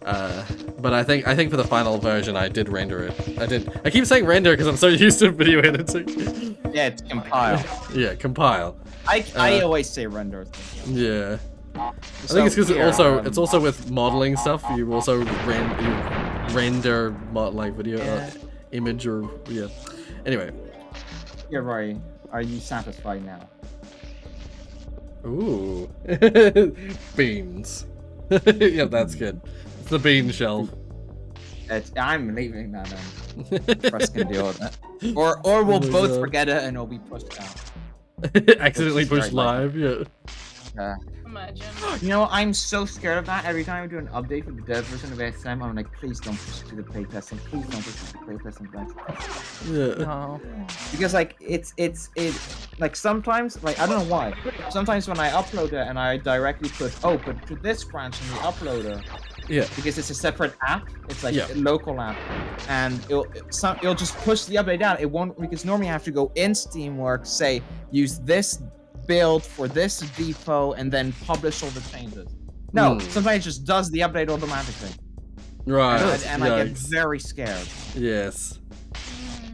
But I think for the final version I did render it. I keep saying render because I'm so used to video editing. Yeah, it's compile. Yeah, compile. I always say render. Yeah. I think it's because it's also with modeling stuff. You also render like video image or yeah. Anyway. Yeah, Rory. Are you satisfied now? Ooh. Beans. Yeah, that's good. It's the bean shelf. I'm leaving that in. Press can deal with it. Or we'll both forget it and it'll be pushed out. Accidentally pushed live, yeah. Imagine. You know, I'm so scared of that. Every time I do an update for the dev version of ASM, I'm like, please don't push it to the playtesting. Please don't push it to the playtesting. Yeah. No. Because like it's like sometimes, like I don't know why. Sometimes when I upload it and I directly put but to this branch in the uploader. Yeah. Because it's a separate app. It's like a local app, and it'll just push the update down. It won't, because normally I have to go in Steamworks, say use this build for this depot, and then publish all the changes. No, sometimes it just does the update automatically. Right. And I get very scared. Yes.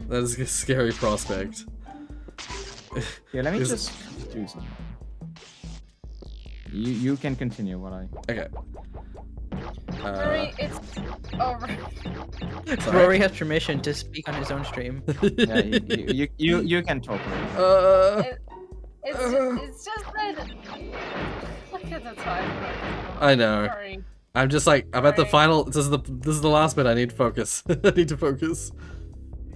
That is a scary prospect. Yeah, let me just do something. You can continue what I. Okay. Rory, it's over. Rory has permission to speak on his own stream. Yeah, you can talk. It's just that. Look at the time. I know. Sorry. I'm just like I'm at the final. This is the last bit. I need focus. I need to focus.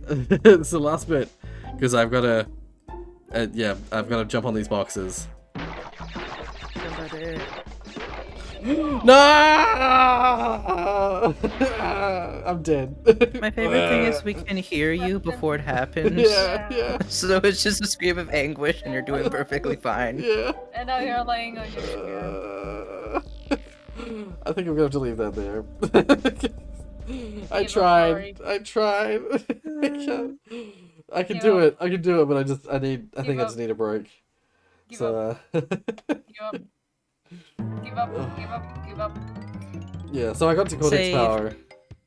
It's the last bit because I've got to. I've got to jump on these boxes. No! I'm dead. My favorite thing is we can hear you before it happens. Yeah. So it's just a scream of anguish and you're doing perfectly fine. Yeah. And now you're laying on your chair. I think I'm gonna have to leave that there. I tried. I can't. I can do it. I can do it, but I just need a break. Give up. Give up. Give up. Yeah, so I got to Cortex Save. Power.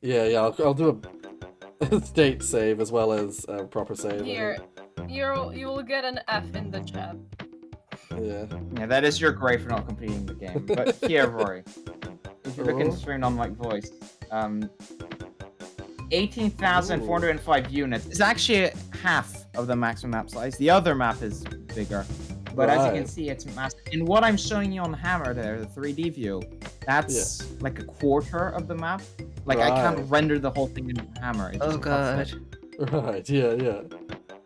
Yeah, I'll do a state save as well as a proper save. Here, you will get an F in the chat. Yeah. Yeah, that is your grade for not completing the game. But here, Rory, if you're looking straight on my voice, 18,405 units is actually half of the maximum map size. The other map is bigger. But as you can see, it's massive. And what I'm showing you on Hammer there, the 3D view, that's like a quarter of the map. Like, I can't render the whole thing in Hammer. It just cuts it. Right, yeah.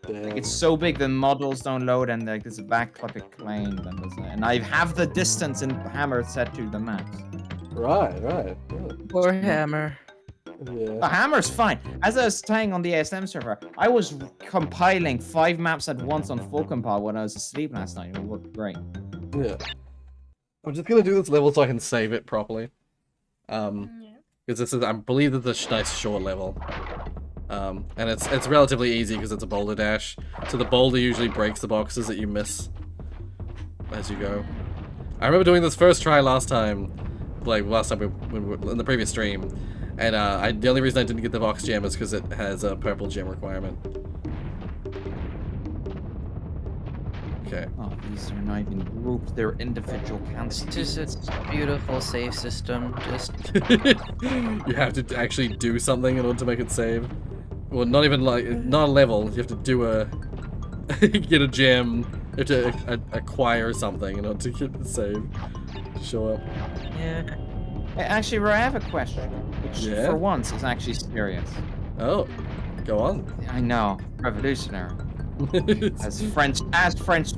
Damn. Like, it's so big, the models don't load, and like there's a backclipping plane, and I have the distance in Hammer set to the maps. Right. Poor Hammer. Yeah. Hammer's fine. As I was saying on the ASM server, I was compiling 5 maps at once on full compile when I was asleep last night. It worked great. Yeah. I'm just gonna do this level so I can save it properly. Because this is, I believe it's a nice short level. And it's relatively easy because it's a boulder dash. So the boulder usually breaks the boxes that you miss as you go. I remember doing this first try last time, when we were in the previous stream. And the only reason I didn't get the box gem is because it has a purple gem requirement. Okay. Oh, these are not even grouped, they're individual counts. It's just a beautiful save system. Just You have to actually do something in order to make it save. Well, not even like, not a level, you have to do a... get a gem, you have to acquire something in order to get the save to show up. yeah. Actually, Roy, I have a question, which for once is actually serious. Oh, go on. I know, revolutionary. as French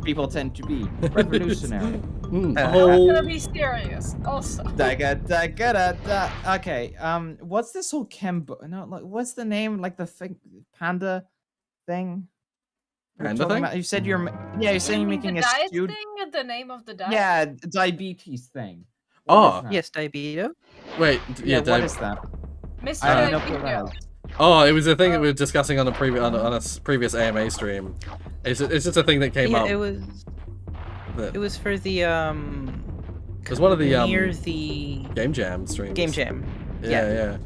people tend to be. Revolutionary. I'm gonna be serious, also. Okay, what's this whole what's the name, like the thing, panda thing? Panda thing? You said you're making a stew. The name of the diet? Yeah, diabetes thing. Oh. Yes, Diabeto. Wait, what is that? Mr. I don't know what that is. Oh, it was a thing that we were discussing on a previous AMA stream. It's just a thing that came up. It was for the It was one of the near the Game Jam streams. Game Jam. Yeah.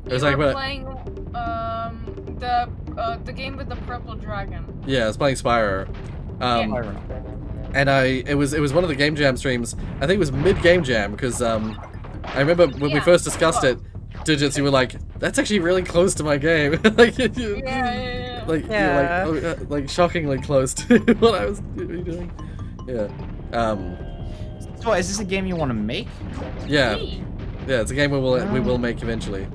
It was like playing the game with the purple dragon. Yeah, I was playing Spyro. And it was one of the Game Jam streams. I think it was mid Game Jam because I remember when we first discussed it, Digits, you were like, "That's actually really close to my game." Like shockingly close to what I was doing. Yeah. So is this a game you want to make? Yeah. Yeah, it's a game we will make eventually.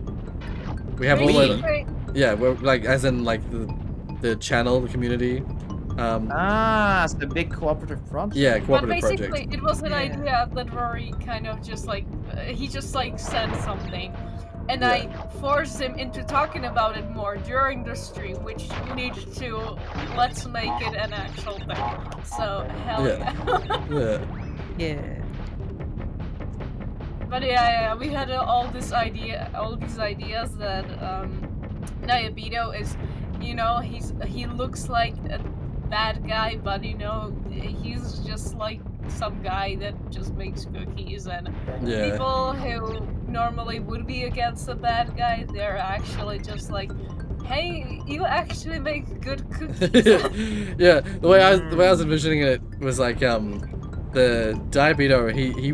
We have all the we're like as in like the channel, the community. It's the big cooperative project. Yeah, cooperative but basically, project. It was an idea that Rory kind of just like he just like said something, and I forced him into talking about it more during the stream, which leads to let's make it an actual thing. So hell yeah. Yeah. But yeah, we had all these ideas that Diabeto is, he looks like a bad guy, but he's just like some guy that just makes cookies, and people who normally would be against a bad guy, they're actually just like, hey, you actually make good cookies. Yeah, the way I was envisioning it was like the Diabeto, he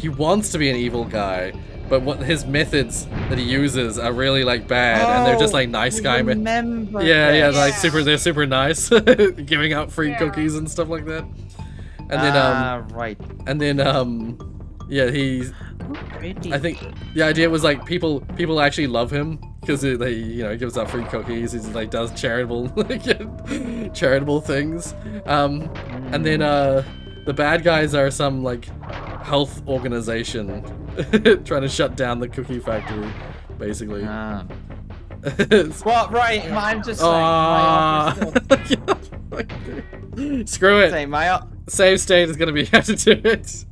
wants to be an evil guy, but what his methods that he uses are really like bad, and they're just like nice guy. They're super nice, giving out free cookies and stuff like that. And then he's. I think the idea was like people actually love him because he gives out free cookies. He like does charitable things. And then the bad guys are some like health organization trying to shut down the cookie factory, basically. Well, right, I'm just saying. Screw it. Save state is gonna be have to do it.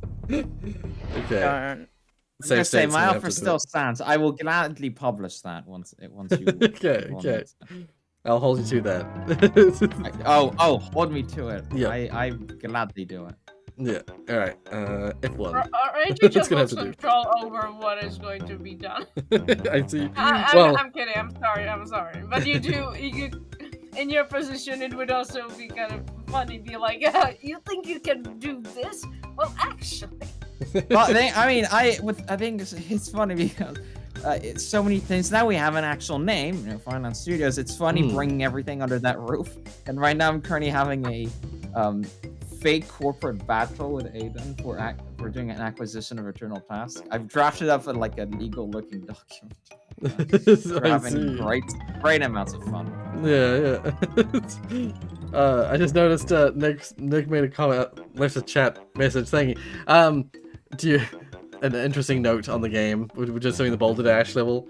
Okay. Save state. My offer still stands. I will gladly publish that once you. Okay. I'll hold you to that. hold me to it. Yeah. I gladly do it. Yeah. All right. F1. Aren't you just lost control over what is going to be done? I see. I'm kidding. I'm sorry. But you do. In your position, it would also be kind of funny. Be like, you think you can do this? Well, actually. Well, I think it's funny because it's so many things. Now we have an actual name, Finance Studios. It's funny bringing everything under that roof. And right now I'm currently having a fake corporate battle with Aiden for doing an acquisition of Eternal Task. I've drafted up like a legal-looking document. We're having great amounts of fun. Yeah. I just noticed Nick made a comment, left a chat message saying, an interesting note on the game. We're just doing the Boulder Dash level.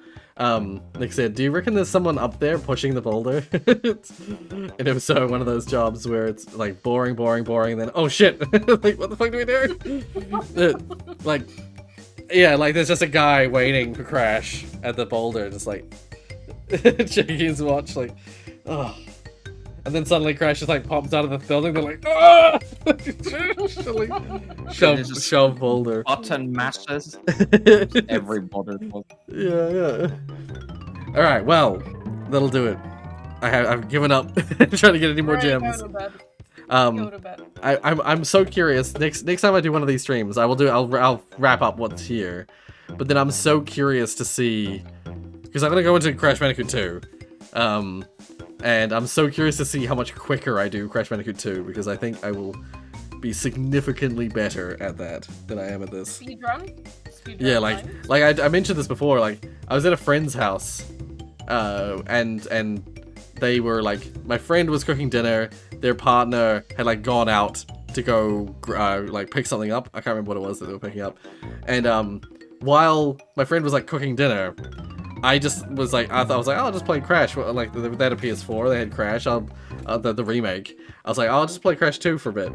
Nick said, do you reckon there's someone up there pushing the boulder? And if so, one of those jobs where it's like boring, and then, oh shit! Like, what the fuck do we do? Like, yeah, like there's just a guy waiting for Crash at the boulder, just like, checking his watch, like, oh. And then suddenly Crash just like pops out of the building, they're like, ah! shove boulder. Button mashes. Every boulder. Yeah. Alright, well, that'll do it. I've given up trying to get any more gems. Go to bed. I'm so curious. Next time I do one of these streams, I'll wrap up what's here. But then I'm so curious to see, because I'm gonna go into Crash Bandicoot 2. And I'm so curious to see how much quicker I do Crash Bandicoot 2, because I think I will be significantly better at that than I am at this. Speedrun? Yeah, like I mentioned this before, like, I was at a friend's house, and they were, like, my friend was cooking dinner, their partner had, like, gone out to go, like, pick something up. I can't remember what it was that they were picking up. And, while my friend was, like, cooking dinner, I just was like, I was like, oh, I'll just play Crash. Like, they had a PS4, they had Crash, the remake. I was like, I'll just play Crash 2 for a bit.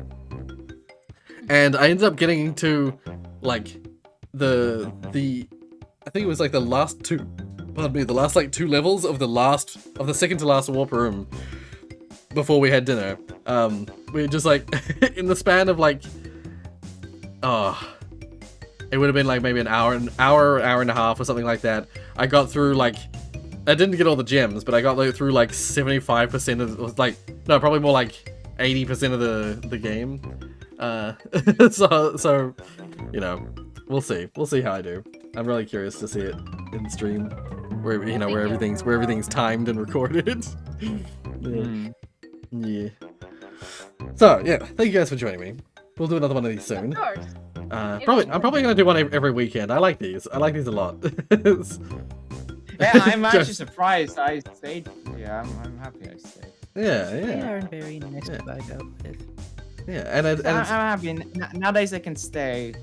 And I ended up getting to, like, I think it was like the last, like, 2 levels of the second to last warp room before we had dinner. We just, like, in the span of, like, it would have been like maybe an hour and a half or something like that. I got through, like, I didn't get all the gems, but I got through like 75% of, like, no, probably more like 80% of the game. So, you know, we'll see how I do. I'm really curious to see it in stream, where everything's timed and recorded. Yeah. So yeah, thank you guys for joining me. We'll do another one of these soon. Of course. I'm probably gonna do one every weekend. I like these a lot. Yeah, I'm actually surprised I stayed. Yeah, I'm happy I stayed. Yeah. They are very nice to back up with. Yeah, and I'm happy. Nowadays I can stay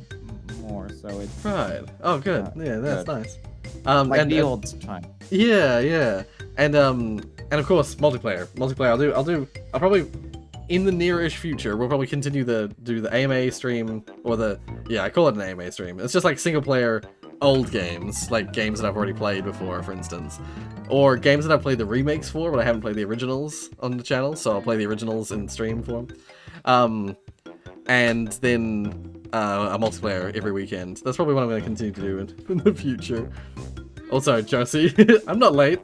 more, so it's right. Oh, good. Yeah, that's good. nice. Like the old time. Yeah, and of course multiplayer. I'll probably, in the near-ish future, we'll probably continue do the AMA stream, or I call it an AMA stream. It's just like single-player old games, like games that I've already played before, for instance. Or games that I've played the remakes for, but I haven't played the originals on the channel, so I'll play the originals in stream form. And then a multiplayer every weekend. That's probably what I'm going to continue to do in the future. Also, Josie, I'm not late.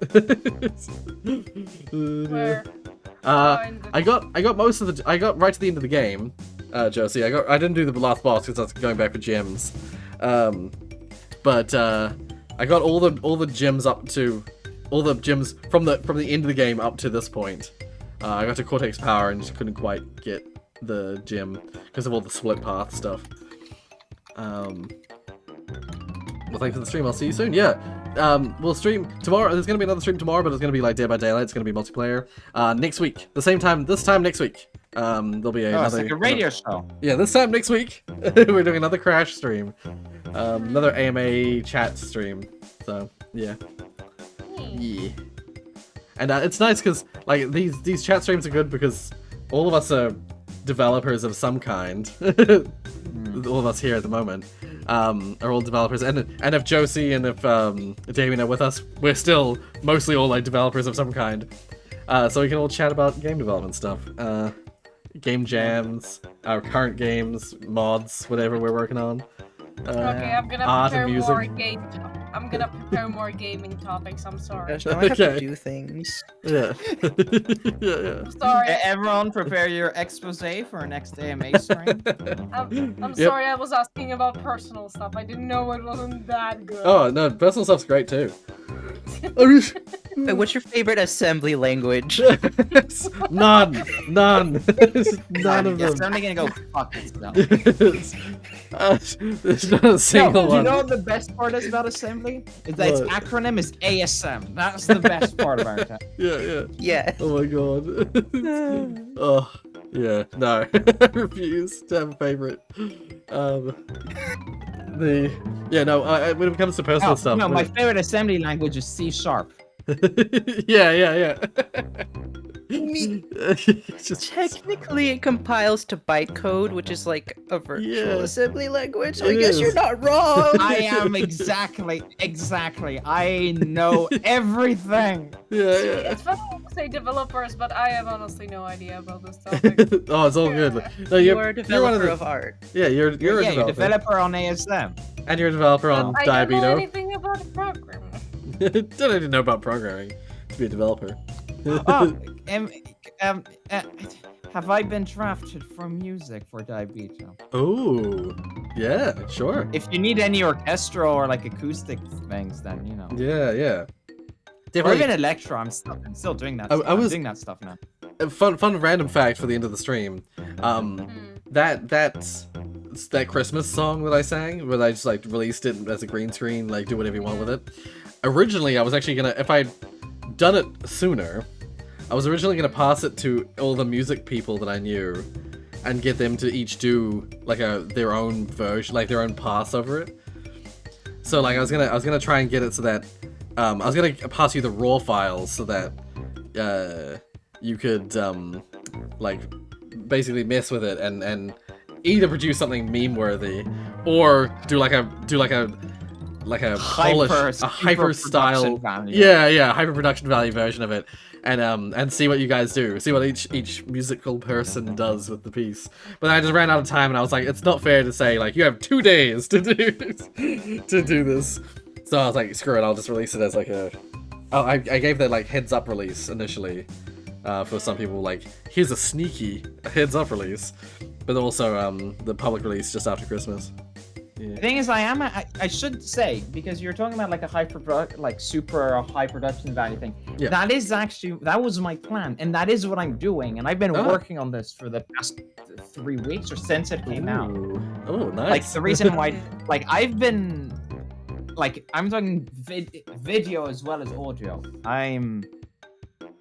Where? I got most of I got right to the end of the game, Josie. I didn't do the last boss because I was going back for gems. But I got all the gems from the end of the game up to this point. I got to Cortex Power and just couldn't quite get the gem because of all the split path stuff. Well, thanks for the stream. I'll see you soon. Yeah. We'll stream tomorrow. There's gonna be another stream tomorrow, but it's gonna be like Dead by Daylight. It's gonna be multiplayer. Next week, this time next week. There'll be another. It's like a radio show. Yeah, this time next week, we're doing another Crash stream, another AMA chat stream. So yeah. And it's nice because like these chat streams are good because all of us are developers of some kind. All of us here at the moment are all developers, and if Josie and if Damien are with us, we're still mostly all like developers of some kind. So we can all chat about game development stuff. game jams, our current games, mods, whatever we're working on. Okay, I'm gonna art and prepare more music. I'm gonna prepare more gaming topics. I'm sorry. Gosh, now I have to Okay. do things. Yeah. yeah. I'm sorry. Everyone, prepare your expose for our next AMA stream. I'm Yep. sorry. I was asking about personal stuff. I didn't know it wasn't that good. Oh no, personal stuff's great too. Wait, what's your favorite assembly language? None. None of Yes, them. I'm only gonna go fuck itself. There's not a single You one. know what the best part is about assembly? Is that its What? acronym is ASM. That's the best part about it. Yeah. Yeah. Oh my god. Oh, yeah, no. I refuse to have a favorite. When it comes to personal stuff. No, my favorite assembly language is C#. yeah. Me- Just- Technically, it compiles to bytecode, which is like a virtual Yeah. assembly language. So It I guess is. you're not wrong. I am exactly. I know everything. yeah. It's funny to say developers, but I have honestly no idea about this topic. Oh, it's all good. No, You are a one developer of art. Yeah, you're a You're a developer. developer on ASM. And you're a developer on I don't know Diabito. anything about programming. Don't even know about programming to be a developer. Oh, have I been drafted for music for Diabito? Oh, yeah, sure. If you need any orchestral or like acoustic things, then you know. Yeah. Or Definitely. even electro, I'm still doing that. I stuff. I'm was- doing that stuff now. A fun random fact for the end of the stream. That Christmas song that I sang, where I just like released it as a green screen, like do whatever you want with it. Originally, I was actually gonna, if I'd done it sooner, I was originally gonna pass it to all the music people that I knew, and get them to each do like their own version, like their own pass over it. So like I was gonna try and get it so that I was gonna pass you the raw files so that you could like basically mess with it and either produce something meme worthy or do like a hyper style hyper production value version of it and see what you guys do, see what each musical person does with the piece. But I just ran out of time and I was like, it's not fair to say like you have 2 days to do this. So I was like, screw it, I'll just release it as like I gave that like heads up release initially. For some people, like, here's a sneaky heads up release, but also the public release just after Christmas. Yeah. The thing is, I should say, because you're talking about like a super high production value thing. Yeah. That was my plan, and that is what I'm doing, and I've been Oh. working on this for the past 3 weeks or since it came out. Oh, nice. Like the reason why, like I've been, like I'm talking video as well as audio. I'm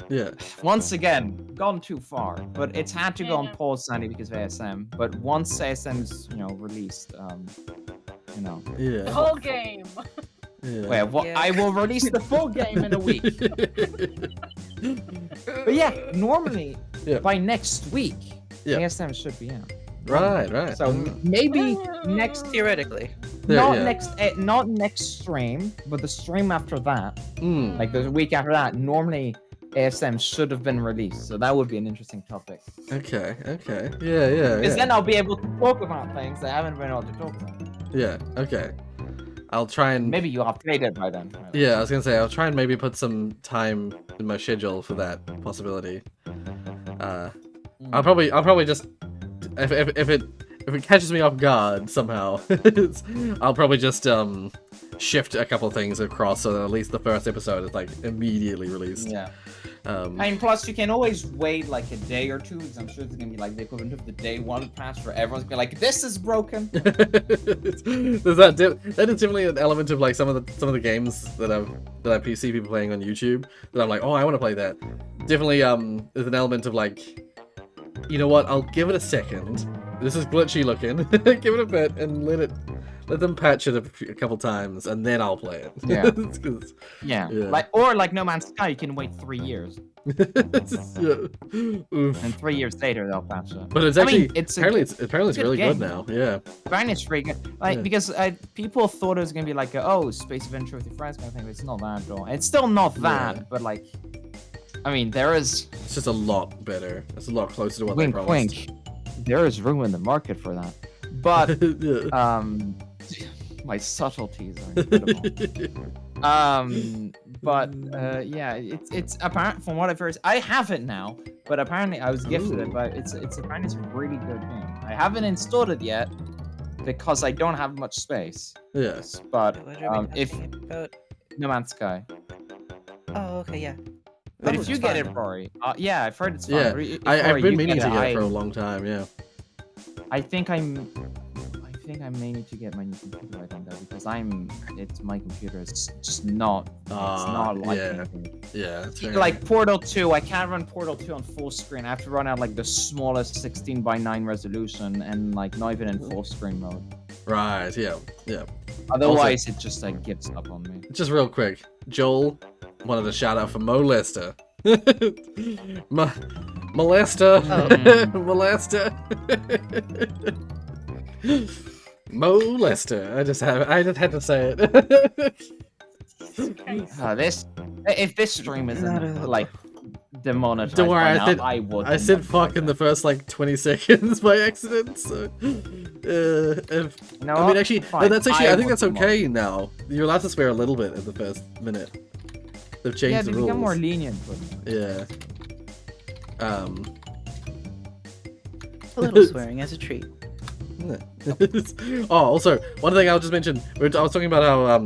Yeah. once again gone too far, but it's had to go on pause, Sandy, because of ASM. But once ASM's released, The Yeah. whole game. Yeah. well, Yeah. I will release the full game in a week. But yeah, normally Yeah. by next week, Yeah. ASM should be out. Right. So maybe next, Theoretically. Yeah, not next stream, but the stream after that, Mm. like the week after that, normally ASM should have been released. So that would be an interesting topic. Okay. Yeah. Because then I'll be able to talk about things I haven't been able to talk about. Yeah. Okay. I'll try and Maybe you update it by then. Yeah, I was gonna say I'll try and maybe put some time in my schedule for that possibility. I'll probably just if it catches me off guard somehow, I'll probably just shift a couple things across so that at least the first episode is like immediately released. Yeah. I mean, plus you can always wait like a day or two, because I'm sure it's gonna be like the equivalent of the day one patch where everyone's gonna be like, "This is broken." There's that is definitely an element of like some of the games that I see people playing on YouTube that I'm like, oh, I want to play that. Definitely there's an element of like, you know what? I'll give it a second. This is glitchy looking. Give it a bit and let them patch it a couple times, and then I'll play it. Yeah. 'Cause- Yeah. Yeah. Like No Man's Sky, you can wait 3 years, yeah. Oof. and 3 years later they'll patch it. But it's I actually mean, it's apparently it's good really game. good now. Yeah. Apparently it's pretty good. Like Yeah. because people thought it was gonna be like, space adventure with your friends kind of thing. But it's not that at all. It's still not that, Yeah. but like, I mean, there is. It's just a lot better. It's a lot closer to what they Wink, promised. wink. There is room in the market for that. But Yeah. my subtleties are incredible. Yeah, it's apparent from what I've heard. I have it now, but apparently I was gifted it. But it's apparently it's a really good game. I haven't installed it yet because I don't have much space. Yes. But What are we if talking about? No Man's Sky. Oh, okay, yeah. But Oh, if you it's get fine. it, Rory, yeah, I've heard it's fun. Yeah. I've Rory, been you meaning to get it for a I long time. Yeah. think I may need to get my new computer right now because my computer is just not. It's not like yeah. anything. Yeah. It's Like Portal 2, I can't run Portal 2 on full screen. I have to run at like the smallest 16:9 resolution and like not even in full screen mode. Right. Yeah. Yeah. Otherwise, it just like gives up on me. Just real quick, Joel wanted a shout out for Mo Lester. Molester. Molester. Mo Lester. I just had to say it. If this stream isn't like demonetized Don't worry, by now, I would. I said fuck in the first like 20 seconds by accident. So, No, I mean, actually, fine. that's actually. I think would that's okay now. You're allowed to swear a little bit in the first minute. They've changed Yeah, the they rules. become more lenient with it. Yeah. A little swearing as a treat. Oh, also, one thing I'll just mention. I was talking about how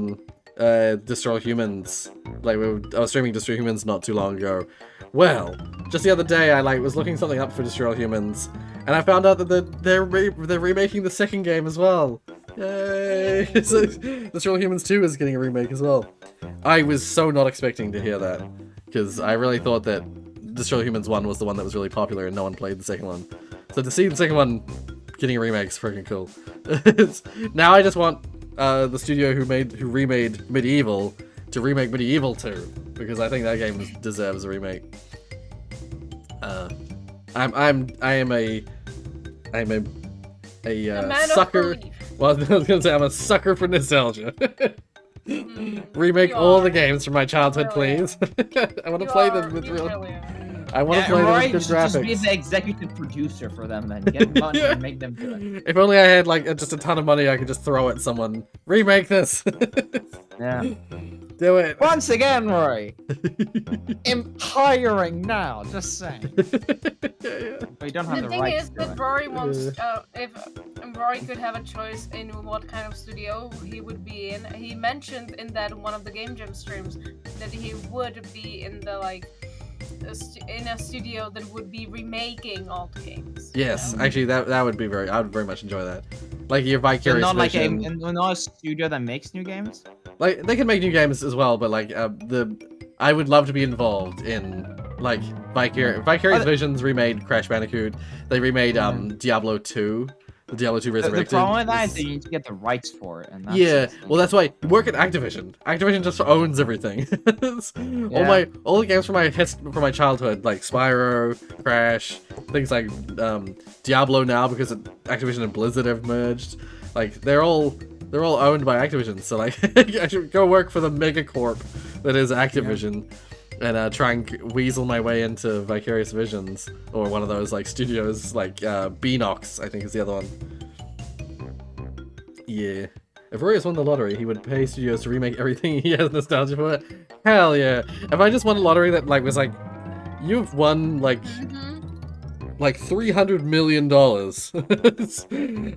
Destroy Humans, I was streaming Destroy Humans not too long ago. Well, just the other day I was looking something up for Destroy Humans, and I found out that they're remaking the second game as well. Yay! So, Destroy Humans 2 is getting a remake as well. I was so not expecting to hear that, because I really thought that Destroy Humans 1 was the one that was really popular and no one played the second one. So to see the second one getting a remake is freaking cool. Now I just want the studio who remade Medieval to remake Medieval 2, because I think that game deserves a remake. I am a man of sucker. belief. Well, I was gonna say I'm a sucker for nostalgia. Remake You all the are. games from my childhood, Really please. I want to play them with real. I want to play them Roy with good should just be graphics. the executive producer for them then. Get money Yeah. and make them do it. If only I had just a ton of money, I could just throw at someone. Remake this. Yeah. Do it. Once again, Roy. I'm hiring now. Just saying. We don't have The the, thing rights is to that it. Rory wants, if Rory could have a choice in what kind of studio he would be in, he mentioned in that one of the Game Jam streams that he would be in the in a studio that would be remaking old games. Yes, you know? actually, that would be I would very much enjoy that. Like your So Vicarious not like Vision. not a studio that makes new games. Like they can make new games as well, but I would love to be involved in Vicarious Visions remade Crash Bandicoot. They remade Diablo 2. The Diablo 2 Resurrected. The problem with that is that you need to get the rights for it, and that's Yeah, well that's why you work at Activision. Activision just owns everything. All the games from my childhood, like Spyro, Crash, things like Diablo now because Activision and Blizzard have merged. Like they're all owned by Activision. So like I should go work for the megacorp that is Activision. And try and weasel my way into Vicarious Visions, or one of those studios, Beanox, I think is the other one. Yeah. If Rorius won the lottery, he would pay studios to remake everything he has nostalgia for. Hell yeah! If I just won a lottery that was you've won $300 million,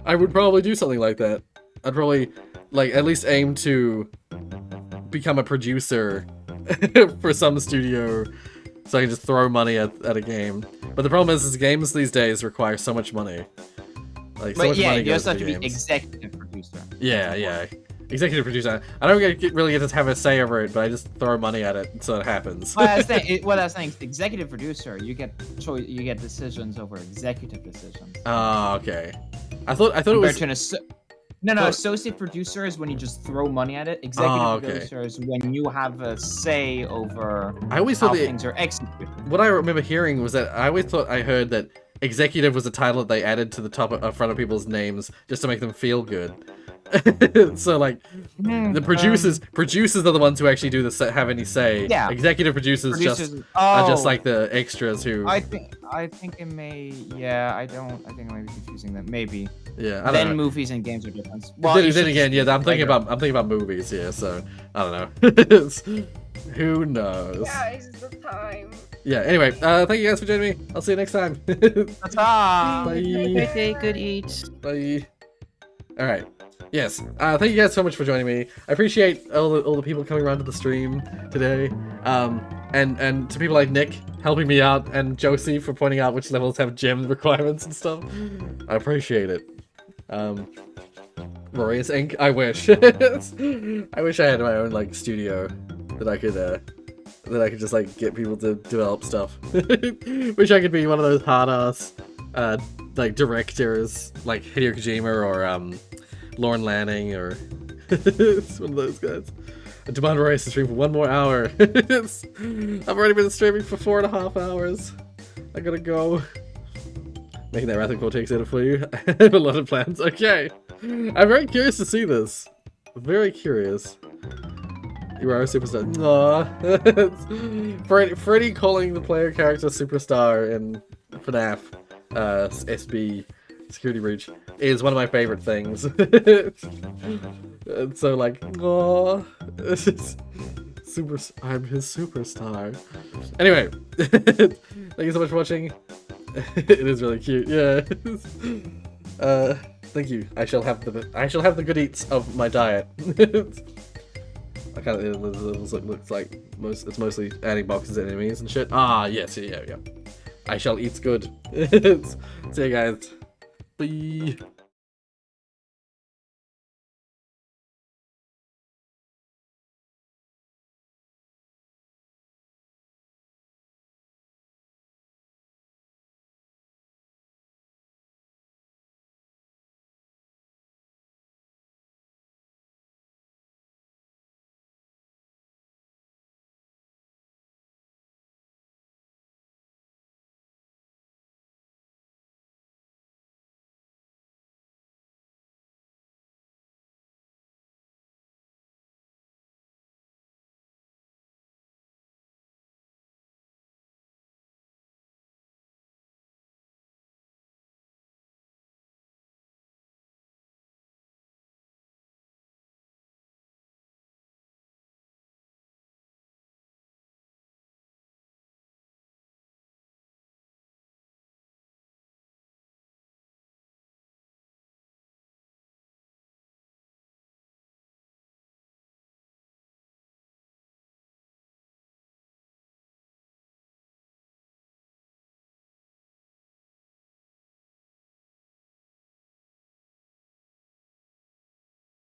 I would probably do something like that. I'd probably at least aim to become a producer for some studio, so I can just throw money at a game. But the problem is games these days require so much money. But much yeah, money you goes also have to into be games. executive producer. Yeah. Executive producer. I don't really get to have a say over it, but I just throw money at it so it happens. What I was saying, executive producer, you get decisions over executive decisions. Oh, okay. I thought it was. Associate producer is when you just throw money at it. Executive producer is when you have a say over I always thought things are executed. What I remember hearing was that I heard that executive was a title that they added to the front of people's names just to make them feel good. So like, the producers are the ones who actually do the have any say. Yeah. Executive producers are just like the extras who. I think it may. Yeah, I think I may be confusing them. Maybe. Yeah. I don't then know. movies and games are different. Well, then again, yeah, I'm thinking about movies here, so I don't know. Who knows? Guys, the time. Yeah. Anyway, thank you guys for joining me. I'll see you next time. Ta-ta! Bye. Good day, good eats. Bye. All right. Yes. Thank you guys so much for joining me. I appreciate all the people coming around to the stream today. And to people like Nick helping me out and Josie for pointing out which levels have gem requirements and stuff. I appreciate it. Rorius Inc. I wish. I wish I had my own like studio that I could just like get people to develop stuff. Wish I could be one of those hard ass like directors like Hideo Kojima or Lorne Lanning or it's one of those guys. I demand Rorius to stream for 1 more hour. I've already been streaming for 4.5 hours. I gotta go. Making that rather cool takes it for you. I have a lot of plans. Okay. I'm very curious to see this. Very curious. You are a superstar. Aww. Freddy calling the player character superstar in FNAF SB Security Breach is one of my favorite things. And so like, aww. I'm his superstar. Anyway, thank you so much for watching. It is really cute. Yeah. Thank you. I shall have the good eats of my diet. I kind of looks like it's mostly adding boxes and enemies and shit. Ah, yes, yeah. I shall eat good. See you guys. Bye.